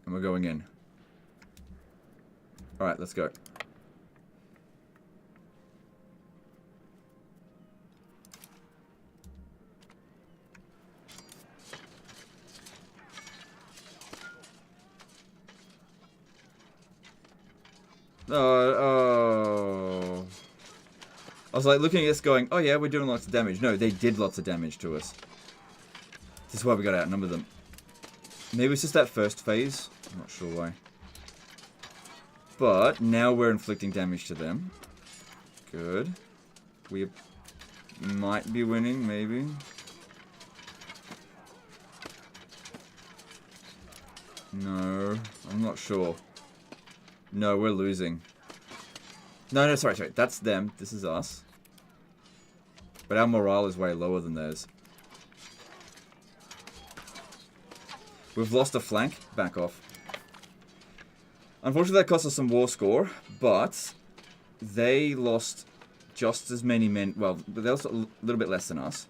And we're going in. Alright, let's go. Oh. I was like looking at this going, oh yeah, we're doing lots of damage. No, they did lots of damage to us. This is why we got to outnumber them. Maybe it's just that first phase. I'm not sure why. But now we're inflicting damage to them. Good. We might be winning, maybe. No, I'm not sure. No, we're losing. No, sorry. That's them. This is us. But our morale is way lower than theirs. We've lost a flank. Back off. Unfortunately, that cost us some war score, but they lost just as many men. Well, they lost a little bit less than us.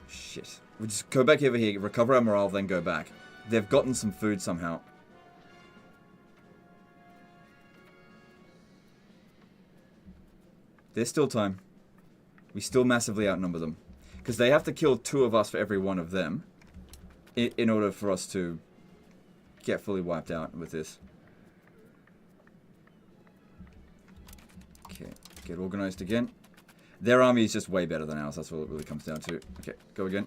Shit. We just go back over here, recover our morale, then go back. They've gotten some food somehow. There's still time. We still massively outnumber them. Because they have to kill 2 of us for every 1 of them. In order for us to get fully wiped out with this. Okay, get organized again. Their army is just way better than ours. That's what it really comes down to. Okay, go again.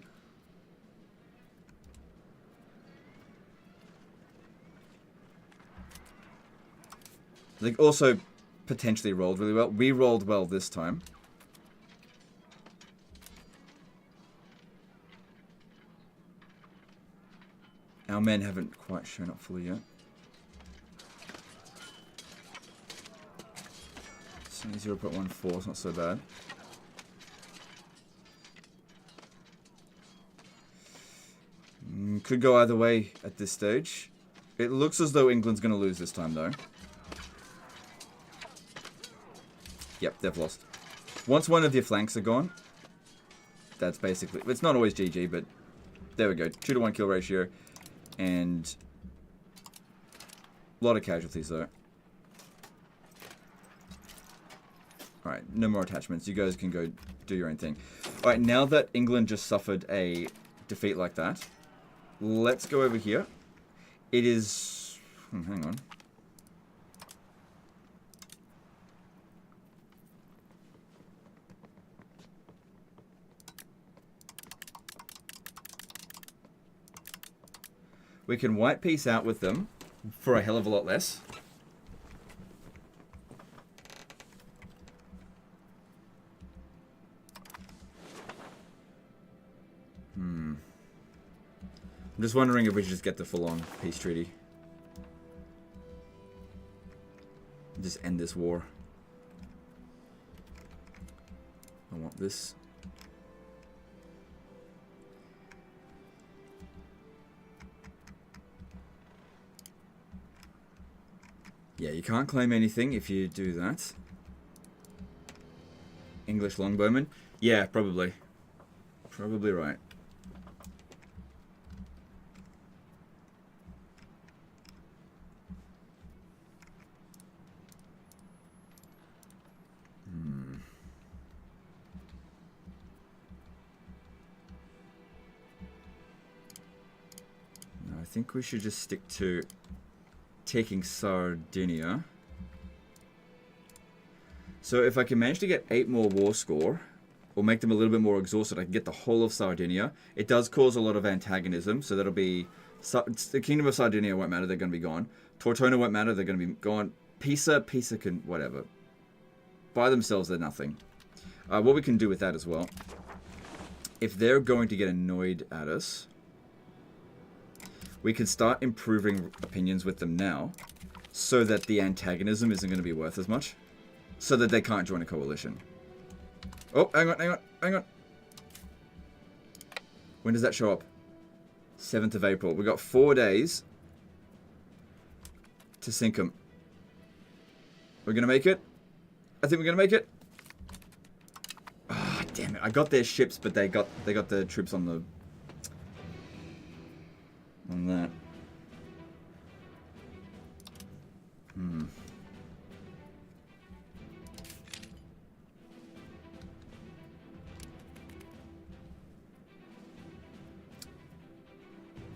They also potentially rolled really well. We rolled well this time. Our men haven't quite shown up fully yet. It's only 0.14, it's not so bad. Could go either way at this stage. It looks as though England's going to lose this time, though. Yep, they've lost. Once one of your flanks are gone, that's basically... It's not always GG, but there we go. 2-to-1 kill ratio. And a lot of casualties, though. Alright, no more attachments. You guys can go do your own thing. Alright, now that England just suffered a defeat like that, let's go over here. It is... hang on. We can white peace out with them for a hell of a lot less. I'm just wondering if we should just get the full-on peace treaty. Just end this war. I want this. Yeah, you can't claim anything if you do that. English longbowmen? Yeah, probably. Probably right. No, I think we should just stick to taking Sardinia. So if I can manage to get 8 more war score, or make them a little bit more exhausted, I can get the whole of Sardinia. It does cause a lot of antagonism, so that'll be... the Kingdom of Sardinia won't matter, they're going to be gone. Tortona won't matter, they're going to be gone. Pisa can... whatever. By themselves, they're nothing. What we can do with that as well, if they're going to get annoyed at us, we can start improving opinions with them now, so that the antagonism isn't going to be worth as much, so that they can't join a coalition. Oh, hang on. When does that show up? 7th of April. We've got 4 days to sink them. We're going to make it? I think we're going to make it. Ah, damn it. I got their ships, but they got the troops on the... on that.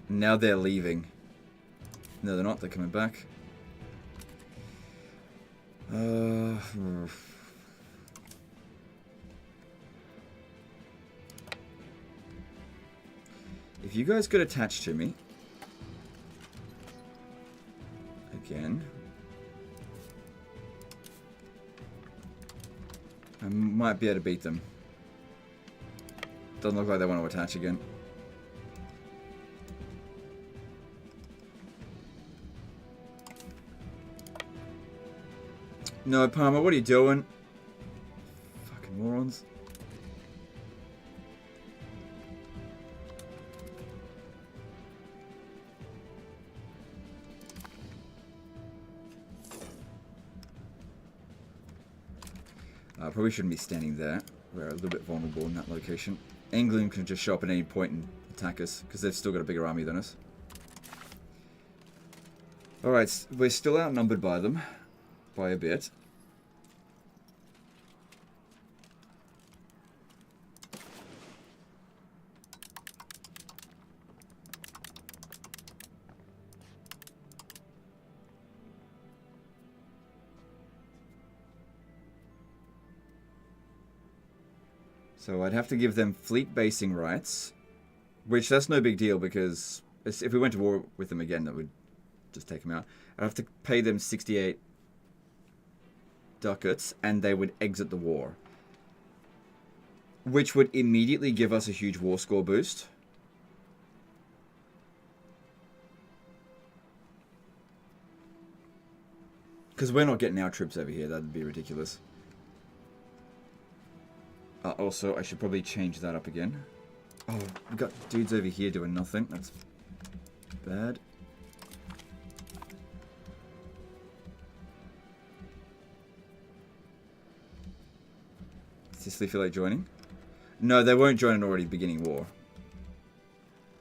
Now they're leaving. No, they're not. They're coming back. If you guys could attach to me. Again. I might be able to beat them. Doesn't look like they want to attach again. No, Palmer, what are you doing? Fucking morons. Probably shouldn't be standing there. We're a little bit vulnerable in that location. England can just show up at any point and attack us, because they've still got a bigger army than us. Alright, we're still outnumbered by them. By a bit. So I'd have to give them fleet basing rights, which that's no big deal because if we went to war with them again, that would just take them out. I'd have to pay them 68 ducats and they would exit the war, which would immediately give us a huge war score boost. Because we're not getting our troops over here, that'd be ridiculous. Also, I should probably change that up again. Oh, we got dudes over here doing nothing. That's bad. Does Sicily feel like joining? No, they won't join an already beginning war.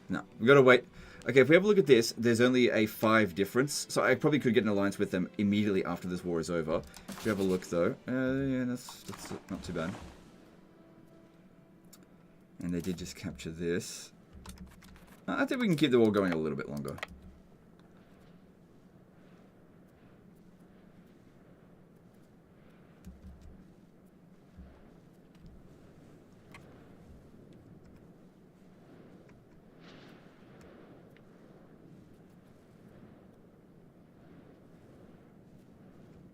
No, we gotta wait. Okay, if we have a look at this, there's only a 5 difference. So I probably could get an alliance with them immediately after this war is over. If you have a look, though. Yeah, that's not too bad. And they did just capture this. I think we can keep the war going a little bit longer.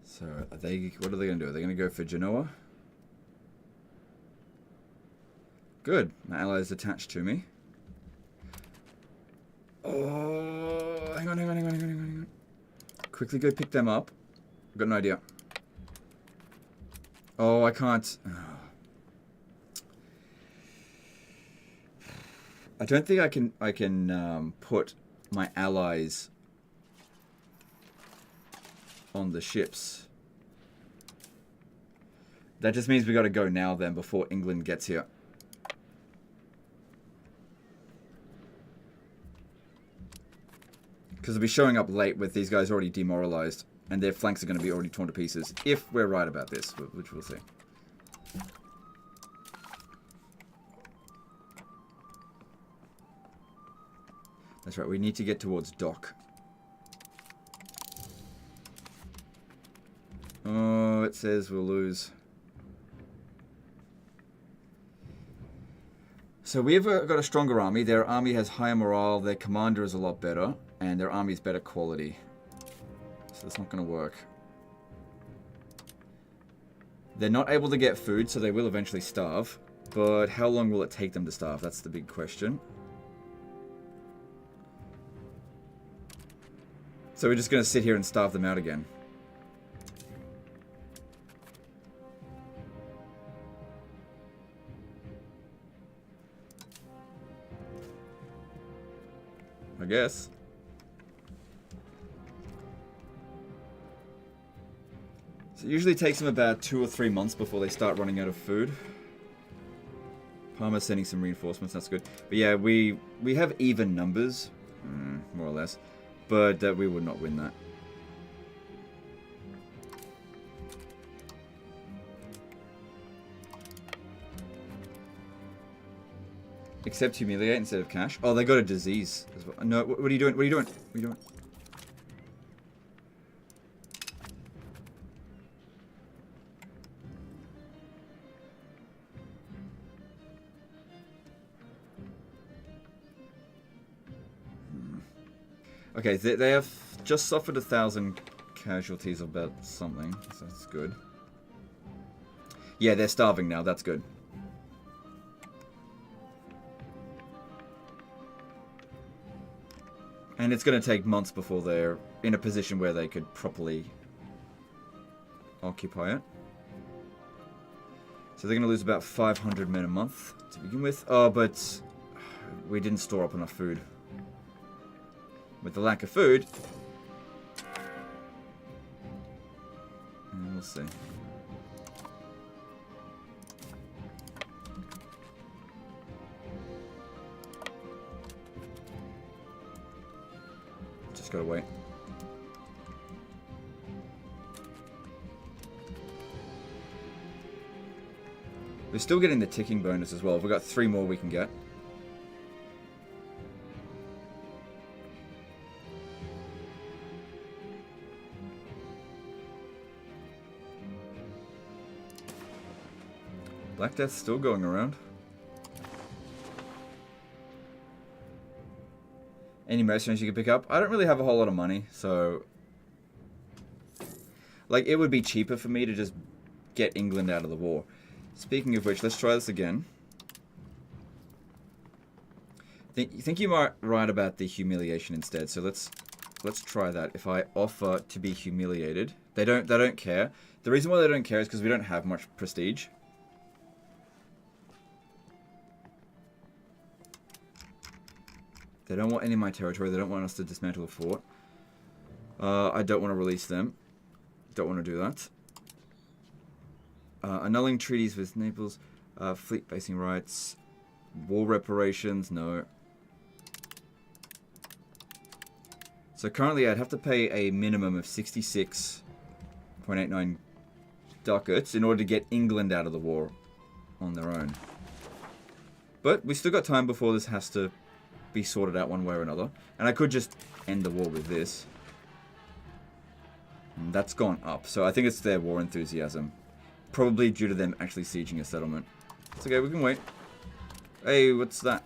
So, what are they going to do? Are they going to go for Genoa? Good. My allies attached to me. Oh, hang on. Quickly go pick them up. I've got no idea. Oh, I can't. Oh. I don't think I can put my allies on the ships. That just means we got to go now then before England gets here. Because they'll be showing up late with these guys already demoralized. And their flanks are going to be already torn to pieces. If we're right about this, which we'll see. That's right, we need to get towards dock. Oh, it says we'll lose. So we've got a stronger army. Their army has higher morale. Their commander is a lot better. And their army is better quality. So that's not going to work. They're not able to get food, so they will eventually starve. But how long will it take them to starve? That's the big question. So we're just going to sit here and starve them out again. I guess. So it usually takes them about 2 or 3 months before they start running out of food. Parma's sending some reinforcements, that's good. But yeah, we have even numbers, more or less. But we would not win that. Accept humiliate instead of cash. Oh, they got a disease as well. No, what are you doing? What are you doing? What are you doing? Okay, they have just suffered 1,000 casualties about something, so that's good. Yeah, they're starving now, that's good. And it's going to take months before they're in a position where they could properly occupy it. So they're going to lose about 500 men a month to begin with. Oh, but we didn't store up enough food. With the lack of food, we'll see. Just gotta wait. We're still getting the ticking bonus as well. We've got 3 more we can get. Black Death's still going around. Any mercenaries you can pick up? I don't really have a whole lot of money, so... Like, it would be cheaper for me to just get England out of the war. Speaking of which, let's try this again. Think you might write about the humiliation instead, so let's try that. If I offer to be humiliated, they don't care. The reason why they don't care is because we don't have much prestige. They don't want any of my territory. They don't want us to dismantle a fort. I don't want to release them. Don't want to do that. Annulling treaties with Naples. Fleet basing rights. War reparations. No. So currently I'd have to pay a minimum of 66.89 ducats in order to get England out of the war on their own. But we still got time before this has to be sorted out one way or another. And I could just end the war with this. And that's gone up. So I think it's their war enthusiasm. Probably due to them actually sieging a settlement. It's okay, we can wait. Hey, what's that?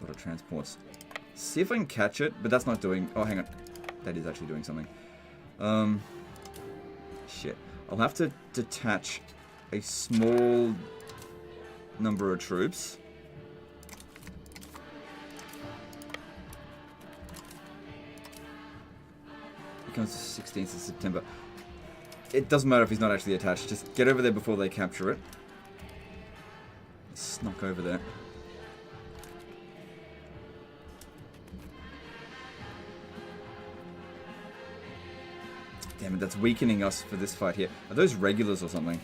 A lot of transports. See if I can catch it, but that's not doing... Oh, hang on. That is actually doing something. Shit. I'll have to detach a small number of troops. It comes 16th of September. It doesn't matter if he's not actually attached. Just get over there before they capture it. Snuck over there. Damn Damn it, that's weakening us for this fight here. Are those regulars or something?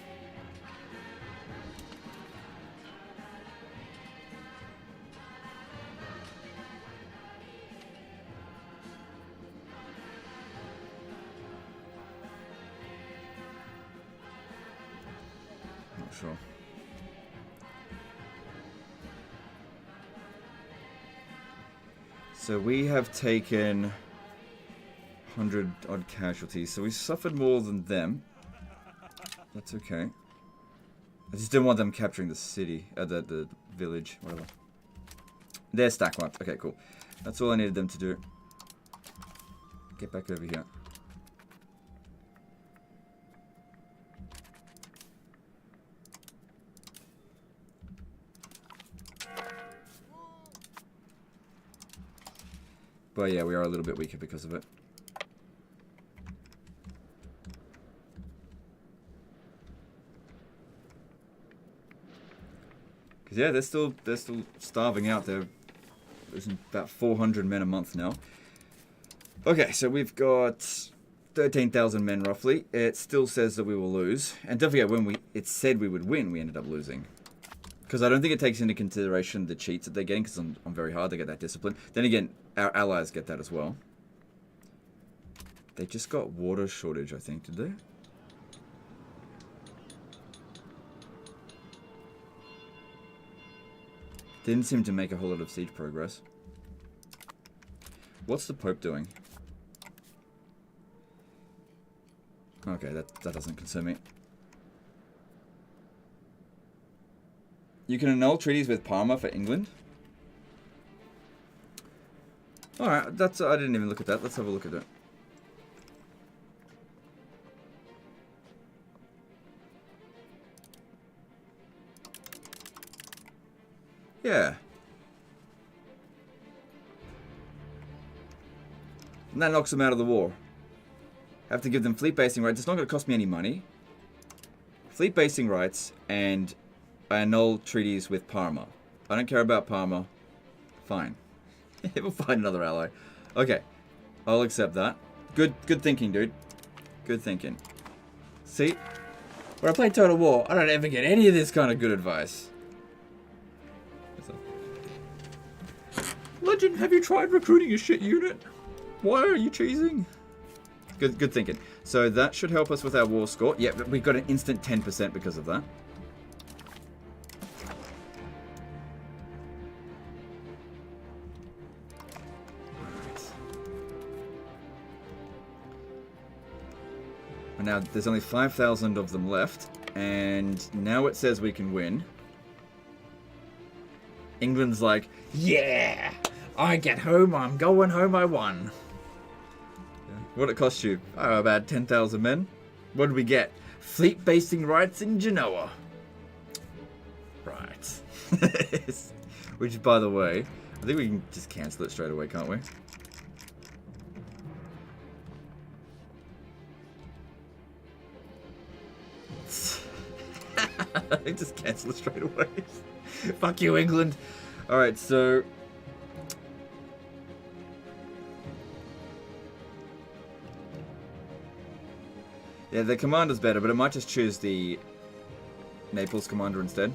Not sure. So we have taken 100 odd casualties, so we suffered more than them. That's okay. I just didn't want them capturing the city, the village, whatever. They're stack wiped. Okay, cool. That's all I needed them to do. Get back over here. But yeah, we are a little bit weaker because of it. Because yeah, they're still starving out. They're losing about 400 men a month now. Okay, so we've got 13,000 men roughly. It still says that we will lose. And don't forget, when it said we would win, we ended up losing. Because I don't think it takes into consideration the cheats that they're getting, because I'm very hard, they get that discipline. Then again, our allies get that as well. They just got water shortage, I think, did they? Didn't seem to make a whole lot of siege progress. What's the Pope doing? Okay, that doesn't concern me. You can annul treaties with Parma for England. Alright, I didn't even look at that. Let's have a look at it. Yeah. And that knocks them out of the war. Have to give them fleet basing rights. It's not going to cost me any money. Fleet basing rights, and I annul treaties with Parma. I don't care about Parma. Fine. We'll find another ally. Okay. I'll accept that. Good thinking, dude. Good thinking. See? When I play Total War, I don't ever get any of this kind of good advice. Legend, have you tried recruiting a shit unit? Why are you cheesing? Good thinking. So that should help us with our war score. Yeah, but we got an instant 10% because of that. And now there's only 5,000 of them left, and now it says we can win. England's like, yeah, I get home, I'm going home, I won. What'd it cost you? Oh, about 10,000 men. What did we get? Fleet basing rights in Genoa. Right. Which, by the way, I think we can just cancel it straight away, can't we? Just cancel it straight away. Fuck you, England. Alright, so... yeah, the commander's better, but I might just choose the Naples commander instead.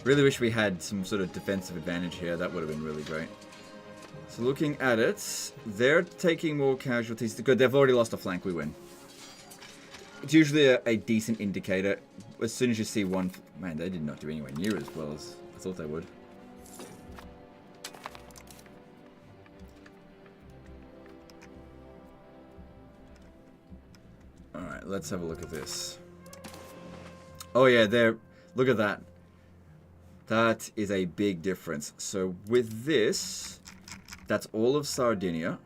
Really wish we had some sort of defensive advantage here. That would have been really great. So looking at it, they're taking more casualties. Good, they've already lost a flank. We win. It's usually a decent indicator. As soon as you see one... man, they did not do anywhere near as well as I thought they would. Alright, let's have a look at this. Oh yeah, they're... look at that. That is a big difference. So with this, that's all of Sardinia.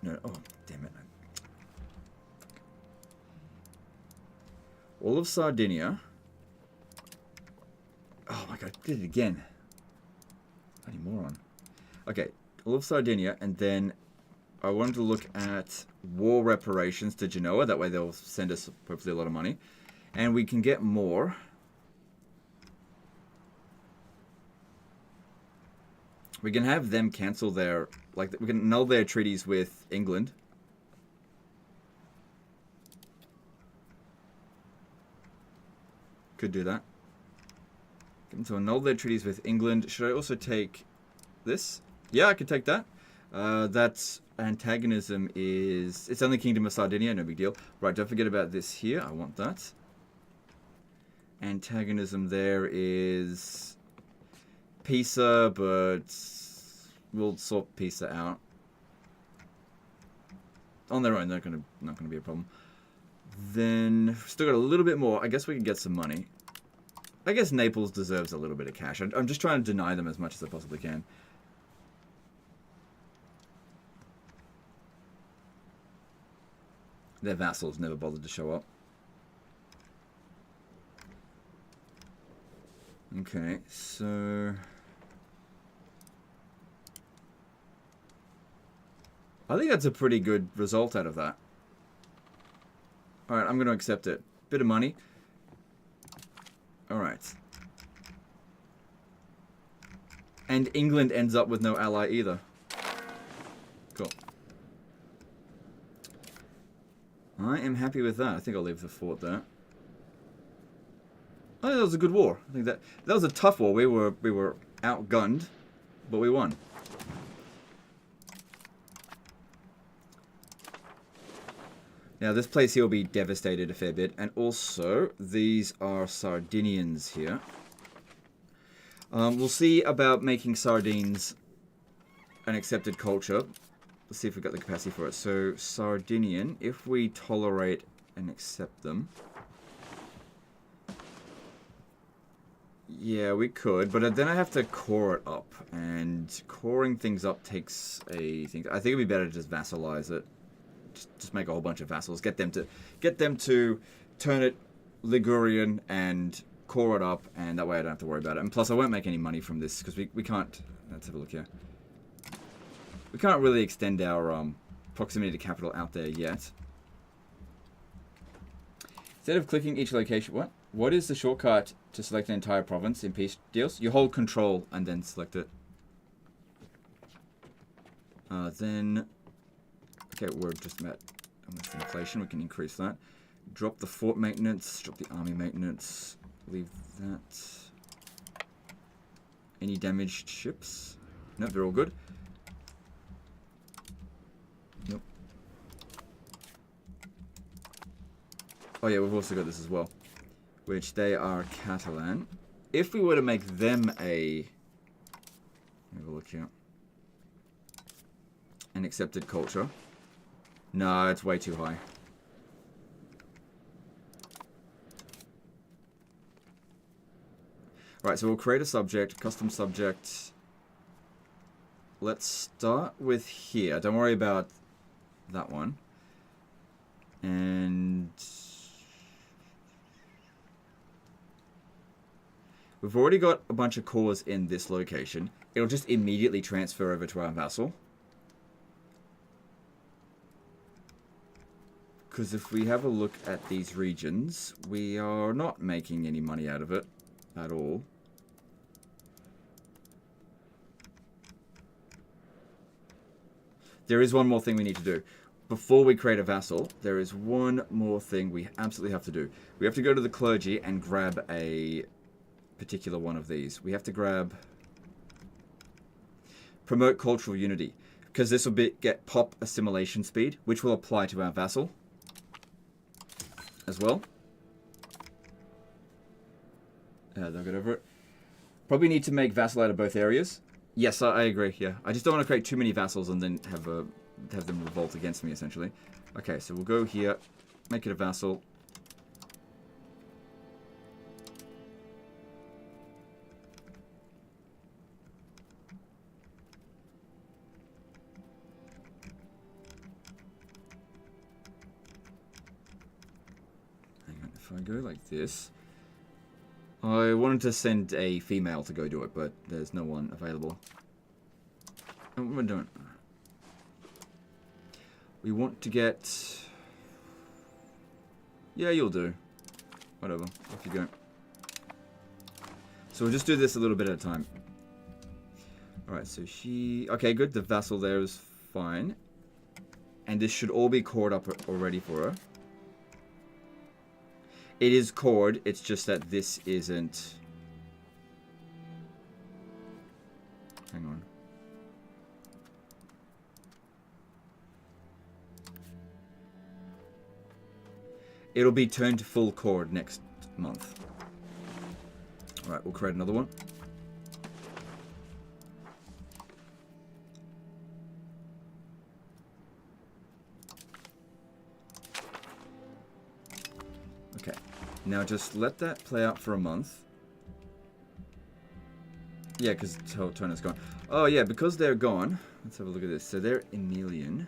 No, oh, damn it. All of Sardinia. Oh my god, I did it again. Bloody moron. Okay, all of Sardinia, and then I wanted to look at war reparations to Genoa. That way they'll send us hopefully a lot of money. And we can get more. We can have them cancel their... Like, we can annul their treaties with England. Could do that. Get them to annul their treaties with England. Should I also take this? Yeah, I could take that. That's antagonism is... It's only Kingdom of Sardinia, no big deal. Right, don't forget about this here. I want that. Antagonism there is... Pisa, but we'll sort Pisa out. On their own, they're not gonna be a problem. Then still got a little bit more. I guess we can get some money. I guess Naples deserves a little bit of cash. I'm just trying to deny them as much as I possibly can. Their vassals never bothered to show up. Okay, so... I think that's a pretty good result out of that. Alright, I'm going to accept it. Bit of money. Alright. And England ends up with no ally either. Cool. I am happy with that. I think I'll leave the fort there. I think that was a good war. I think that was a tough war. We were outgunned, but we won. Now this place here will be devastated a fair bit, and also these are Sardinians here. We'll see about making sardines an accepted culture. Let's see if we've got the capacity for it. So Sardinian, if we tolerate and accept them. Yeah, we could, but then I have to core it up, and coring things up takes a thing. I think it'd be better to just vassalize it. Just make a whole bunch of vassals. Get them to turn it Ligurian and core it up, and that way I don't have to worry about it. And plus, I won't make any money from this because we can't. Let's have a look here. We can't really extend our proximity to capital out there yet. Instead of clicking each location, what is the shortcut to select an entire province in peace deals? You hold Control and then select it. Then, okay, we're just met with inflation. We can increase that. Drop the fort maintenance. Drop the army maintenance. Leave that. Any damaged ships? No, they're all good. Nope. Oh yeah, we've also got this as well, which they are Catalan. If we were to make them have a look here, an accepted culture. No, it's way too high. Right, so we'll create a subject, custom subject. Let's start with here. Don't worry about that one. And we've already got a bunch of cores in this location. It'll just immediately transfer over to our vassal. Because if we have a look at these regions, we are not making any money out of it at all. There is one more thing we need to do. Before we create a vassal, there is one more thing we absolutely have to do. We have to go to the clergy and grab a particular one of these. We have to grab promote cultural unity, because this will get pop assimilation speed, which will apply to our vassal as well. They'll get over it. Probably need to make vassal out of both areas. Yes, I agree. Yeah, I just don't want to create too many vassals and then have them revolt against me, essentially. Okay, so we'll go here, make it a vassal. Hang on, if I go like this. I wanted to send a female to go do it, but there's no one available. And what am I doing? We want to get... Yeah, you'll do. Whatever. Off you go. So we'll just do this a little bit at a time. Alright, so she... Okay, good. The vassal there is fine. And this should all be cored up already for her. It is cored. It's just that this isn't... Hang on. It'll be turned to full cord next month. Alright, we'll create another one. Okay. Now just let that play out for a month. Yeah, because Tona's gone. Oh yeah, because they're gone. Let's have a look at this. So they're Emilian.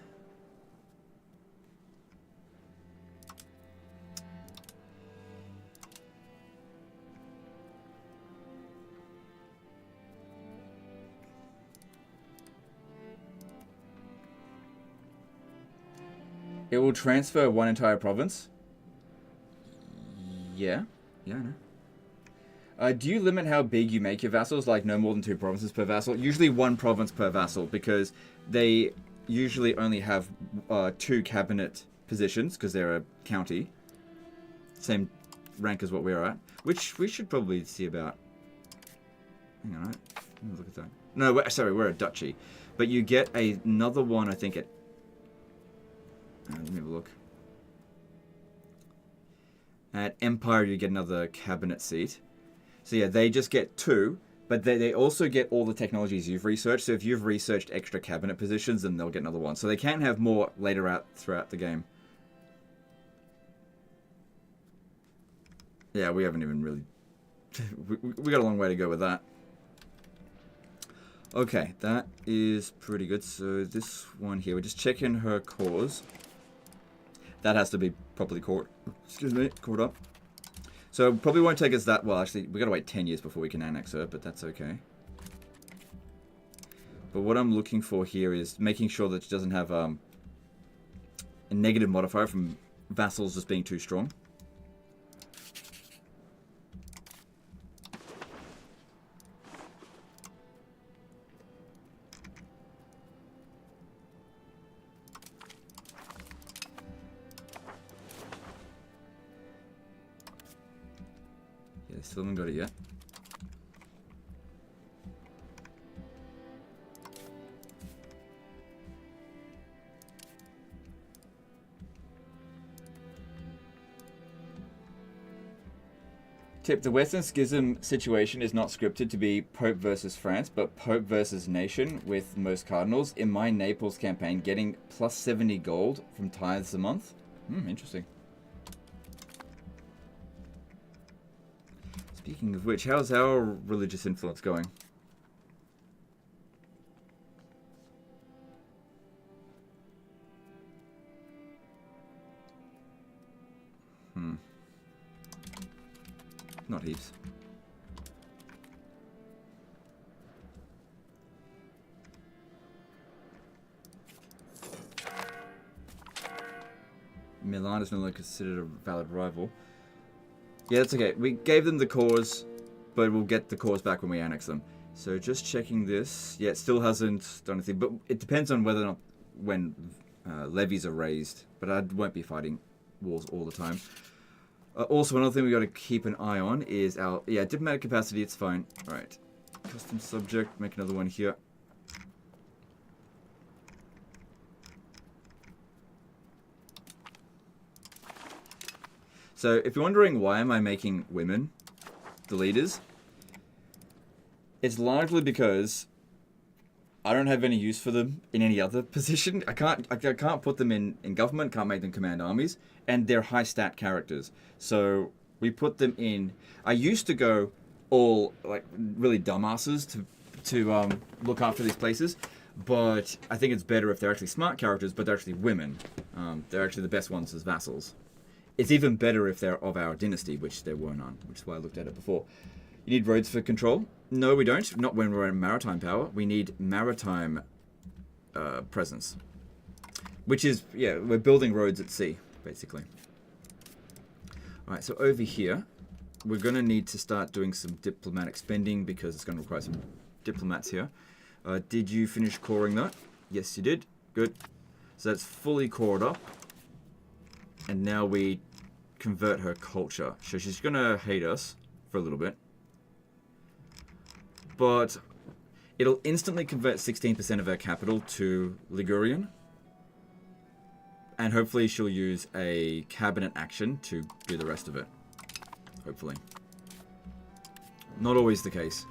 It will transfer one entire province. Yeah. Yeah, I know. Do you limit how big you make your vassals? Like no more than 2 provinces per vassal? Usually 1 province per vassal, because they usually only have 2 cabinet positions, because they're a county. Same rank as what we're at. Which we should probably see about... Hang on, right? Let me look at that. No, sorry, we're a duchy. But you get another one, I think, at... let me have a look. At Empire, you get another cabinet seat. So yeah, they just get 2, but they also get all the technologies you've researched. So if you've researched extra cabinet positions, then they'll get another one. So they can have more later out throughout the game. Yeah, we haven't even really... we got a long way to go with that. Okay, that is pretty good. So this one here, we're just checking her cores. That has to be properly caught. Excuse me, caught up. So probably won't take us that well. Actually, we gotta wait 10 years before we can annex her, but that's okay. But what I'm looking for here is making sure that she doesn't have a negative modifier from vassals just being too strong. Still haven't got it yet. Tip: the Western Schism situation is not scripted to be Pope versus France, but Pope versus nation, with most cardinals. In my Naples campaign, getting plus 70 gold from tithes a month. Interesting. Speaking of which, how's our religious influence going? Not heaps. Milan is no longer considered a valid rival. Yeah, that's okay. We gave them the cores, but we'll get the cores back when we annex them. So just checking this. Yeah, it still hasn't done anything, but it depends on whether or not when levies are raised. But I won't be fighting wars all the time. Also, another thing we got to keep an eye on is our diplomatic capacity. It's fine. All right, custom subject. Make another one here. So if you're wondering why am I making women the leaders, it's largely because I don't have any use for them in any other position. I can't put them in government, can't make them command armies, and they're high stat characters. So we put them in. I used to go all like really dumbasses to look after these places, but I think it's better if they're actually smart characters, but they're actually women. They're actually the best ones as vassals. It's even better if they're of our dynasty, which there were none, which is why I looked at it before. You need roads for control? No, we don't. Not when we're in maritime power. We need maritime presence. Which is, yeah, we're building roads at sea, basically. Alright, so over here, we're going to need to start doing some diplomatic spending because it's going to require some diplomats here. Did you finish coring that? Yes, you did. Good. So that's fully cored up. And now we convert her culture. So she's going to hate us for a little bit. But it'll instantly convert 16% of her capital to Ligurian. And hopefully she'll use a cabinet action to do the rest of it. Hopefully. Not always the case.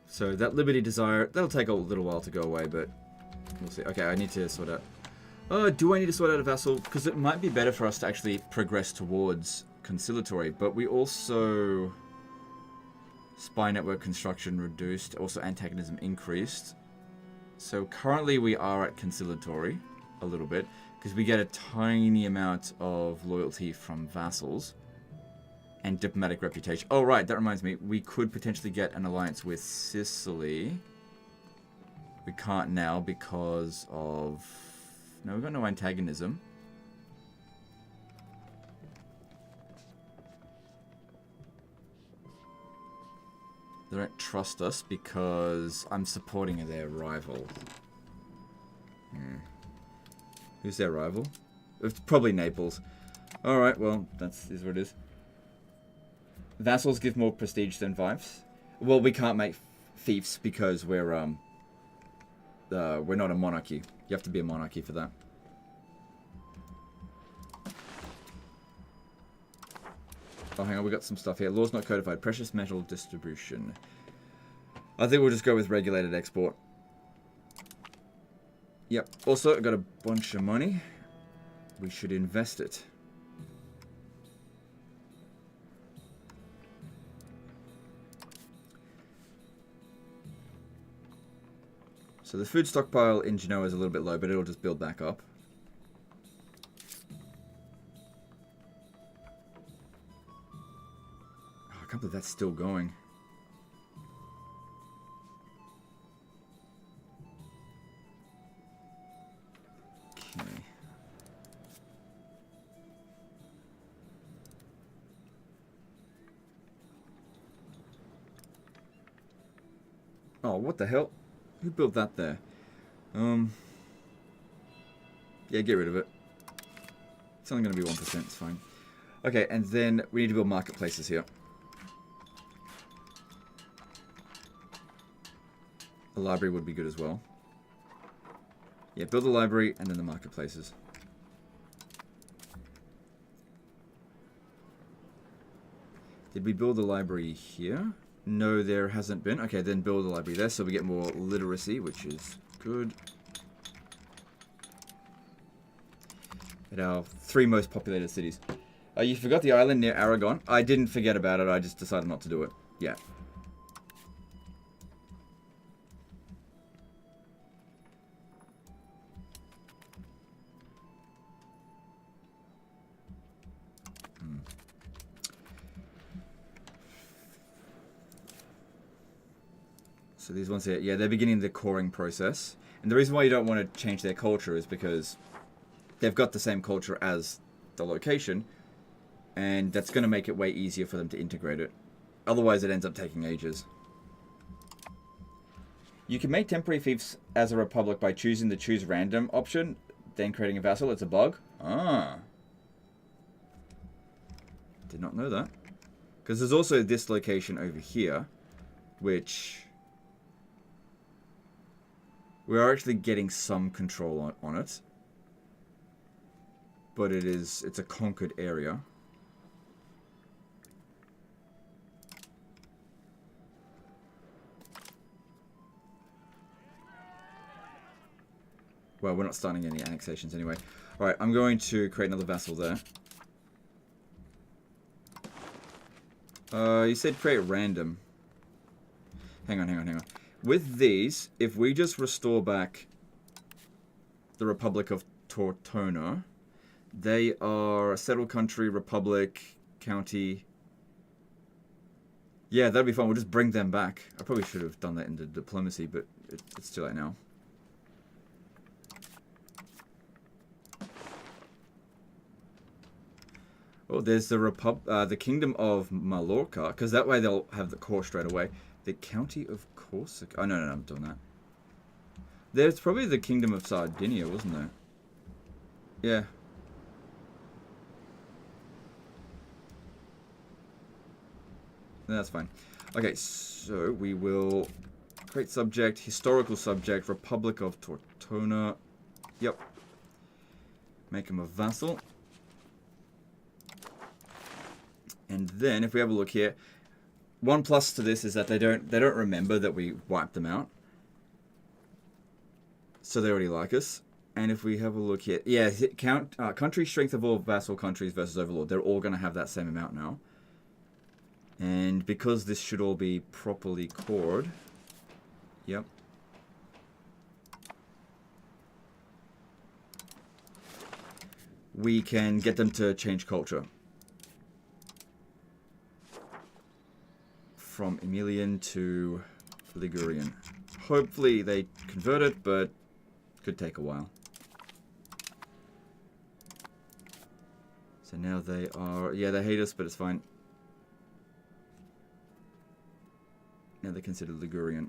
So that Liberty Desire, that'll take a little while to go away, but we'll see. Okay, I need to sort out... do I need to sort out a vassal? Because it might be better for us to actually progress towards conciliatory, but we also... Spy network construction reduced, also antagonism increased. So currently we are at conciliatory a little bit, because we get a tiny amount of loyalty from vassals. And diplomatic reputation. Oh, right, that reminds me. We could potentially get an alliance with Sicily. We can't now because of... No, we've got no antagonism. They don't trust us because I'm supporting their rival. Who's their rival? It's probably Naples. Alright, well, is what it is. Vassals give more prestige than fiefs. Well, we can't make fiefs because we're not a monarchy. You have to be a monarchy for that. Oh, hang on, we got some stuff here. Laws not codified. Precious metal distribution. I think we'll just go with regulated export. Yep. Also, I got a bunch of money. We should invest it. So the food stockpile in Genoa is a little bit low, but it'll just build back up. Oh, I can't believe that's still going. Okay. Oh, what the hell? Who built that there? Yeah, get rid of it. It's only going to be 1%, it's fine. Okay, and then we need to build marketplaces here. A library would be good as well. Yeah, build the library and then the marketplaces. Did we build the library here? No, there hasn't been. Okay, then build a library there so we get more literacy, which is good. At our 3 most populated cities. You forgot the island near Aragon? I didn't forget about it, I just decided not to do it. Yeah. So these ones here, yeah, they're beginning the coring process. And the reason why you don't want to change their culture is because they've got the same culture as the location, and that's going to make it way easier for them to integrate it. Otherwise, it ends up taking ages. You can make temporary fiefs as a republic by choosing the choose random option, then creating a vassal. It's a bug. Ah. Did not know that. Because there's also this location over here, which... we are actually getting some control on it. But it's a conquered area. Well, we're not starting any annexations anyway. Alright, I'm going to create another vassal there. You said create random. Hang on. With these, if we just restore back the Republic of Tortona, they are a settled country, republic, county. Yeah, that'd be fun. We'll just bring them back. I probably should have done that in the diplomacy, but it's too late now. Oh, there's the Kingdom of Mallorca, because that way they'll have the core straight away. The County of Corsica. Oh, no, I'm doing that. There's probably the Kingdom of Sardinia, wasn't there? Yeah. That's fine. Okay, so we will create subject, historical subject, Republic of Tortona. Yep. Make him a vassal. And then if we have a look here, one plus to this is that they don't remember that we wiped them out. So they already like us. And if we have a look here, yeah, count country strength of all vassal countries versus overlord. They're all going to have that same amount now. And because this should all be properly cored, yep. We can get them to change culture. From Emilian to Ligurian. Hopefully they convert it, but could take a while. So now they are, yeah, they hate us, but it's fine. Now they're considered Ligurian.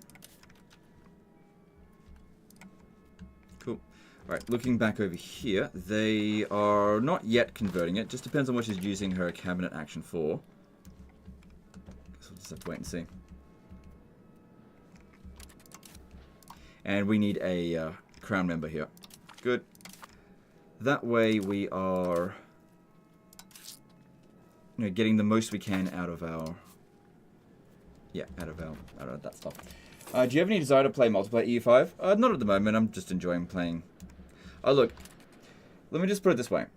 Cool. Alright, looking back over here, they are not yet converting it. Just depends on what she's using her cabinet action for. Guess we'll just have to wait and see. And we need a crown member here. Good. That way we are, you know, getting the most we can out of our... Yeah, out of that stuff. Do you have any desire to play multiplayer EU5? Not at the moment. I'm just enjoying playing. Oh, look. Let me just put it this way.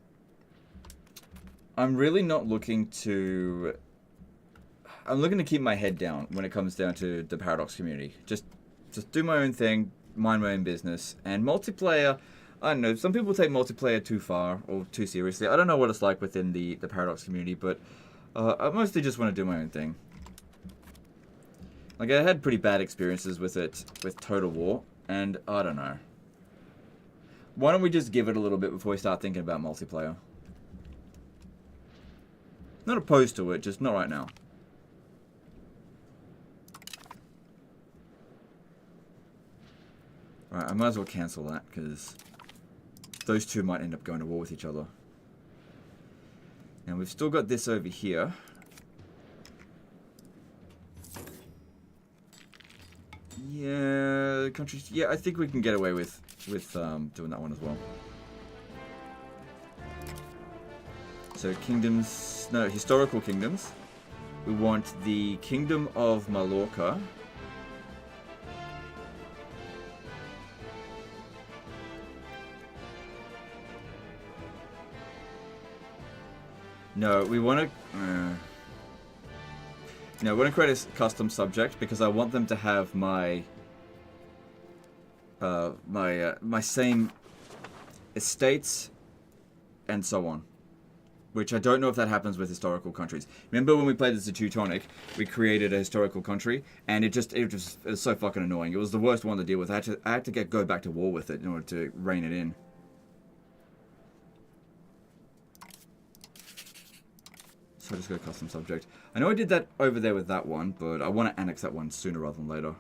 I'm really not looking to... I'm looking to keep my head down when it comes down to the Paradox community. Just do my own thing, mind my own business. And multiplayer, I don't know, some people take multiplayer too far or too seriously. I don't know what it's like within the Paradox community, but I mostly just want to do my own thing. Like, I had pretty bad experiences with it, with Total War, and I don't know. Why don't we just give it a little bit before we start thinking about multiplayer? Not opposed to it, just not right now. Alright, I might as well cancel that, because those two might end up going to war with each other. Now, we've still got this over here. Yeah, countries. Yeah, I think we can get away with doing that one as well. So kingdoms, no, historical kingdoms. We want the Kingdom of Mallorca. No, we want to. No, we're going to create a custom subject because I want them to have my my same estates and so on, which I don't know if that happens with historical countries. Remember when we played as a Teutonic, we created a historical country, and it was so fucking annoying. It was the worst one to deal with. I had to go back to war with it in order to rein it in. So I just got a custom subject. I know I did that over there with that one, but I want to annex that one sooner rather than later.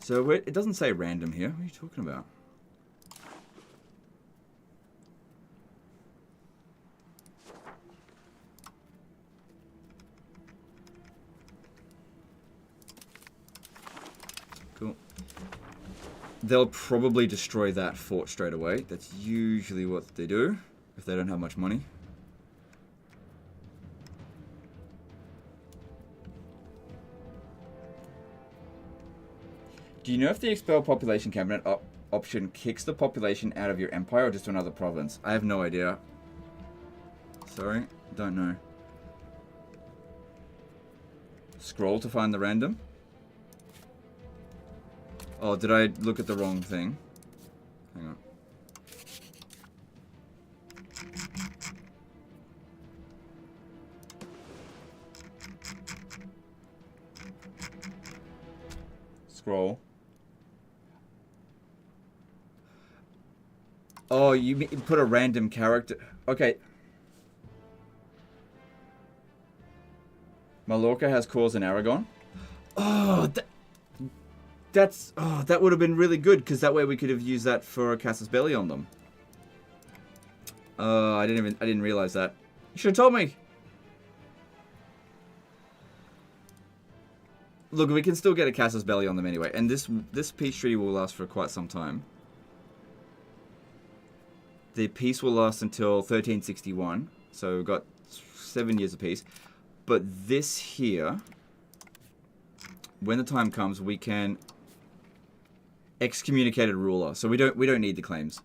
So it doesn't say random here. What are you talking about? Cool. They'll probably destroy that fort straight away. That's usually what they do, if they don't have much money. Do you know if the expel population cabinet option kicks the population out of your empire or just to another province? I have no idea. Sorry, don't know. Scroll to find the random. Oh, did I look at the wrong thing? Hang on. Scroll. Oh, you put a random character. Okay. Mallorca has cores in Aragon. Oh, that would have been really good, because that way we could have used that for a Casus Belli on them. I didn't realize that. You should have told me. Look, we can still get a Casus Belli on them anyway, and this peace treaty will last for quite some time. The peace will last until 1361, so we've got 7 years of peace. But this here, when the time comes, we can excommunicated ruler. So we don't need the claims.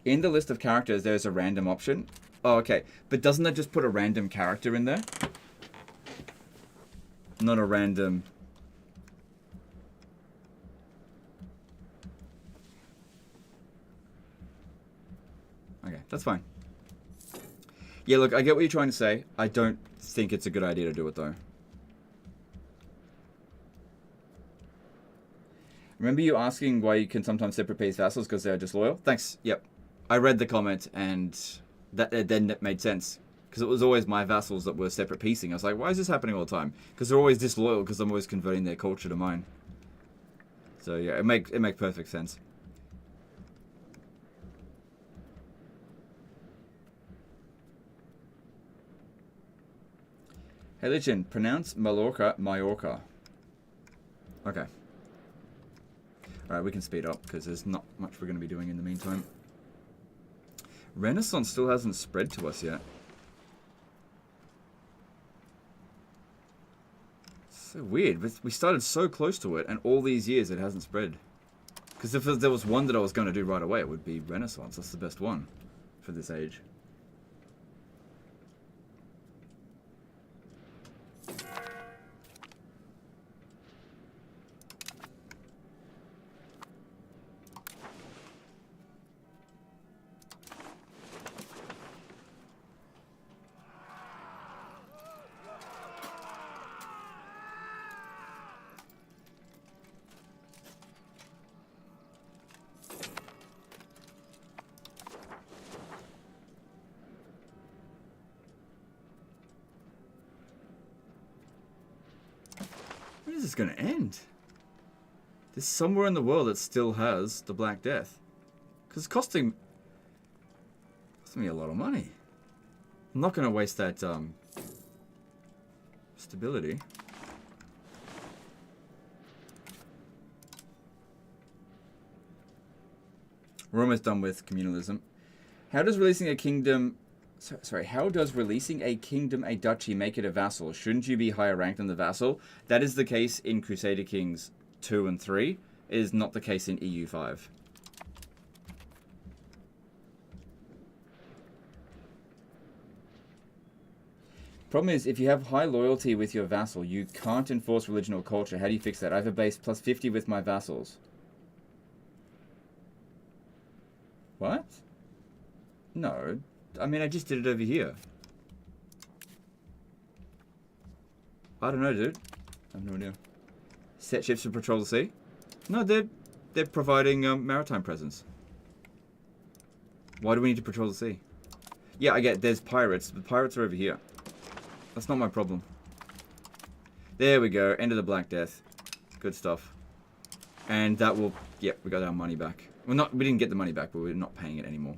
In the list of characters, there's a random option. Oh, okay. But doesn't that just put a random character in there? Not a random... Okay, that's fine. Yeah, look, I get what you're trying to say. I don't think it's a good idea to do it, though. Remember you asking why you can sometimes separate peace vassals because they're disloyal? Thanks. Yep. I read the comment, and then it made sense. Because it was always my vassals that were separate piecing. I was like, why is this happening all the time? Because they're always disloyal because I'm always converting their culture to mine. So yeah, it makes perfect sense. Hey Lichen, pronounce Mallorca, Mallorca. Okay. Alright, we can speed up because there's not much we're going to be doing in the meantime. Renaissance still hasn't spread to us yet. So weird. We started so close to it, and all these years it hasn't spread. Because if there was one that I was going to do right away, it would be Renaissance. That's the best one for this age. When is this going to end? There's somewhere in the world that still has the Black Death. Because it's costing me a lot of money. I'm not going to waste that stability. We're almost done with communalism. How does releasing a kingdom... Sorry, how does releasing a kingdom, a duchy, make it a vassal? Shouldn't you be higher ranked than the vassal? That is the case in Crusader Kings 2 and 3. It is not the case in EU 5. Problem is, if you have high loyalty with your vassal, you can't enforce religion or culture. How do you fix that? I have a base plus 50 with my vassals. What? No. I mean, I just did it over here. I don't know, dude. I have no idea. Set ships to patrol the sea? No, they're providing maritime presence. Why do we need to patrol the sea? Yeah, I get there's pirates. The pirates are over here. That's not my problem. There we go. End of the Black Death. Good stuff. And that will... Yep, we got our money back. We didn't get the money back, but we're not paying it anymore.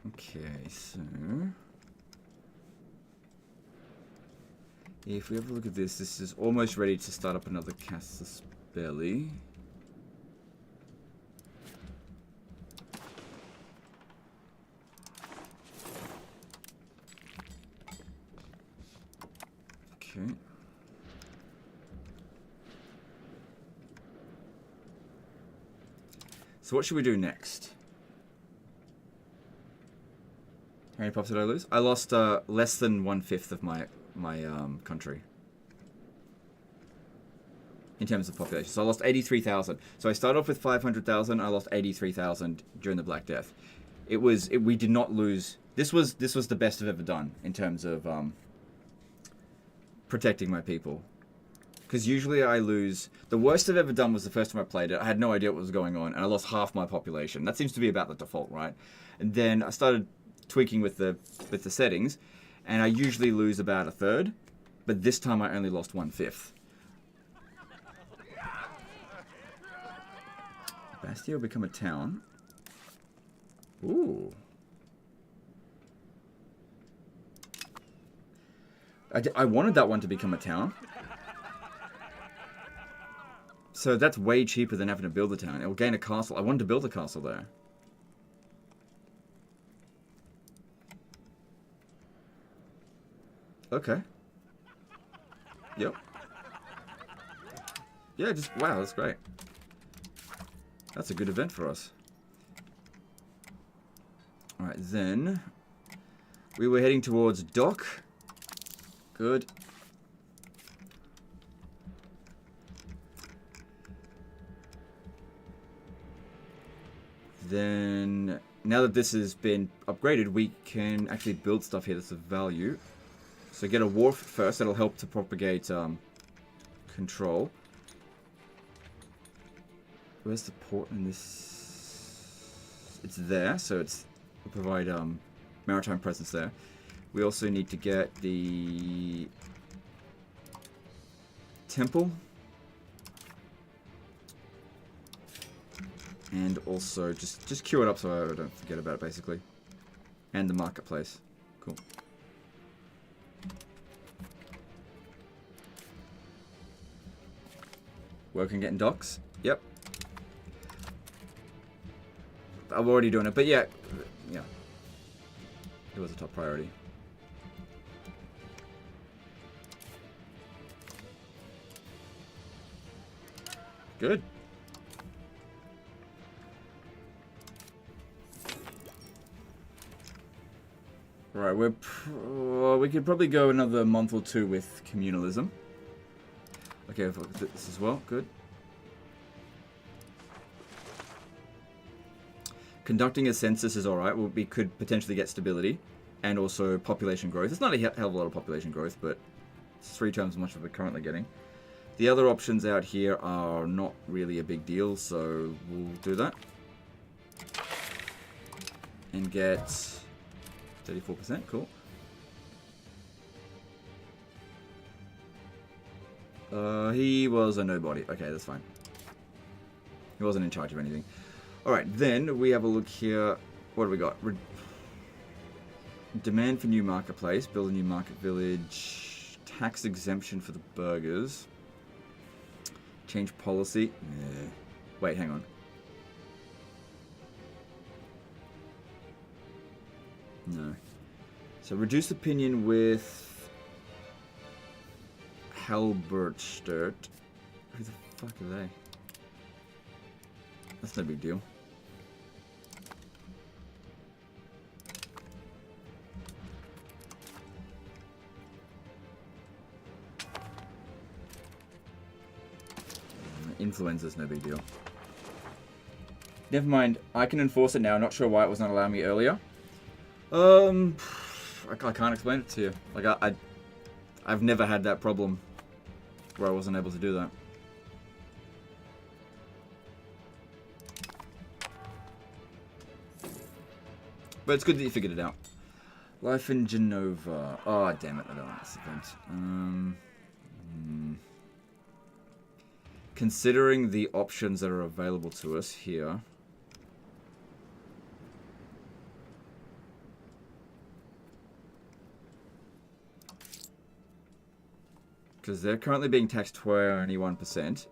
Okay, so... if we have a look at this, this is almost ready to start up another Casus Belli. Okay. So what should we do next? How many pops did I lose? I lost less than 1/5 of my country in terms of population. So I lost 83,000. So I started off with 500,000. I lost 83,000 during the Black Death. we did not lose. This was the best I've ever done in terms of protecting my people. Because usually I lose. The worst I've ever done was the first time I played it. I had no idea what was going on, and I lost half my population. That seems to be about the default, right? And then I started tweaking with the settings, and I usually lose about a third, but this time I only lost 1/5. Bastia will become a town. Ooh. I wanted that one to become a town. So that's way cheaper than having to build a town. It will gain a castle. I wanted to build a castle there. Okay. Yep. Yeah, just, wow, that's great. That's a good event for us. Alright, then we were heading towards dock. Good. Then, now that this has been upgraded, we can actually build stuff here that's of value. So get a wharf first, that'll help to propagate control. Where's the port in this? It's there, so it's will provide maritime presence there. We also need to get the temple. And also just queue it up so I don't forget about it, basically. And the marketplace. Cool. Work on getting docks. Yep. I'm already doing it, but yeah. It was a top priority. Good. Right, we could probably go another month or two with communalism. Okay, I've looked at this as well. Good. Conducting a census is alright. We could potentially get stability and also population growth. It's not a hell of a lot of population growth, but it's 3 times as much as we're currently getting. The other options out here are not really a big deal, so we'll do that. And get 34%, cool. He was a nobody. Okay, that's fine. He wasn't in charge of anything. Alright, then we have a look here. What do we got? Demand for new marketplace. Build a new market village. Tax exemption for the burgers. Change policy. Yeah. Wait, hang on. No. So reduce opinion with Halbertstert. Who the fuck are they? That's no big deal. Influenza's no big deal. Never mind. I can enforce it now. Not sure why it was not allowing me earlier. I can't explain it to you. Like I've never had that problem where I wasn't able to do that. But it's good that you figured it out. Life in Genova. Oh, damn it. I don't like this event. Considering the options that are available to us here. Because they're currently being taxed 21%.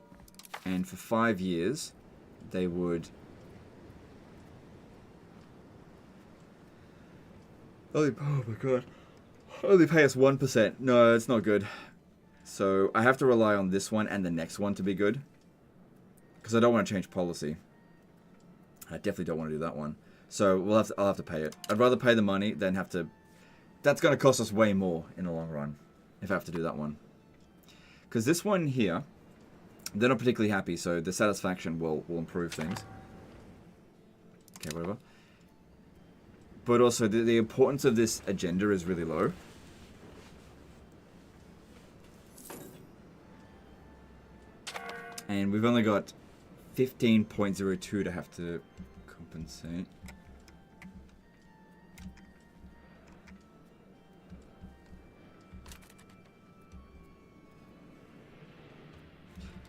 And for 5 years, they would... oh my god. Only pay us 1%. No, it's not good. So I have to rely on this one and the next one to be good. Because I don't want to change policy. I definitely don't want to do that one. So I'll have to pay it. I'd rather pay the money than have to... That's going to cost us way more in the long run. If I have to do that one. Because this one here, they're not particularly happy. So the satisfaction will improve things. Okay, whatever. but also the importance of this agenda is really low. And we've only got 15.02 to have to compensate.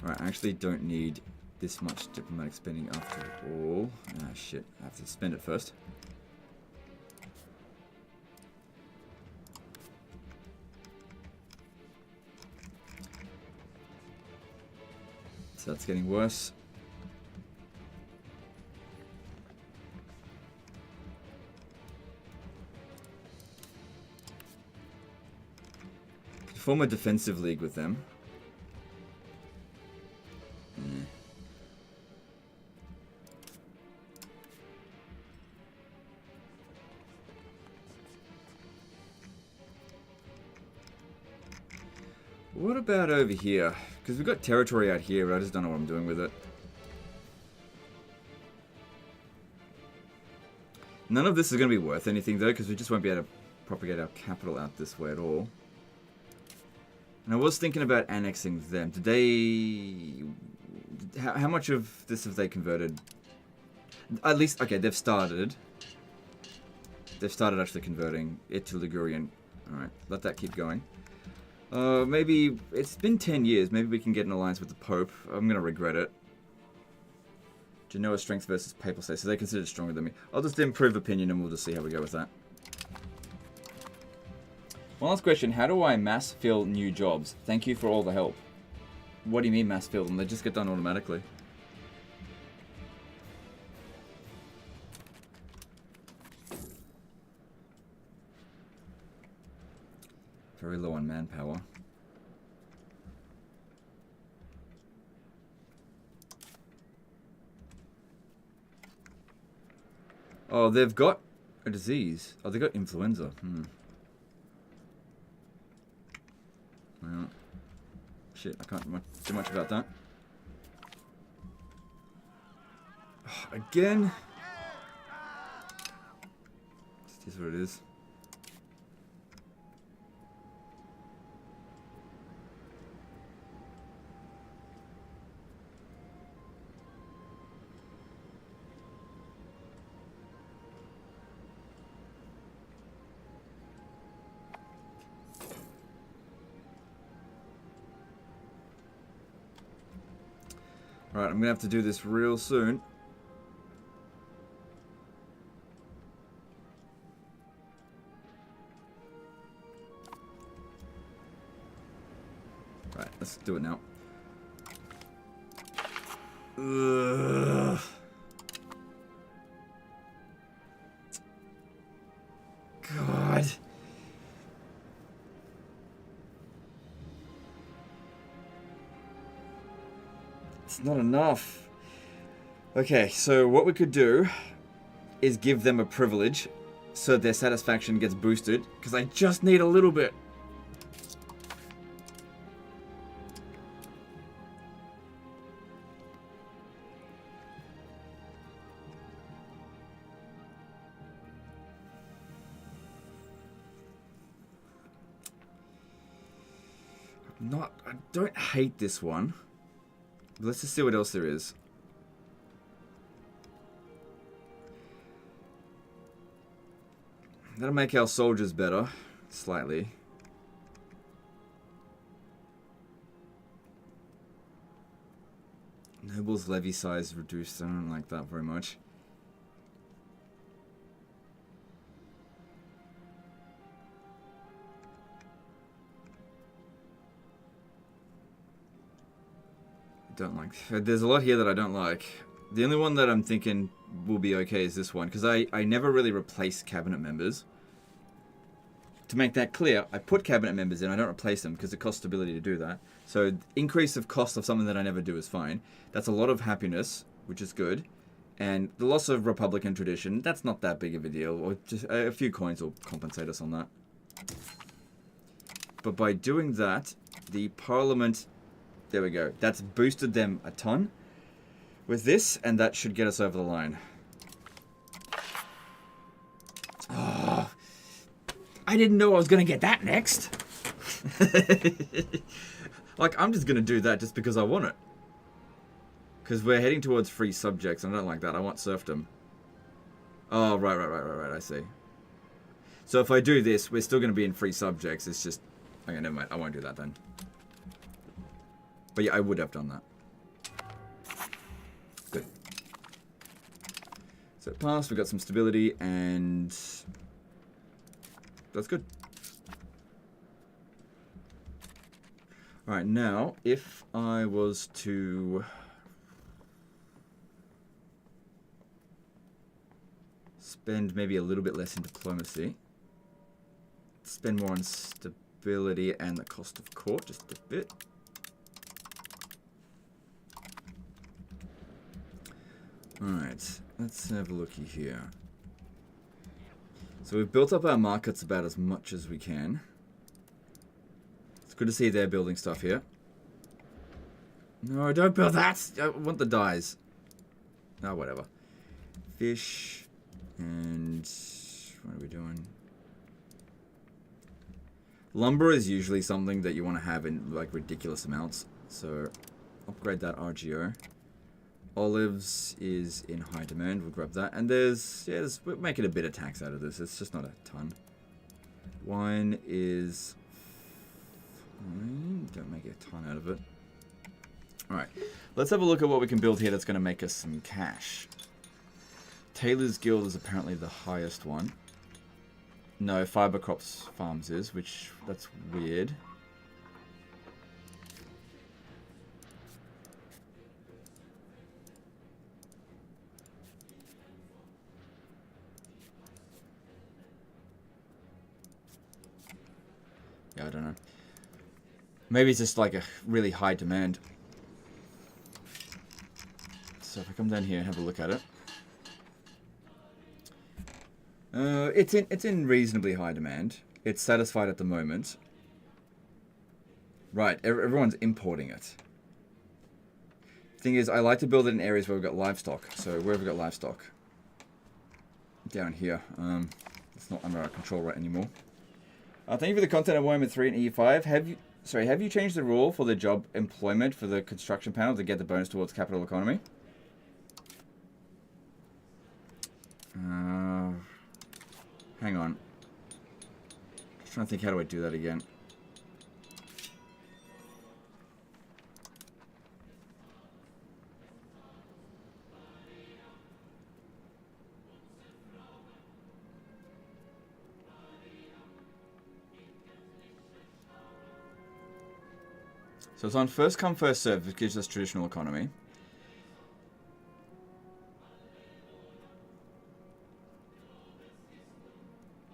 Alright, I actually don't need this much diplomatic spending after all. Ah, shit. I have to spend it first. So that's getting worse. Form a defensive league with them. What about over here? Because we've got territory out here, but I just don't know what I'm doing with it. None of this is going to be worth anything, though, because we just won't be able to propagate our capital out this way at all. And I was thinking about annexing them. Did they... How much of this have they converted? At least, okay, they've started. They've started actually converting it to Ligurian. Alright, let that keep going. Maybe, it's been 10 years, maybe we can get an alliance with the Pope. I'm gonna regret it. Genoa strength versus Papal State, so they're considered stronger than me. I'll just improve opinion and we'll just see how we go with that. One last question, how do I mass fill new jobs? Thank you for all the help. What do you mean mass fill them? They just get done automatically. Very low on manpower. Oh, they've got a disease. Oh, they've got influenza. Well, shit, I can't do much about that. Oh, again? This is what it is. Right, I'm gonna have to do this real soon. Right, let's do it now. Ugh. God. It's not enough. Okay, so what we could do is give them a privilege so their satisfaction gets boosted, because I just need a little bit. I don't hate this one. Let's just see what else there is. That'll make our soldiers better, slightly. Nobles levy size reduced. I don't like that very much. Don't like. There's a lot here that I don't like. The only one that I'm thinking will be okay is this one, because I never really replace cabinet members. To make that clear, I put cabinet members in, I don't replace them because it costs stability to do that. So increase of cost of something that I never do is fine. That's a lot of happiness, which is good. And the loss of Republican tradition, that's not that big of a deal. Or just a few coins will compensate us on that. But by doing that, the Parliament... There we go. That's boosted them a ton with this, and that should get us over the line. Oh, I didn't know I was going to get that next. Like, I'm just going to do that just because I want it. Because we're heading towards free subjects. I don't like that. I want serfdom. Oh, right. I see. So if I do this, we're still going to be in free subjects. It's just... Okay, never mind. I won't do that then. But yeah, I would have done that. Good. So it passed. We got some stability and... That's good. Alright, now, if I was to... spend maybe a little bit less in diplomacy. Spend more on stability and the cost of court, just a bit. Alright, let's have a looky here. So we've built up our markets about as much as we can. It's good to see they're building stuff here. No, don't build that! I want the dyes. Oh, whatever. Fish. And what are we doing? Lumber is usually something that you want to have in like ridiculous amounts. So upgrade that RGO. Olives is in high demand. We'll grab that. And we're making a bit of tax out of this. It's just not a ton. Wine is fine. Don't make a ton out of it. Alright. Let's have a look at what we can build here that's going to make us some cash. Taylor's Guild is apparently the highest one. No, Fiber Crops Farms is, which, that's weird. Yeah, I don't know. Maybe it's just like a really high demand. So if I come down here and have a look at it. It's in reasonably high demand. It's satisfied at the moment. Right, everyone's importing it. Thing is, I like to build it in areas where we've got livestock. So where have we got livestock? Down here. It's not under our control right anymore. Thank you for the content of Warhammer 3 and E5. Have you changed the rule for the job employment for the construction panel to get the bonus towards capital economy? Hang on. Just trying to think, how do I do that again? So it's on first come, first serve, which gives us traditional economy.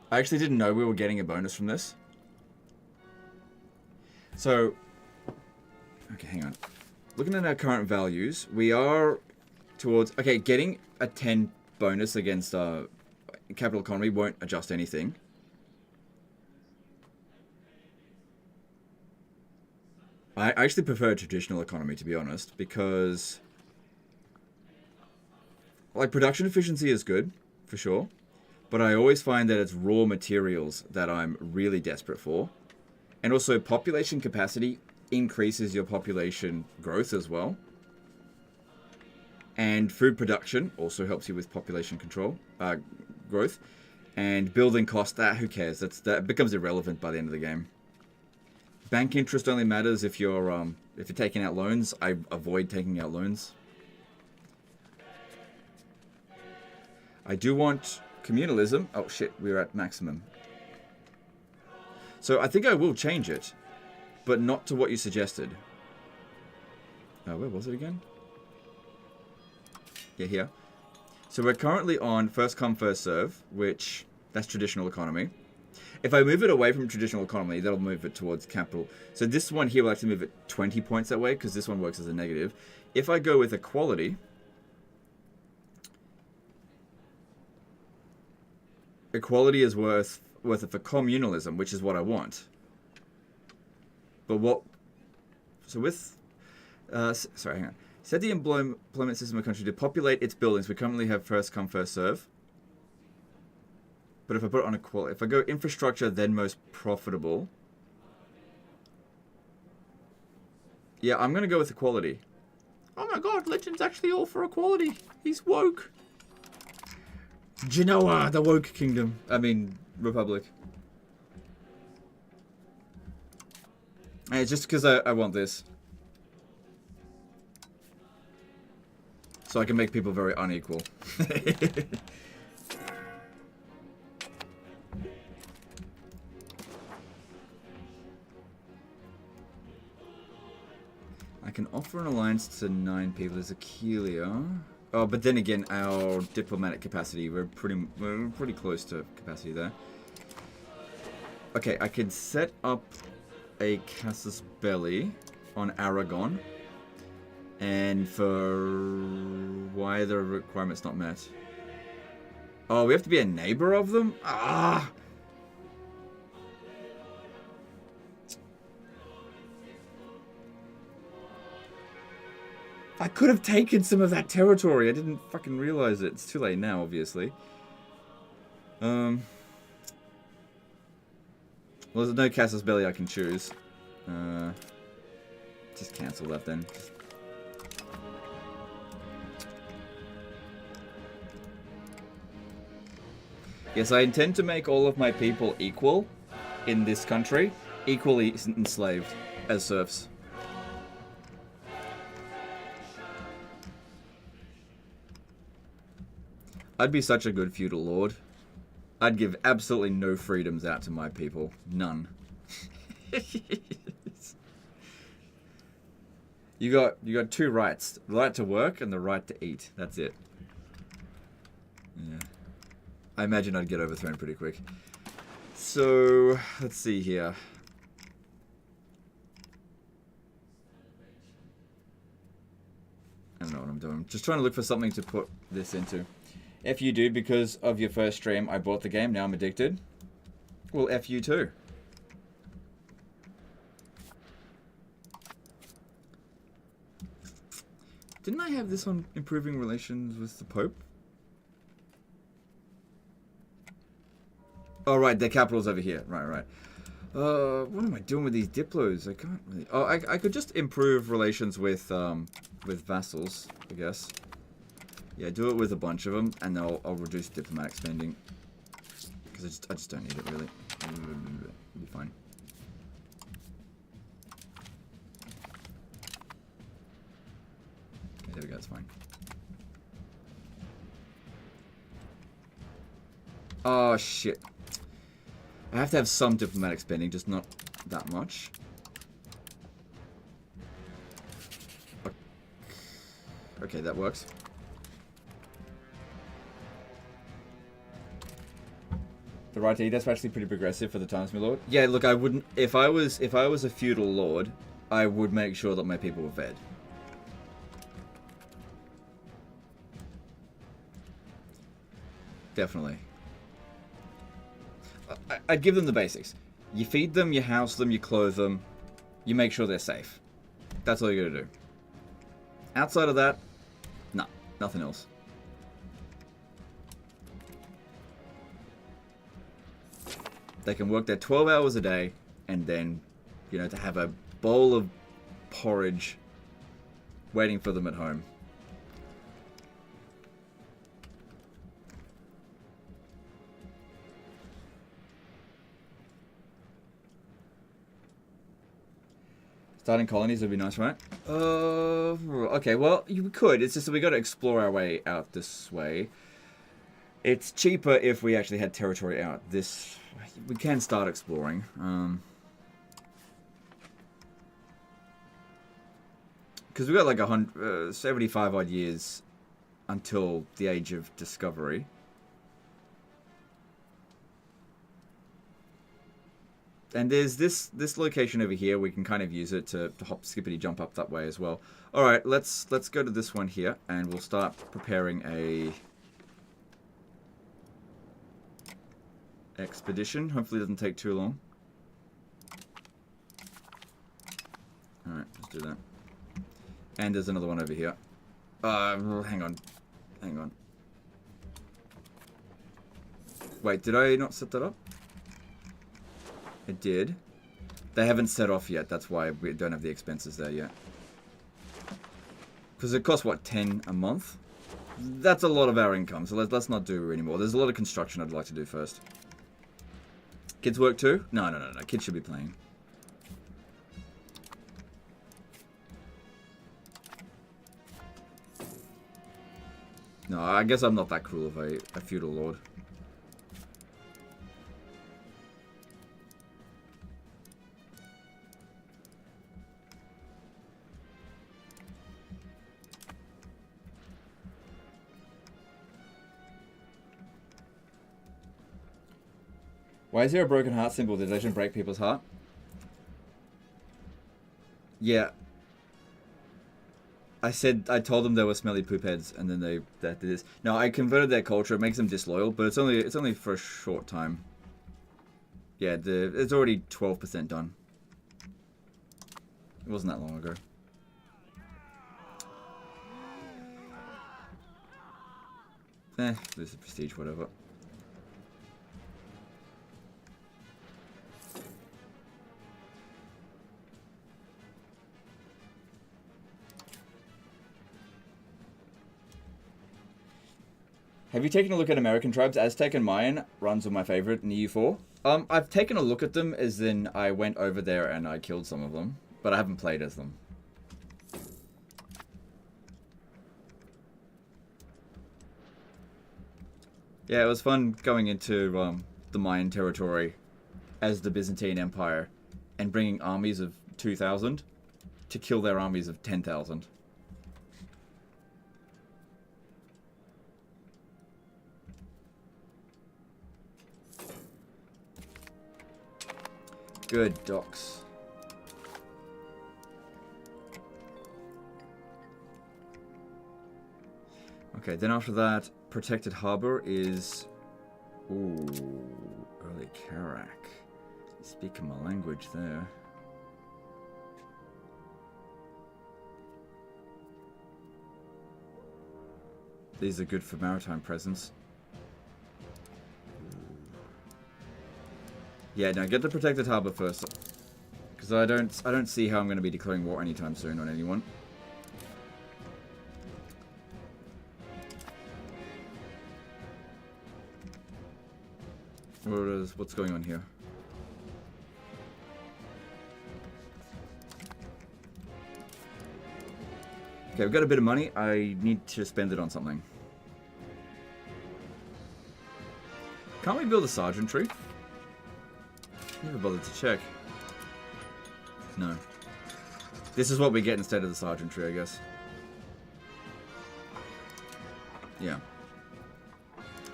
I actually didn't know we were getting a bonus from this. So, okay, hang on. Looking at our current values, we are towards... Okay, getting a 10 bonus against capital economy won't adjust anything. I actually prefer traditional economy, to be honest, because... Like, production efficiency is good, for sure. But I always find that it's raw materials that I'm really desperate for. And also, population capacity increases your population growth as well. And food production also helps you with population control, growth. And building cost, who cares? That becomes irrelevant by the end of the game. Bank interest only matters if you're taking out loans. I avoid taking out loans. I do want... Communalism. Oh shit, we're at maximum. So I think I will change it, but not to what you suggested. Where was it again? Yeah, here. So we're currently on first come, first serve, which that's traditional economy. If I move it away from traditional economy, that'll move it towards capital. So this one here will actually move it 20 points that way, because this one works as a negative. If I go with equality... Equality is worth it for communalism, which is what I want. But what... So with... sorry, hang on. Set the employment system of a country to populate its buildings. We currently have first come, first serve. But if I put it on equality, if I go infrastructure, then most profitable. Yeah, I'm going to go with equality. Oh my god, Legend's actually all for equality. He's woke. Genoa, the woke kingdom. I mean, republic. And it's just because I want this. So I can make people very unequal. I can offer an alliance to 9 people as Aquilia. Oh, but then again, our diplomatic capacity, we're pretty close to capacity there. Okay, I could set up a casus belli on Aragon. And for why the requirement's not met. Oh, we have to be a neighbor of them? Ah! I could have taken some of that territory. I didn't fucking realize it. It's too late now, obviously. Well, there's no casus belli I can choose. Just cancel that then. Yes, I intend to make all of my people equal in this country, equally enslaved as serfs. I'd be such a good feudal lord. I'd give absolutely no freedoms out to my people. None. You got 2 rights. The right to work and the right to eat. That's it. Yeah. I imagine I'd get overthrown pretty quick. So, let's see here. I don't know what I'm doing. I'm just trying to look for something to put this into. F you, dude, because of your first stream, I bought the game. Now I'm addicted. Well, F you too. Didn't I have this on improving relations with the Pope? Oh, right, their capital's over here. Right. What am I doing with these diplos? I can't really... Oh, I could just improve relations with vassals, I guess. Yeah, do it with a bunch of them, and I'll reduce diplomatic spending. Because I just don't need it, really. It'll be fine. Okay, there we go, it's fine. Oh, shit. I have to have some diplomatic spending, just not that much. Okay, that works. The right to eat, that's actually pretty progressive for the times, my lord. Yeah, look, I wouldn't... If I was a feudal lord, I would make sure that my people were fed. Definitely. I'd give them the basics. You feed them, you house them, you clothe them, you make sure they're safe. That's all you gotta do. Outside of that, no, nothing else. They can work their 12 hours a day, and then, you know, to have a bowl of porridge waiting for them at home. Starting colonies would be nice, right? Okay, well, you could. It's just that we got to explore our way out this way. It's cheaper if we actually had territory out this... We can start exploring. Because we've got like 75 odd years until the age of discovery. And there's this location over here. We can kind of use it to hop, skippity, jump up that way as well. All right, let's go to this one here, and we'll start preparing a expedition. Hopefully, it doesn't take too long. All right, let's do that. And there's another one over here. Hang on. Wait, did I not set that up? It did. They haven't set off yet. That's why we don't have the expenses there yet. Because it costs, what, 10 a month? That's a lot of our income, so let's not do anymore. There's a lot of construction I'd like to do first. Kids work too? No. Kids should be playing. No, I guess I'm not that cruel of a feudal lord. Why is there a broken heart symbol? Did legend break people's heart? Yeah. I told them they were smelly poop heads, and then they did this. No, I converted their culture. It makes them disloyal, but it's only for a short time. Yeah, it's already 12% done. It wasn't that long ago. This is prestige, whatever. Have you taken a look at American tribes? Aztec and Mayan runs are my favorite in the EU4. I've taken a look at them, as in I went over there and I killed some of them, but I haven't played as them. Yeah, it was fun going into the Mayan territory as the Byzantine Empire and bringing armies of 2,000 to kill their armies of 10,000. Good, docks. Okay, then after that, protected harbor is... Ooh, early Karak. Speaking my language there. These are good for maritime presence. Yeah, no, get the protected harbor first, because I don't see how I'm going to be declaring war anytime soon on anyone. What's going on here? Okay, we've got a bit of money. I need to spend it on something. Can't we build a sergeantry? Never bothered to check. No. This is what we get instead of the sergeantry, I guess. Yeah.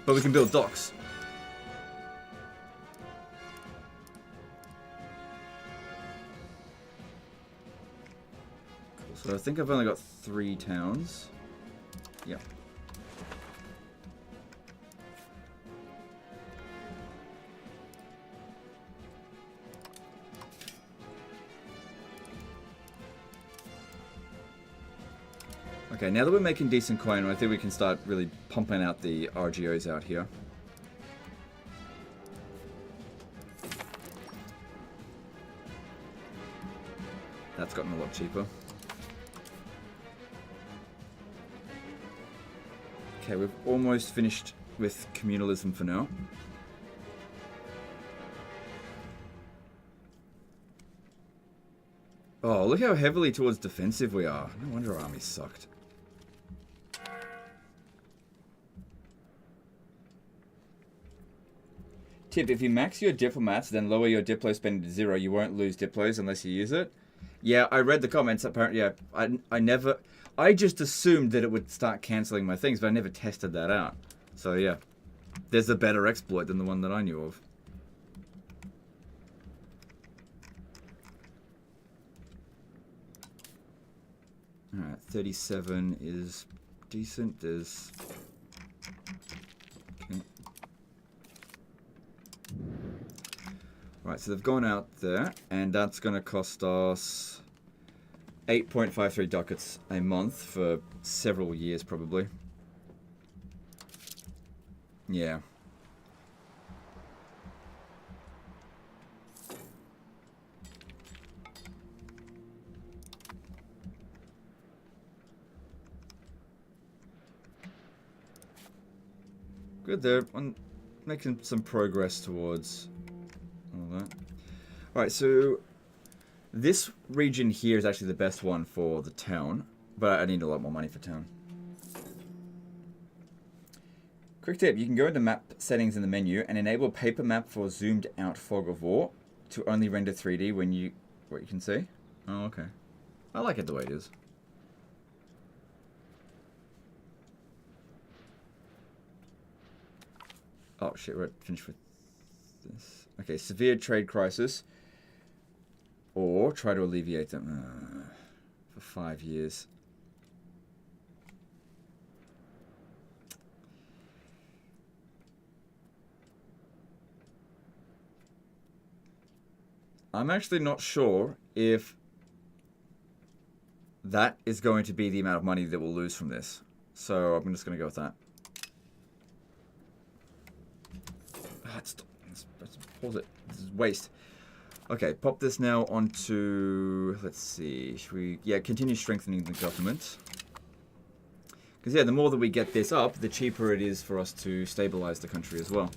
But we can build docks. Cool. So I think I've only got 3 towns. Yeah. Okay, now that we're making decent coin, I think we can start really pumping out the RGOs out here. That's gotten a lot cheaper. Okay, we've almost finished with communalism for now. Oh, look how heavily towards defensive we are. No wonder our army sucked. Tip, if you max your diplomats, then lower your diplo spending to 0, you won't lose diplos unless you use it. Yeah, I read the comments, apparently, yeah, I just assumed that it would start cancelling my things, but I never tested that out. So yeah, there's a better exploit than the one that I knew of. Alright, 37 is decent, there's... Okay. Right, so they've gone out there, and that's going to cost us 8.53 ducats a month for several years, probably. Yeah. Good, they're making some progress towards all that. Alright, so this region here is actually the best one for the town, but I need a lot more money for town. Quick tip, you can go into map settings in the menu and enable paper map for zoomed out fog of war to only render 3D when you... what you can see? Oh, okay. I like it the way it is. Oh shit, we're finished with this. Okay, severe trade crisis. Or try to alleviate them for 5 years. I'm actually not sure if that is going to be the amount of money that we'll lose from this. So I'm just going to go with that. Let's pause it. This is waste. Okay, pop this now onto... let's see. Should we... yeah, continue strengthening the government. Because, yeah, the more that we get this up, the cheaper it is for us to stabilize the country as well.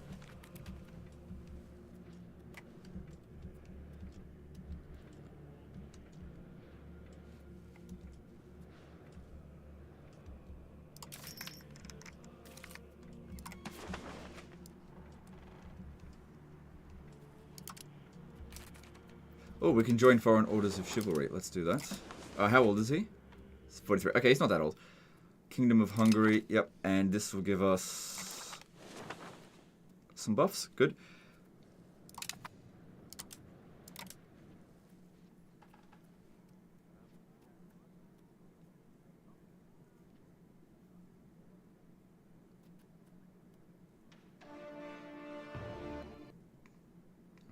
Oh, we can join Foreign Orders of Chivalry. Let's do that. How old is he? He's 43. Okay, he's not that old. Kingdom of Hungary. Yep, and this will give us some buffs. Good.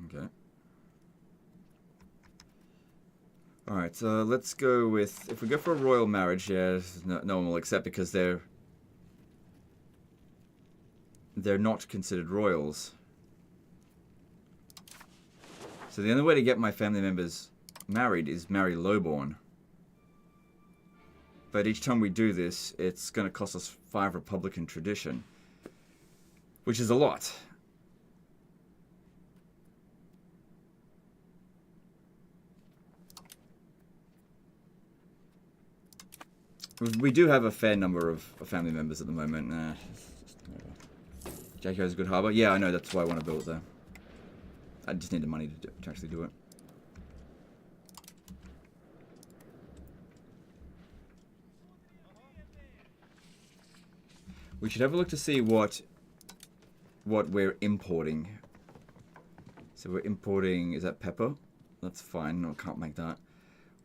Okay. Alright, so let's go with... if we go for a royal marriage, yeah, no one will accept because they're not considered royals. So the only way to get my family members married is marry lowborn. But each time we do this, it's going to cost us 5 Republican tradition. Which is a lot. We do have a fair number of family members at the moment. Jacko has a good harbour. Yeah, I know, that's why I want to build it there. I just need the money to actually do it. We should have a look to see what we're importing. So we're importing, is that pepper? That's fine, no, can't make that.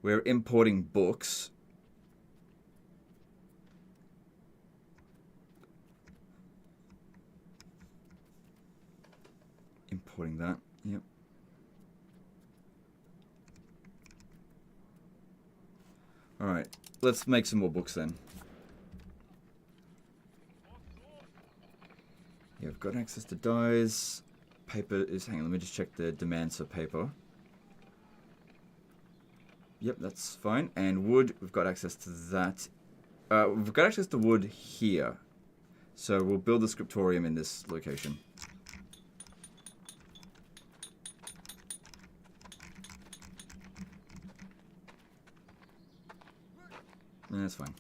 We're importing books. Importing that, yep. Alright, let's make some more books then. Yeah, I've got access to dyes. Paper is, hang on, let me just check the demands for paper. Yep, that's fine. And wood, we've got access to that. We've got access to wood here. So we'll build the scriptorium in this location. That's fine.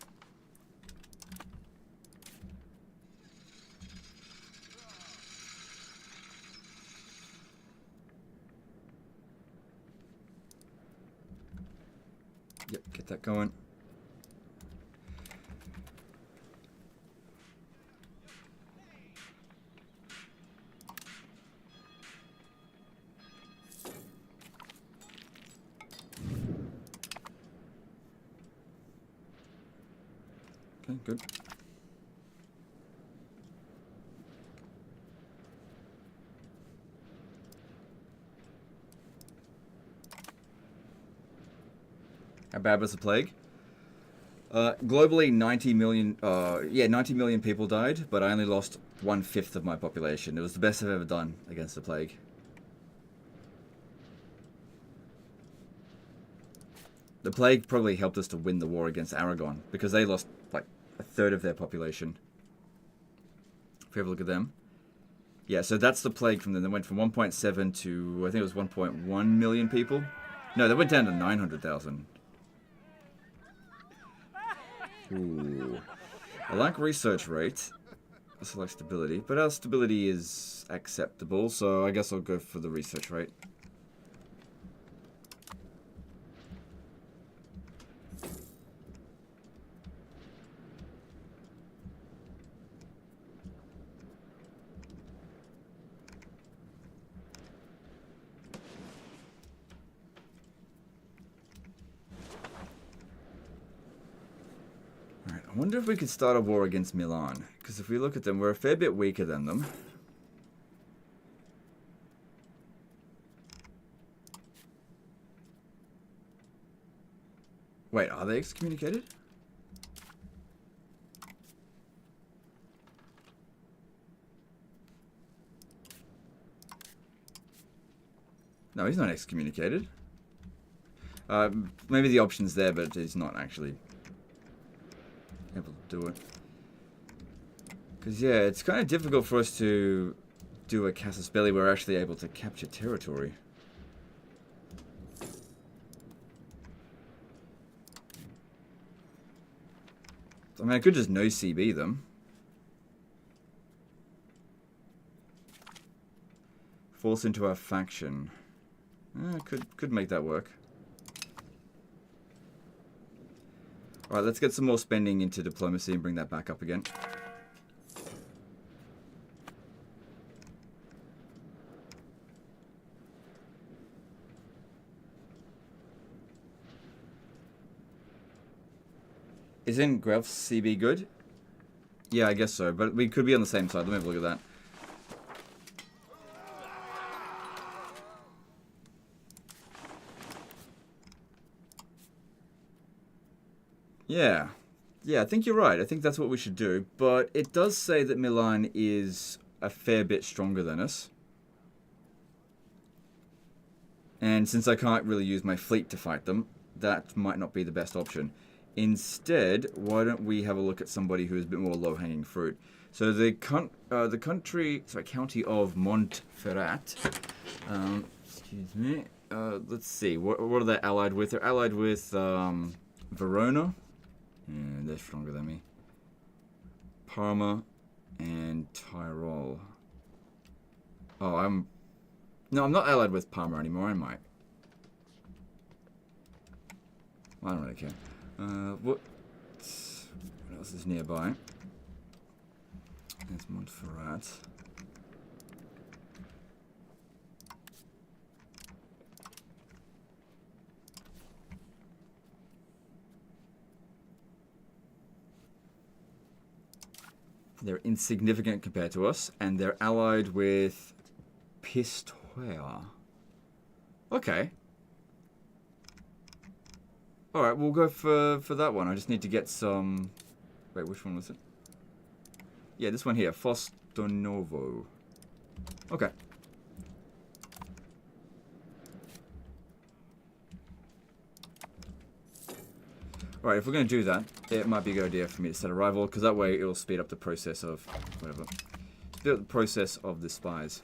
Yep, get that going. Okay, good. How bad was the plague? Globally, 90 million, 90 million people died, but I only lost 1/5 of my population. It was the best I've ever done against the plague. The plague probably helped us to win the war against Aragon, because they lost, like, 1/3 of their population. If we have a look at them. Yeah, so that's the plague from them. They went from 1.7 to, I think it was 1.1 million people. No, they went down to 900,000. Ooh. I like research rate. I select stability, but our stability is acceptable, so I guess I'll go for the research rate. Alright, I wonder if we could start a war against Milan, because if we look at them, we're a fair bit weaker than them. Wait, are they excommunicated? No, he's not excommunicated. Maybe the option's there, but he's not actually able to do it. Because, yeah, it's kind of difficult for us to do a casus belli where we're actually able to capture territory. I mean, I could just no CB them. Force into our faction. Could make that work. Alright, let's get some more spending into diplomacy and bring that back up again. Isn't Guelph's CB good? Yeah, I guess so, but we could be on the same side. Let me have a look at that. Yeah. Yeah, I think you're right. I think that's what we should do. But it does say that Milan is a fair bit stronger than us. And since I can't really use my fleet to fight them, that might not be the best option. Instead, why don't we have a look at somebody who is a bit more low-hanging fruit? So the county of Montferrat. Excuse me. Let's see. What are they allied with? They're allied with Verona. And they're stronger than me. Parma and Tyrol. Oh, no, I'm not allied with Parma anymore, am I? I don't really care. What else is nearby? There's Montferrat. They're insignificant compared to us, and they're allied with Pistoia. Okay. Alright, we'll go for that one. I just need to get some... Wait, which one was it? Yeah, this one here. Fostonovo. Okay. Alright, if we're going to do that, it might be a good idea for me to set a rival, because that way it'll speed up the process of... whatever. Speed up the process of the spies.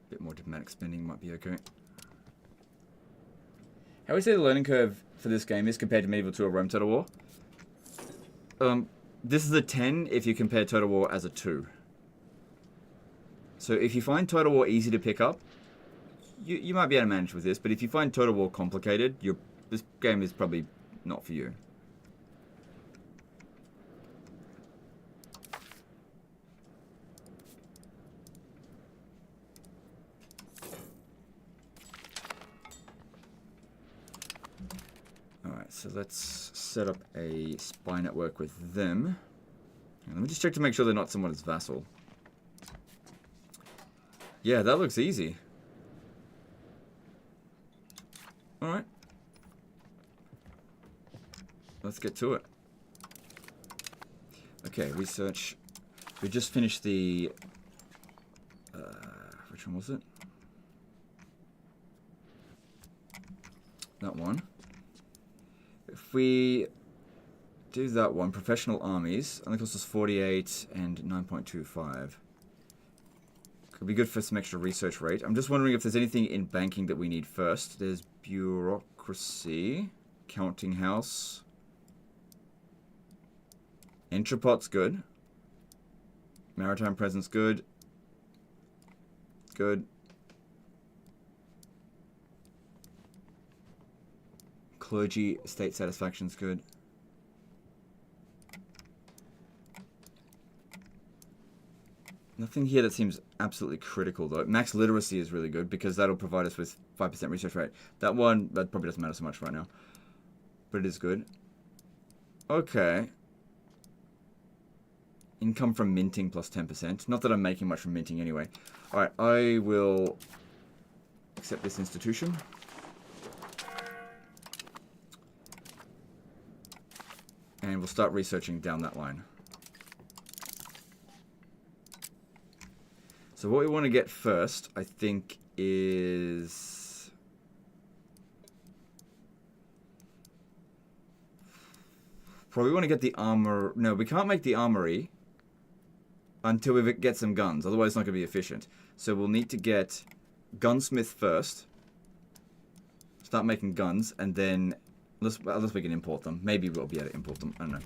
Bit more diplomatic spending might be okay. How would you say the learning curve for this game is compared to Medieval 2 or Rome Total War? This is a 10 if you compare Total War as a 2. So if you find Total War easy to pick up, you might be able to manage with this, but if you find Total War complicated, this game is probably not for you. Alright, so let's set up a spy network with them. Let me just check to make sure they're not someone's vassal. Yeah, that looks easy. Alright. Let's get to it. Okay, research. We just finished the... which one was it? That one. we do that one, professional armies, only costs us 48 and 9.25. Could be good for some extra research rate. I'm just wondering if there's anything in banking that we need first. There's bureaucracy, counting house. Entrepot's good. Maritime presence good. Good. Clergy state satisfaction's good. Nothing here that seems absolutely critical though. Max literacy is really good because that'll provide us with 5% research rate. That one, that probably doesn't matter so much right now. But it is good. Okay. Income from minting plus 10%. Not that I'm making much from minting anyway. Alright, I will accept this institution. And we'll start researching down that line. So what we want to get first, I think, is... probably want to get the armor... No, we can't make the armory until we get some guns. Otherwise, it's not going to be efficient. So we'll need to get gunsmith first. Start making guns, and then... Unless we can import them. Maybe we'll be able to import them. I don't know.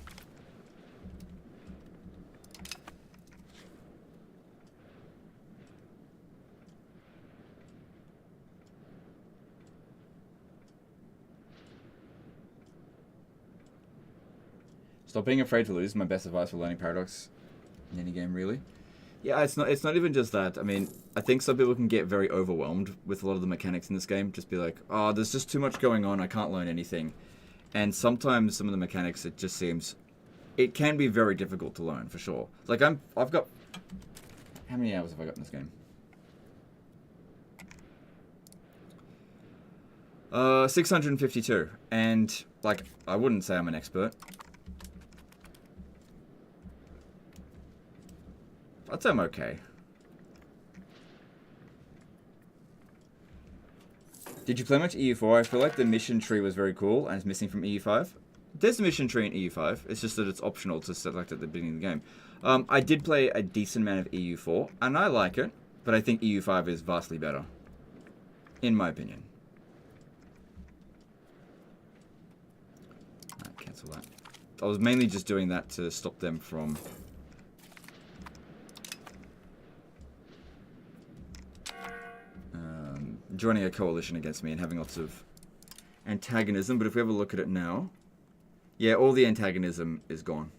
Stop being afraid to lose. My best advice for learning Paradox in any game, really. Yeah, it's not even just that. I mean, I think some people can get very overwhelmed with a lot of the mechanics in this game. Just be like, oh, there's just too much going on. I can't learn anything. And sometimes some of the mechanics, it just seems, it can be very difficult to learn for sure. Like I've got, how many hours have I got in this game? 652. And like, I wouldn't say I'm an expert. I'd say I'm okay. Did you play much EU4? I feel like the mission tree was very cool and it's missing from EU5. There's a mission tree in EU5. It's just that it's optional to select at the beginning of the game. I did play a decent amount of EU4 and I like it, but I think EU5 is vastly better. In my opinion. Alright, cancel that. I was mainly just doing that to stop them from... joining a coalition against me and having lots of antagonism. But if we have a look at it now, yeah, all the antagonism is gone.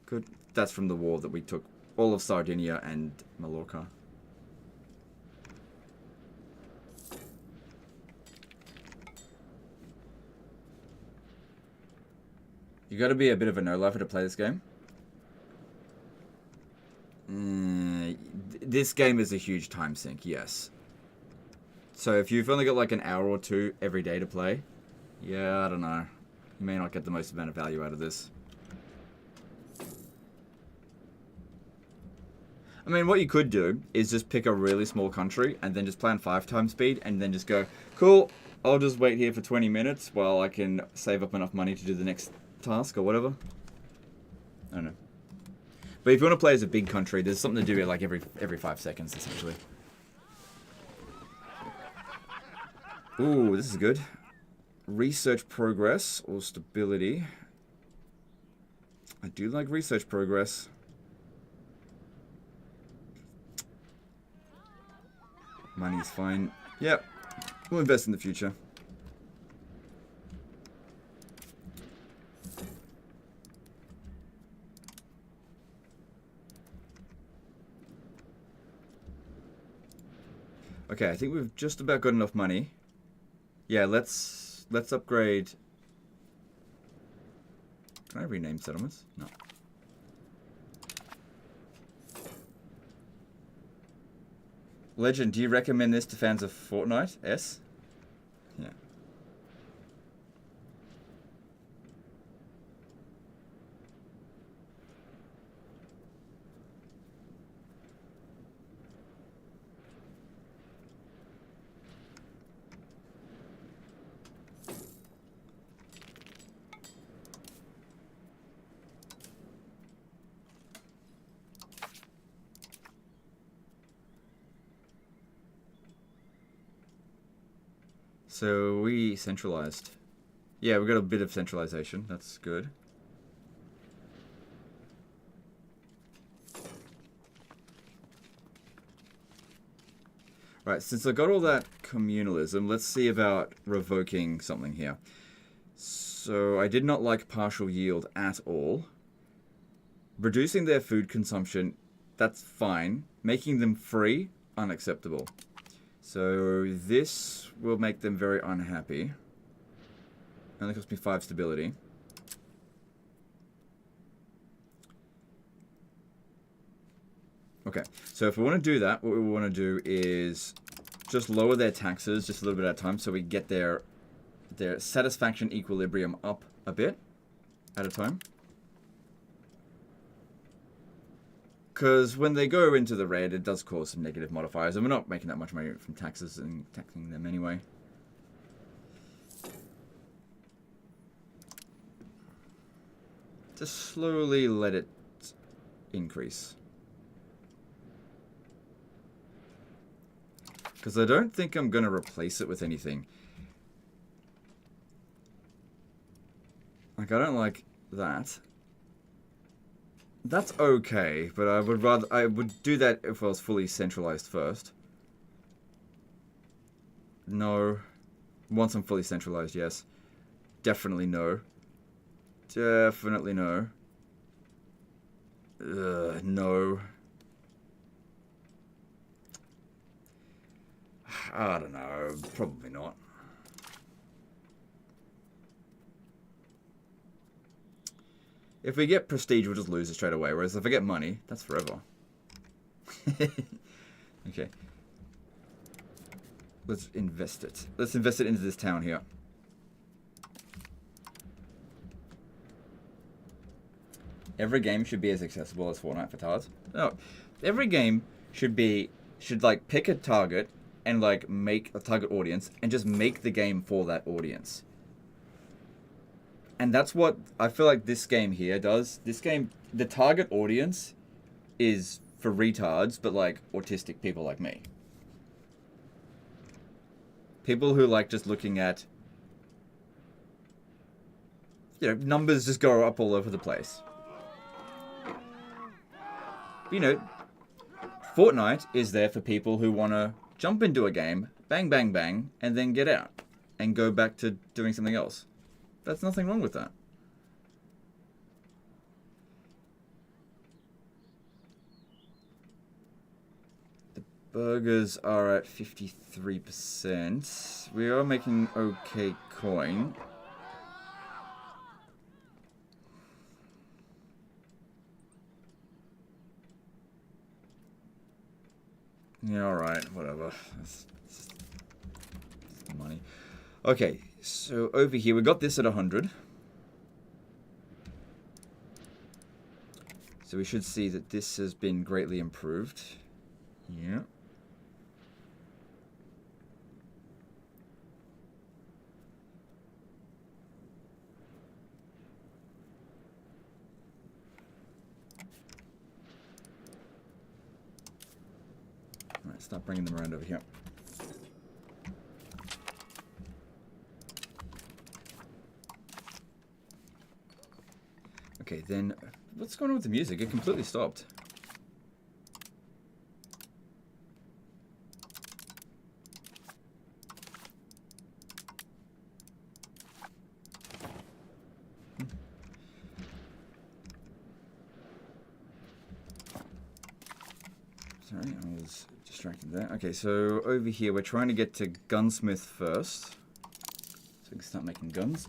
Good. That's from the war that we took all of Sardinia and Mallorca. You got to be a bit of a no-lifer to play this game. This game is a huge time sink, yes. So if you've only got like an hour or two every day to play, yeah, I don't know. You may not get the most amount of value out of this. I mean, what you could do is just pick a really small country and then just play on 5 times speed and then just go, cool, I'll just wait here for 20 minutes while I can save up enough money to do the next task or whatever. I don't know. But if you want to play as a big country, there's something to do like every 5 seconds, essentially. Ooh, this is good. Research progress or stability. I do like research progress. Money's fine. Yep. We'll invest in the future. Okay, I think we've just about got enough money. Yeah, let's upgrade. Can I rename settlements? No. Legend, do you recommend this to fans of Fortnite? S? Yeah. So we centralized. Yeah, we got a bit of centralization. That's good. Right, since I got all that communalism, let's see about revoking something here. So I did not like partial yield at all. Reducing their food consumption, that's fine. Making them free, unacceptable. So this will make them very unhappy. Only cost me 5 stability. Okay, so if we want to do that, what we want to do is just lower their taxes just a little bit at a time so we get their satisfaction equilibrium up a bit at a time. Because when they go into the red, it does cause some negative modifiers, and we're not making that much money from taxes and taxing them anyway. Just slowly let it increase. Because I don't think I'm going to replace it with anything. Like, I don't like that. That's okay, but I would do that if I was fully centralized first. No. Once I'm fully centralized, yes. Definitely no. Definitely no. No. I don't know. Probably not. If we get prestige, we'll just lose it straight away. Whereas if I get money, that's forever. Okay. Let's invest it. Let's invest it into this town here. Every game should be as accessible as Fortnite for tards. No. Every game should like pick a target and like make a target audience and just make the game for that audience. And that's what I feel like this game here does. This game, the target audience is for retards, but like autistic people like me. People who like just looking at, you know, numbers just go up all over the place. You know, Fortnite is there for people who want to jump into a game, bang, bang, bang, and then get out and go back to doing something else. That's nothing wrong with that. The burgers are at 53%. We are making okay coin. Yeah, alright, whatever. It's money. Okay, so over here, we got this at 100. So we should see that this has been greatly improved. Yeah. Alright, start bringing them around over here. Okay, then, what's going on with the music? It completely stopped. Sorry, I was distracted there. Okay, so over here, we're trying to get to Gunsmith first. So we can start making guns.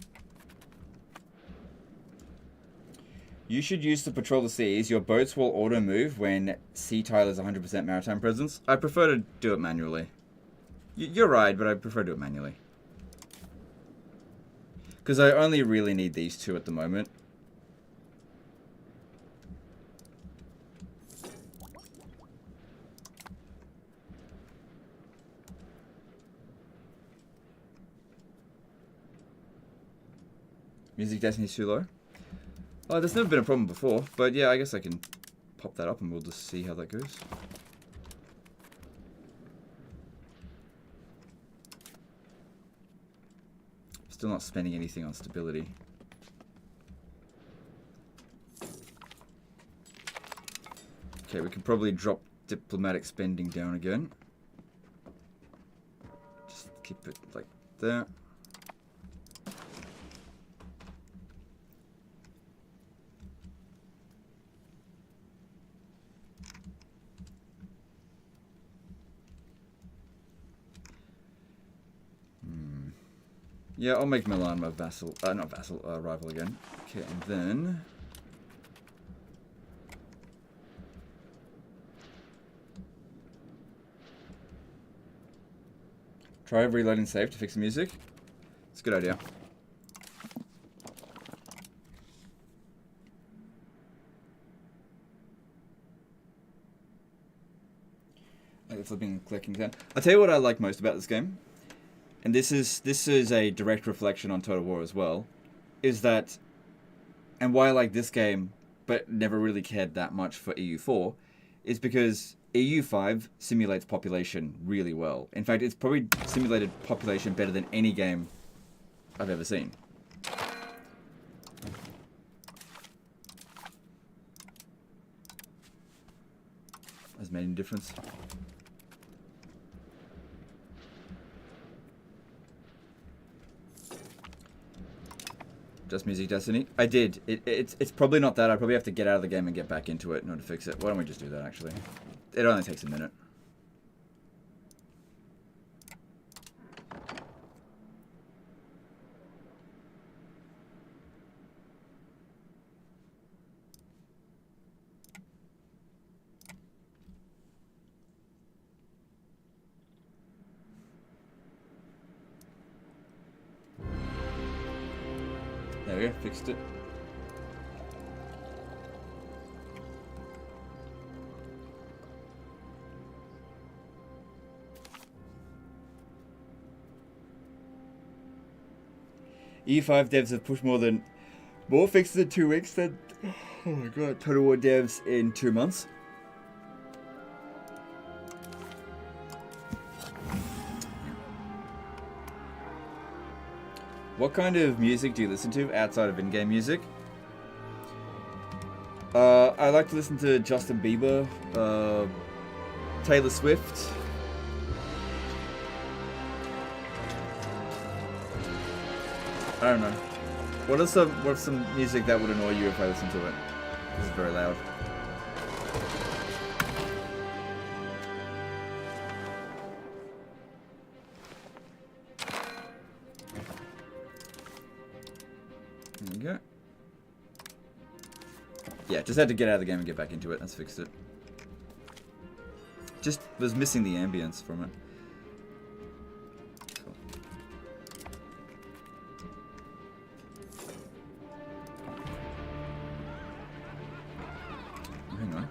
You should use to patrol the seas. Your boats will auto-move when sea tile is 100% maritime presence. I prefer to do it manually. You're right, but I prefer to do it manually. Because I only really need these two at the moment. Music Destiny's too low? Oh, there's never been a problem before, but yeah, I guess I can pop that up and we'll just see how that goes. Still not spending anything on stability. Okay, we can probably drop diplomatic spending down again. Just keep it like that. Yeah, I'll make Milan my vassal, not vassal, rival again. Okay, and then... try reloading save to fix the music. It's a good idea. Like flipping and clicking down. I'll tell you what I like most about this game. And this is a direct reflection on Total War as well, is that, and why I like this game, but never really cared that much for EU4, is because EU5 simulates population really well. In fact, it's probably simulated population better than any game I've ever seen. Has made any difference? Just Music Destiny? I did. It's probably not that. I probably have to get out of the game and get back into it in order to fix it. Why don't we just do that, actually? It only takes a minute. There we go, fixed it. E5 devs have pushed more fixes in 2 weeks than, oh my god, Total War devs in 2 months. What kind of music do you listen to outside of in-game music? I like to listen to Justin Bieber, Taylor Swift. I don't know. What's some music that would annoy you if I listened to it? This is very loud. There we go. Yeah, just had to get out of the game and get back into it. That's fixed it. Just was missing the ambience from it. Cool. Hang on.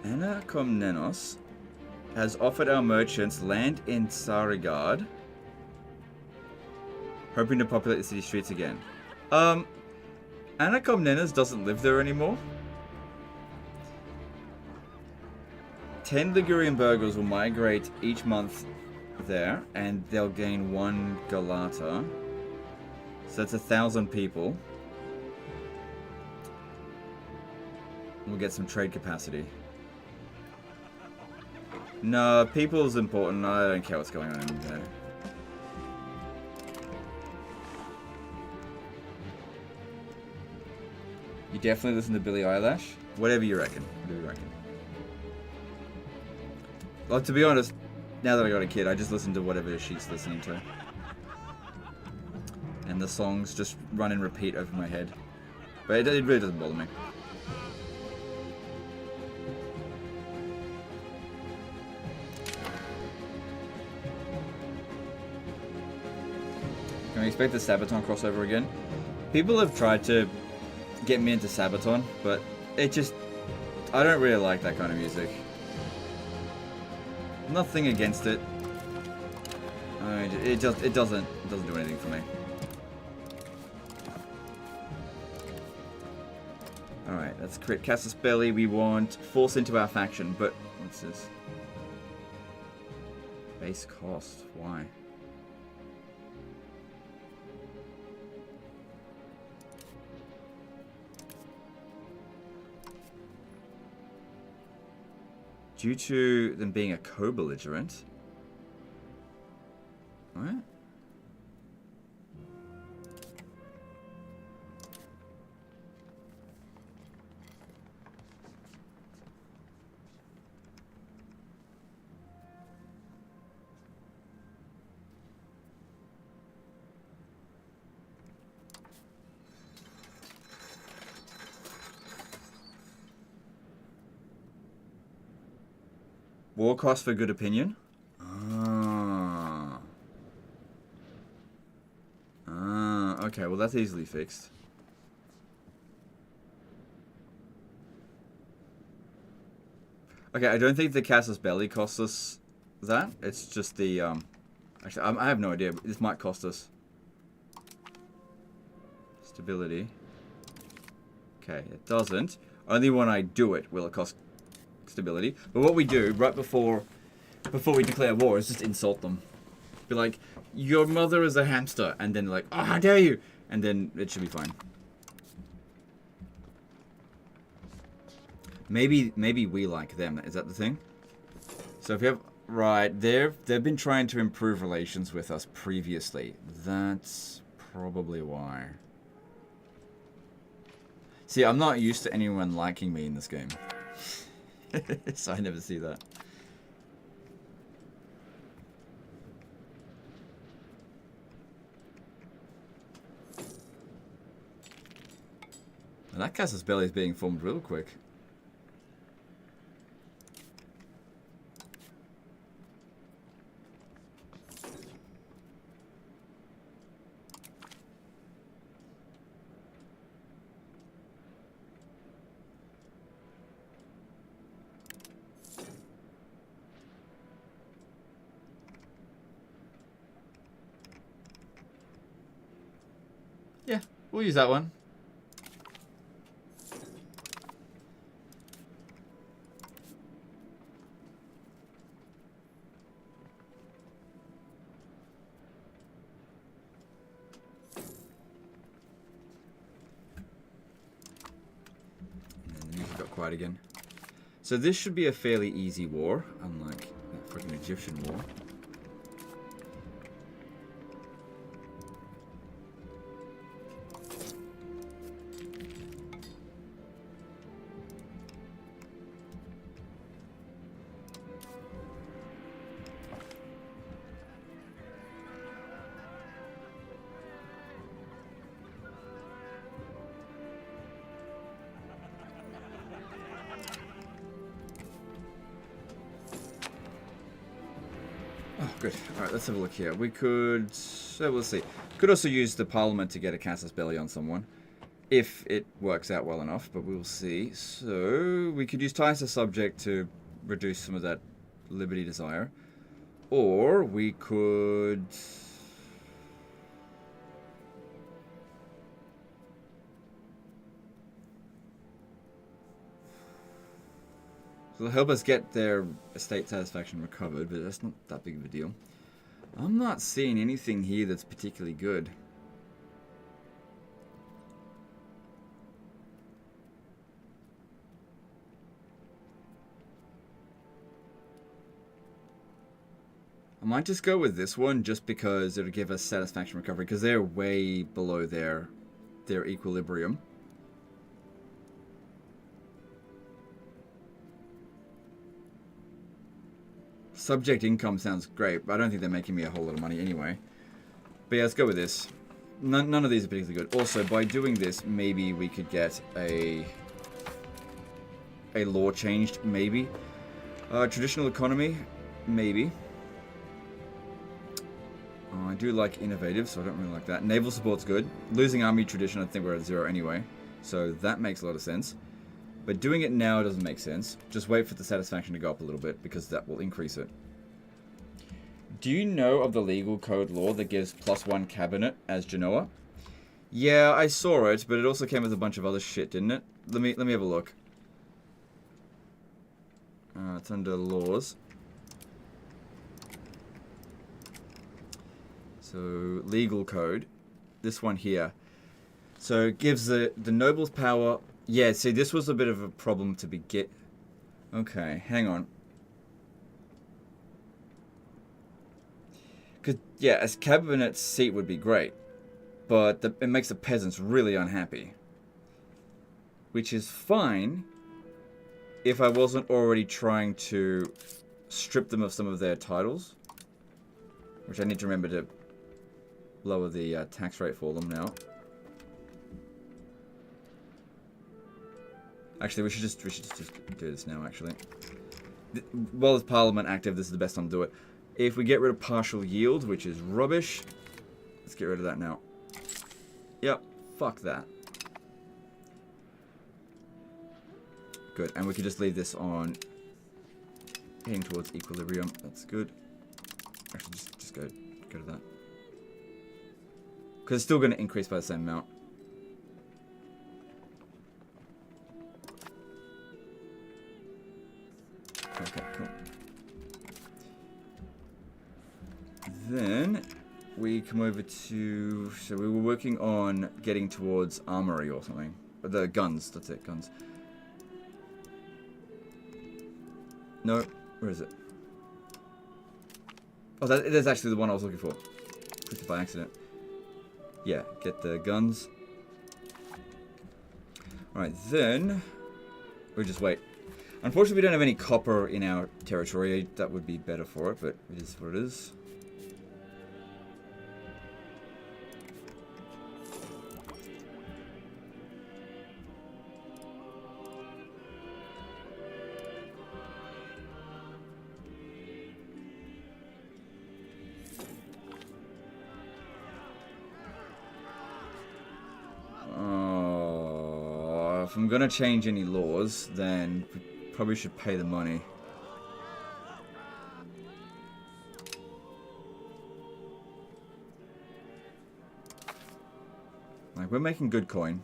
Anna Komnenos has offered our merchants land in Sarigard, hoping to populate the city streets again. Anna Komnenos doesn't live there anymore. 10 Ligurian burghers will migrate each month there, and they'll gain 1 Galata. So that's 1,000 people. We'll get some trade capacity. No, people's important. I don't care what's going on in there. You definitely listen to Billie Eilish? Whatever you reckon. Whatever you reckon. Like, to be honest, now that I got a kid, I just listen to whatever she's listening to. And the songs just run in repeat over my head. But it really doesn't bother me. Can we expect the Sabaton crossover again? People have tried to get me into Sabaton, but it just... I don't really like that kind of music. Nothing against it. I mean, it doesn't do anything for me. Alright, let's create Casus Belli. We want force into our faction, but what's this? Base cost. Why? Due to them being a co-belligerent. What? War cost for good opinion? Okay, well that's easily fixed. Okay, I don't think the Casus Belli costs us that. It's just the, actually, I have no idea, but this might cost us stability. Okay, it doesn't. Only when I do it will it cost stability. But what we do right before we declare war is just insult them. Be like, your mother is a hamster, and then they're like, oh, how dare you? And then it should be fine. Maybe we like them. Is that the thing? So if you have right, they've been trying to improve relations with us previously. That's probably why. See, I'm not used to anyone liking me in this game. So I never see that. And that Casus Belli is being formed real quick. Yeah, we'll use that one. And then the music got quiet again. So this should be a fairly easy war, unlike that fucking Egyptian war. Good. Alright, let's have a look here. We could... So we'll see. Could also use the Parliament to get a Casus Belli on someone. If it works out well enough, but we'll see. So, we could use ties to subject to reduce some of that liberty desire. Or, we could... So they'll help us get their estate satisfaction recovered, but that's not that big of a deal. I'm not seeing anything here that's particularly good. I might just go with this one just because it'll give us satisfaction recovery, because they're way below their equilibrium. Subject income sounds great, but I don't think they're making me a whole lot of money anyway. But yeah, let's go with this. None of these are particularly good. Also, by doing this, maybe we could get a law changed, maybe. Traditional economy, maybe. I do like innovative, so I don't really like that. Naval support's good. Losing army tradition, I think we're at 0 anyway. So that makes a lot of sense. But doing it now doesn't make sense. Just wait for the satisfaction to go up a little bit, because that will increase it. Do you know of the legal code law that gives +1 cabinet as Genoa? Yeah, I saw it, but it also came with a bunch of other shit, didn't it? Let me have a look. It's under laws. So, legal code. This one here. So, it gives the nobles power... Yeah, see, this was a bit of a problem to begin... Okay, hang on. Because, yeah, a cabinet seat would be great. But it makes the peasants really unhappy. Which is fine if I wasn't already trying to strip them of some of their titles. Which I need to remember to lower the tax rate for them now. Actually, we should just do this now, actually. While there's Parliament active, this is the best time to do it. If we get rid of partial yield, which is rubbish, let's get rid of that now. Yep, fuck that. Good, and we can just leave this on heading towards equilibrium. That's good. Actually, just go to that. Because it's still going to increase by the same amount. Okay, cool. Then we come over to... So we were working on getting towards armory or something. The guns, that's it, guns. No, where is it? Oh, that is actually the one I was looking for. Clicked it by accident. Yeah, get the guns. Alright, then... we just wait. Unfortunately, we don't have any copper in our territory. That would be better for it, but it is what it is. If I'm gonna change any laws, then we probably should pay the money. Like, we're making good coin.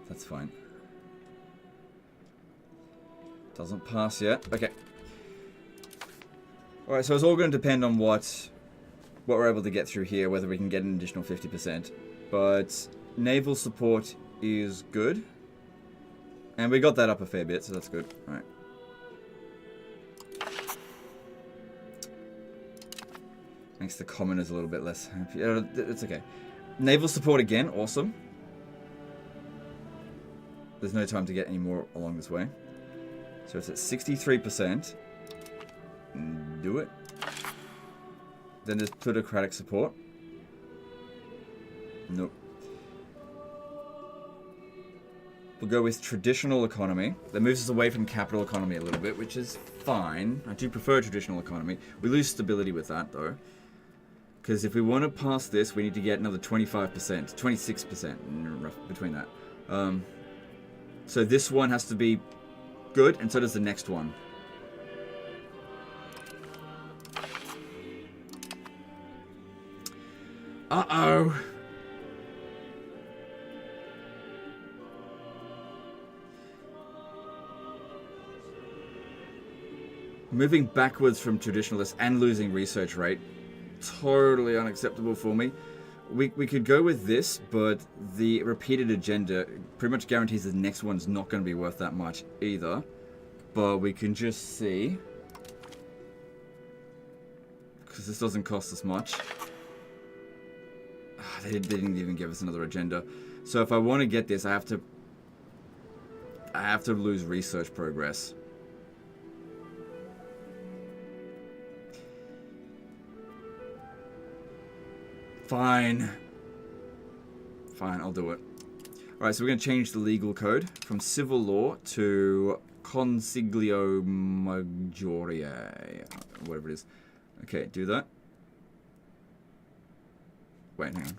That's fine. Doesn't pass yet. Okay. Alright, so it's all going to depend on what we're able to get through here, whether we can get an additional 50%. But naval support is good. And we got that up a fair bit, so that's good. Alright. Makes the commoners a little bit less happy. It's okay. Naval support again, awesome. There's no time to get any more along this way. So it's at 63%. Do it. Then there's plutocratic support. Nope. We'll go with traditional economy. That moves us away from capital economy a little bit, which is fine. I do prefer traditional economy. We lose stability with that, though. Because if we want to pass this, we need to get another 25%, 26% between that. So this one has to be good, and so does the next one. Uh-oh. Moving backwards from traditionalists and losing research rate. Totally unacceptable for me. We could go with this, but the repeated agenda pretty much guarantees the next one's not going to be worth that much either. But we can just see. Because this doesn't cost us much. They didn't even give us another agenda. So if I want to get this, I have to lose research progress. Fine. Fine, I'll do it. Alright, so we're going to change the legal code from civil law to consiglio maggiore. Whatever it is. Okay, do that. Wait, hang on.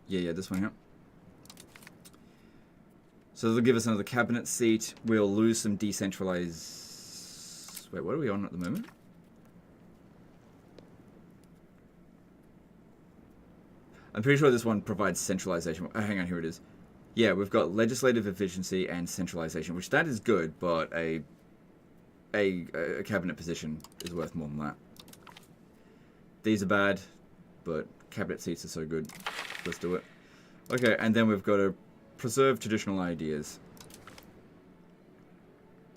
Yeah, this one here. So they'll give us another cabinet seat. We'll lose some decentralized... Wait, what are we on at the moment? I'm pretty sure this one provides centralization. Oh, hang on, here it is. Yeah, we've got legislative efficiency and centralization, which that is good, but a a cabinet position is worth more than that. These are bad, but cabinet seats are so good. Let's do it. Okay, and then we've got to preserve traditional ideas,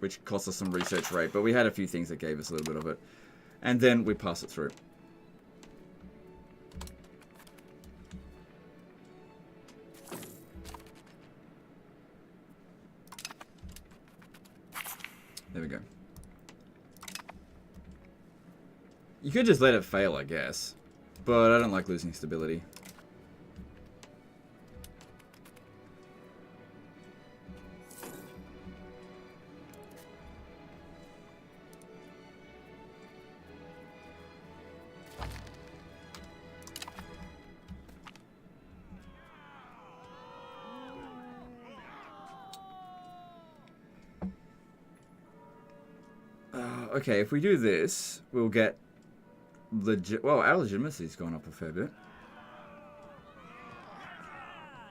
which costs us some research rate, but we had a few things that gave us a little bit of it. And then we pass it through. There we go. You could just let it fail, I guess. But I don't like losing stability. Okay, if we do this, we'll get well, our legitimacy's gone up a fair bit.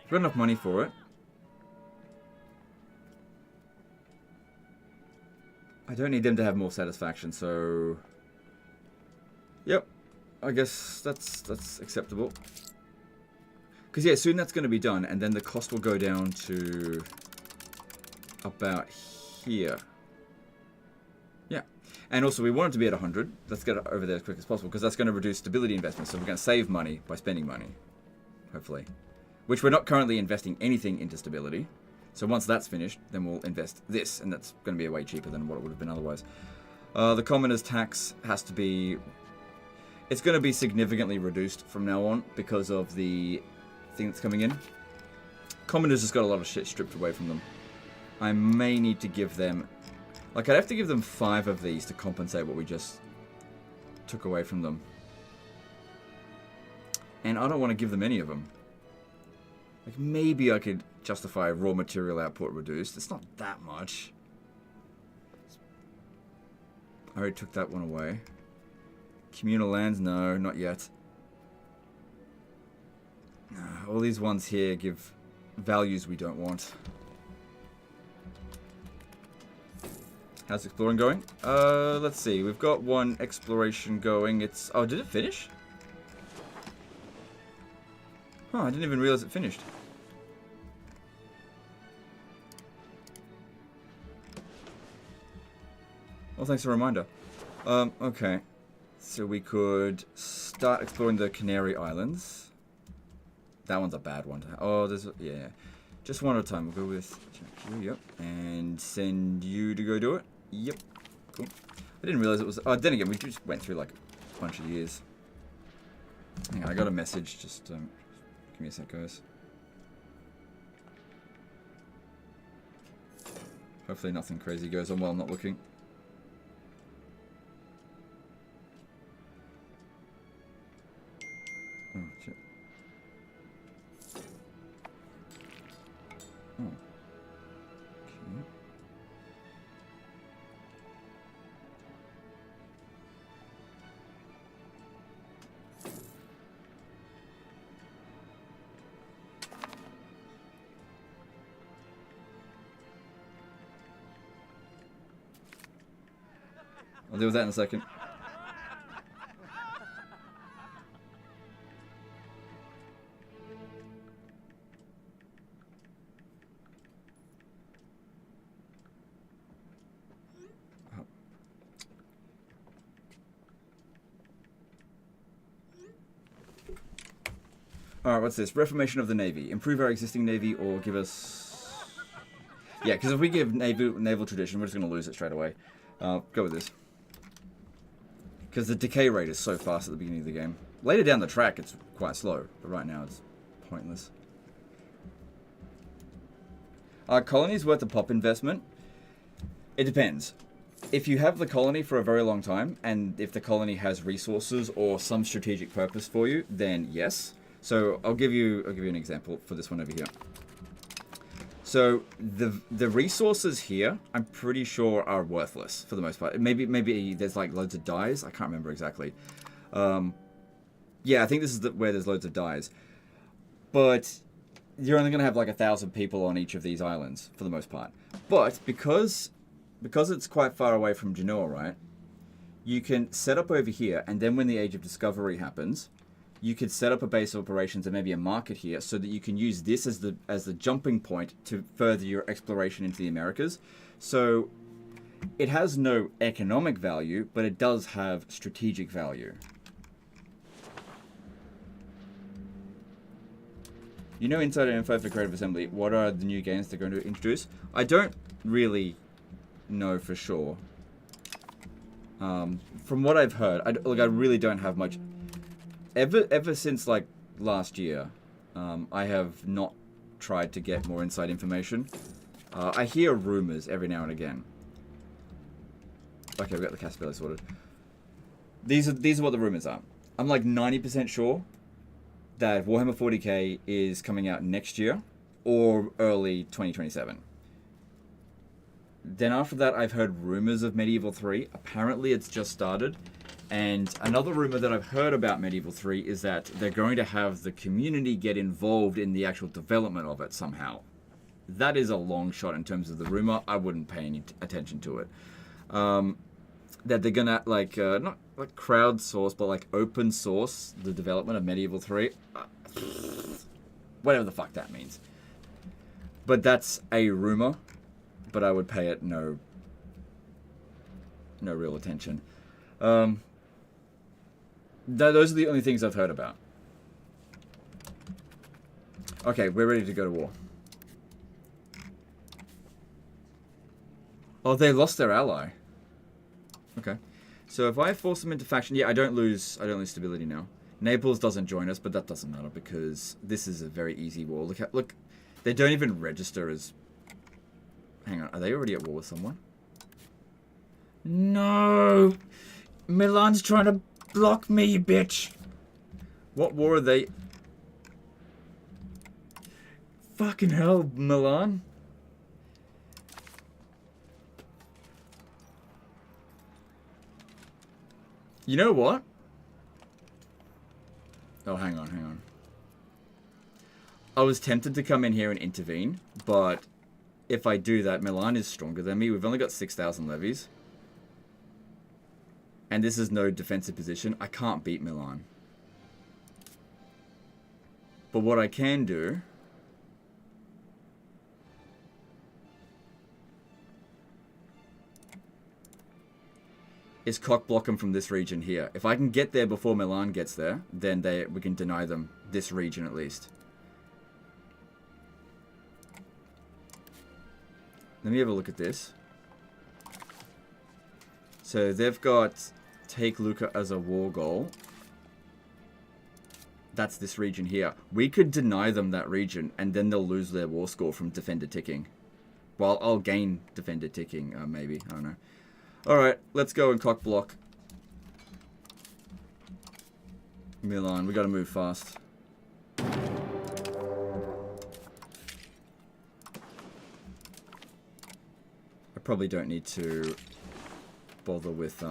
We've got enough money for it. I don't need them to have more satisfaction, so... Yep. I guess that's acceptable. Because, yeah, soon that's going to be done, and then the cost will go down to... about here. Yeah. And also, we want it to be at 100. Let's get it over there as quick as possible, because that's going to reduce stability investments, so we're going to save money by spending money. Hopefully. Which we're not currently investing anything into stability. So once that's finished, then we'll invest this, and that's going to be way cheaper than what it would have been otherwise. The commoner's tax has to be... It's going to be significantly reduced from now on because of the thing that's coming in. Commoners just got a lot of shit stripped away from them. I may need to give them... Like, I'd have to give them 5 of these to compensate what we just took away from them. And I don't want to give them any of them. Like, maybe I could justify raw material output reduced. It's not that much. I already took that one away. Communal lands? No, not yet. All these ones here give values we don't want. How's exploring going? Let's see. We've got one exploration going. It's... Oh, did it finish? Huh, I didn't even realize it finished. Well, thanks for the reminder. Okay. So we could start exploring the Canary Islands. That one's a bad one to have. Oh, there's... Yeah. Just one at a time. We'll go with... Yep. And send you to go do it. Yep. Cool. I didn't realize it was... Oh, then again, we just went through, like, a bunch of years. Hang on, I got a message. Just, give me a sec, guys. Hopefully nothing crazy goes on while I'm not looking. Oh, shit. Oh. Okay. I'll deal with that in a second. Alright, what's this? Reformation of the Navy. Improve our existing Navy or give us... Yeah, because if we give naval tradition, we're just going to lose it straight away. Go with this. Because the decay rate is so fast at the beginning of the game. Later down the track, it's quite slow. But right now, it's pointless. Are colonies worth the pop investment? It depends. If you have the colony for a very long time, and if the colony has resources or some strategic purpose for you, then yes. So I'll give you an example for this one over here. So the resources here, I'm pretty sure are worthless for the most part. Maybe there's like loads of dyes. I can't remember exactly. Yeah, I think this is where there's loads of dyes. But you're only going to have like 1,000 people on each of these islands for the most part. But because because it's quite far away from Genoa, right? You can set up over here, and then when the Age of Discovery happens, you could set up a base of operations and maybe a market here, so that you can use this as the jumping point to further your exploration into the Americas. So it has no economic value, but it does have strategic value. You know insider info for Creative Assembly. What are the new games they're going to introduce? I don't really know for sure. From what I've heard, I really don't have much. Ever since like last year, I have not tried to get more inside information. I hear rumors every now and again. Okay, we got the Caspelli sorted. These are what the rumors are. I'm like 90% sure that Warhammer 40k is coming out next year or early 2027. Then after that, I've heard rumors of Medieval 3. Apparently, it's just started. And another rumor that I've heard about Medieval 3 is that they're going to have the community get involved in the actual development of it somehow. That is a long shot in terms of the rumor. I wouldn't pay any attention to it. That they're gonna like not like crowdsource, but like open source the development of Medieval 3. Whatever the fuck that means. But that's a rumor. But I would pay it no real attention. Those are the only things I've heard about. Okay, we're ready to go to war. Oh, they lost their ally. Okay. So if I force them into faction, yeah, I don't lose stability now. Naples doesn't join us, but that doesn't matter because this is a very easy war. Look, they don't even register as. Hang on, are they already at war with someone? No, Milan's trying to block me, you bitch. What war are they? Fucking hell, Milan. You know what? Oh, hang on. I was tempted to come in here and intervene, but if I do that, Milan is stronger than me. We've only got 6,000 levies. And this is no defensive position. I can't beat Milan. But what I can do is cock block them from this region here. If I can get there before Milan gets there, then we can deny them this region at least. Let me have a look at this. So they've got take Lucca as a war goal. That's this region here. We could deny them that region and then they'll lose their war score from defender ticking. Well, I'll gain defender ticking, maybe. I don't know. Alright, let's go and cock block. Milan, we gotta move fast. I probably don't need to bother with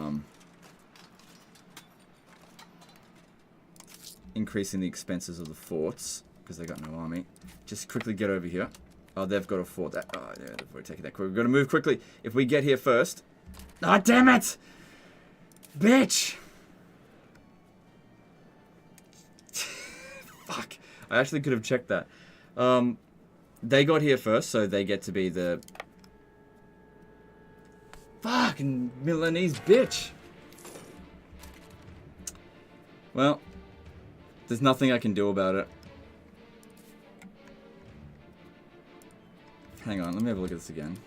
increasing the expenses of the forts because they got no army. Just quickly get over here. Oh, they've got a fort. Oh, yeah, we're taking that quick. We've got to move quickly. If we get here first. Ah, oh, damn it! Bitch! Fuck. I actually could have checked that. They got here first, so they get to be the fucking Milanese bitch. Well, there's nothing I can do about it. Hang on, let me have a look at this again.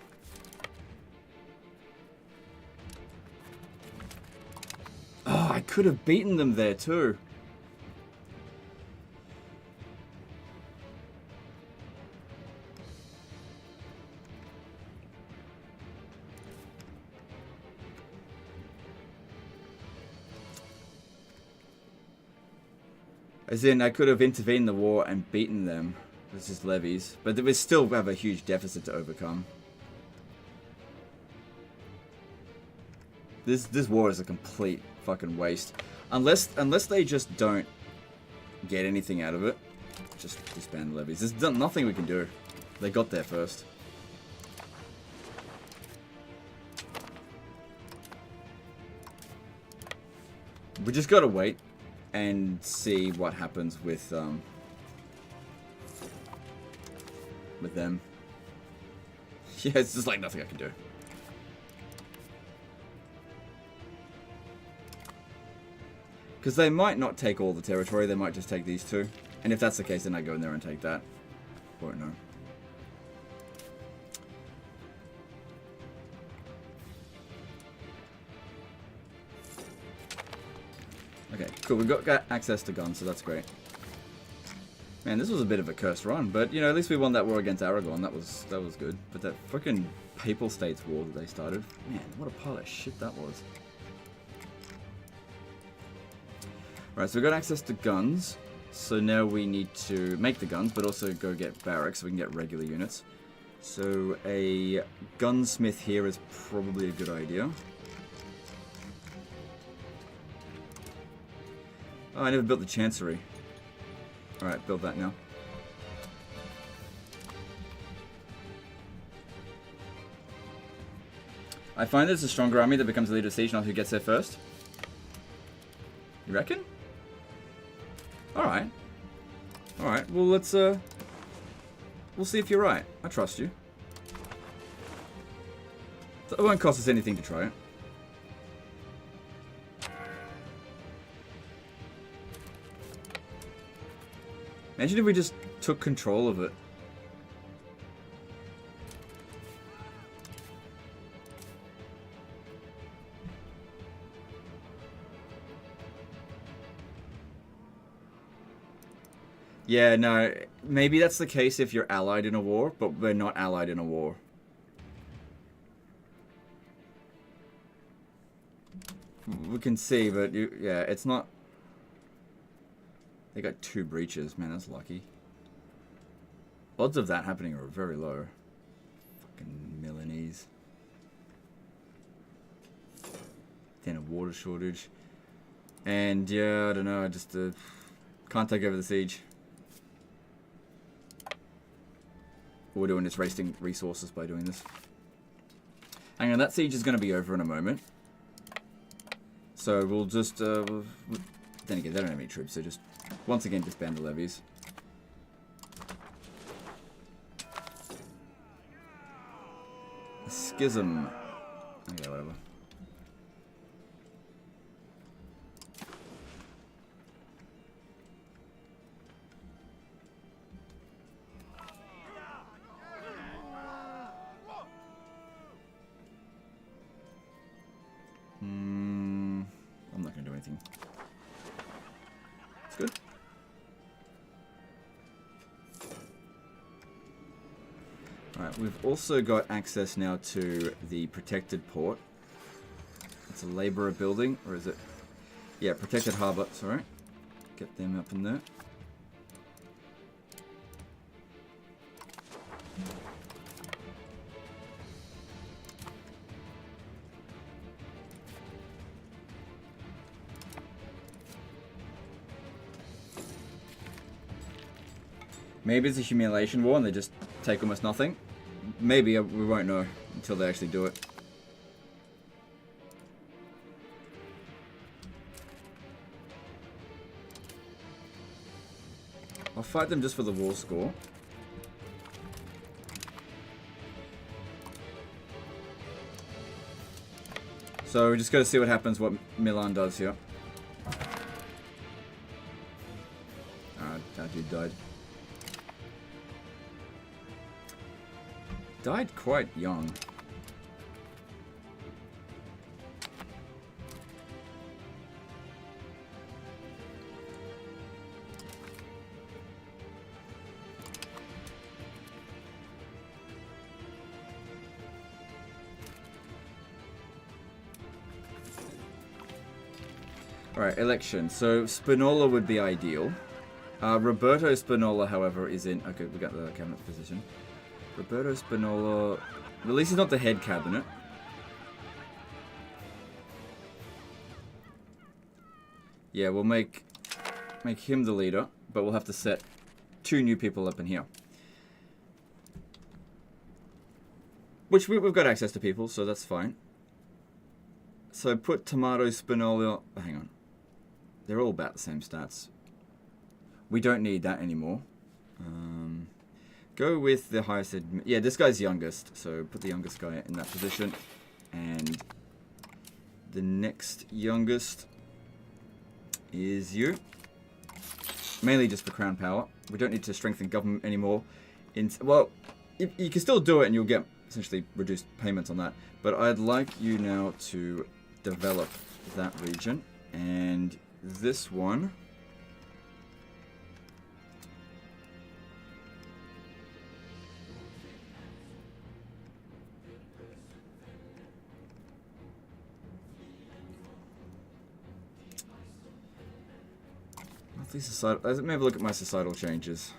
Oh, I could have beaten them there too. As in, I could have intervened in the war and beaten them. This is levies. But we still have a huge deficit to overcome. This war is a complete fucking waste. Unless they just don't get anything out of it. Just disband levies. There's nothing we can do. They got there first. We just gotta wait and see what happens with them. Yeah, it's just like nothing I can do. Because they might not take all the territory, they might just take these two. And if that's the case, then I go in there and take that. Won't know. Okay, cool. We've got access to guns, so that's great. Man, this was a bit of a cursed run, but you know, at least we won that war against Aragon. That was good. But that freaking Papal States war that they started, man, what a pile of shit that was. Right, so we've got access to guns. So now we need to make the guns, but also go get barracks so we can get regular units. So a gunsmith here is probably a good idea. Oh, I never built the Chancery. Alright, build that now. I find there's a stronger army that becomes the leader of siege, not who gets there first. You reckon? Alright. Alright, well let's we'll see if you're right. I trust you. It won't cost us anything to try it. Imagine if we just took control of it. Yeah, no, maybe that's the case if you're allied in a war, but we're not allied in a war. We can see, but yeah, it's not... They got 2 breaches. Man, that's lucky. Odds of that happening are very low. Fucking Milanese. Then a water shortage. And yeah, I don't know, I just can't take over the siege. All we're doing is wasting resources by doing this. Hang on, that siege is going to be over in a moment. So we'll just... then again, they don't have any troops, so just... Once again, disband the levies. A schism. Okay, whatever. I'm not going to do anything. It's good. Alright, we've also got access now to the protected port. It's a labourer building, or is it? Yeah, protected harbour, sorry. Get them up in there. Maybe it's a humiliation war and they just take almost nothing. Maybe, we won't know until they actually do it. I'll fight them just for the war score. So we just got to see what happens, what Milan does here. Our dude died. Died quite young. Alright, election. So Spinola would be ideal. Roberto Spinola, however, is in... Okay, we got the cabinet position. Roberto Spinola... At least he's not the head cabinet. Yeah, we'll make him the leader, but we'll have to set 2 new people up in here. Which we've got access to people, so that's fine. So put Tomato Spinola... Oh, hang on. They're all about the same stats. We don't need that anymore. Go with the highest... Yeah, this guy's youngest, so put the youngest guy in that position. And the next youngest is you. Mainly just for crown power. We don't need to strengthen government anymore. Well, you can still do it and you'll get essentially reduced payments on that. But I'd like you now to develop that region. And this one... Let me have a look at my societal changes.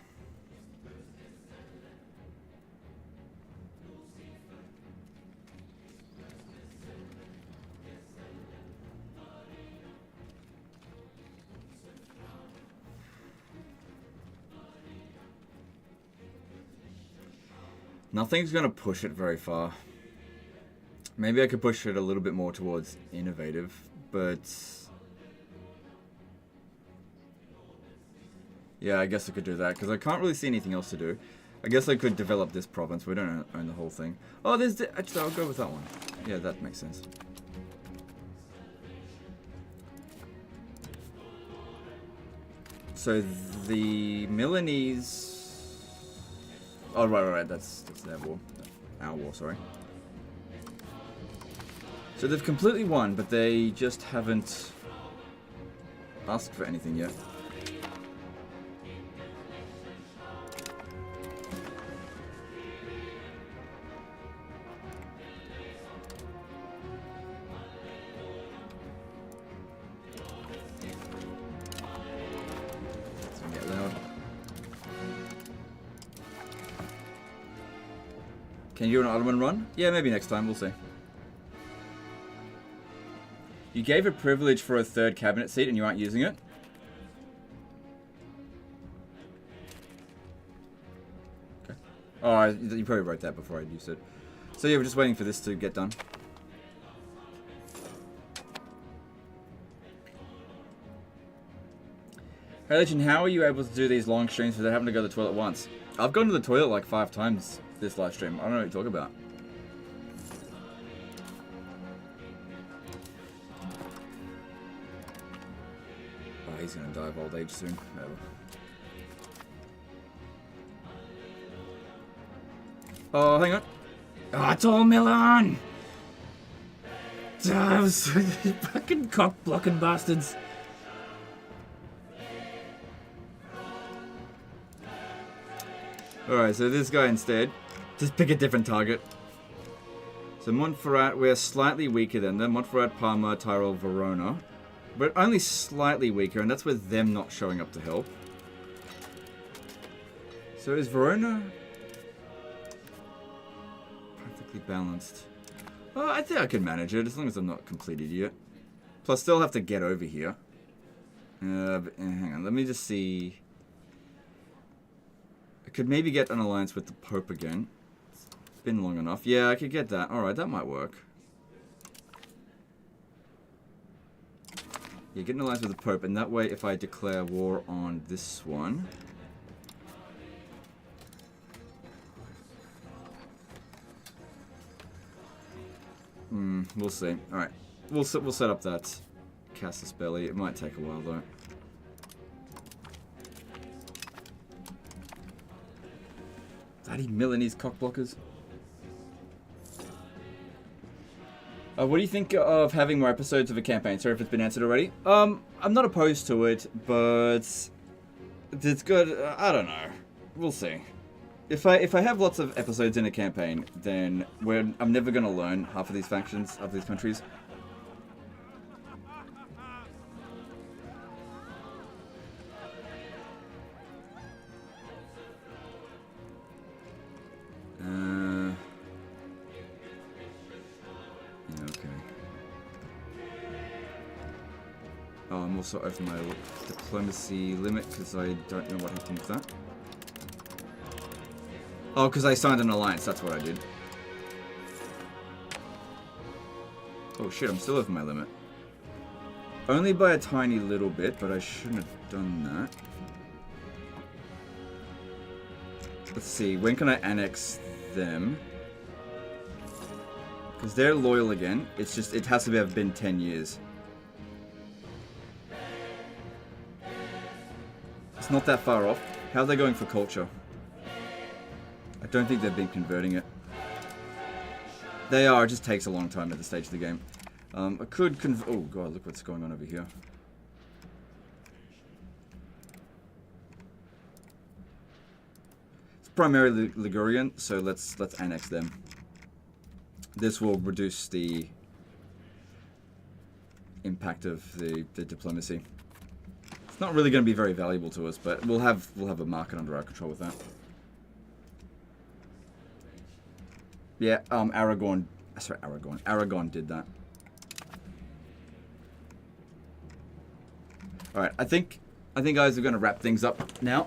Nothing's going to push it very far. Maybe I could push it a little bit more towards innovative, but... Yeah, I guess I could do that, because I can't really see anything else to do. I guess I could develop this province. We don't own the whole thing. Oh, there's... Actually, I'll go with that one. Yeah, that makes sense. So, the Milanese... Oh, right. That's their war. Our war, sorry. So, they've completely won, but they just haven't asked for anything yet. Can you do an Ottoman run? Yeah, maybe next time. We'll see. You gave a privilege for a third cabinet seat and you aren't using it? Okay. Oh, you probably wrote that before I used it. So yeah, we're just waiting for this to get done. Hey Legend, how are you able to do these long streams without having to go to the toilet once? I've gone to the toilet like 5 times this live stream. I don't know what you're talking about. Oh, he's gonna die of old age soon. Whatever. Oh, hang on. Oh, it's all Milan! Oh, fucking cock-blocking bastards. Alright, so this guy instead, just pick a different target. So Montferrat, we're slightly weaker than them. Montferrat, Parma, Tyrol, Verona. But only slightly weaker, and that's with them not showing up to help. So is Verona perfectly balanced? Oh, I think I can manage it, as long as I'm not a complete idiot. Plus, still have to get over here. But, hang on, let me just see... Could maybe get an alliance with the Pope again. It's been long enough. Yeah, I could get that. Alright, that might work. Yeah, get an alliance with the Pope, and that way if I declare war on this one... we'll see. Alright, we'll set up that Casus Belli. It might take a while though. Bloody Milanese cockblockers. What do you think of having more episodes of a campaign? Sorry if it's been answered already. I'm not opposed to it, but it's good. I don't know. We'll see. If I have lots of episodes in a campaign, then I'm never gonna learn half of these factions, half of these countries. I'm also over my diplomacy limit because I don't know what happened with that. Oh, because I signed an alliance, that's what I did. Oh shit, I'm still over my limit. Only by a tiny little bit, but I shouldn't have done that. Let's see, when can I annex them? Because they're loyal again. It's just, it has to have been 10 years. It's not that far off. How are they going for culture? I don't think they've been converting it. They are, it just takes a long time at this stage of the game. I could oh god, look what's going on over here. It's primarily Ligurian, so let's annex them. This will reduce the impact of the diplomacy. It's not really going to be very valuable to us, but we'll have a market under our control with that. Yeah, Aragon did that. Alright, I think guys, we're going to wrap things up now.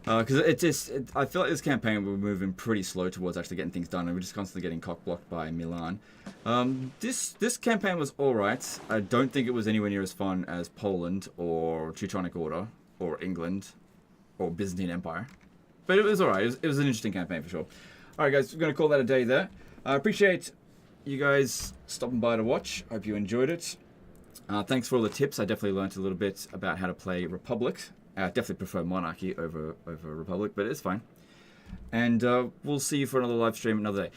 Because I feel like this campaign we're moving pretty slow towards actually getting things done, and we're just constantly getting cock-blocked by Milan. This campaign was alright. I don't think it was anywhere near as fun as Poland, or Teutonic Order, or England, or Byzantine Empire. But it was alright. It was an interesting campaign for sure. Alright guys, we're going to call that a day there. I appreciate you guys stopping by to watch. Hope you enjoyed it. Thanks for all the tips. I definitely learned a little bit about how to play Republic. I definitely prefer Monarchy over Republic, but it's fine. And we'll see you for another live stream another day.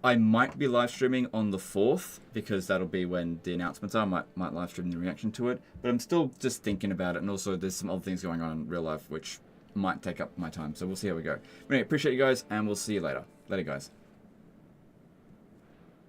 I might be live streaming on the 4th, because that'll be when the announcements are. I might live stream the reaction to it. But I'm still just thinking about it, and also there's some other things going on in real life which might take up my time. So we'll see how we go. But anyway, appreciate you guys, and we'll see you later. Later, guys.